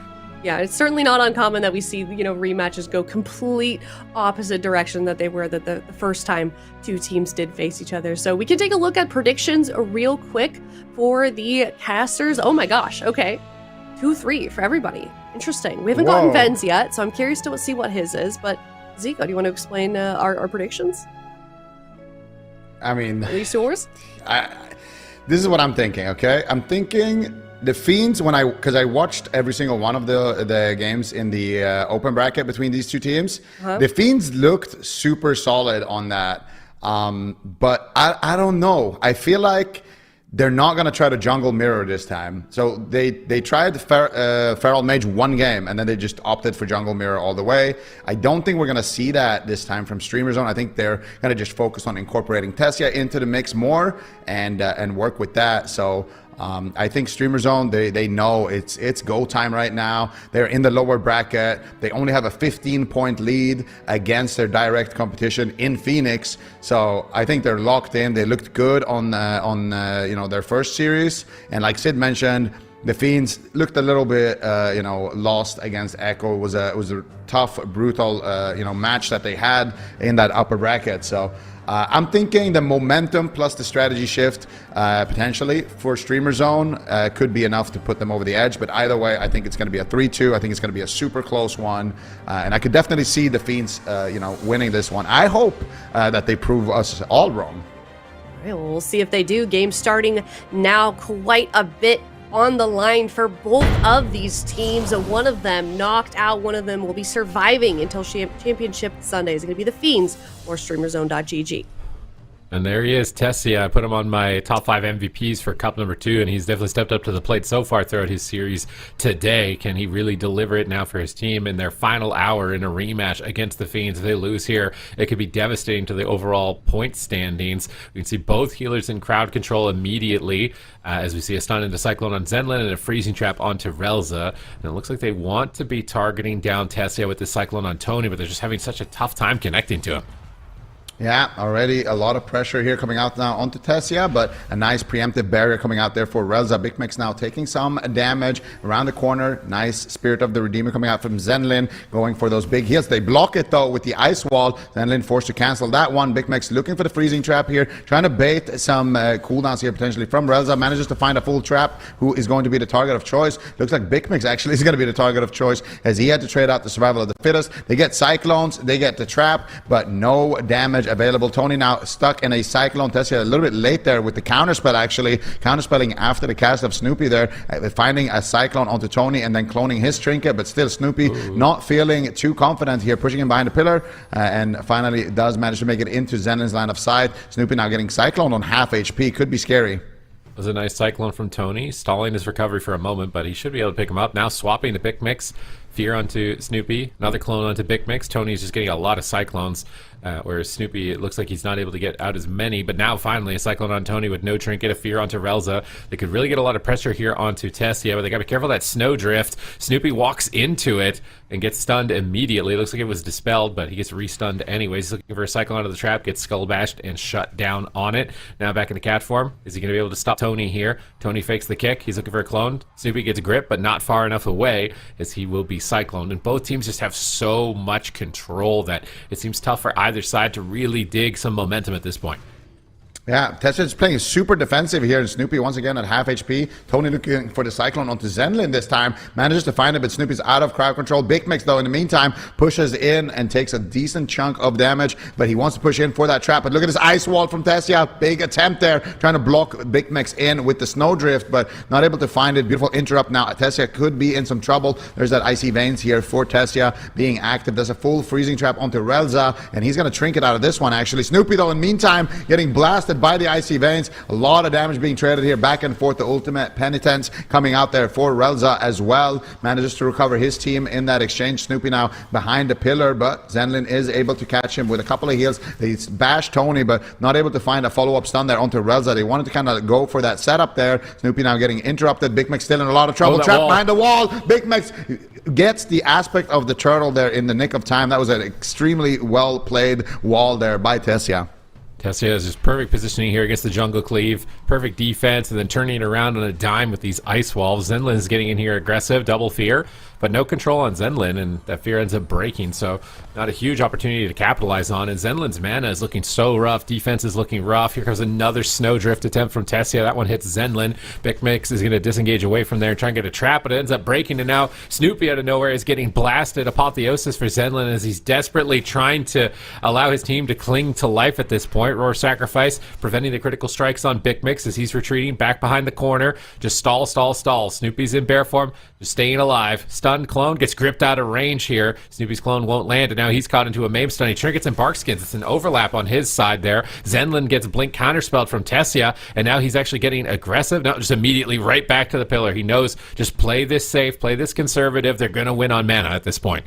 Yeah, it's certainly not uncommon that we see, rematches go complete opposite direction that they were the first time two teams did face each other. So we can take a look at predictions real quick for the casters. Oh my gosh, okay. 2-3 for everybody. Interesting. We haven't gotten Ben's yet, so I'm curious to see what his is. But Zico, do you want to explain our predictions? I mean, At least yours? This is what I'm thinking, okay? I'm thinking the Fiends, because I watched every single one of the games in the open bracket between these two teams. The Fiends looked super solid on that. But I don't know. I feel like they're not going to try to jungle mirror this time. So they tried Feral Mage one game, and then they just opted for jungle mirror all the way. I don't think we're going to see that this time from Streamer Zone. I think they're going to just focus on incorporating Tessia into the mix more and work with that. So I think Streamer Zone, they know it's go time right now. They're in the lower bracket. They only have a 15-point lead against their direct competition in Phoenix. So I think they're locked in. They looked good on their first series. And like Sid mentioned, the Fiends looked a little bit lost against Echo. It was a tough, brutal match that they had in that upper bracket. So I'm thinking the momentum plus the strategy shift potentially for Streamer Zone could be enough to put them over the edge. But either way, I think it's going to be a 3-2. I think it's going to be a super close one. And I could definitely see the Fiends winning this one. I hope that they prove us all wrong. All right, well, we'll see if they do. Game starting now, quite a bit on the line for both of these teams. One of them knocked out, one of them will be surviving until Championship Sunday. Is it going to be the Fiends or StreamerZone.gg? And there he is, Tessia. I put him on my top 5 MVPs for Cup number 2, and he's definitely stepped up to the plate so far throughout his series today. Can he really deliver it now for his team in their final hour in a rematch against the Fiends? If they lose here, it could be devastating to the overall point standings. We can see both healers in crowd control immediately, as we see a stun into Cyclone on Zenlin and a freezing trap onto Relza. And it looks like they want to be targeting down Tessia with the Cyclone on Tony, but they're just having such a tough time connecting to him. Yeah, already a lot of pressure here coming out now onto Tessia, but a nice preemptive barrier coming out there for Relza. Big Mix now taking some damage around the corner. Nice Spirit of the Redeemer coming out from Zenlin, going for those big heals. They block it though with the Ice Wall. Zenlin forced to cancel that one. Big Mix looking for the freezing trap here, trying to bait some cooldowns here potentially from Relza. Manages to find a full trap. Who is going to be the target of choice? Looks like Big Mix actually is going to be the target of choice, as he had to trade out the survival of the fittest. They get Cyclones, they get the trap, but no damage available. Tony now stuck in a Cyclone. Tessia a little bit late there with the counterspell, actually. Counterspelling after the cast of Snoopy there. Finding a Cyclone onto Tony and then cloning his trinket, but still Snoopy not feeling too confident here, pushing him behind the pillar, and finally does manage to make it into Zenlin's line of sight. Snoopy now getting Cyclone on half HP. Could be scary. Was a nice Cyclone from Tony, stalling his recovery for a moment, but he should be able to pick him up. Now swapping the Big Mix. Fear onto Snoopy, another clone onto Big Mix. Tony's just getting a lot of Cyclones, whereas Snoopy, it looks like he's not able to get out as many, but now finally a Cyclone on Tony with no trinket, a Fear onto Relza. They could really get a lot of pressure here onto Tessia, but they gotta be careful of that Snowdrift. Snoopy walks into it and gets stunned immediately. It looks like it was dispelled, but he gets re-stunned anyways. He's looking for a Cyclone out of the trap, gets skull bashed and shut down on it. Now back in the cat form. Is he gonna be able to stop Tony here? Tony fakes the kick, he's looking for a clone. Snoopy gets grip, but not far enough away, as he will be cycloned. And both teams just have so much control that it seems tough for either side to really dig some momentum at this point. Yeah, Tessia's playing super defensive here, and Snoopy once again at half HP. Tony looking for the Cyclone onto Zenlin this time. Manages to find it, but Snoopy's out of crowd control. Big Mix, though, in the meantime, pushes in and takes a decent chunk of damage, but he wants to push in for that trap. But look at this Ice Wall from Tessia. Big attempt there, trying to block Big Mix in with the Snowdrift, but not able to find it. Beautiful interrupt now. Tessia could be in some trouble. There's that Icy Veins here for Tessia being active. There's a full freezing trap onto Relza, and he's going to trinket out of this one, actually. Snoopy, though, in the meantime, getting blasted by the Icy Veins. A lot of damage being traded here, back and forth. The ultimate penitence coming out there for Relza as well. Manages to recover his team in that exchange. Snoopy now behind the pillar, but Zenlin is able to catch him with a couple of heals. They bash Tony, but not able to find a follow-up stun there onto Relza. They wanted to kind of go for that setup there. Snoopy now getting interrupted. Big Mix still in a lot of trouble. Trapped behind the wall. Big Mix gets the aspect of the turtle there in the nick of time. That was an extremely well-played wall there by Tessia. Tessia has just perfect positioning here against the jungle cleave, perfect defense, and then turning it around on a dime with these ice walls. Zenlin is getting in here aggressive, double fear, but no control on Zenlin, and that fear ends up breaking, so not a huge opportunity to capitalize on. And Zenlin's mana is looking so rough, defense is looking rough. Here comes another Snowdrift attempt from Tessia. That one hits Zenlin. Big Mix is going to disengage away from there and try and get a trap, but it ends up breaking, and now Snoopy out of nowhere is getting blasted. Apotheosis for Zenlin as he's desperately trying to allow his team to cling to life at this point. Roar Sacrifice preventing the critical strikes on Big Mix as he's retreating back behind the corner. Just stall, stall, stall. Snoopy's in bear form, just staying alive. Stunned clone gets gripped out of range here. Snoopy's clone won't land, and now he's caught into a Maim stun. He trinkets and Barkskins. It's an overlap on his side there. Zenlin gets blink counterspelled from Tessia, and now he's actually getting aggressive. Now just immediately right back to the pillar. He knows just play this safe, play this conservative. They're going to win on mana at this point.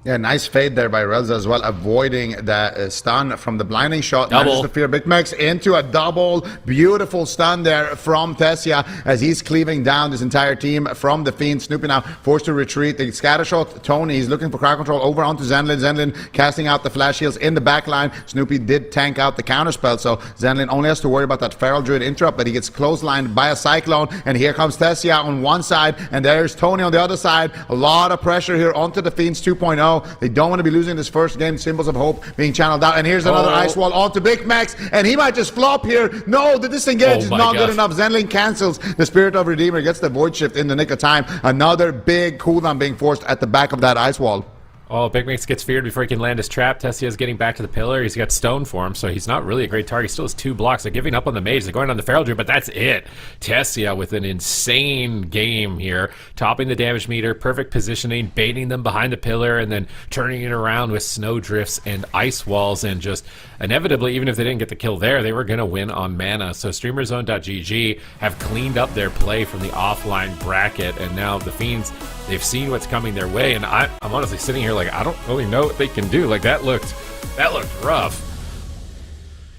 Yeah, nice fade there by Relza as well, avoiding that stun from the blinding shot. Double. Manages to fear Big Mix into a double. Beautiful stun there from Tessia as he's cleaving down this entire team from the Fiend. Snoopy now forced to retreat. The scatter shot, Tony, he's looking for crowd control over onto Zenlin. Zenlin casting out the flash heals in the back line. Snoopy did tank out the counterspell, so Zenlin only has to worry about that Feral Druid interrupt, but he gets clotheslined by a Cyclone, and here comes Tessia on one side, and there's Tony on the other side. A lot of pressure here onto the Fiends 2.0. They don't want to be losing this first game. Symbols of hope being channeled out. And here's another ice wall onto Big Max. And he might just flop here. No, the disengage is not good enough. Zenlin cancels the Spirit of Redeemer. Gets the Void Shift in the nick of time. Another big cooldown being forced at the back of that ice wall. Oh, Big Mix gets feared before he can land his trap. Tessia's getting back to the pillar. He's got stone for him, so he's not really a great target. He still has 2 blocks. They're giving up on the mage. They're going on the Feral Druid, but that's it. Tessia with an insane game here. Topping the damage meter, perfect positioning, baiting them behind the pillar, and then turning it around with Snowdrifts and Ice Walls, and just inevitably, even if they didn't get the kill there, they were going to win on mana. So StreamerZone.gg have cleaned up their play from the offline bracket, and now the Fiends, they've seen what's coming their way, and I'm honestly sitting here like, I don't really know what they can do. Like, that looked rough.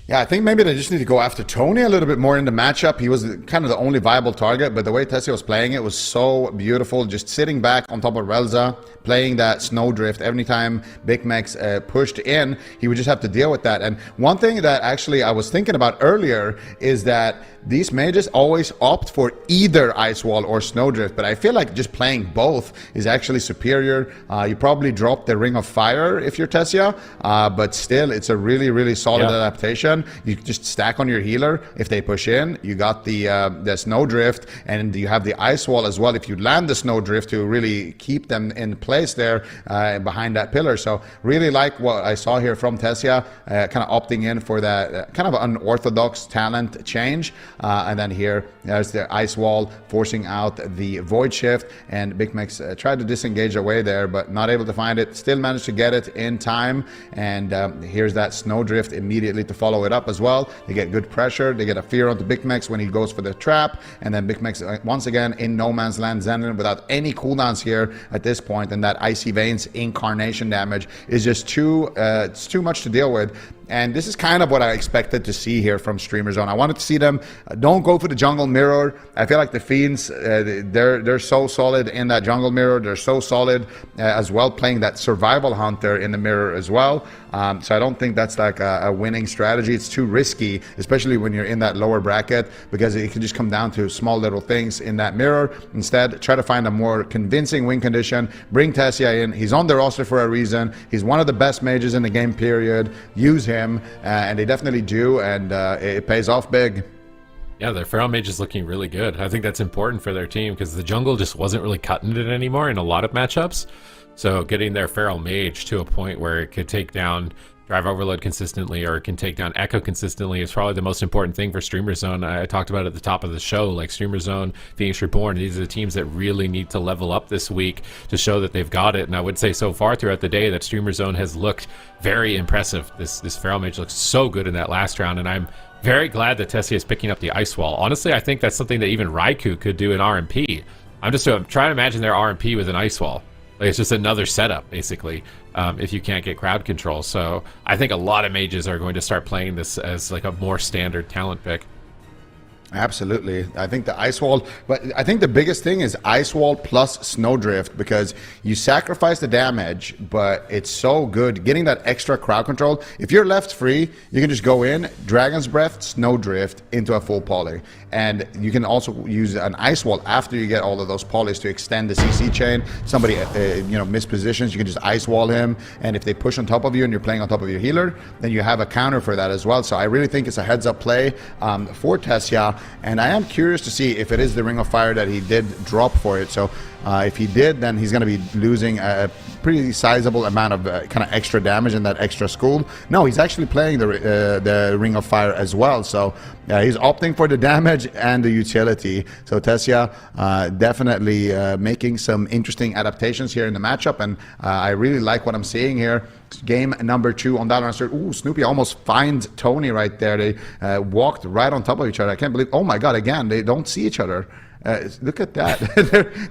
Yeah, I think maybe they just need to go after Tony a little bit more in the matchup. He was kind of the only viable target, but the way Tessia was playing it was so beautiful. Just sitting back on top of Relza, playing that Snowdrift. Every time Big Max pushed in, he would just have to deal with that. And one thing that actually I was thinking about earlier is that these mages always opt for either Ice Wall or Snowdrift, but I feel like just playing both is actually superior. You probably drop the Ring of Fire if you're Tessia, but still, it's a really, really solid adaptation. You just stack on your healer. If they push in, you got the Snowdrift, and you have the Ice Wall as well if you land the Snowdrift to really keep them in place there behind that pillar. So really like what I saw here from Tessia, kind of opting in for that kind of unorthodox talent change. And then here, there's the Ice Wall forcing out the Void Shift, and Big Max tried to disengage away there, but not able to find it. Still managed to get it in time, and here's that Snowdrift immediately to follow it up as well. They get good pressure. They get a fear onto Big Max when he goes for the trap, and then Big Max once again in no man's land. Zenlin without any cooldowns here at this point, and that Icy Veins incarnation damage is just it's too much to deal with. And this is kind of what I expected to see here from StreamerZone. I wanted to see them don't go for the jungle mirror. I feel like the Fiends, they're so solid in that jungle mirror. They're so solid as well, playing that survival hunter in the mirror as well. So I don't think that's like a winning strategy. It's too risky, especially when you're in that lower bracket, because it can just come down to small little things in that mirror. Instead, try to find a more convincing win condition. Bring Tessia in. He's on the roster for a reason. He's one of the best mages in the game, period. Use him. him, and they definitely do, and it pays off big. Yeah, their Feral Mage is looking really good. I think that's important for their team because the jungle just wasn't really cutting it anymore in a lot of matchups. So getting their Feral Mage to a point where it could take down Drive Overload consistently or it can take down Echo consistently is probably the most important thing for Streamer Zone. I talked about it at the top of the show, like Streamer Zone, Phoenix Reborn. These are the teams that really need to level up this week to show that they've got it. And I would say so far throughout the day that Streamer Zone has looked very impressive. This Feral Mage looks so good in that last round, and I'm very glad that Tessia is picking up the Ice Wall. Honestly, I think that's something that even Raikou could do in RMP. I'm trying to imagine their RMP with an Ice Wall. Like, it's just another setup, basically, if you can't get crowd control. So I think a lot of mages are going to start playing this as like a more standard talent pick. Absolutely. I think the Ice Wall, but I think the biggest thing is Ice Wall plus Snowdrift, because you sacrifice the damage, but it's so good getting that extra crowd control. If you're left free, you can just go in, Dragon's Breath, Snowdrift into a full poly. And you can also use an Ice Wall after you get all of those polys to extend the CC chain. Somebody mispositions, you can just Ice Wall him, and if they push on top of you and you're playing on top of your healer, then you have a counter for that as well. So I really think it's a heads-up play for Tessia. And I am curious to see if it is the Ring of Fire that he did drop for it. So if he did, then he's going to be losing a pretty sizable amount of kind of extra damage in that extra school. No, he's actually playing the Ring of Fire as well. So he's opting for the damage and the utility. So Tessia definitely making some interesting adaptations here in the matchup. And I really like what I'm seeing here. Game number 2 on that one. Ooh, Snoopy almost finds Tony right there. They walked right on top of each other. I can't believe, oh my God, again, they don't see each other. Look at that.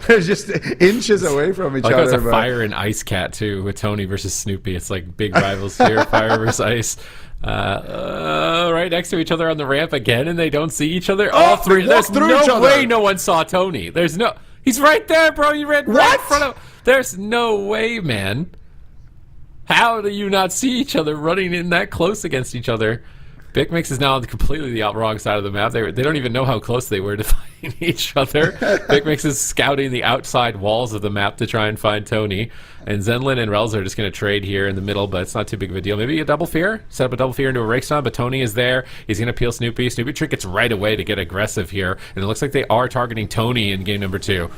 they're just inches away from each other. It's a fire and ice cat too with Tony versus Snoopy. It's like big rivals here, fire versus ice. Right next to each other on the ramp again, and they don't see each other. All three. There's no way no one saw Tony. He's right there, bro. You ran right in front of. There's no way, man. How do you not see each other running in that close against each other? Big Mix is now on completely the wrong side of the map. They don't even know how close they were to find each other. Big Mix is scouting the outside walls of the map to try and find Tony. And Zenlin and Relz are just going to trade here in the middle, but it's not too big of a deal. Maybe a double fear? Set up a double fear into a Rakeston, but Tony is there. He's going to peel Snoopy. Snoopy trinkets right away to get aggressive here. And it looks like they are targeting Tony in game number 2.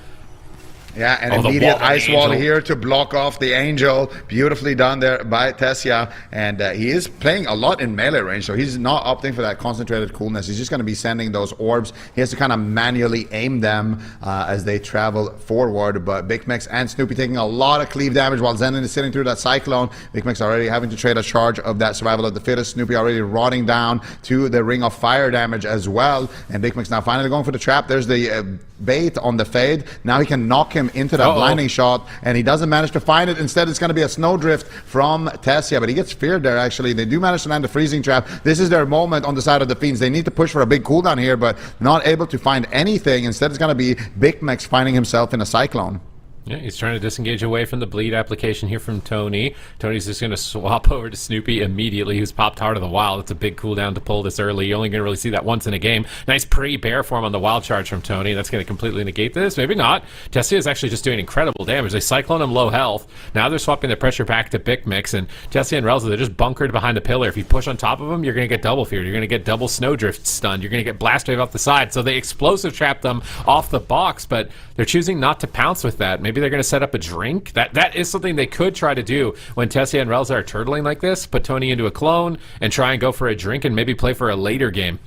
Yeah, and immediate Ice Wall here to block off the Angel. Beautifully done there by Tessia. And he is playing a lot in melee range, so he's not opting for that concentrated coolness. He's just going to be sending those orbs. He has to kind of manually aim them as they travel forward. But Big Mex and Snoopy taking a lot of cleave damage while Zenon is sitting through that Cyclone. Big Mex already having to trade a charge of that Survival of the Fittest. Snoopy already rotting down to the Ring of Fire damage as well. And Big Mex now finally going for the trap. There's the bait on the fade. Now he can knock him into that blinding shot, and he doesn't manage to find it. Instead, it's going to be a Snowdrift from Tessia, but he gets feared there, actually. They do manage to land the freezing trap. This is their moment on the side of the Fiends. They need to push for a big cooldown here, but not able to find anything. Instead, it's going to be Big Mex finding himself in a Cyclone. Yeah, he's trying to disengage away from the bleed application here from Tony. Tony's just going to swap over to Snoopy immediately, who's popped Heart of the Wild. It's a big cooldown to pull this early. You're only going to really see that once in a game. Nice pre-bear form on the Wild Charge from Tony. That's going to completely negate this. Maybe not. Tessia is actually just doing incredible damage. They Cyclone him low health. Now they're swapping the pressure back to Big Mix, and Tessia and Relza, they're just bunkered behind the pillar. If you push on top of them, you're going to get double feared. You're going to get double Snowdrift stunned. You're going to get Blast Wave off the side. So they explosive trap them off the box, but they're choosing not to pounce with that. Maybe they're going to set up a drink. That is something they could try to do when Tessia and Relza are turtling like this. Put Tony into a clone and try and go for a drink and maybe play for a later game.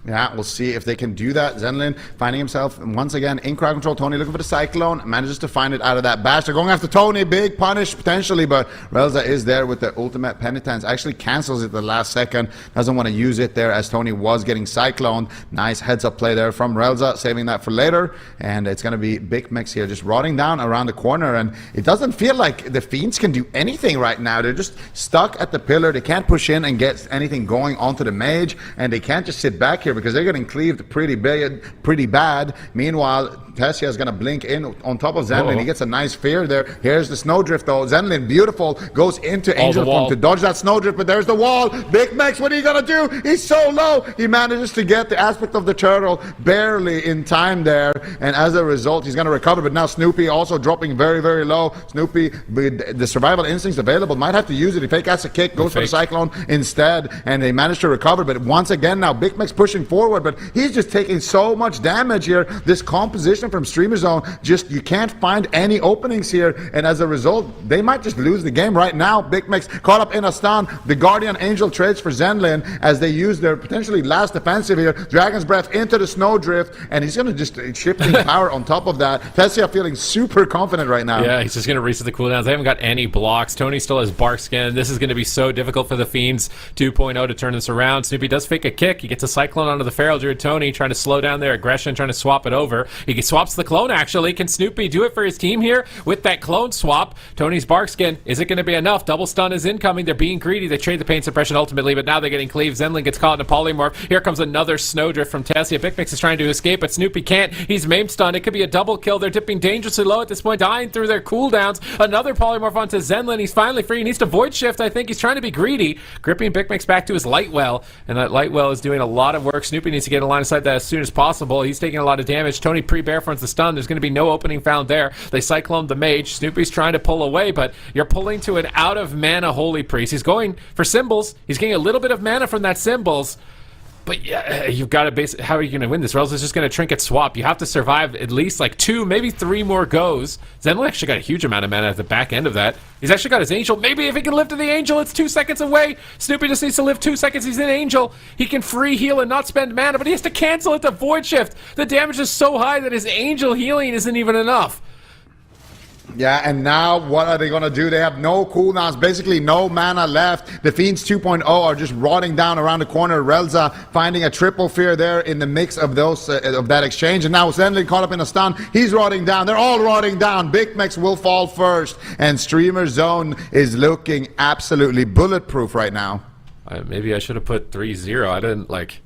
Yeah, we'll see if they can do that. Zenlin finding himself once again in crowd control. Tony looking for the Cyclone, manages to find it out of that bash. They're going after Tony, big punish potentially, but Relza is there with the ultimate penitence. Actually cancels it the last second, doesn't want to use it there as Tony was getting Cycloned. Nice heads up play there from Relza, saving that for later. And it's going to be Big Mix here just rotting down around the corner, and it doesn't feel like the Fiends can do anything right now. They're just stuck at the pillar. They can't push in and get anything going onto the mage, and they can't just sit back here here because they're getting cleaved pretty bad. Meanwhile, Tessia is going to blink in on top of Zenlin. He gets a nice fear there. Here's the snowdrift though. Zenlin, beautiful, goes into Angel Form to dodge that snowdrift, but there's the wall. Big Max, what are you going to do? He's so low. He manages to get the aspect of the turtle barely in time there, and as a result, he's going to recover. But now Snoopy also dropping very, very low. Snoopy, with the survival instincts available, might have to use it. He fake has a kick, goes for the Cyclone instead, and they manage to recover. But once again, now Big Max pushing forward, but he's just taking so much damage here. This composition from Streamer Zone, just you can't find any openings here, and as a result, they might just lose the game right now. Big Max caught up in a stun. The Guardian Angel trades for Zenlin as they use their potentially last defensive here. Dragon's Breath into the Snowdrift, and he's going to just shifting power on top of that. Tessia feeling super confident right now. Yeah, he's just going to reset the cooldowns. They haven't got any blocks. Tony still has Bark Skin. This is going to be so difficult for the Fiends 2.0 to turn this around. Snoopy does fake a kick. He gets a Cyclone onto the Feral Druid. Tony trying to slow down their aggression, trying to swap it over. He swaps the clone, actually. Can Snoopy do it for his team here with that clone swap? Tony's Bark Skin. Is it going to be enough? Double stun is incoming. They're being greedy. They trade the pain suppression ultimately, but now they're getting cleaved. Zenlin gets caught in a polymorph. Here comes another Snowdrift from Tessia. Big Mix is trying to escape, but Snoopy can't. He's maim stunned. It could be a double kill. They're dipping dangerously low at this point, dying through their cooldowns. Another polymorph onto Zenlin. He's finally free. He needs to void shift. I think he's trying to be greedy. Gripping Big Mix back to his light well, and that light well is doing a lot of work. Snoopy needs to get a line of sight that as soon as possible. He's taking a lot of damage. Tony pre-bear fronts the stun. There's going to be no opening found there. They cyclone the mage. Snoopy's trying to pull away, but you're pulling to an out of mana Holy Priest. He's going for symbols. He's getting a little bit of mana from that symbols. But yeah, you've got to base. How are you going to win this? Or else it's just going to trinket swap. You have to survive at least like 2, maybe 3 more goes. Zenlin actually got a huge amount of mana at the back end of that. He's actually got his Angel. Maybe if he can live to the Angel, it's 2 seconds away. Snoopy just needs to live 2 seconds. He's in Angel. He can free heal and not spend mana, but he has to cancel it to Void Shift. The damage is so high that his Angel healing isn't even enough. Yeah, and now what are they going to do? They have no cooldowns, basically no mana left. The Fiends 2.0 are just rotting down around the corner. Relza finding a triple fear there in the mix of those of that exchange. And now Zenlin caught up in a stun. He's rotting down. They're all rotting down. Big Max will fall first. And Streamer Zone is looking absolutely bulletproof right now. Maybe I should have put 3-0. I didn't like...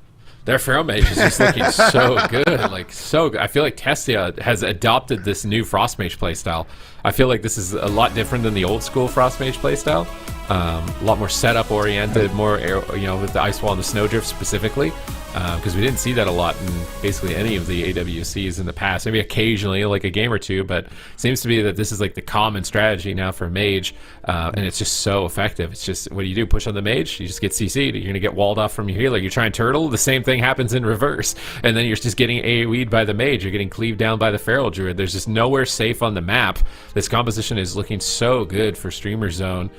Their Feral Mage is just looking so good, like so good. I feel like Tessia has adopted this new Frost Mage playstyle. I feel like this is a lot different than the old school Frost Mage playstyle. A lot more setup oriented, more with the Ice Wall and the Snowdrift specifically. Because we didn't see that a lot in basically any of the AWCs in the past. Maybe occasionally, like a game or two, but it seems to be that this is like the common strategy now for Mage, and it's just so effective. It's just, what do? Push on the Mage, you just get CC'd. You're going to get walled off from your healer. You try and turtle, the same thing happens in reverse, and then you're just getting AoE'd by the Mage. You're getting cleaved down by the Feral Druid. There's just nowhere safe on the map. This composition is looking so good for Streamer Zone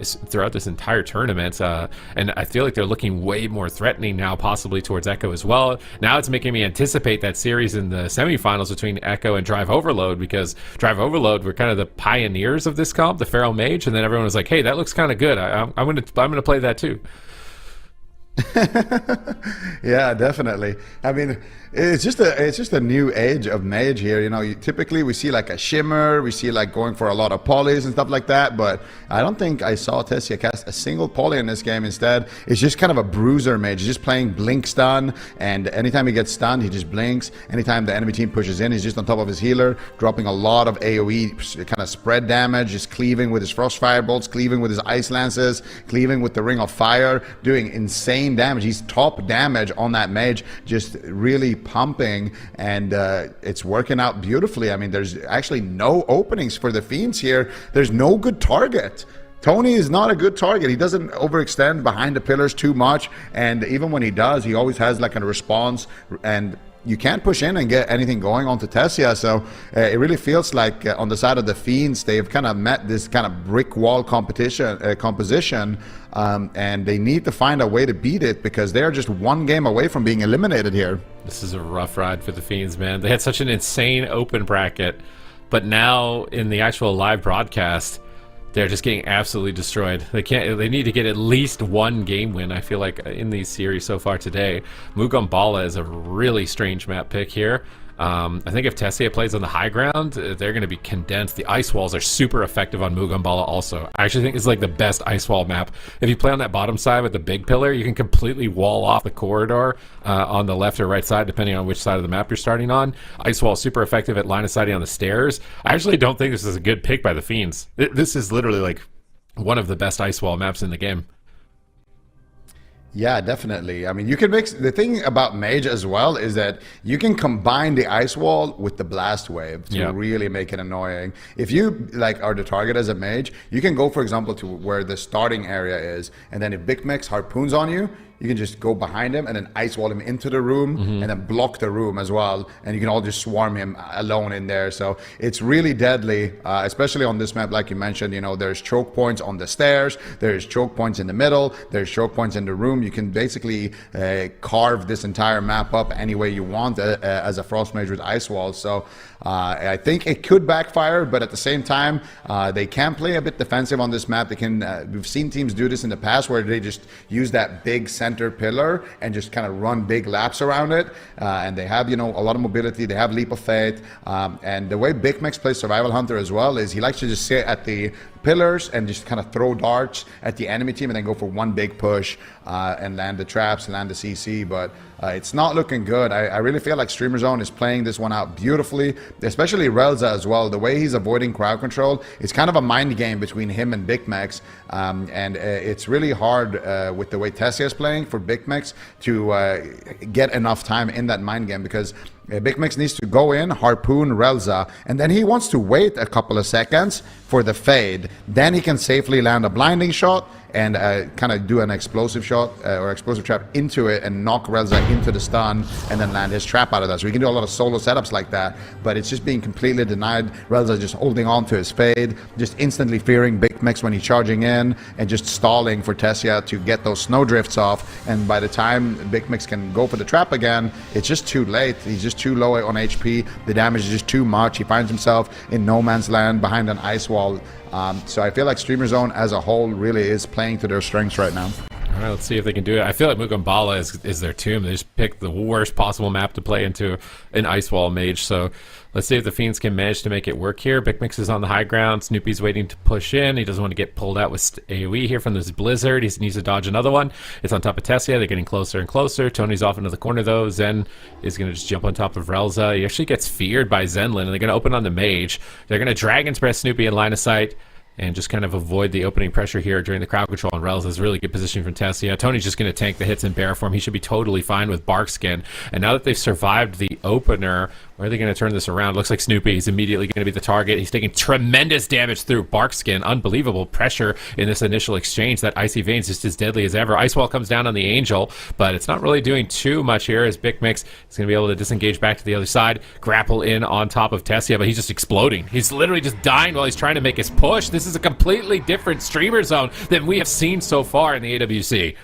throughout this entire tournament, and I feel like they're looking way more threatening now, possibly towards Echo as well. Now it's making me anticipate that series in the semifinals between Echo and Drive Overload, because Drive Overload were kind of the pioneers of this comp, the Feral Mage, and then everyone was like, hey, that looks kind of good. I'm gonna play that too. Yeah, definitely. I mean, it's just a new age of Mage here. Typically we see like a Shimmer, we see like going for a lot of polys and stuff like that, but I don't think I saw Tessia cast a single poly in this game. Instead, it's just kind of a bruiser Mage. He's just playing blink stun, and anytime he gets stunned, he just blinks. Anytime the enemy team pushes in, he's just on top of his healer, dropping a lot of AoE kind of spread damage, just cleaving with his Frost Firebolts, cleaving with his Ice Lances, cleaving with the Ring of Fire, doing insane damage. He's top damage on that Mage, just really pumping, and it's working out beautifully. I mean, there's actually no openings for the Fiends here. There's no good target. Tony is not a good target. He doesn't overextend behind the pillars too much, and even when he does, he always has like a response, and you can't push in and get anything going onto Tessia. So it really feels like on the side of the Fiends, they've kind of met this kind of brick wall composition, and they need to find a way to beat it, because they're just one game away from being eliminated here. This is a rough ride for the Fiends, man. They had such an insane open bracket, but now in the actual live broadcast, they're just getting absolutely destroyed. They need to get at least one game win, I feel like, in these series so far today. Mugambala is a really strange map pick here. I think if Tessia plays on the high ground, they're going to be condensed. The ice walls are super effective on Mugambala also. I actually think it's like the best ice wall map. If you play on that bottom side with the big pillar, you can completely wall off the corridor on the left or right side, depending on which side of the map you're starting on. Ice wall super effective at line of sighting on the stairs. I actually don't think this is a good pick by the Fiends. This is literally like one of the best ice wall maps in the game. Yeah, definitely. I mean, you can mix. The thing about Mage as well is that you can combine the ice wall with the blast wave to really make it annoying. If you like are the target as a Mage, you can go, for example, to where the starting area is, and then if Big Mix harpoons on you, you can just go behind him and then ice wall him into the room and then block the room as well. And you can all just swarm him alone in there. So it's really deadly, especially on this map, like you mentioned. You know, there's choke points on the stairs, there's choke points in the middle, there's choke points in the room. You can basically carve this entire map up any way you want as a Frost Mage with ice walls. So I think it could backfire, but at the same time, they can play a bit defensive on this map. They can. We've seen teams do this in the past where they just use that big center pillar and just kind of run big laps around it. And they have, you know, a lot of mobility. They have Leap of Faith. And the way Big Mix plays Survival Hunter as well is he likes to just sit at the pillars and just kind of throw darts at the enemy team and then go for one big push and land the traps, land the CC. But it's not looking good. I really feel like Streamer Zone is playing this one out beautifully, especially Relza as well. The way he's avoiding crowd control, it's kind of a mind game between him and Big Mex. And it's really hard with the way Tessia is playing for Big Mex to get enough time in that mind game, because Big Mix needs to go in, harpoon Relza, and then he wants to wait a couple of seconds for the fade. Then he can safely land a blinding shot and kind of do an explosive shot or explosive trap into it and knock Relza into the stun and then land his trap out of that. So we can do a lot of solo setups like that, but it's just being completely denied. Relza just holding on to his fade, just instantly fearing Big Mix when he's charging in and just stalling for Tessia to get those snowdrifts off. And by the time Big Mix can go for the trap again, it's just too late. He's just too low on HP. The damage is just too much. He finds himself in no man's land behind an ice wall. So I feel like Streamer Zone as a whole really is playing to their strengths right now. All right, let's see if they can do it. I feel like Mugambala is their tomb. They just picked the worst possible map to play into an ice wall mage. So let's see if the Fiends can manage to make it work here. Big Mix is on the high ground. Snoopy's waiting to push in. He doesn't want to get pulled out with AoE here from this Blizzard. He needs to dodge another one. It's on top of Tessia. They're getting closer and closer. Tony's off into the corner, though. Zen is going to just jump on top of Relza. He actually gets feared by Zenlin, and they're going to open on the mage. They're going to Dragon's Breath Snoopy in line of sight and just kind of avoid the opening pressure here during the crowd control. And Relza is really good position from Tessia. Tony's just going to tank the hits in bear form. He should be totally fine with Barkskin. And now that they've survived the opener, where are they going to turn this around? Looks like Snoopy is immediately going to be the target. He's taking tremendous damage through Barkskin. Unbelievable pressure in this initial exchange. That Icy Veins just as deadly as ever. Ice Wall comes down on the Angel, but it's not really doing too much here as Big Mix is going to be able to disengage back to the other side, grapple in on top of Tessia, but he's just exploding. He's literally just dying while he's trying to make his push. This is a completely different Streamer Zone than we have seen so far in the AWC.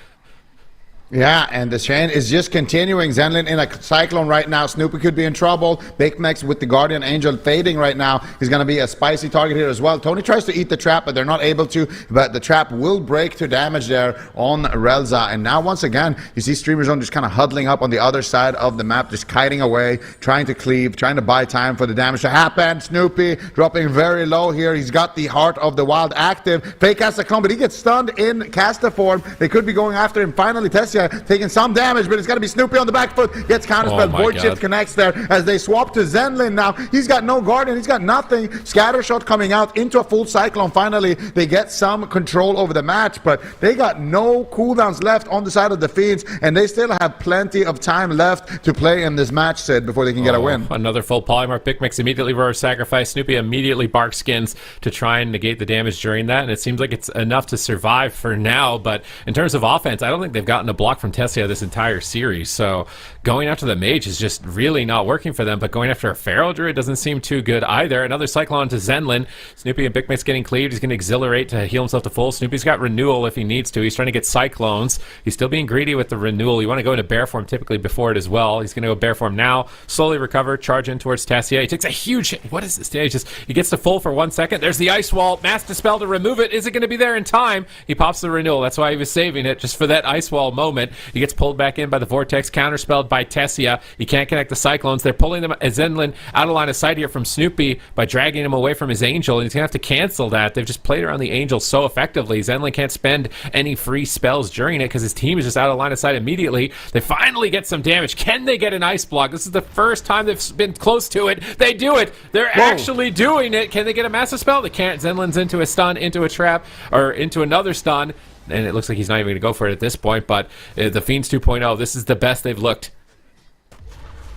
Yeah, and the chain is just continuing. Zenlin in a cyclone right now. Snoopy could be in trouble. Big Mex with the Guardian Angel fading right now. He's going to be a spicy target here as well. Tony tries to eat the trap, but they're not able to. But the trap will break to damage there on Relza. And now, once again, you see Streamer Zone just kind of huddling up on the other side of the map, just kiting away, trying to cleave, trying to buy time for the damage to happen. Snoopy dropping very low here. He's got the Heart of the Wild active. Fake caster clone, but he gets stunned in caster form. They could be going after him. Finally, Tessia taking some damage, but it's got to be Snoopy on the back foot. Gets counterspell. Void Shift connects there as they swap to Zenlin now. He's got no Guardian. He's got nothing. Scatter Shot coming out into a full Cyclone. Finally, they get some control over the match, but they got no cooldowns left on the side of the Fiends, and they still have plenty of time left to play in this match, Sid, before they can get a win. Another full Polymorph. Big Mix immediately Roar Sacrifice. Snoopy immediately Bark Skins to try and negate the damage during that, and it seems like it's enough to survive for now, but in terms of offense, I don't think they've gotten a block from Tessia this entire series, so going after the mage is just really not working for them, but going after a Feral Druid doesn't seem too good either. Another Cyclone to Zenlin. Snoopy and Big Mix getting cleaved. He's going to Exhilarate to heal himself to full. Snoopy's got Renewal if he needs to. He's trying to get Cyclones. He's still being greedy with the Renewal. You want to go into bear form typically before it as well. He's going to go bear form now, slowly recover, charge in towards Tessia. He takes a huge hit. What is this stage? He gets to full for 1 second. There's the Ice Wall. Mass Dispel to remove it. Is it going to be there in time? He pops the Renewal. That's why he was saving it, just for that Ice Wall moment. moment. He gets pulled back in by the Vortex, counterspelled by Tessia. He can't connect the Cyclones. They're pulling them Zenlin out of line of sight here from Snoopy by dragging him away from his Angel, and he's going to have to cancel that. They've just played around the Angel so effectively. Zenlin can't spend any free spells during it because his team is just out of line of sight immediately. They finally get some damage. Can they get an Ice Block? This is the first time they've been close to it. They do it. They're actually doing it. Can they get a Massive Spell? They can't. Zenlin's into a stun, into a trap, or into another stun, and it looks like he's not even going to go for it at this point, but the Fiends 2.0, this is the best they've looked.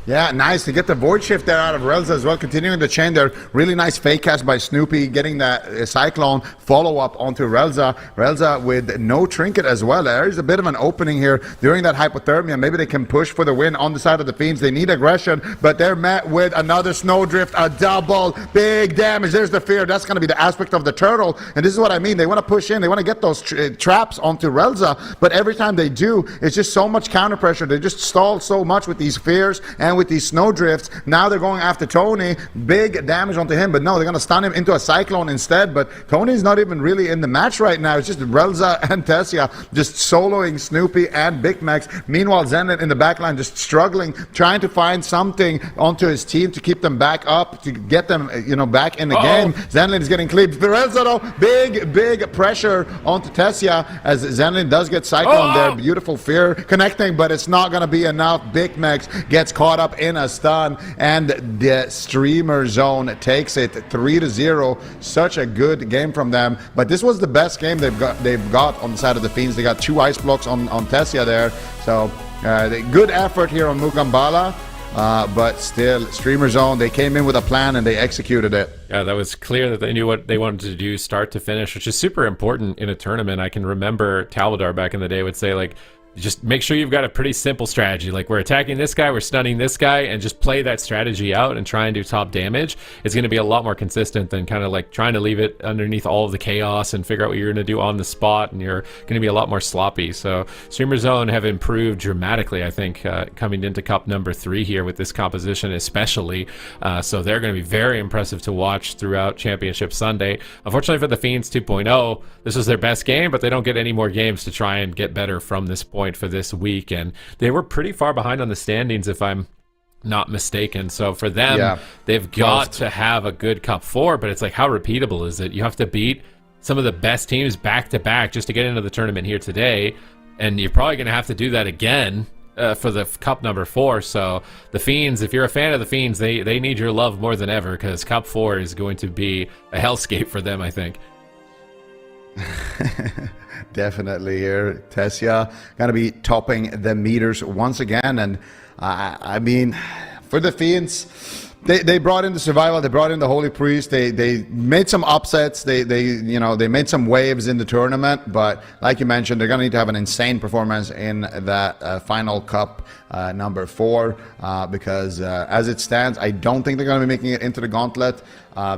Yeah, nice to get the Void Shift there out of Relza as well, continuing the chain there. Really nice fake cast by Snoopy, getting that Cyclone follow-up onto Relza. Relza with no Trinket as well. There's a bit of an opening here during that Hypothermia. Maybe they can push for the win on the side of the Fiends. They need aggression, but they're met with another Snowdrift, a double, big damage. There's the fear. That's going to be the aspect of the turtle, and this is what I mean. They want to push in. They want to get those traps onto Relza, but every time they do, it's just so much counter pressure. They just stall so much with these fears and with these Snowdrifts. Now they're going after Tony. Big damage onto him, but no, they're going to stun him into a Cyclone instead. But Tony's not even really in the match right now. It's just Relza and Tessia just soloing Snoopy and Big Max. Meanwhile, Zenlin in the backline just struggling, trying to find something onto his team to keep them back up, to get them, back in the game. Zenlin is getting cleaved. Relza though, big pressure onto Tessia as Zenlin does get Cyclone there. Beautiful fear connecting, but it's not going to be enough. Big Max gets caught up in a stun, and the Streamer Zone takes it 3-0. Such a good game from them, but this was the best game they've got on the side of the Fiends. They got 2 ice blocks on Tessia there, so good effort here on Mugambala. But still, Streamer Zone, they came in with a plan and they executed it. Yeah, that was clear that they knew what they wanted to do start to finish, which is super important in a tournament. I can remember Talvadar back in the day would say, like, just make sure you've got a pretty simple strategy. Like, we're attacking this guy, we're stunning this guy, and just play that strategy out and try and do top damage. It's going to be a lot more consistent than kind of like trying to leave it underneath all of the chaos and figure out what you're going to do on the spot, and you're going to be a lot more sloppy. So Streamer Zone have improved dramatically, I think, coming into Cup number 3 here with this composition especially. So they're going to be very impressive to watch throughout Championship Sunday. Unfortunately for the Fiends 2.0, this was their best game, but they don't get any more games to try and get better from this point for this week, and they were pretty far behind on the standings if I'm not mistaken. So for them, they've got to have a good Cup 4, but it's like, how repeatable is it? You have to beat some of the best teams back to back just to get into the tournament here today, and you're probably going to have to do that again for the Cup number 4. So the Fiends, if you're a fan of the Fiends, they need your love more than ever, because Cup 4 is going to be a hellscape for them, I think. Definitely here. Tessia going to be topping the meters once again. And I mean, for the Fiends, they brought in the Survival, they brought in the Holy Priest, they made some upsets, they made some waves in the tournament, but like you mentioned, they're going to need to have an insane performance in that final Cup number 4, because as it stands, I don't think they're going to be making it into the Gauntlet.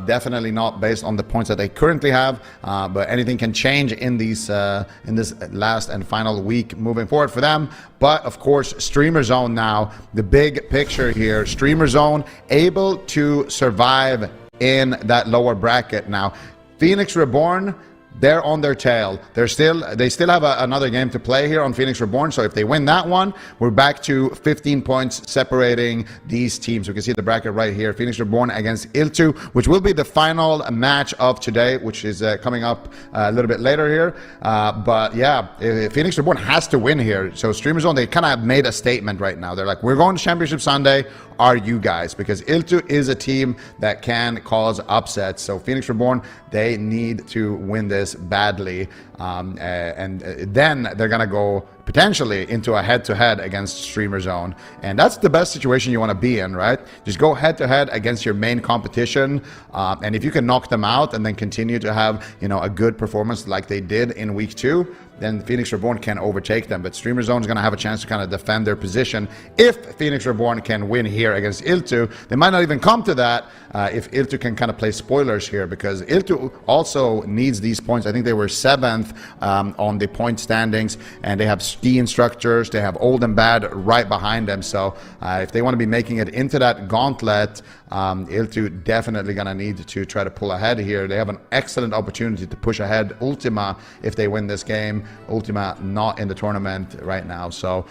Definitely not based on the points that they currently have, but anything can change in these in this last and final week moving forward for them. But of course, Streamer Zone now, the big picture here. Streamer Zone able to survive in that lower bracket now. Phoenix Reborn, they're on their tail. They still have another game to play here on Phoenix Reborn. So if they win that one, we're back to 15 points separating these teams. We can see the bracket right here. Phoenix Reborn against ILTU, which will be the final match of today, which is coming up a little bit later here. But yeah, Phoenix Reborn has to win here. So Streamer Zone, they kind of made a statement right now. They're like, we're going to Championship Sunday. Are you guys? Because ILTU is a team that can cause upsets. So Phoenix Reborn, they need to win this badly, and then they're gonna go potentially into a head-to-head against Streamer Zone, and that's the best situation you want to be in, right? Just go head-to-head against your main competition, and if you can knock them out and then continue to have a good performance like they did in week 2, then Phoenix Reborn can overtake them. But Streamer Zone is going to have a chance to kind of defend their position. If Phoenix Reborn can win here against ILTU, they might not even come to that if ILTU can kind of play spoilers here, because ILTU also needs these points. I think they were 7th on the point standings, and they have ski instructors, they have old and bad right behind them. So if they want to be making it into that gauntlet, ILTU definitely going to need to try to pull ahead here. They have an excellent opportunity to push ahead Ultima if they win this game. Ultima not in the tournament right now. So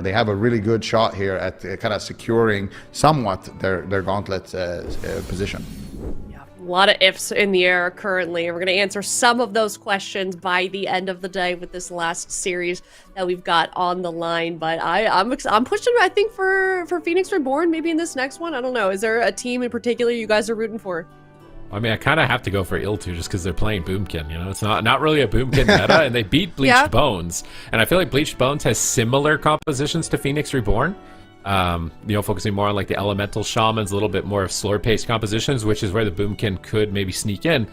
they have a really good shot here at kind of securing somewhat their gauntlet position. A lot of ifs in the air currently. We're going to answer some of those questions by the end of the day with this last series that we've got on the line. But I'm pushing, I think, for Phoenix Reborn maybe in this next one. I don't know. Is there a team in particular you guys are rooting for? I mean, I kind of have to go for ILTU just because they're playing Boomkin. You know, it's not really a Boomkin meta, and they beat Bleached Bones. And I feel like Bleached Bones has similar compositions to Phoenix Reborn. Focusing more on like the elemental shamans, a little bit more of slower paced compositions, which is where the Boomkin could maybe sneak in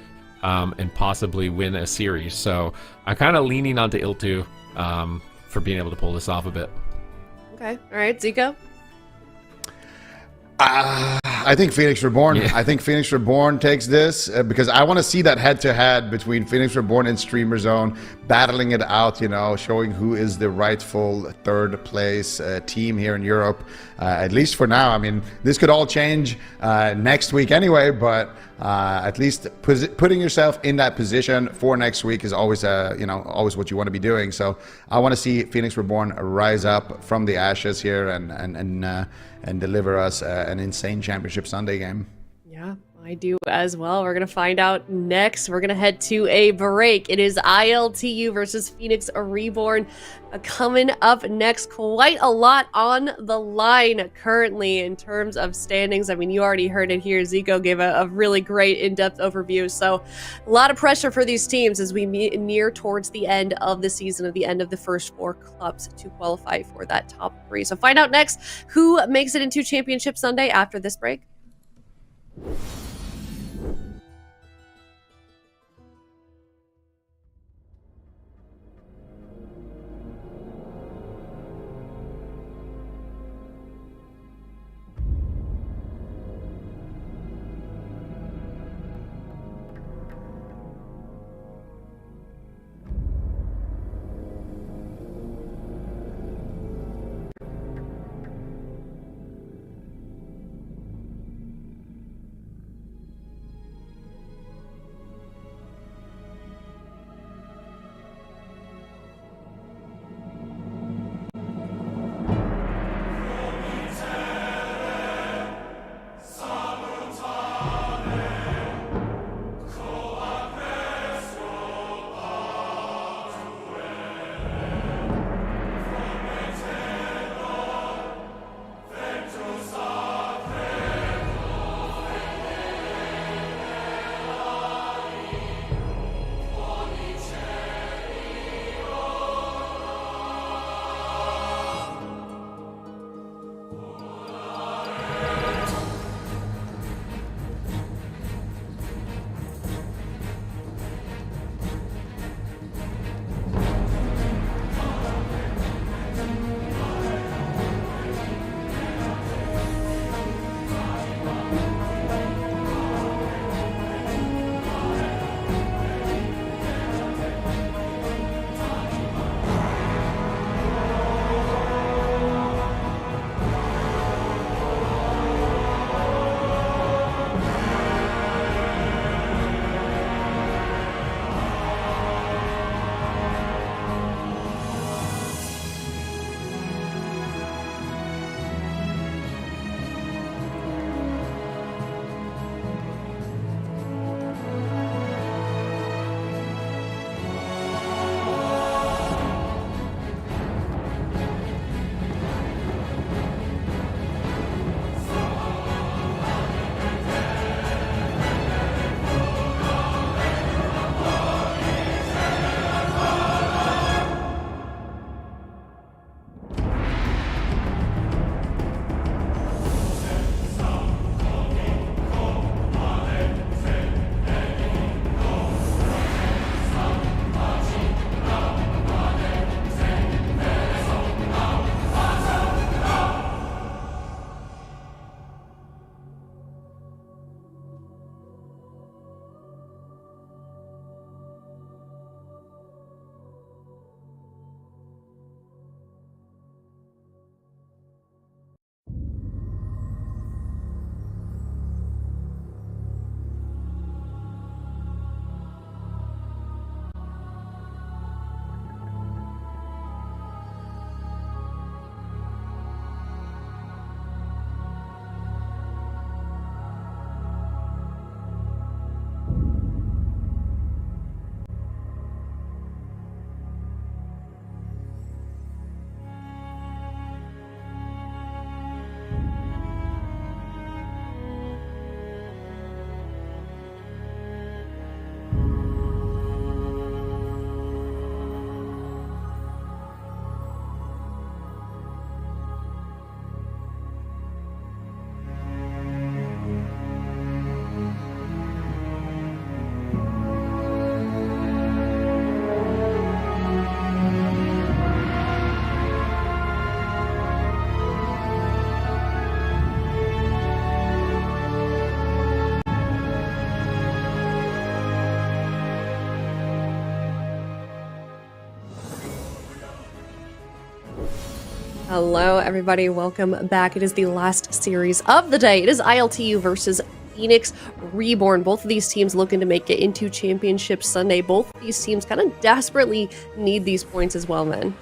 and possibly win a series. So I'm kind of leaning onto ILTU for being able to pull this off a bit. Okay. All right, Zico? I think Phoenix Reborn. Yeah. I think Phoenix Reborn takes this because I want to see that head-to-head between Phoenix Reborn and Streamer Zone, battling it out, showing who is the rightful third place team here in Europe, at least for now. I mean, this could all change next week anyway, but at least putting yourself in that position for next week is always, always what you want to be doing. So I want to see Phoenix Reborn rise up from the ashes here and deliver us an insane Championship Sunday game. Yeah, I do as well. We're going to find out next. We're going to head to a break. It is ILTU versus Phoenix Reborn coming up next. Quite a lot on the line currently in terms of standings. I mean, you already heard it here. Zico gave a really great in-depth overview. So a lot of pressure for these teams as we near towards the end of the season, at the end of the first 4 clubs to qualify for that top 3. So find out next who makes it into Championship Sunday after this break. Hello, everybody. Welcome back. It is the last series of the day. It is ILTU versus Phoenix Reborn. Both of these teams looking to make it into Championship Sunday. Both of these teams kind of desperately need these points as well, man.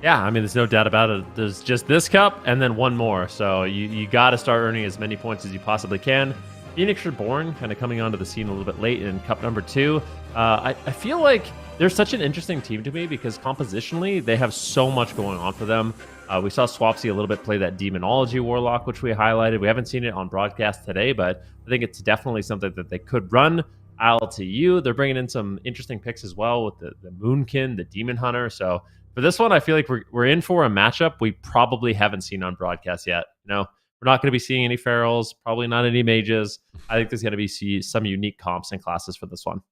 Yeah, I mean, there's no doubt about it. There's just this cup and then one more. So you got to start earning as many points as you possibly can. Phoenix Reborn kind of coming onto the scene a little bit late in cup number 2. I feel like they're such an interesting team to me because compositionally, they have so much going on for them. We saw Swapsy a little bit play that Demonology Warlock, which we highlighted. We haven't seen it on broadcast today, but I think it's definitely something that they could run. ILTU, they're bringing in some interesting picks as well with the Moonkin, the Demon Hunter. So for this one, I feel like we're in for a matchup we probably haven't seen on broadcast yet. You know, we're not going to be seeing any Ferals, probably not any Mages. I think there's going to be some unique comps and classes for this one.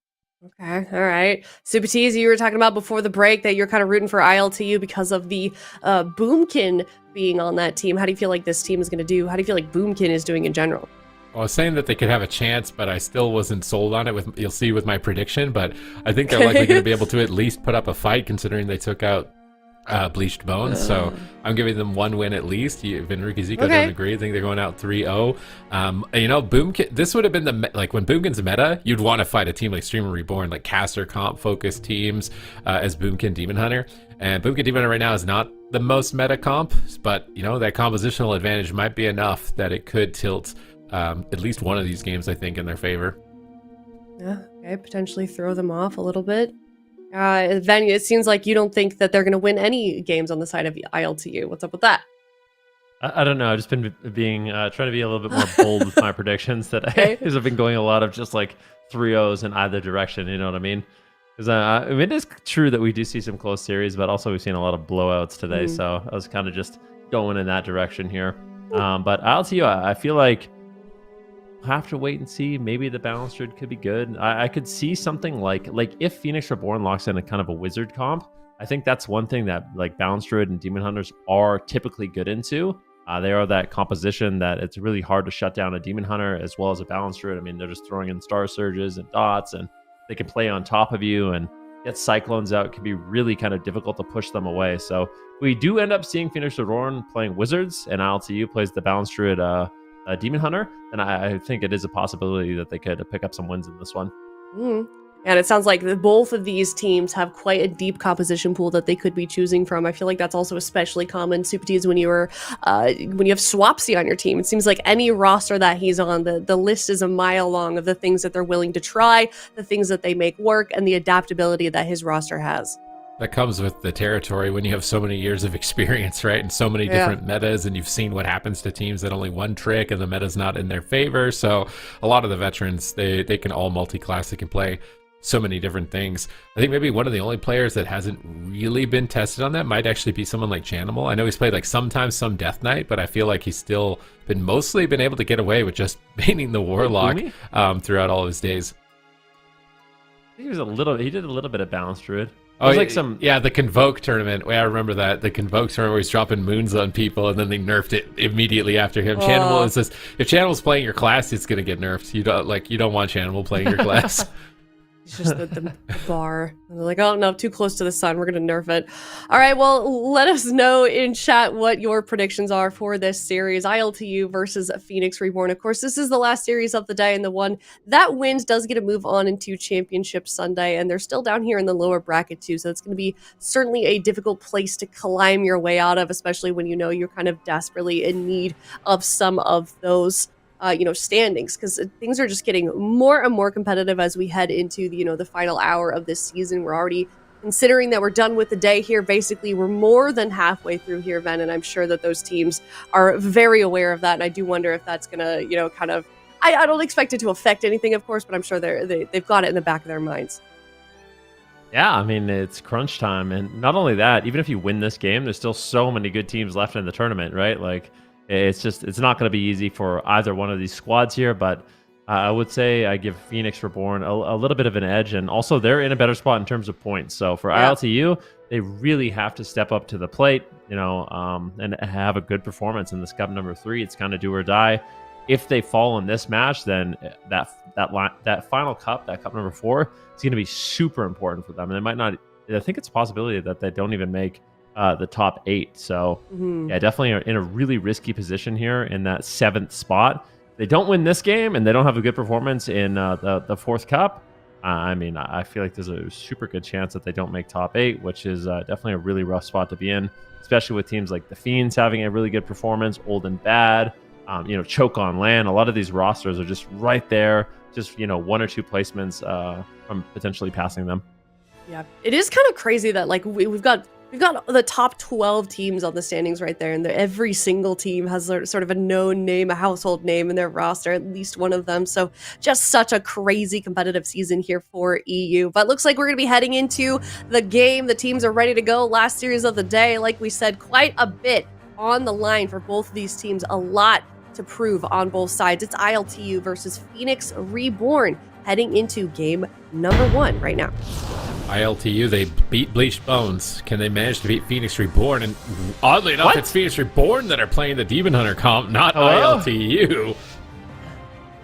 Okay, all right. Super Tease, you were talking about before the break that you're kind of rooting for ILTU because of the Boomkin being on that team. How do you feel like this team is going to do? How do you feel like Boomkin is doing in general? Well, I was saying that they could have a chance, but I still wasn't sold on it. You'll see with my prediction, but I think they're likely going to be able to at least put up a fight, considering they took out Bleached Bones. So I'm giving them one win at least. Vinruki Zico don't agree. I think they're going out 3-0. You know, Boomkin, this would have been when Boomkin's meta, you'd want to fight a team like Streamer Reborn, like caster comp focused teams as Boomkin Demon Hunter. And Boomkin Demon Hunter right now is not the most meta comp, but you know, that compositional advantage might be enough that it could tilt at least one of these games, I think, in their favor. Yeah, okay, potentially throw them off a little bit. Then it seems like you don't think that they're going to win any games on the side of ILTU. What's up with that? I don't know. I've just been trying to be a little bit more bold with my predictions today. Because I've been going a lot of just like 3-0s in either direction. You know what I mean? Because I mean, it is true that we do see some close series, but also we've seen a lot of blowouts today. So I was kind of just going in that direction here. But ILTU, I feel like have to wait and see. Maybe the Balanced Druid could be good. I could see something like if Phoenix Reborn locks in a kind of a wizard comp. I think that's one thing that like Balanced Druid and Demon Hunters are typically good into. They are that composition that it's really hard to shut down a Demon Hunter as well as a Balanced Druid. I mean, they're just throwing in Star Surges and Dots, and they can play on top of you and get Cyclones out. It can be really kind of difficult to push them away. So we do end up seeing Phoenix Reborn playing wizards, and ILTU plays the Balanced Druid Demon Hunter, and I think it is a possibility that they could pick up some wins in this one. And it sounds like both of these teams have quite a deep composition pool that they could be choosing from. I feel like that's also especially common, Super T's, when you have Swapsy on your team. It seems like any roster that he's on, the list is a mile long of the things that they're willing to try, the things that they make work, and the adaptability that his roster has. That comes with the territory when you have so many years of experience, right? And so many different metas, and you've seen what happens to teams that only one trick and the meta's not in their favor. So a lot of the veterans, they can all multi-class. They can play so many different things. I think maybe one of the only players that hasn't really been tested on that might actually be someone like Chanimal. I know he's played like sometimes some Death Knight, but I feel like he's still mostly been able to get away with just maining the Warlock throughout all of his days. I think he did a little bit of Balanced Druid. Oh, like the Convoke tournament. I remember that. The Convoke tournament where he's dropping moons on people, and then they nerfed it immediately after him. Chanimal is this. If Chanimal's playing your class, it's gonna get nerfed. You don't want Chanimal playing your class. It's just the bar. And they're like, oh no, too close to the sun. We're going to nerf it. All right, well, let us know in chat what your predictions are for this series. ILTU versus Phoenix Reborn. Of course, this is the last series of the day, and the one that wins does get to move on into Championship Sunday, and they're still down here in the lower bracket too, so it's going to be certainly a difficult place to climb your way out of, especially when you know you're kind of desperately in need of some of those standings, because things are just getting more and more competitive as we head into the final hour of this season. We're already considering that we're done with the day here. Basically, we're more than halfway through here, Ven, and I'm sure that those teams are very aware of that. And I do wonder if that's gonna, kind of. I don't expect it to affect anything, of course, but I'm sure they've got it in the back of their minds. Yeah, I mean, it's crunch time, and not only that, even if you win this game, there's still so many good teams left in the tournament, right? Like, it's not going to be easy for either one of these squads here, but I would say I give Phoenix Reborn a little bit of an edge, and also they're in a better spot in terms of points. So for ILTU, they really have to step up to the plate, and have a good performance in this cup number 3. It's kind of do or die. If they fall in this match, then that final cup, that cup number 4, is going to be super important for them. And they might not. I think it's a possibility that they don't even make the top 8. So yeah, definitely are in a really risky position here in that 7th spot. They don't win this game and they don't have a good performance in the 4th cup. I mean, I feel like there's a super good chance that they don't make top 8, which is definitely a really rough spot to be in, especially with teams like the Fiends having a really good performance, Old and Bad, Choke on Land. A lot of these rosters are just right there, just 1 or 2 placements from potentially passing them. Yeah, it is kind of crazy that like we've got the top 12 teams on the standings right there, and every single team has sort of a known name, a household name in their roster, at least one of them. So just such a crazy competitive season here for EU. But looks like we're going to be heading into the game. The teams are ready to go. Last series of the day, like we said, quite a bit on the line for both of these teams. A lot to prove on both sides. It's ILTU versus Phoenix Reborn heading into game number 1 right now. ILTU, they beat Bleached Bones. Can they manage to beat Phoenix Reborn? And oddly enough, it's Phoenix Reborn that are playing the Demon Hunter comp, not ILTU.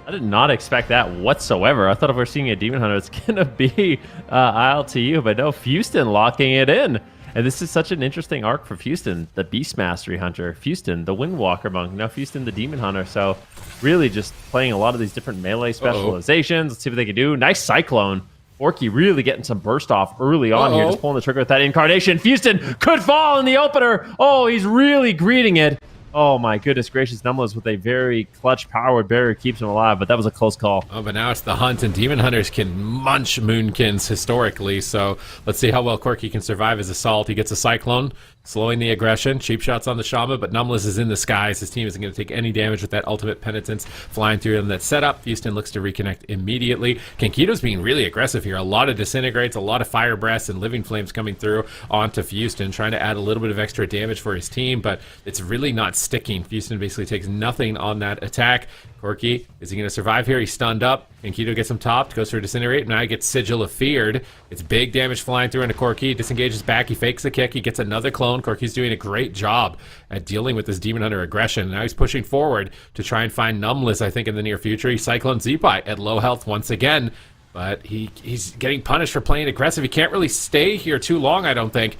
I did not expect that whatsoever. I thought if we're seeing a Demon Hunter, it's going to be ILTU, but no, Houston locking it in. And this is such an interesting arc for Houston, the Beast Mastery Hunter, Houston, the Windwalker Monk, now Houston, the Demon Hunter. So really just playing a lot of these different melee specializations. Let's see what they can do. Nice Cyclone. Orky really getting some burst off early on here, just pulling the trigger with that incarnation. Houston could fall in the opener. Oh, he's really greeting it. Oh my goodness gracious, Numlos with a very clutch powered barrier keeps him alive, but that was a close call. Oh, but now it's the hunt, and Demon Hunters can munch Moonkins historically, so let's see how well Corky can survive his assault. He gets a Cyclone, slowing the aggression. Cheap shots on the Shaman, but Numlos is in the skies. His team isn't going to take any damage with that ultimate penitence flying through him. That setup, Houston looks to reconnect immediately. Kankito's being really aggressive here. A lot of disintegrates, a lot of fire breaths and living flames coming through onto Houston, trying to add a little bit of extra damage for his team, but it's really not sticking. Houston basically takes nothing on that attack. Corky, is he going to survive here? He's stunned up. Kankito gets him topped, goes for a disintegrate. Now he gets Sigil of Feared. It's big damage flying through into Corky. Disengages back. He fakes the kick. He gets another clone. Corky's doing a great job at dealing with this Demon Hunter aggression. Now he's pushing forward to try and find Numless, I think, in the near future. He Cyclones Zeepai at low health once again, but he's getting punished for playing aggressive. He can't really stay here too long, I don't think.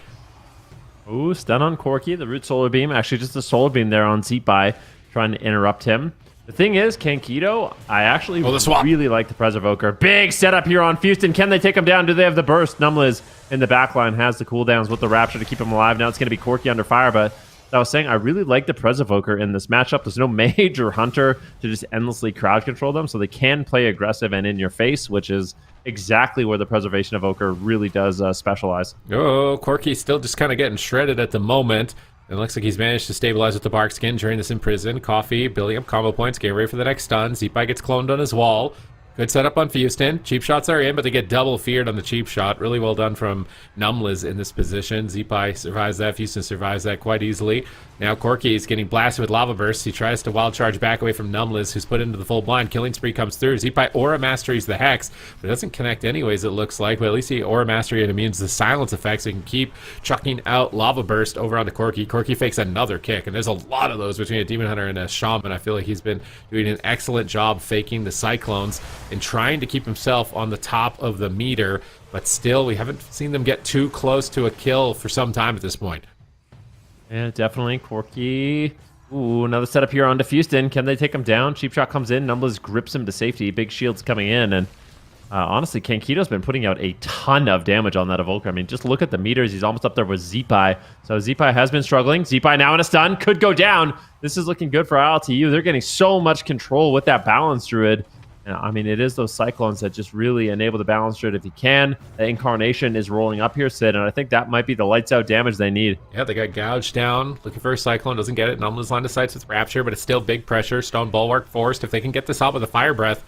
Ooh, stun on Corky. The root solar beam. Actually, just a solar beam there on Zeepai, trying to interrupt him. The thing is, Kankito, I actually really like the Preservoker. Big setup here on Houston. Can they take him down? Do they have the burst? Numliz in the backline has the cooldowns with the Rapture to keep him alive. Now it's going to be Corky under fire, but as I was saying, I really like the Preservoker in this matchup. There's no major hunter to just endlessly crowd control them, so they can play aggressive and in your face, which is exactly where the Preservation Evoker really does specialize. Oh, Corky's still just kind of getting shredded at the moment. It looks like he's managed to stabilize with the Bark Skin during this imprison. Coffee, building up combo points, getting ready for the next stun. Zeepai gets cloned on his wall. Good setup on Houston. Cheap shots are in, but they get double feared on the cheap shot. Really well done from Numliz in this position. Zeepai survives that. Houston survives that quite easily. Now Corky is getting blasted with Lava Burst. He tries to wild charge back away from Numliz, who's put into the full blind. Killing spree comes through. Zeepai Aura Masteries the Hex, but it doesn't connect anyways, it looks like. But at least he Aura Mastery and immunes the silence effect, so he can keep chucking out Lava Burst over onto Corky. Corky fakes another kick, and there's a lot of those between a Demon Hunter and a Shaman. I feel like he's been doing an excellent job faking the Cyclones and trying to keep himself on the top of the meter, but still we haven't seen them get too close to a kill for some time at this point. Yeah, definitely. Corky. Ooh, another setup here onto Houston. Can they take him down? Cheap shot comes in. Numbless grips him to safety. Big shields coming in. And honestly, Kankito's been putting out a ton of damage on that Evoker. I mean, just look at the meters. He's almost up there with Zeepai. So Zeepai has been struggling. Zeepai now in a stun. Could go down. This is looking good for ILTU. They're getting so much control with that Balance Druid. I mean, it is those Cyclones that just really enable the Balance Druid if he can. The Incarnation is rolling up here, Sid, and I think that might be the lights out damage they need. Yeah, they got gouged down. Looking for a Cyclone. Doesn't get it. Numbless line of sights with Rapture, but it's still big pressure. Stone Bulwark forced. If they can get this out with a Fire Breath,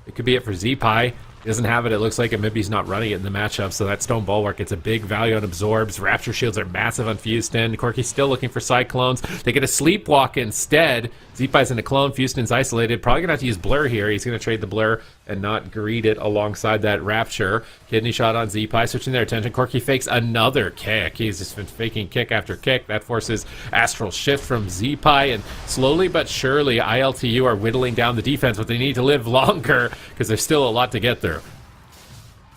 it could be it for Zeepai. He doesn't have it, it looks like, and maybe he's not running it in the matchup, so that Stone Bulwark gets a big value on absorbs. Rapture shields are massive on Houston. Corky's still looking for Cyclones. They get a Sleepwalk instead. Zeepai's in a clone. Houston's isolated. Probably going to have to use Blur here. He's going to trade the Blur and not greet it alongside that Rapture. Kidney shot on Zeepai, switching their attention. Corky fakes another kick. He's just been faking kick after kick. That forces Astral Shift from Zeepai, and slowly but surely, ILTU are whittling down the defense, but they need to live longer because there's still a lot to get through.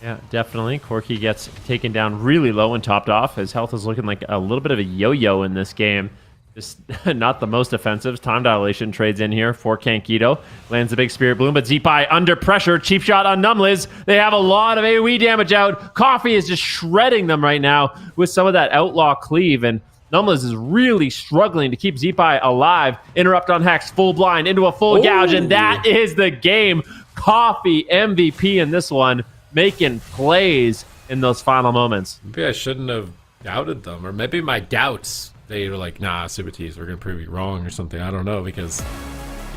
Yeah, definitely. Corky gets taken down really low and topped off. His health is looking like a little bit of a yo-yo in this game. Just not the most offensive. Time Dilation trades in here for Kankito. Lands a big Spirit Bloom, but Zeepai under pressure. Cheap shot on Numliz. They have a lot of AoE damage out. Coffee is just shredding them right now with some of that Outlaw Cleave, and Numliz is really struggling to keep Zeepai alive. Interrupt on Hex, full blind into a full gouge, and that is the game. Coffee MVP in this one, making plays in those final moments. Maybe I shouldn't have doubted them, or maybe my doubts, they were like, nah, Subatees, we're going to prove you wrong or something. I don't know, because,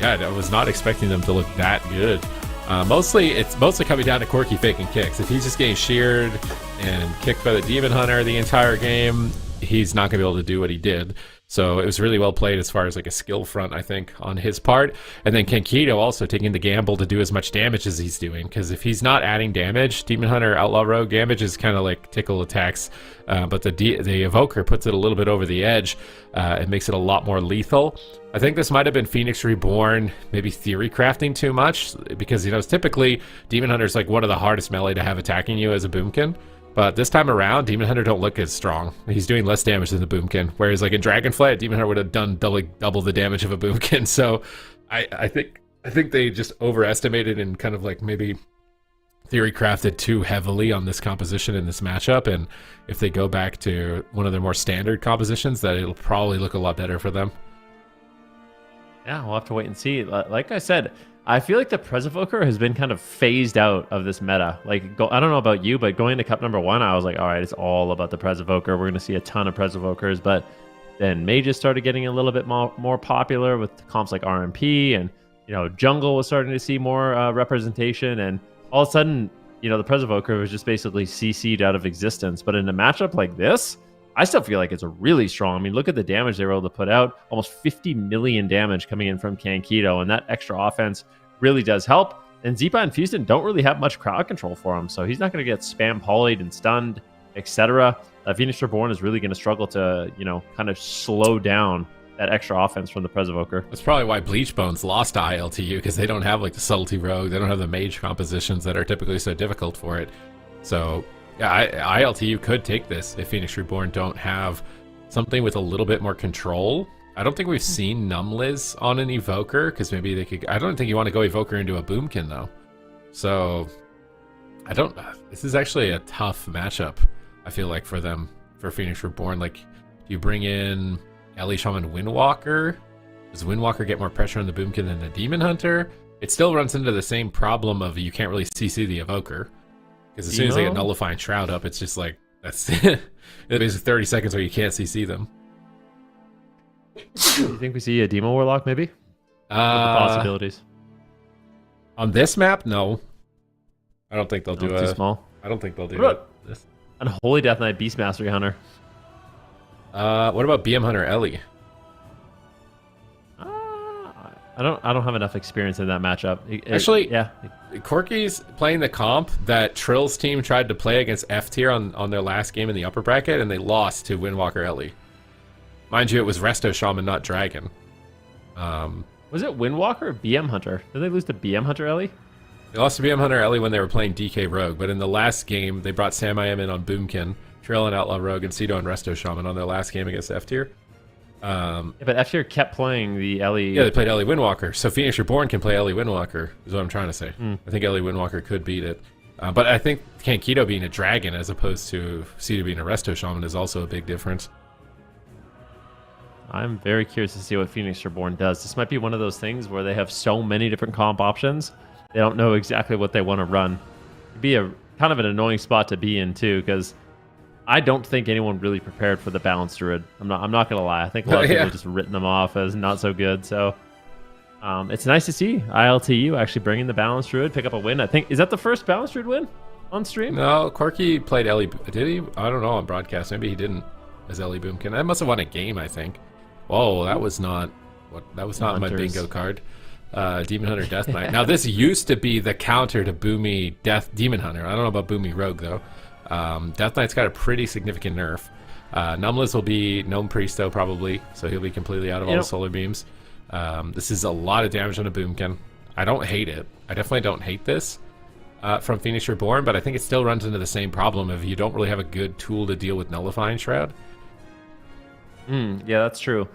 yeah, I was not expecting them to look that good. It's mostly coming down to Corky faking kicks. If he's just getting sheared and kicked by the Demon Hunter the entire game, he's not going to be able to do what he did. So it was really well played as far as like a skill front, I think, on his part. And then Kankito also taking the gamble to do as much damage as he's doing, because if he's not adding damage, Demon Hunter Outlaw Rogue damage is kind of like tickle attacks, but the Evoker puts it a little bit over the edge. It makes it a lot more lethal. I think this might have been Phoenix Reborn maybe theory crafting too much, because, you know, typically Demon Hunter is like one of the hardest melee to have attacking you as a boomkin. But this time around, Demon Hunter don't look as strong. He's doing less damage than the Boomkin. Whereas like in Dragonflight, Demon Hunter would have done double the damage of a Boomkin. So I think they just overestimated and kind of like maybe theory crafted too heavily on this composition in this matchup. And if they go back to one of their more standard compositions, that it'll probably look a lot better for them. Yeah, we'll have to wait and see. Like I said, I feel like the Presevoker has been kind of phased out of this meta. Like, I don't know about you, but going to Cup number 1, I was like, all right, it's all about the Presevoker. We're going to see a ton of Presevokers, but then Mages started getting a little bit more popular with comps like RMP, and, you know, Jungle was starting to see more representation, and all of a sudden, you know, the Presevoker was just basically CC'd out of existence. But in a matchup like this, I still feel like it's a really strong. I mean, look at the damage they were able to put out. Almost 50 million damage coming in from Kankito, and that extra offense really does help. And Zeepai and Fusen don't really have much crowd control for him, so he's not going to get spam polyed and stunned, etc. Phoenix Reborn is really going to struggle to, you know, kind of slow down that extra offense from the Presevoker. That's probably why Bleachbones lost to ILTU, because they don't have like the Subtlety Rogue, they don't have the mage compositions that are typically so difficult for it. So yeah, ILTU could take this if Phoenix Reborn don't have something with a little bit more control. I don't think we've seen Numliz on an Evoker, because maybe they could... I don't think you want to go Evoker into a Boomkin, though. So, this is actually a tough matchup, I feel like, for them, for Phoenix Reborn. Like, do you bring in Ellie Shaman Windwalker? Does Windwalker get more pressure on the Boomkin than the Demon Hunter? It still runs into the same problem of you can't really CC the Evoker. Because as soon as they get Nullifying Shroud up, it's just like, that's it. It's 30 seconds where you can't CC them. Do you think we see a Demo Warlock, maybe? What are the possibilities? On this map, no. I don't think they'll do it. Too small. I don't think they'll do this. Unholy Death Knight Beast Mastery Hunter. What about BM Hunter Ellie? I don't have enough experience in that matchup. Actually, yeah. Corky's playing the comp that Trill's team tried to play against F tier on their last game in the upper bracket, and they lost to Windwalker Ellie. Mind you, it was Resto Shaman, not Dragon. Was it Windwalker or BM Hunter? Did they lose to BM Hunter Ellie? They lost to BM Hunter Ellie when they were playing DK Rogue, but in the last game, they brought Samayam in on Boomkin, Trill and Outlaw Rogue, and Cedo and Resto Shaman on their last game against F tier. Yeah, but F tier kept playing the Ellie. Yeah, they played Ellie Windwalker. So Phoenix Reborn can play Ellie Windwalker, is what I'm trying to say. I think Ellie Windwalker could beat it. But I think Kankito being a dragon as opposed to Cedo being a Resto Shaman is also a big difference. I'm very curious to see what Phoenix Reborn does. This might be one of those things where they have so many different comp options, they don't know exactly what they want to run. It'd be a kind of an annoying spot to be in too, because I don't think anyone really prepared for the Balanced Druid. I'm not gonna lie. I think a lot of people have just written them off as not so good. So it's nice to see ILTU actually bringing the Balanced Druid, pick up a win. I think, is that the first Balanced Druid win on stream? No, Corky played Ellie. Did he? I don't know, on broadcast. Maybe he didn't as Ellie Boomkin. That must have won a game, I think. Whoa, that was not my bingo card. Demon Hunter Death Knight. Now this used to be the counter to Boomy Demon Hunter. I don't know about Boomy Rogue though. Death Knight's got a pretty significant nerf. Numliz will be Gnome Priest though, probably, so he'll be completely out of all the solar beams. This is a lot of damage on a Boomkin. I don't hate it. I definitely don't hate this. from Phoenix Reborn, but I think it still runs into the same problem of you don't really have a good tool to deal with Nullifying Shroud. Yeah, that's true.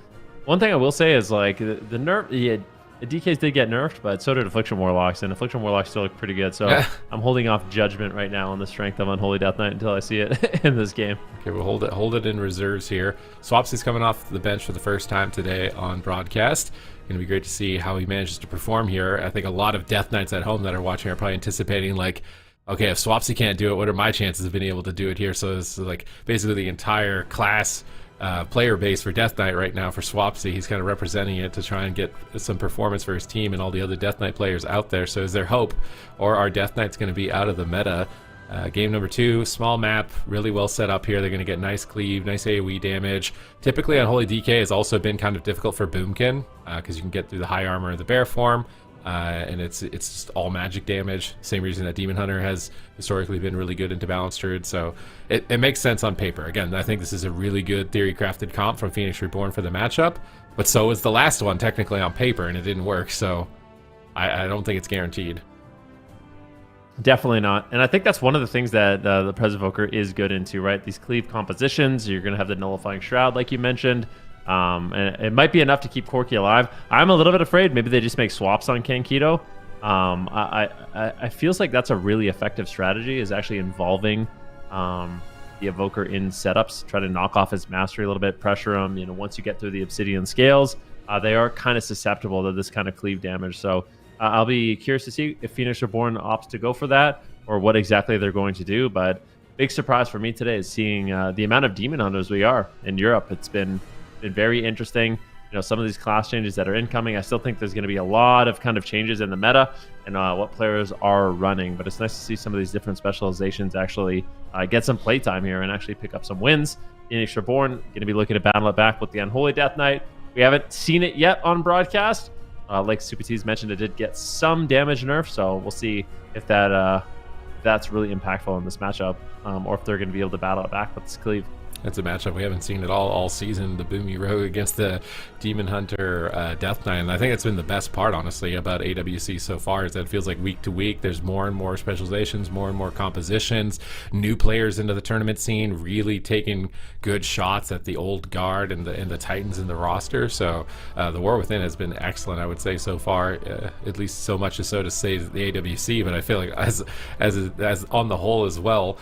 One thing I will say is like the nerf, the DKs did get nerfed, but so did Affliction Warlocks, and Affliction Warlocks still look pretty good. So I'm holding off judgment right now on the strength of Unholy Death Knight until I see it in this game. Okay, we'll hold it in reserves here. Swapsy's coming off the bench for the first time today on broadcast. Going to be great to see how he manages to perform here. I think a lot of Death Knights at home that are watching are probably anticipating like, okay, if Swapsy can't do it, what are my chances of being able to do it here? So it's like basically the entire class player base for Death Knight right now for Swapsy. He's kind of representing it to try and get some performance for his team and all the other Death Knight players out there. So is there hope, or are Death Knights going to be out of the meta? Game number 2, small map, really well set up here. They're going to get nice cleave, nice AoE damage. Typically Unholy DK has also been kind of difficult for Boomkin because you can get through the high armor of the bear form. And it's just all magic damage. Same reason that Demon Hunter has historically been really good into Balanced Druid. So it makes sense on paper. Again, I think this is a really good theory crafted comp from Phoenix Reborn for the matchup. But so was the last one technically on paper, and it didn't work. So I don't think it's guaranteed. Definitely not. And I think that's one of the things that the Presovoker is good into, right? These cleave compositions, you're going to have the Nullifying Shroud, like you mentioned. And it might be enough to keep Corki alive. I'm a little bit afraid maybe they just make swaps on Kankito. I feels like that's a really effective strategy, is actually involving the Evoker in setups, try to knock off his mastery a little bit, pressure him. You know, once you get through the Obsidian Scales, they are kind of susceptible to this kind of cleave damage. So I'll be curious to see if Phoenix Reborn opts to go for that or what exactly they're going to do. But big surprise for me today is seeing the amount of Demon Hunters we are in Europe. It's been very interesting. You know, some of these class changes that are incoming, I still think there's going to be a lot of kind of changes in the meta and what players are running. But it's nice to see some of these different specializations actually get some playtime here and actually pick up some wins. Phoenix Reborn going to be looking to battle it back with the Unholy Death Knight. We haven't seen it yet on broadcast. Like Super T's mentioned, it did get some damage nerf, so we'll see if that's really impactful in this matchup, or if they're going to be able to battle it back with this cleave. It's a matchup we haven't seen at all season, the Boomy Rogue against the Demon Hunter Death Knight. And I think it's been the best part, honestly, about AWC so far, is that it feels like week to week there's more and more specializations, more and more compositions, new players into the tournament scene, really taking good shots at the old guard and the Titans in the roster. So the War Within has been excellent, I would say, so far, at least so much as so to say the AWC, but I feel like as on the whole as well,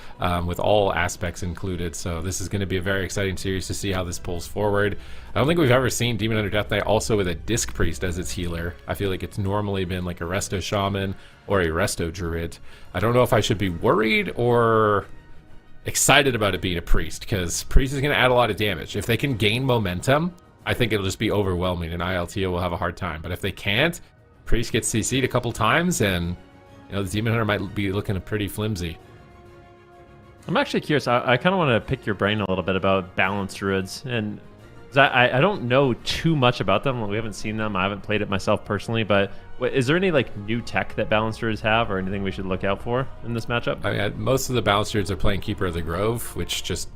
with all aspects included. So this is going to be a very exciting series to see how this pulls forward. I don't think we've ever seen Demon Hunter Death Knight also with a Disc Priest as its healer. I feel like it's normally been like a Resto Shaman or a Resto Druid. I don't know if I should be worried or excited about it being a Priest, because Priest is going to add a lot of damage. If they can gain momentum, I think it'll just be overwhelming and ILTU will have a hard time. But if they can't, Priest gets CC'd a couple times and the Demon Hunter might be looking pretty flimsy. I'm actually curious. I kind of want to pick your brain a little bit about Balanced Druids, and I don't know too much about them. We haven't seen them. I haven't played it myself personally, but is there any like new tech that Balanced Druids have, or anything we should look out for in this matchup? I mean, most of the Balanced Druids are playing Keeper of the Grove, which just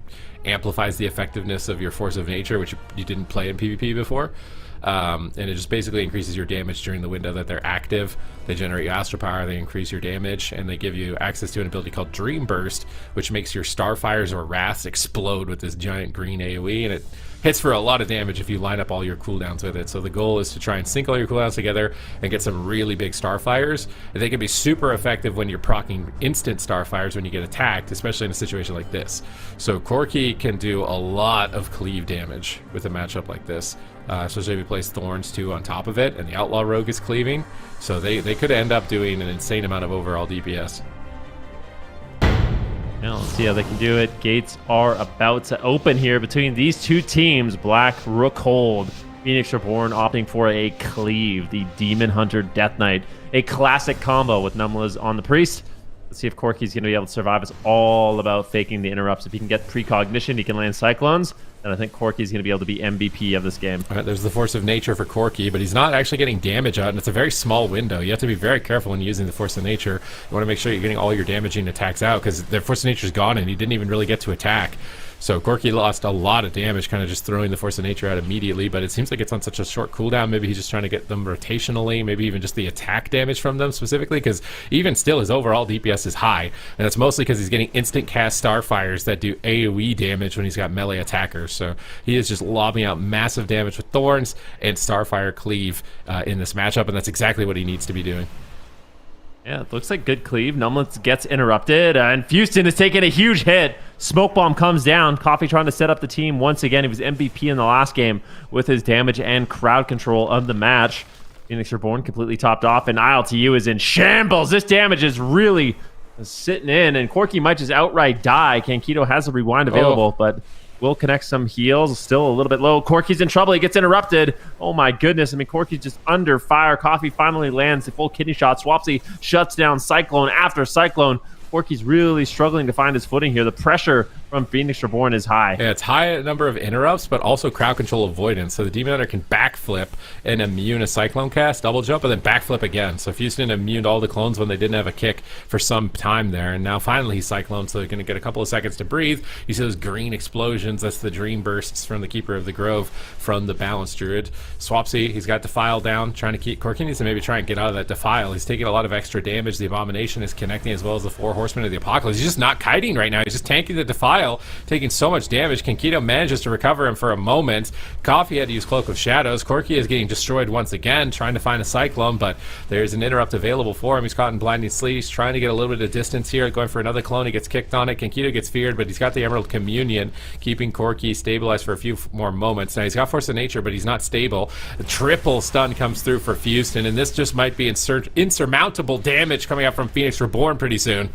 amplifies the effectiveness of your Force of Nature, which you didn't play in PvP before. And it just basically increases your damage during the window that they're active. They generate your Astral Power, they increase your damage, and they give you access to an ability called Dream Burst, which makes your Starfires or Wraths explode with this giant green AoE, and it hits for a lot of damage if you line up all your cooldowns with it. So the goal is to try and sync all your cooldowns together and get some really big Starfires. And they can be super effective when you're proccing instant Starfires when you get attacked, especially in a situation like this. So Corki can do a lot of cleave damage with a matchup like this. Especially if he plays Thorns too on top of it, and the Outlaw Rogue is cleaving. So they could end up doing an insane amount of overall DPS. Now let's see how they can do it. Gates are about to open here between these two teams. Black Rookhold, Phoenix Reborn opting for a cleave. The Demon Hunter Death Knight, a classic combo with Numlas on the Priest. Let's see if Corki's going to be able to survive. It's all about faking the interrupts. If he can get precognition, he can land Cyclones. And I think Corki's going to be able to be MVP of this game. All right, there's the Force of Nature for Corki, but he's not actually getting damage out, and it's a very small window. You have to be very careful when using the Force of Nature. You want to make sure you're getting all your damaging attacks out, because the Force of Nature is gone, and he didn't even really get to attack. So Corki lost a lot of damage, kind of just throwing the Force of Nature out immediately, but it seems like it's on such a short cooldown. Maybe he's just trying to get them rotationally, maybe even just the attack damage from them specifically, because even still his overall DPS is high, and it's mostly because he's getting instant cast Starfires that do AoE damage when he's got melee attackers. So he is just lobbing out massive damage with Thorns and Starfire Cleave in this matchup, and that's exactly what he needs to be doing. Yeah, it looks like good cleave. Numlitz gets interrupted, and Houston is taking a huge hit. Smoke bomb comes down. Coffee trying to set up the team once again. He was MVP in the last game with his damage and crowd control of the match. Phoenix Reborn completely topped off, and ILTU is in shambles. This damage is really sitting in, and Corki might just outright die. Kankito has a rewind available, but will connect some heals. Still a little bit low. Corki's in trouble. He gets interrupted. Oh my goodness. I mean, Corki's just under fire. Coffee finally lands the full kidney shot. Swapsy shuts down Cyclone after Cyclone. Corki's really struggling to find his footing here. The pressure from Phoenix Reborn is high. Yeah, it's high number of interrupts, but also crowd control avoidance. So the Demon Hunter can backflip and immune a Cyclone cast, double jump, and then backflip again. So Houston immuned all the clones when they didn't have a kick for some time there, and now finally he's Cyclone, so they're going to get a couple of seconds to breathe. You see those green explosions. That's the dream bursts from the Keeper of the Grove from the Balanced Druid. Swapsy, he's got Defile down, trying to keep... Corki needs to maybe try and get out of that Defile. He's taking a lot of extra damage. The Abomination is connecting as well as the 4 Horsemen of the Apocalypse. He's just not kiting right now. He's just tanking the Defile, taking so much damage. Kankito manages to recover him for a moment. Coffee had to use Cloak of Shadows. Corki is getting destroyed once again, trying to find a Cyclone, but there's an interrupt available for him. He's caught in Blinding Sleet. He's trying to get a little bit of distance here, going for another clone. He gets kicked on it. Kankito gets feared, but he's got the Emerald Communion, keeping Corki stabilized for a few more moments. Now, he's got Force of Nature, but he's not stable. A triple stun comes through for Houston, and this just might be insurmountable damage coming out from Phoenix Reborn pretty soon.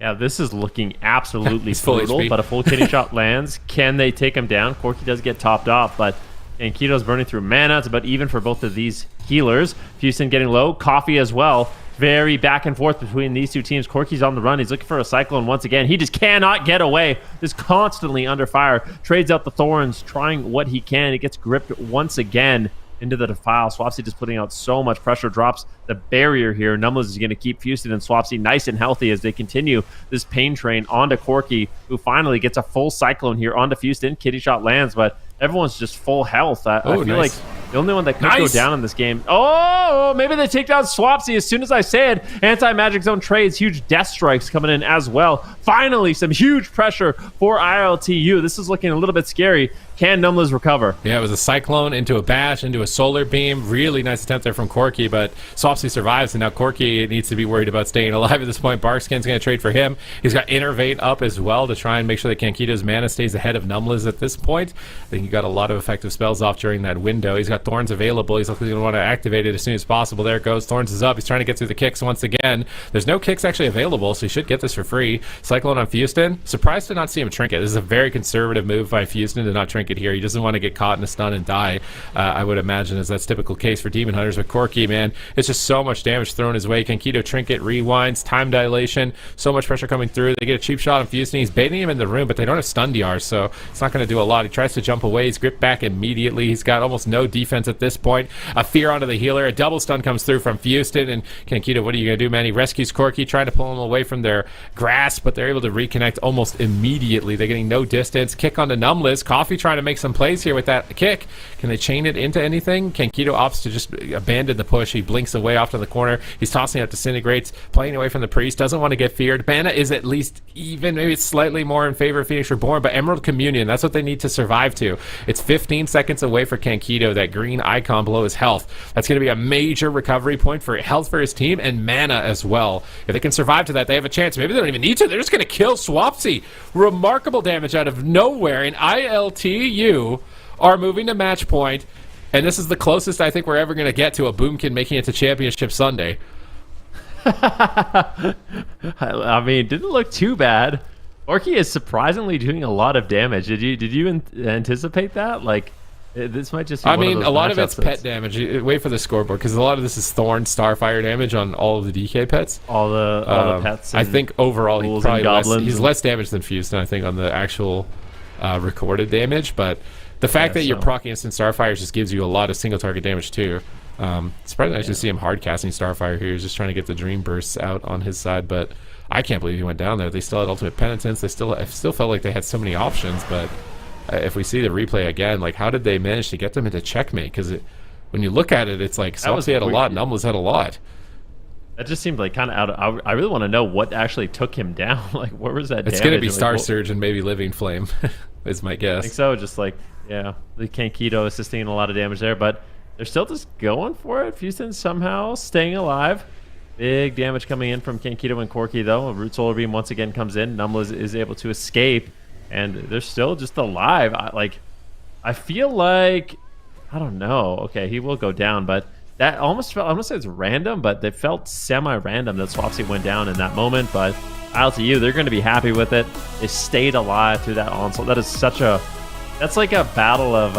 Yeah, this is looking absolutely full brutal, HP. but a full kidney shot lands. Can they take him down? Corki does get topped off, but Kankito's burning through mana. It's about even for both of these healers. Houston getting low. Coffee as well. Very back and forth between these two teams. Corki's on the run. He's looking for a Cyclone once again. He just cannot get away. Just constantly under fire. Trades out the Thorns, trying what he can. He gets gripped once again into the Defile. Swapsy just putting out so much pressure, drops the barrier here. Numless is going to keep Houston and Swapsy nice and healthy as they continue this pain train onto Corki, who finally gets a full Cyclone here onto Houston. Kitty shot lands, but everyone's just full health. I feel nice. like the only one that could go down in this game. Oh, maybe they take down Swapsy as soon as I say it. Anti-Magic Zone trades, huge death strikes coming in as well. Finally, some huge pressure for ILTU. This is looking a little bit scary. Can Numless recover? Yeah, it was a Cyclone into a Bash, into a Solar Beam. Really nice attempt there from Corki, but Swapsy survives, and now Corki needs to be worried about staying alive at this point. Barkskin's going to trade for him. He's got Innervate up as well to try and make sure that Kankito's mana stays ahead of Numless at this point. I think he got a lot of effective spells off during that window. He's got Thorns available. He's likely going to want to activate it as soon as possible. There it goes. Thorns is up. He's trying to get through the kicks once again. There's no kicks actually available, so he should get this for free. Cyclone on Houston. Surprised to not see him trinket. This is a very conservative move by Houston to not trinket here. He doesn't want to get caught in a stun and die, I would imagine, as that's typical case for Demon Hunters. With Corki, man, it's just so much damage thrown his way. Kankito trinket, rewinds, time dilation, so much pressure coming through. They get a cheap shot on Houston. He's baiting him in the room, but they don't have stun DR, so it's not going to do a lot. He tries to jump away. He's gripped back immediately. He's got almost no defense at this point. A fear onto the healer. A double stun comes through from Houston, and Kankito, what are you going to do, man? He rescues Corki, trying to pull him away from their grasp, but they're able to reconnect almost immediately. They're getting no distance. Kick onto Numless. Coffee trying to make some plays here with that kick. Can they chain it into anything? Kankito opts to just abandon the push. He blinks away off to the corner. He's tossing out Disintegrates, playing away from the Priest. Doesn't want to get feared. Mana is at least even. Maybe it's slightly more in favor of Phoenix Reborn, but Emerald Communion, that's what they need to survive to. It's 15 seconds away for Kankito, that green icon below his health. That's going to be a major recovery point for health for his team and mana as well. If they can survive to that, they have a chance. Maybe they don't even need to. They're just going to kill Swapsy. Remarkable damage out of nowhere, and ILTU are moving to match point, and this is the closest I think we're ever going to get to a Boomkin making it to Championship Sunday. I mean, didn't look too bad. Orky is surprisingly doing a lot of damage. Did you anticipate that? Like, this might just be I one mean, of those a lot of it's matchups pet damage. Wait for the scoreboard, because a lot of this is Thorn, Starfire damage on all of the DK pets. All the pets. I think overall ghouls he's less damage than Houston, I think, on the actual recorded damage, but the fact that you're proccing instant Starfires just gives you a lot of single target damage too. It's probably nice to see him hard casting Starfire here. He's just trying to get the Dream Bursts out on his side, but I can't believe he went down there. They still had Ultimate Penitence. I still felt like they had so many options, but if we see the replay again, like, how did they manage to get them into checkmate? Because when you look at it, it's like Swapsy had a lot, Numbles had a lot. That just seemed like kind of out of... I really want to know what actually took him down. Like, where was that damage? It's going to be Star like, Surge and maybe Living Flame, is my guess. I think so. Just like, yeah, the Kankito assisting a lot of damage there, but they're still just going for it. Houston somehow staying alive. Big damage coming in from Kankito and Corki, though. A Root Solar Beam once again comes in. Numbles is able to escape, and they're still just alive. I feel like... I don't know. Okay, he will go down, but... That almost felt, I'm going to say it's random, but it felt semi-random that Swapsy went down in that moment. But ILTU, they're going to be happy with it. They stayed alive through that onslaught. That is such a... That's like a battle of,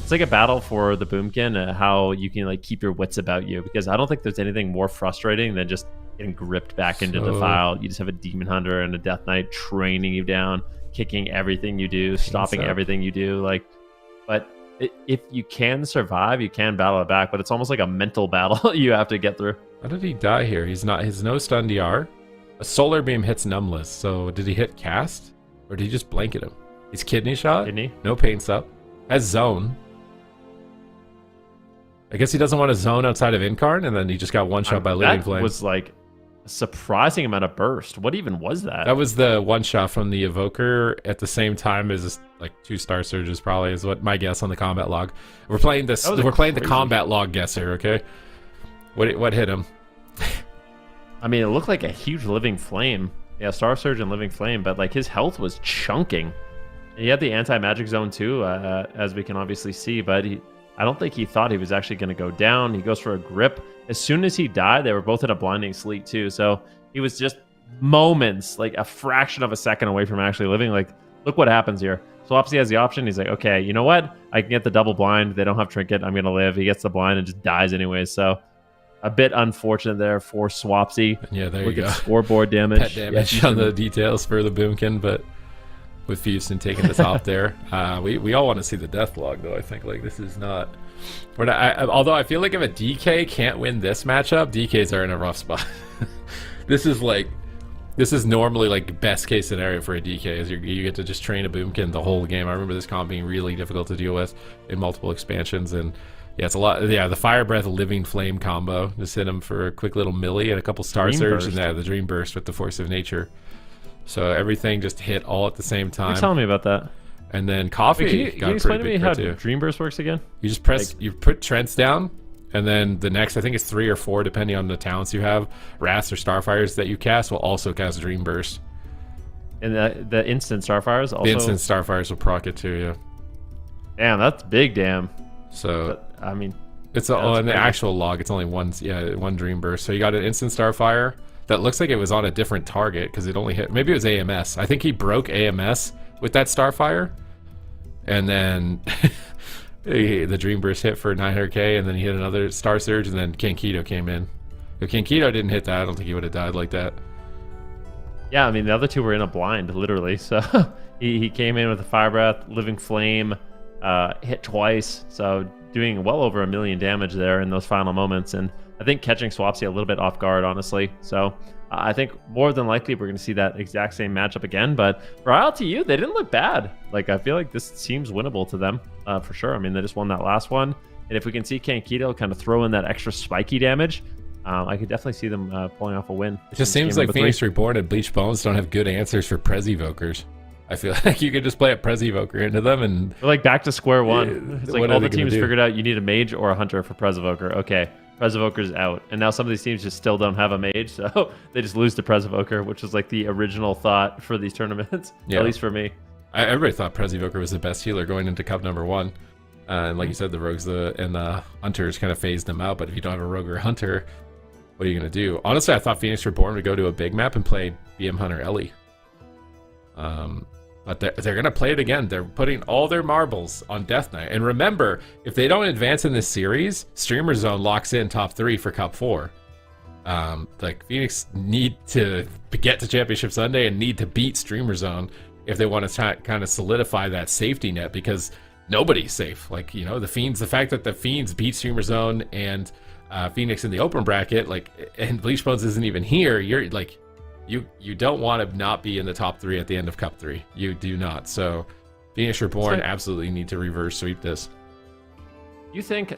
it's like a battle for the Boomkin, how you can like keep your wits about you. Because I don't think there's anything more frustrating than just getting gripped back into Defile. You just have a Demon Hunter and a Death Knight training you down, kicking everything you do, stopping everything you do. But... if you can survive, you can battle it back, but it's almost like a mental battle you have to get through. How did he die here? He's no stun DR. A Solar Beam hits Numbless, so did he hit Cast? Or did he just blanket him? He's Kidney Shot? Kidney? No Paint Sup. Has Zone. I guess he doesn't want to zone outside of Incarn, and then he just got one shot by Living Flame. That was like a surprising amount of burst. What even was that? That was the one shot from the Evoker at the same time as like 2 Star Surges, probably is what my guess on the combat log. We're playing this. We're playing the combat log guesser. Okay, what hit him? I mean, it looked like a huge Living Flame. Yeah, Star Surge and Living Flame, but like his health was chunking. He had the anti-magic zone too, as we can obviously see, but I don't think he thought he was actually going to go down. He goes for a grip. As soon as he died, they were both in a blinding sleep too. So he was just moments, like a fraction of a second away from actually living. Like, look what happens here. Swapsy has the option. He's like, okay, you know what? I can get the double blind. They don't have Trinket. I'm going to live. He gets the blind and just dies anyway. So a bit unfortunate there for Swapsy. Yeah, there look you go. At scoreboard damage. Pet damage on the details for the Boomkin, but with Houston taking the top there. We all want to see the death log, though. I think like this is not... although I feel like if a DK can't win this matchup, DKs are in a rough spot. This is normally like best case scenario for a DK, is you get to just train a Boomkin the whole game. I remember this comp being really difficult to deal with in multiple expansions, and yeah, it's a lot. Yeah, the Fire Breath Living Flame combo, just hit him for a quick little milli and a couple Star Surge, and the Dream Burst with the Force of Nature. So everything just hit all at the same time. You're telling me about that. And then Coffee can you explain to me how Dream Burst works again? You just press, you put Trents down, and then the next, I think it's 3 or 4, depending on the talents you have. Wraths or Starfires that you cast will also cast Dream Burst. And the instant Starfires also? The instant Starfires will proc it too, yeah. Damn, that's big damn. So, but, I mean... It's in the actual log, it's only one Dream Burst. So you got an instant Starfire that looks like it was on a different target, because it only hit, maybe it was AMS. I think he broke AMS with that Starfire. And then the Dream Burst hit for 900k, and then he hit another Star Surge, and then Kankito came in. If Kankito didn't hit that, I don't think he would have died like that. Yeah, I mean, the other two were in a blind, literally. So he came in with a Fire Breath, Living Flame, hit twice. So doing well over 1 million damage there in those final moments. And I think catching Swapsy a little bit off guard, honestly. So I think more than likely we're going to see that exact same matchup again. But for ILTU, they didn't look bad. Like, I feel like this seems winnable to them for sure. I mean, they just won that last one. And if we can see Kankito kind of throw in that extra spiky damage, I could definitely see them pulling off a win. It just seems like Phoenix Reborn and Bleach Bones don't have good answers for Prez Evokers. I feel like you could just play a Prez Evoker into them and... They're like back to square one. It's like all the teams figured out you need a mage or a hunter for Prez Evoker. Okay. Prez Evoker's out. And now some of these teams just still don't have a mage, so they just lose to Prez Evoker, which was like the original thought for these tournaments, at least for me. Everybody thought Prez Evoker was the best healer going into Cup number 1. And like you said, the Rogues and the Hunters kind of phased them out, but if you don't have a Rogue or a Hunter, what are you going to do? Honestly, I thought Phoenix Reborn would go to a big map and play BM Hunter Ellie. But they're going to play it again. They're putting all their marbles on Death Knight. And remember, if they don't advance in this series, Streamer Zone locks in top 3 for Cup 4. Like, Phoenix need to get to Championship Sunday and need to beat Streamer Zone if they want to kind of solidify that safety net, because nobody's safe. Like, you know, the fact that the Fiends beat Streamer Zone and Phoenix in the open bracket, like, and Bleach Bones isn't even here, you're like, you don't want to not be in the top 3 at the end of Cup 3. You do not. So Phoenix Reborn absolutely need to reverse sweep this. Do you think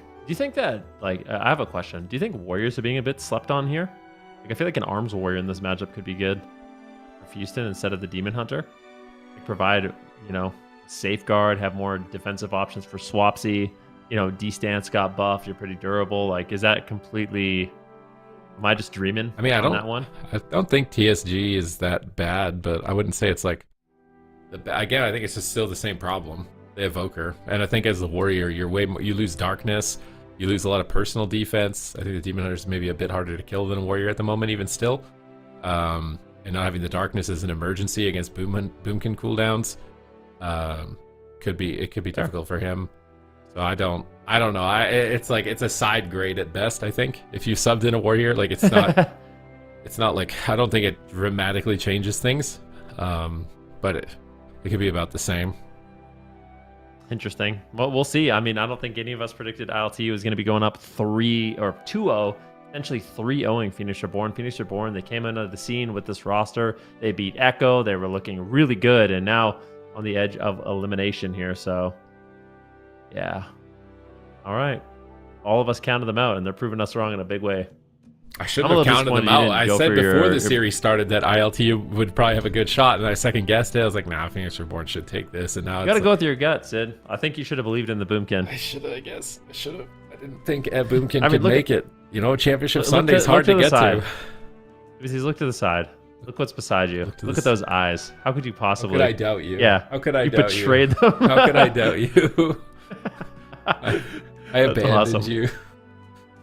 that, like, I have a question. Do you think Warriors are being a bit slept on here? Like, I feel like an Arms Warrior in this matchup could be good for Houston instead of the Demon Hunter. Like, provide, safeguard, have more defensive options for Swapsy. D-Stance got buffed. You're pretty durable. Like, is that completely... Am I just dreaming? I mean, I don't think TSG is that bad, but I wouldn't say it's like... Again, I think it's just still the same problem. The Evoker. And I think as the Warrior, you're way more, you lose Darkness. You lose a lot of personal defense. I think the Demon Hunter is maybe a bit harder to kill than a Warrior at the moment, even still. And not having the Darkness as an emergency against Boomkin cooldowns could be difficult for him. So I don't know. It's like it's a side grade at best. I think if you subbed in a Warrior, like it's not it's not like, I don't think it dramatically changes things, but it could be about the same. Interesting. Well, we'll see. I mean, I don't think any of us predicted ILTU was going to be going up 3 or 2-0, potentially 3-0ing Phoenix Reborn. Phoenix Reborn, they came into the scene with this roster. They beat Echo. They were looking really good, and now on the edge of elimination here. So, yeah. All right. All of us counted them out, and they're proving us wrong in a big way. I shouldn't have counted them out. I said before the series started that ILTU would probably have a good shot, and I second guessed it. I was like, nah, Phoenix Reborn should take this. And now you got to go with your gut, Sid. I think you should have believed in the Boomkin. I should have, I guess. I should have. I didn't think Boomkin could make it. Championship Sunday is hard to get to. Look to the side. Look what's beside you. Look at those eyes. How could you possibly? How could I doubt you? Yeah. How could I doubt you? You betrayed them. How could I doubt you? I abandoned you.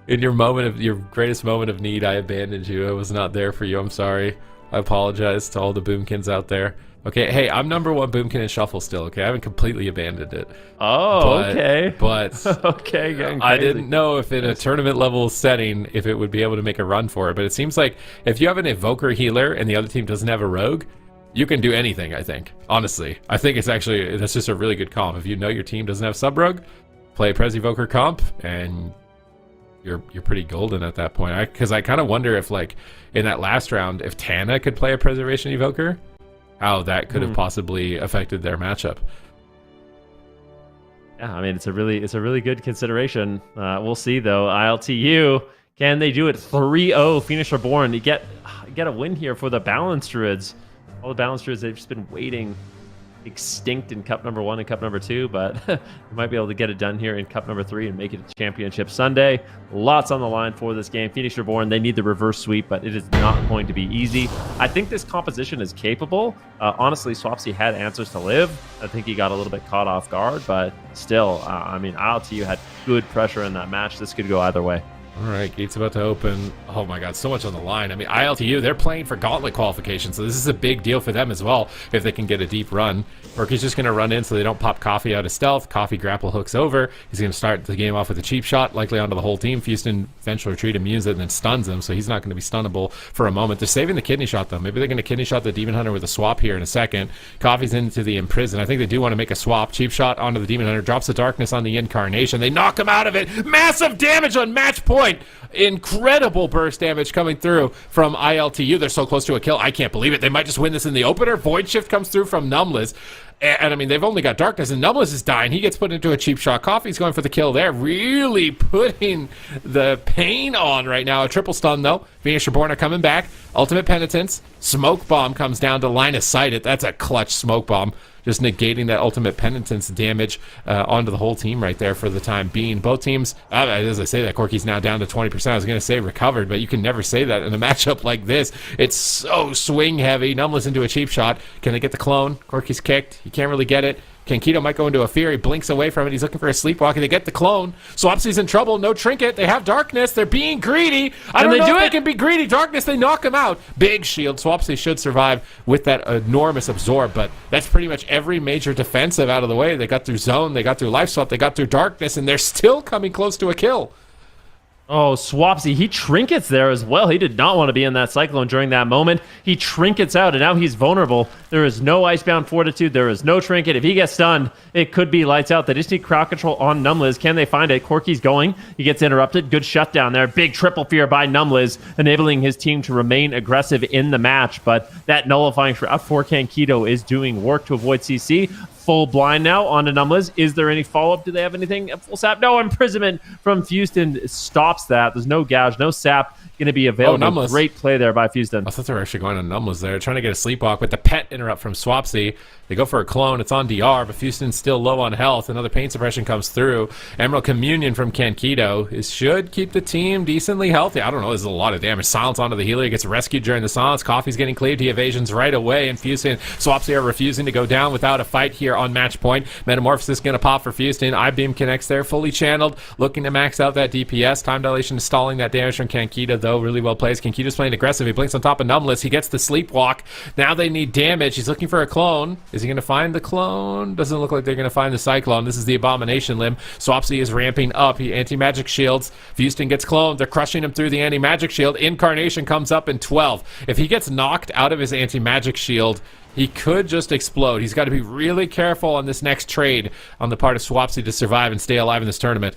In your greatest moment of need, I abandoned you. I was not there for you. I'm sorry. I apologize to all the Boomkins out there. Okay, hey, I'm number 1 Boomkin in Shuffle still, okay? I haven't completely abandoned it. Okay. But okay, I didn't know if in a tournament level setting, if it would be able to make a run for it. But it seems like if you have an Evoker healer and the other team doesn't have a Rogue, you can do anything, I think. Honestly. I think that's just a really good comp. If you know your team doesn't have Sub-Rogue, play a Prez Evoker comp, and you're pretty golden at that point. Because I kind of wonder if, like, in that last round, if Tana could play a Preservation Evoker, how that could have possibly affected their matchup. Yeah, I mean, it's a really good consideration. We'll see, though. ILTU, can they do it? 3-0, Phoenix Reborn. You get a win here for the Balance Druids. All the Balance Druids, they've just been waiting extinct in Cup number 1 and Cup number 2, but you might be able to get it done here in Cup number 3 and make it a Championship Sunday. Lots on the line for this game. Phoenix Reborn, they need the reverse sweep, but it is not going to be easy. I think this composition is capable. Honestly, Swapsy had answers to live. I think he got a little bit caught off guard, but still, I mean, ILTU had good pressure in that match. This could go either way. All right, gate's about to open. Oh my god, so much on the line. I mean, ILTU, they're playing for Gauntlet qualification, so this is a big deal for them as well if they can get a deep run. Orky's just going to run in so they don't pop Coffee out of stealth. Coffee grapple hooks over. He's going to start the game off with a cheap shot, likely onto the whole team. Houston eventual retreat immunes it and then stuns him, so he's not going to be stunnable for a moment. They're saving the kidney shot, though. Maybe they're going to kidney shot the Demon Hunter with a swap here in a second. Coffee's into the Imprison. I think they do want to make a swap. Cheap shot onto the Demon Hunter. Drops the Darkness on the Incarnation. They knock him out of it. Massive damage on match point. Incredible burst damage coming through from ILTU. They're so close to a kill. I can't believe it. They might just win this in the opener. Void Shift comes through from Numbless. And I mean, they've only got Darkness, and Numbless is dying. He gets put into a cheap shot. Coffee's going for the kill there. Really putting the pain on right now. A triple stun, though. Phoenix Reborn are coming back. Ultimate Penitence. Smoke Bomb comes down to line of sight. That's a clutch Smoke Bomb. Just negating that Ultimate Penitence damage onto the whole team right there for the time being. Both teams, as I say that, Corky's now down to 20%. I was going to say recovered, but you can never say that in a matchup like this. It's so swing heavy. Numbless into a cheap shot. Can they get the clone? Corky's kicked. He can't really get it. Kankito might go into a fear. He blinks away from it. He's looking for a sleepwalker. They get the clone. Swapsy's in trouble. No trinket. They have Darkness. They're being greedy. I don't know if they can be greedy. Darkness, they knock him out. Big shield. Swapsy should survive with that enormous absorb, but that's pretty much every major defensive out of the way. They got through zone. They got through life swap. They got through Darkness, and they're still coming close to a kill. Oh, Swapsy, he trinkets there as well. He did not want to be in that Cyclone during that moment. He trinkets out, and now he's vulnerable. There is no Icebound Fortitude. There is no trinket. If he gets stunned, it could be lights out. They just need crowd control on Numbliz. Can they find it? Corky's going. He gets interrupted. Good shutdown there. Big triple fear by Numbliz, enabling his team to remain aggressive in the match. But that nullifying shroud for Kankito is doing work to avoid CC. Full blind now onto Numbliz. Is there any follow-up? Do they have anything? Full sap? No, imprisonment from Houston stops that. There's no gouge, no sap going to be available. Great play there by Houston. I thought they were actually going on Numbliz there, trying to get a sleepwalk, but the pet interrupt from Swapsy. They go for a clone. It's on DR, but Houston's still low on health. Another pain suppression comes through. Emerald Communion from Kankito should keep the team decently healthy. I don't know. There's a lot of damage. Silence onto the healer. He gets rescued during the silence. Coffee's getting cleaved. He evasions right away, and Houston, Swapsy are refusing to go down without a fight here on match point. Metamorphosis going to pop for Houston. I-Beam connects there, fully channeled, looking to max out that DPS. Time dilation is stalling that damage from Kankito, though. Really well plays. Kankito's playing aggressive. He blinks on top of Numbliz. He gets the sleepwalk. Now they need damage. He's looking for a clone. Is he going to find the clone? Doesn't look like they're going to find the Cyclone. This is the Abomination limb. Swapsy is ramping up. He anti-magic shields. Houston gets cloned. They're crushing him through the anti-magic shield. Incarnation comes up in 12. If he gets knocked out of his anti-magic shield, he could just explode. He's got to be really careful on this next trade on the part of Swapsy to survive and stay alive in this tournament.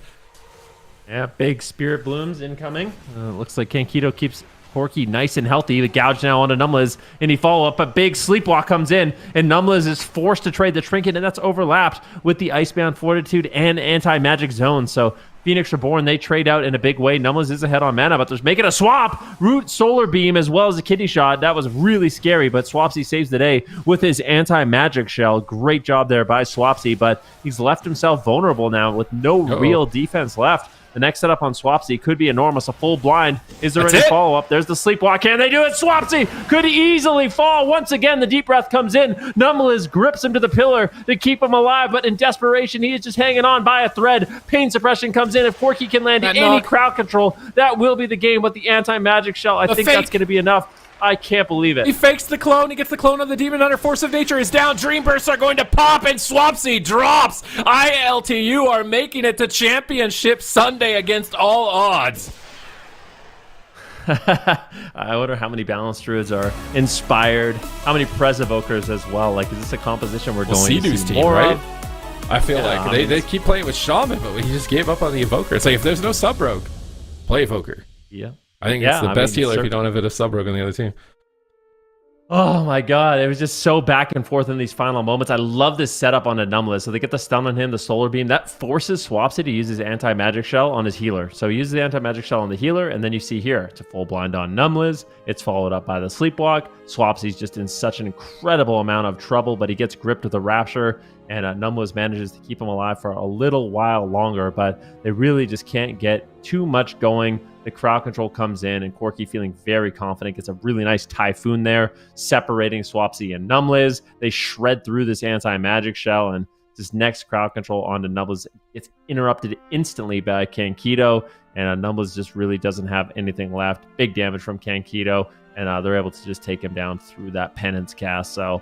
Yeah, big Spirit Blooms incoming. Looks like Kankito keeps Corky nice and healthy. The gouge now onto Numbliz, and he follow up. A big sleepwalk comes in, and Numbliz is forced to trade the trinket, and that's overlapped with the Icebound Fortitude and Anti-Magic Zone. So Phoenix Reborn, they trade out in a big way. Numbliz is ahead on mana, but there's making a swap. Root Solar Beam as well as a kidney shot. That was really scary, but Swapsy saves the day with his Anti-Magic Shell. Great job there by Swapsy, but he's left himself vulnerable now with no real defense left. The next setup on Swapsy could be enormous. A full blind. Is there any follow-up? There's the sleepwalk. Can they do it? Swapsy could easily fall. Once again, the deep breath comes in. Numbliz grips him to the pillar to keep him alive, but in desperation, he is just hanging on by a thread. Pain suppression comes in. If Corky can land any crowd control, that will be the game. But the anti-magic shell, I think that's going to be enough. I can't believe it. He fakes the clone. He gets the clone on the Demon Hunter. Force of Nature is down. Dream Bursts are going to pop, and Swapsy drops. ILTU are making it to Championship Sunday against all odds. I wonder how many Balance Druids are inspired. How many Prez Evokers as well. Like, is this a composition we're going to see more of? I feel like they keep playing with Shaman, but he just gave up on the Evoker. It's like, if there's no sub-rogue, play Evoker. Yeah. I think it's the best healer if you don't have it a sub-rogue on the other team. Oh my god, it was just so back and forth in these final moments. I love this setup on a Numbliz. So they get the stun on him, the Solar Beam. That forces Swapsy to use his Anti-Magic Shell on his healer. So he uses the Anti-Magic Shell on the healer, and then you see here, it's a full blind on Numbliz. It's followed up by the Sleepwalk. Swapsy's just in such an incredible amount of trouble, but he gets gripped with a Rapture, and Numbliz manages to keep him alive for a little while longer, but they really just can't get too much going. The crowd control comes in, and Corky, feeling very confident, gets a really nice Typhoon there, separating Swapsy and Numbliz. They shred through this Anti-Magic Shell, and this next crowd control onto Numbliz gets interrupted instantly by Kankito, and Numbliz just really doesn't have anything left. Big damage from Kankito, and they're able to just take him down through that Penance cast. So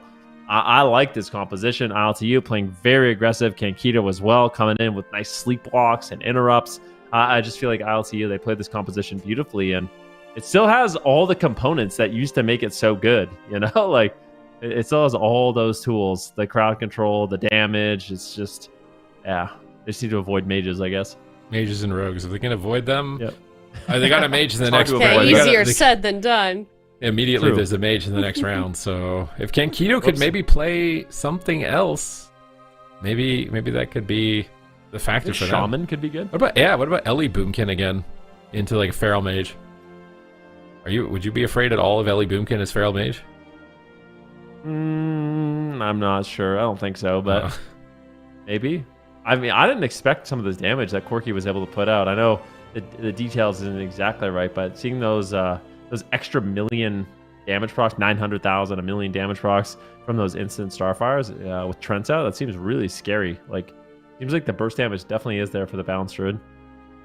I like this composition. ILTU playing very aggressive. Kankito as well, coming in with nice sleepwalks and interrupts. I just feel like ILTU, they played this composition beautifully, and it still has all the components that used to make it so good, you know? Like, it still has all those tools, the crowd control, the damage. It's just, yeah, they just need to avoid mages, I guess. Mages and rogues, if they can avoid them, they got a mage in the next round. Okay, easier said than done. Immediately there's a mage in the next round, so if Kankito could maybe play something else, maybe that could be the factor for Shaman them. Could be good. What about Ellie Boomkin again into like a Feral Mage? Would you be afraid at all of Ellie Boomkin as Feral Mage? I'm not sure. I don't think so, but maybe. I mean, I didn't expect some of this damage that Corky was able to put out. I know the details isn't exactly right, but seeing those extra million damage procs, 900,000, a million damage procs from those instant Starfires with Trents out, that seems really scary. Like, seems like the burst damage definitely is there for the Balance Druid.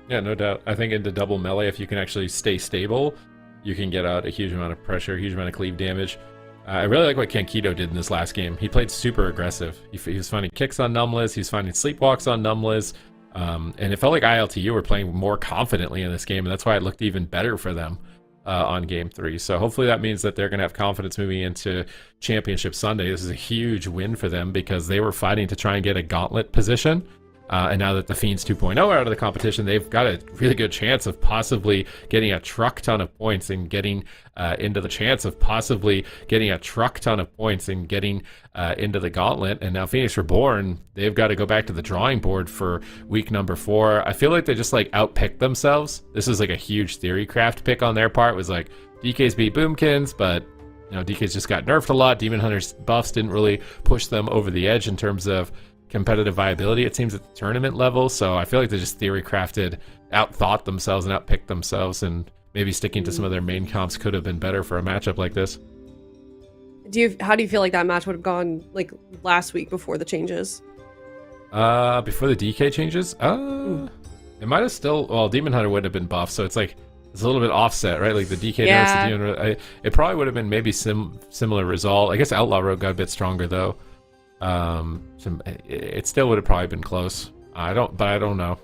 Yeah, no doubt. I think into double melee, if you can actually stay stable, you can get out a huge amount of pressure, a huge amount of cleave damage. I really like what Kankito did in this last game. He played super aggressive. He was finding kicks on Numbliz. He's finding sleepwalks on Numbliz. And it felt like ILTU were playing more confidently in this game, and that's why it looked even better for them on Game 3. So hopefully that means that they're going to have confidence moving into Championship Sunday. This is a huge win for them because they were fighting to try and get a gauntlet position. And now that the Fiends 2.0 are out of the competition, they've got a really good chance of possibly getting a truck ton of points and getting into the chance of possibly getting a truck ton of points and getting into the gauntlet. And now Phoenix Reborn, they've got to go back to the drawing board for week number 4. I feel like they just like outpicked themselves. This is like a huge Theorycraft pick on their part. It was like DK's beat Boomkins, but you know, DK's just got nerfed a lot. Demon Hunter's buffs didn't really push them over the edge in terms of competitive viability, it seems, at the tournament level. So I feel like they just theory-crafted, outthought themselves and outpicked themselves, and maybe sticking to some of their main comps could have been better for a matchup like this. How do you feel like that match would have gone like last week before the changes? Before the DK changes? It might have still, well, Demon Hunter wouldn't have been buffed, so it's like it's a little bit offset, right? Like the DK Yeah. nerfs, the Demon, it probably would have been maybe similar result. I guess Outlaw Rogue got a bit stronger though. It still would have probably been close. I don't know.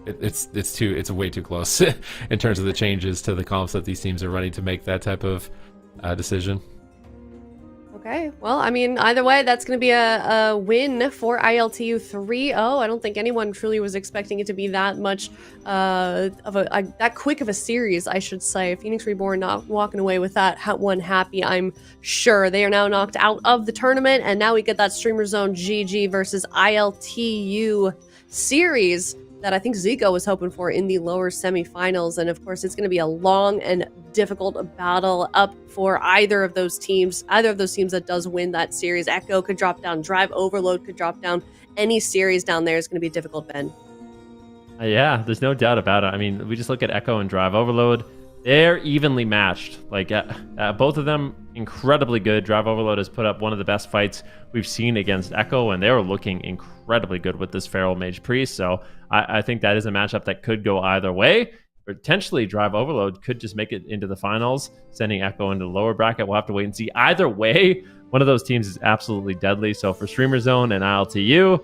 It's way too close in terms of the changes to the comps that these teams are running to make that type of decision. Okay, well, I mean, either way, that's going to be a win for ILTU 3-0. I don't think anyone truly was expecting it to be that much that quick of a series, I should say. Phoenix Reborn not walking away with that one happy, I'm sure. They are now knocked out of the tournament, and now we get that Streamer Zone GG versus ILTU series that I think Zico was hoping for in the lower semifinals. And of course, it's going to be a long and difficult battle up for either of those teams that does win that series. Echo could drop down, Drive Overload could drop down. Any series down there is going to be difficult, Ben. Yeah, there's no doubt about it. I mean, we just look at Echo and Drive Overload. They're evenly matched. Like both of them incredibly good. Drive Overload has put up one of the best fights we've seen against Echo, and they were looking incredibly good with this Feral Mage Priest. So I think that is a matchup that could go either way. Potentially, Drive Overload could just make it into the finals, sending Echo into the lower bracket. We'll have to wait and see. Either way, one of those teams is absolutely deadly. So for Streamer Zone and ILTU,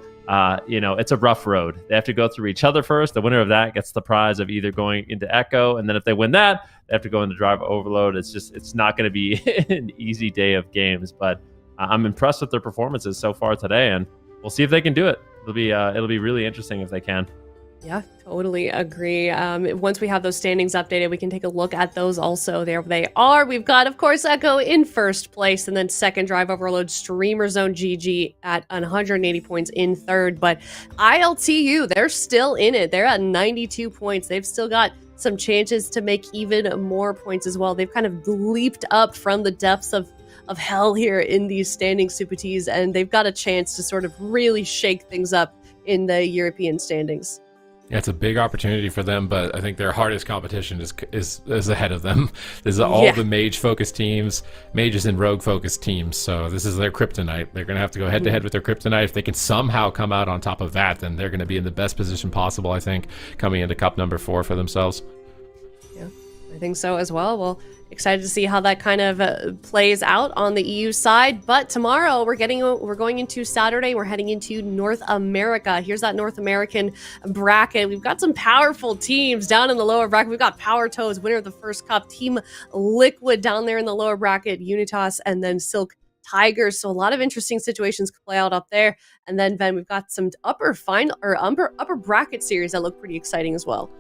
it's a rough road. They have to go through each other first. The winner of that gets the prize of either going into Echo, and then if they win that, they have to go into Drive Overload. It's not going to be an easy day of games, but I'm impressed with their performances so far today, and we'll see if they can do it. It'll be really interesting if they can. Yeah, totally agree. Once we have those standings updated, we can take a look at those also. There they are. We've got, of course, Echo in first place, and then second, Drive Overload, Streamer Zone GG at 180 points in third. But ILTU, they're still in it. They're at 92 points. They've still got some chances to make even more points as well. They've kind of leaped up from the depths of hell here in these standings, Super Ts, and they've got a chance to sort of really shake things up in the European standings. Yeah, it's a big opportunity for them, but I think their hardest competition is ahead of them. This is all the mage-focused teams, mages and rogue-focused teams, so this is their kryptonite. They're going to have to go head-to-head with their kryptonite. If they can somehow come out on top of that, then they're going to be in the best position possible, I think, coming into Cup number 4 for themselves. Yeah, I think so as well. Well, excited to see how that kind of plays out on the EU side. But tomorrow we're going into Saturday. We're heading into North America. Here's that North American bracket. We've got some powerful teams down in the lower bracket. We've got Power Toes, winner of the first cup, Team Liquid down there in the lower bracket, Unitas, and then Silk Tigers. So a lot of interesting situations could play out up there. And then Ben, we've got some upper bracket series that look pretty exciting as well.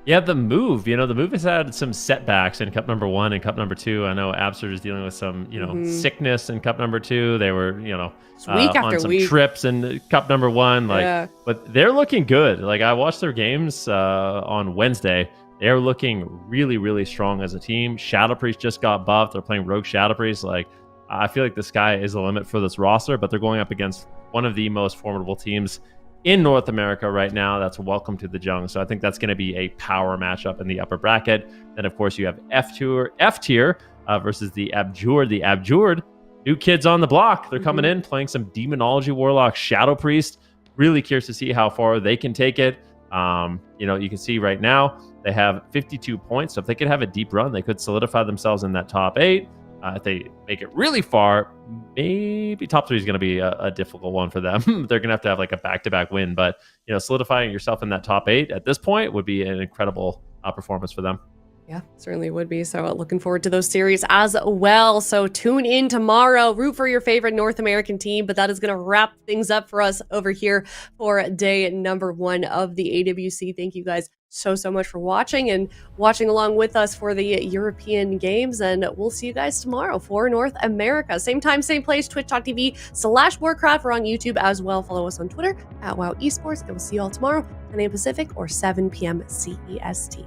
Yeah, the move has had some setbacks in Cup number 1 and Cup number 2. I know Absurd is dealing with some, sickness in Cup number 2. They were, week after on some week. Trips in Cup number 1. But they're looking good. Like, I watched their games on Wednesday. They're looking really, really strong as a team. Shadow Priest just got buffed. They're playing Rogue Shadow Priest. Like, I feel like the sky is the limit for this roster, but they're going up against one of the most formidable teams in North America right now. That's Welcome to the Jung. So I think that's going to be a power matchup in the upper bracket. Then, of course, you have F tier versus the Abjured. The Abjured, new kids on the block. They're coming in, playing some Demonology Warlock, Shadow Priest. Really curious to see how far they can take it. You can see right now they have 52 points. So if they could have a deep run, they could solidify themselves in that top 8. If they make it really far, maybe top 3 is going to be a difficult one for them. They're going to have like a back-to-back win, but solidifying yourself in that top 8 at this point would be an incredible performance for them. Yeah, certainly would be. So looking forward to those series as well. So tune in tomorrow, root for your favorite North American team. But that is going to wrap things up for us over here for day number 1 of the AWC. Thank you guys so much for watching and watching along with us for the European games. And we'll see you guys tomorrow for North America. Same time, same place, twitch.tv/Warcraft. We're on YouTube as well. Follow us on Twitter @WoW Esports. And we'll see you all tomorrow, 10 a.m. Pacific or 7 p.m. CEST.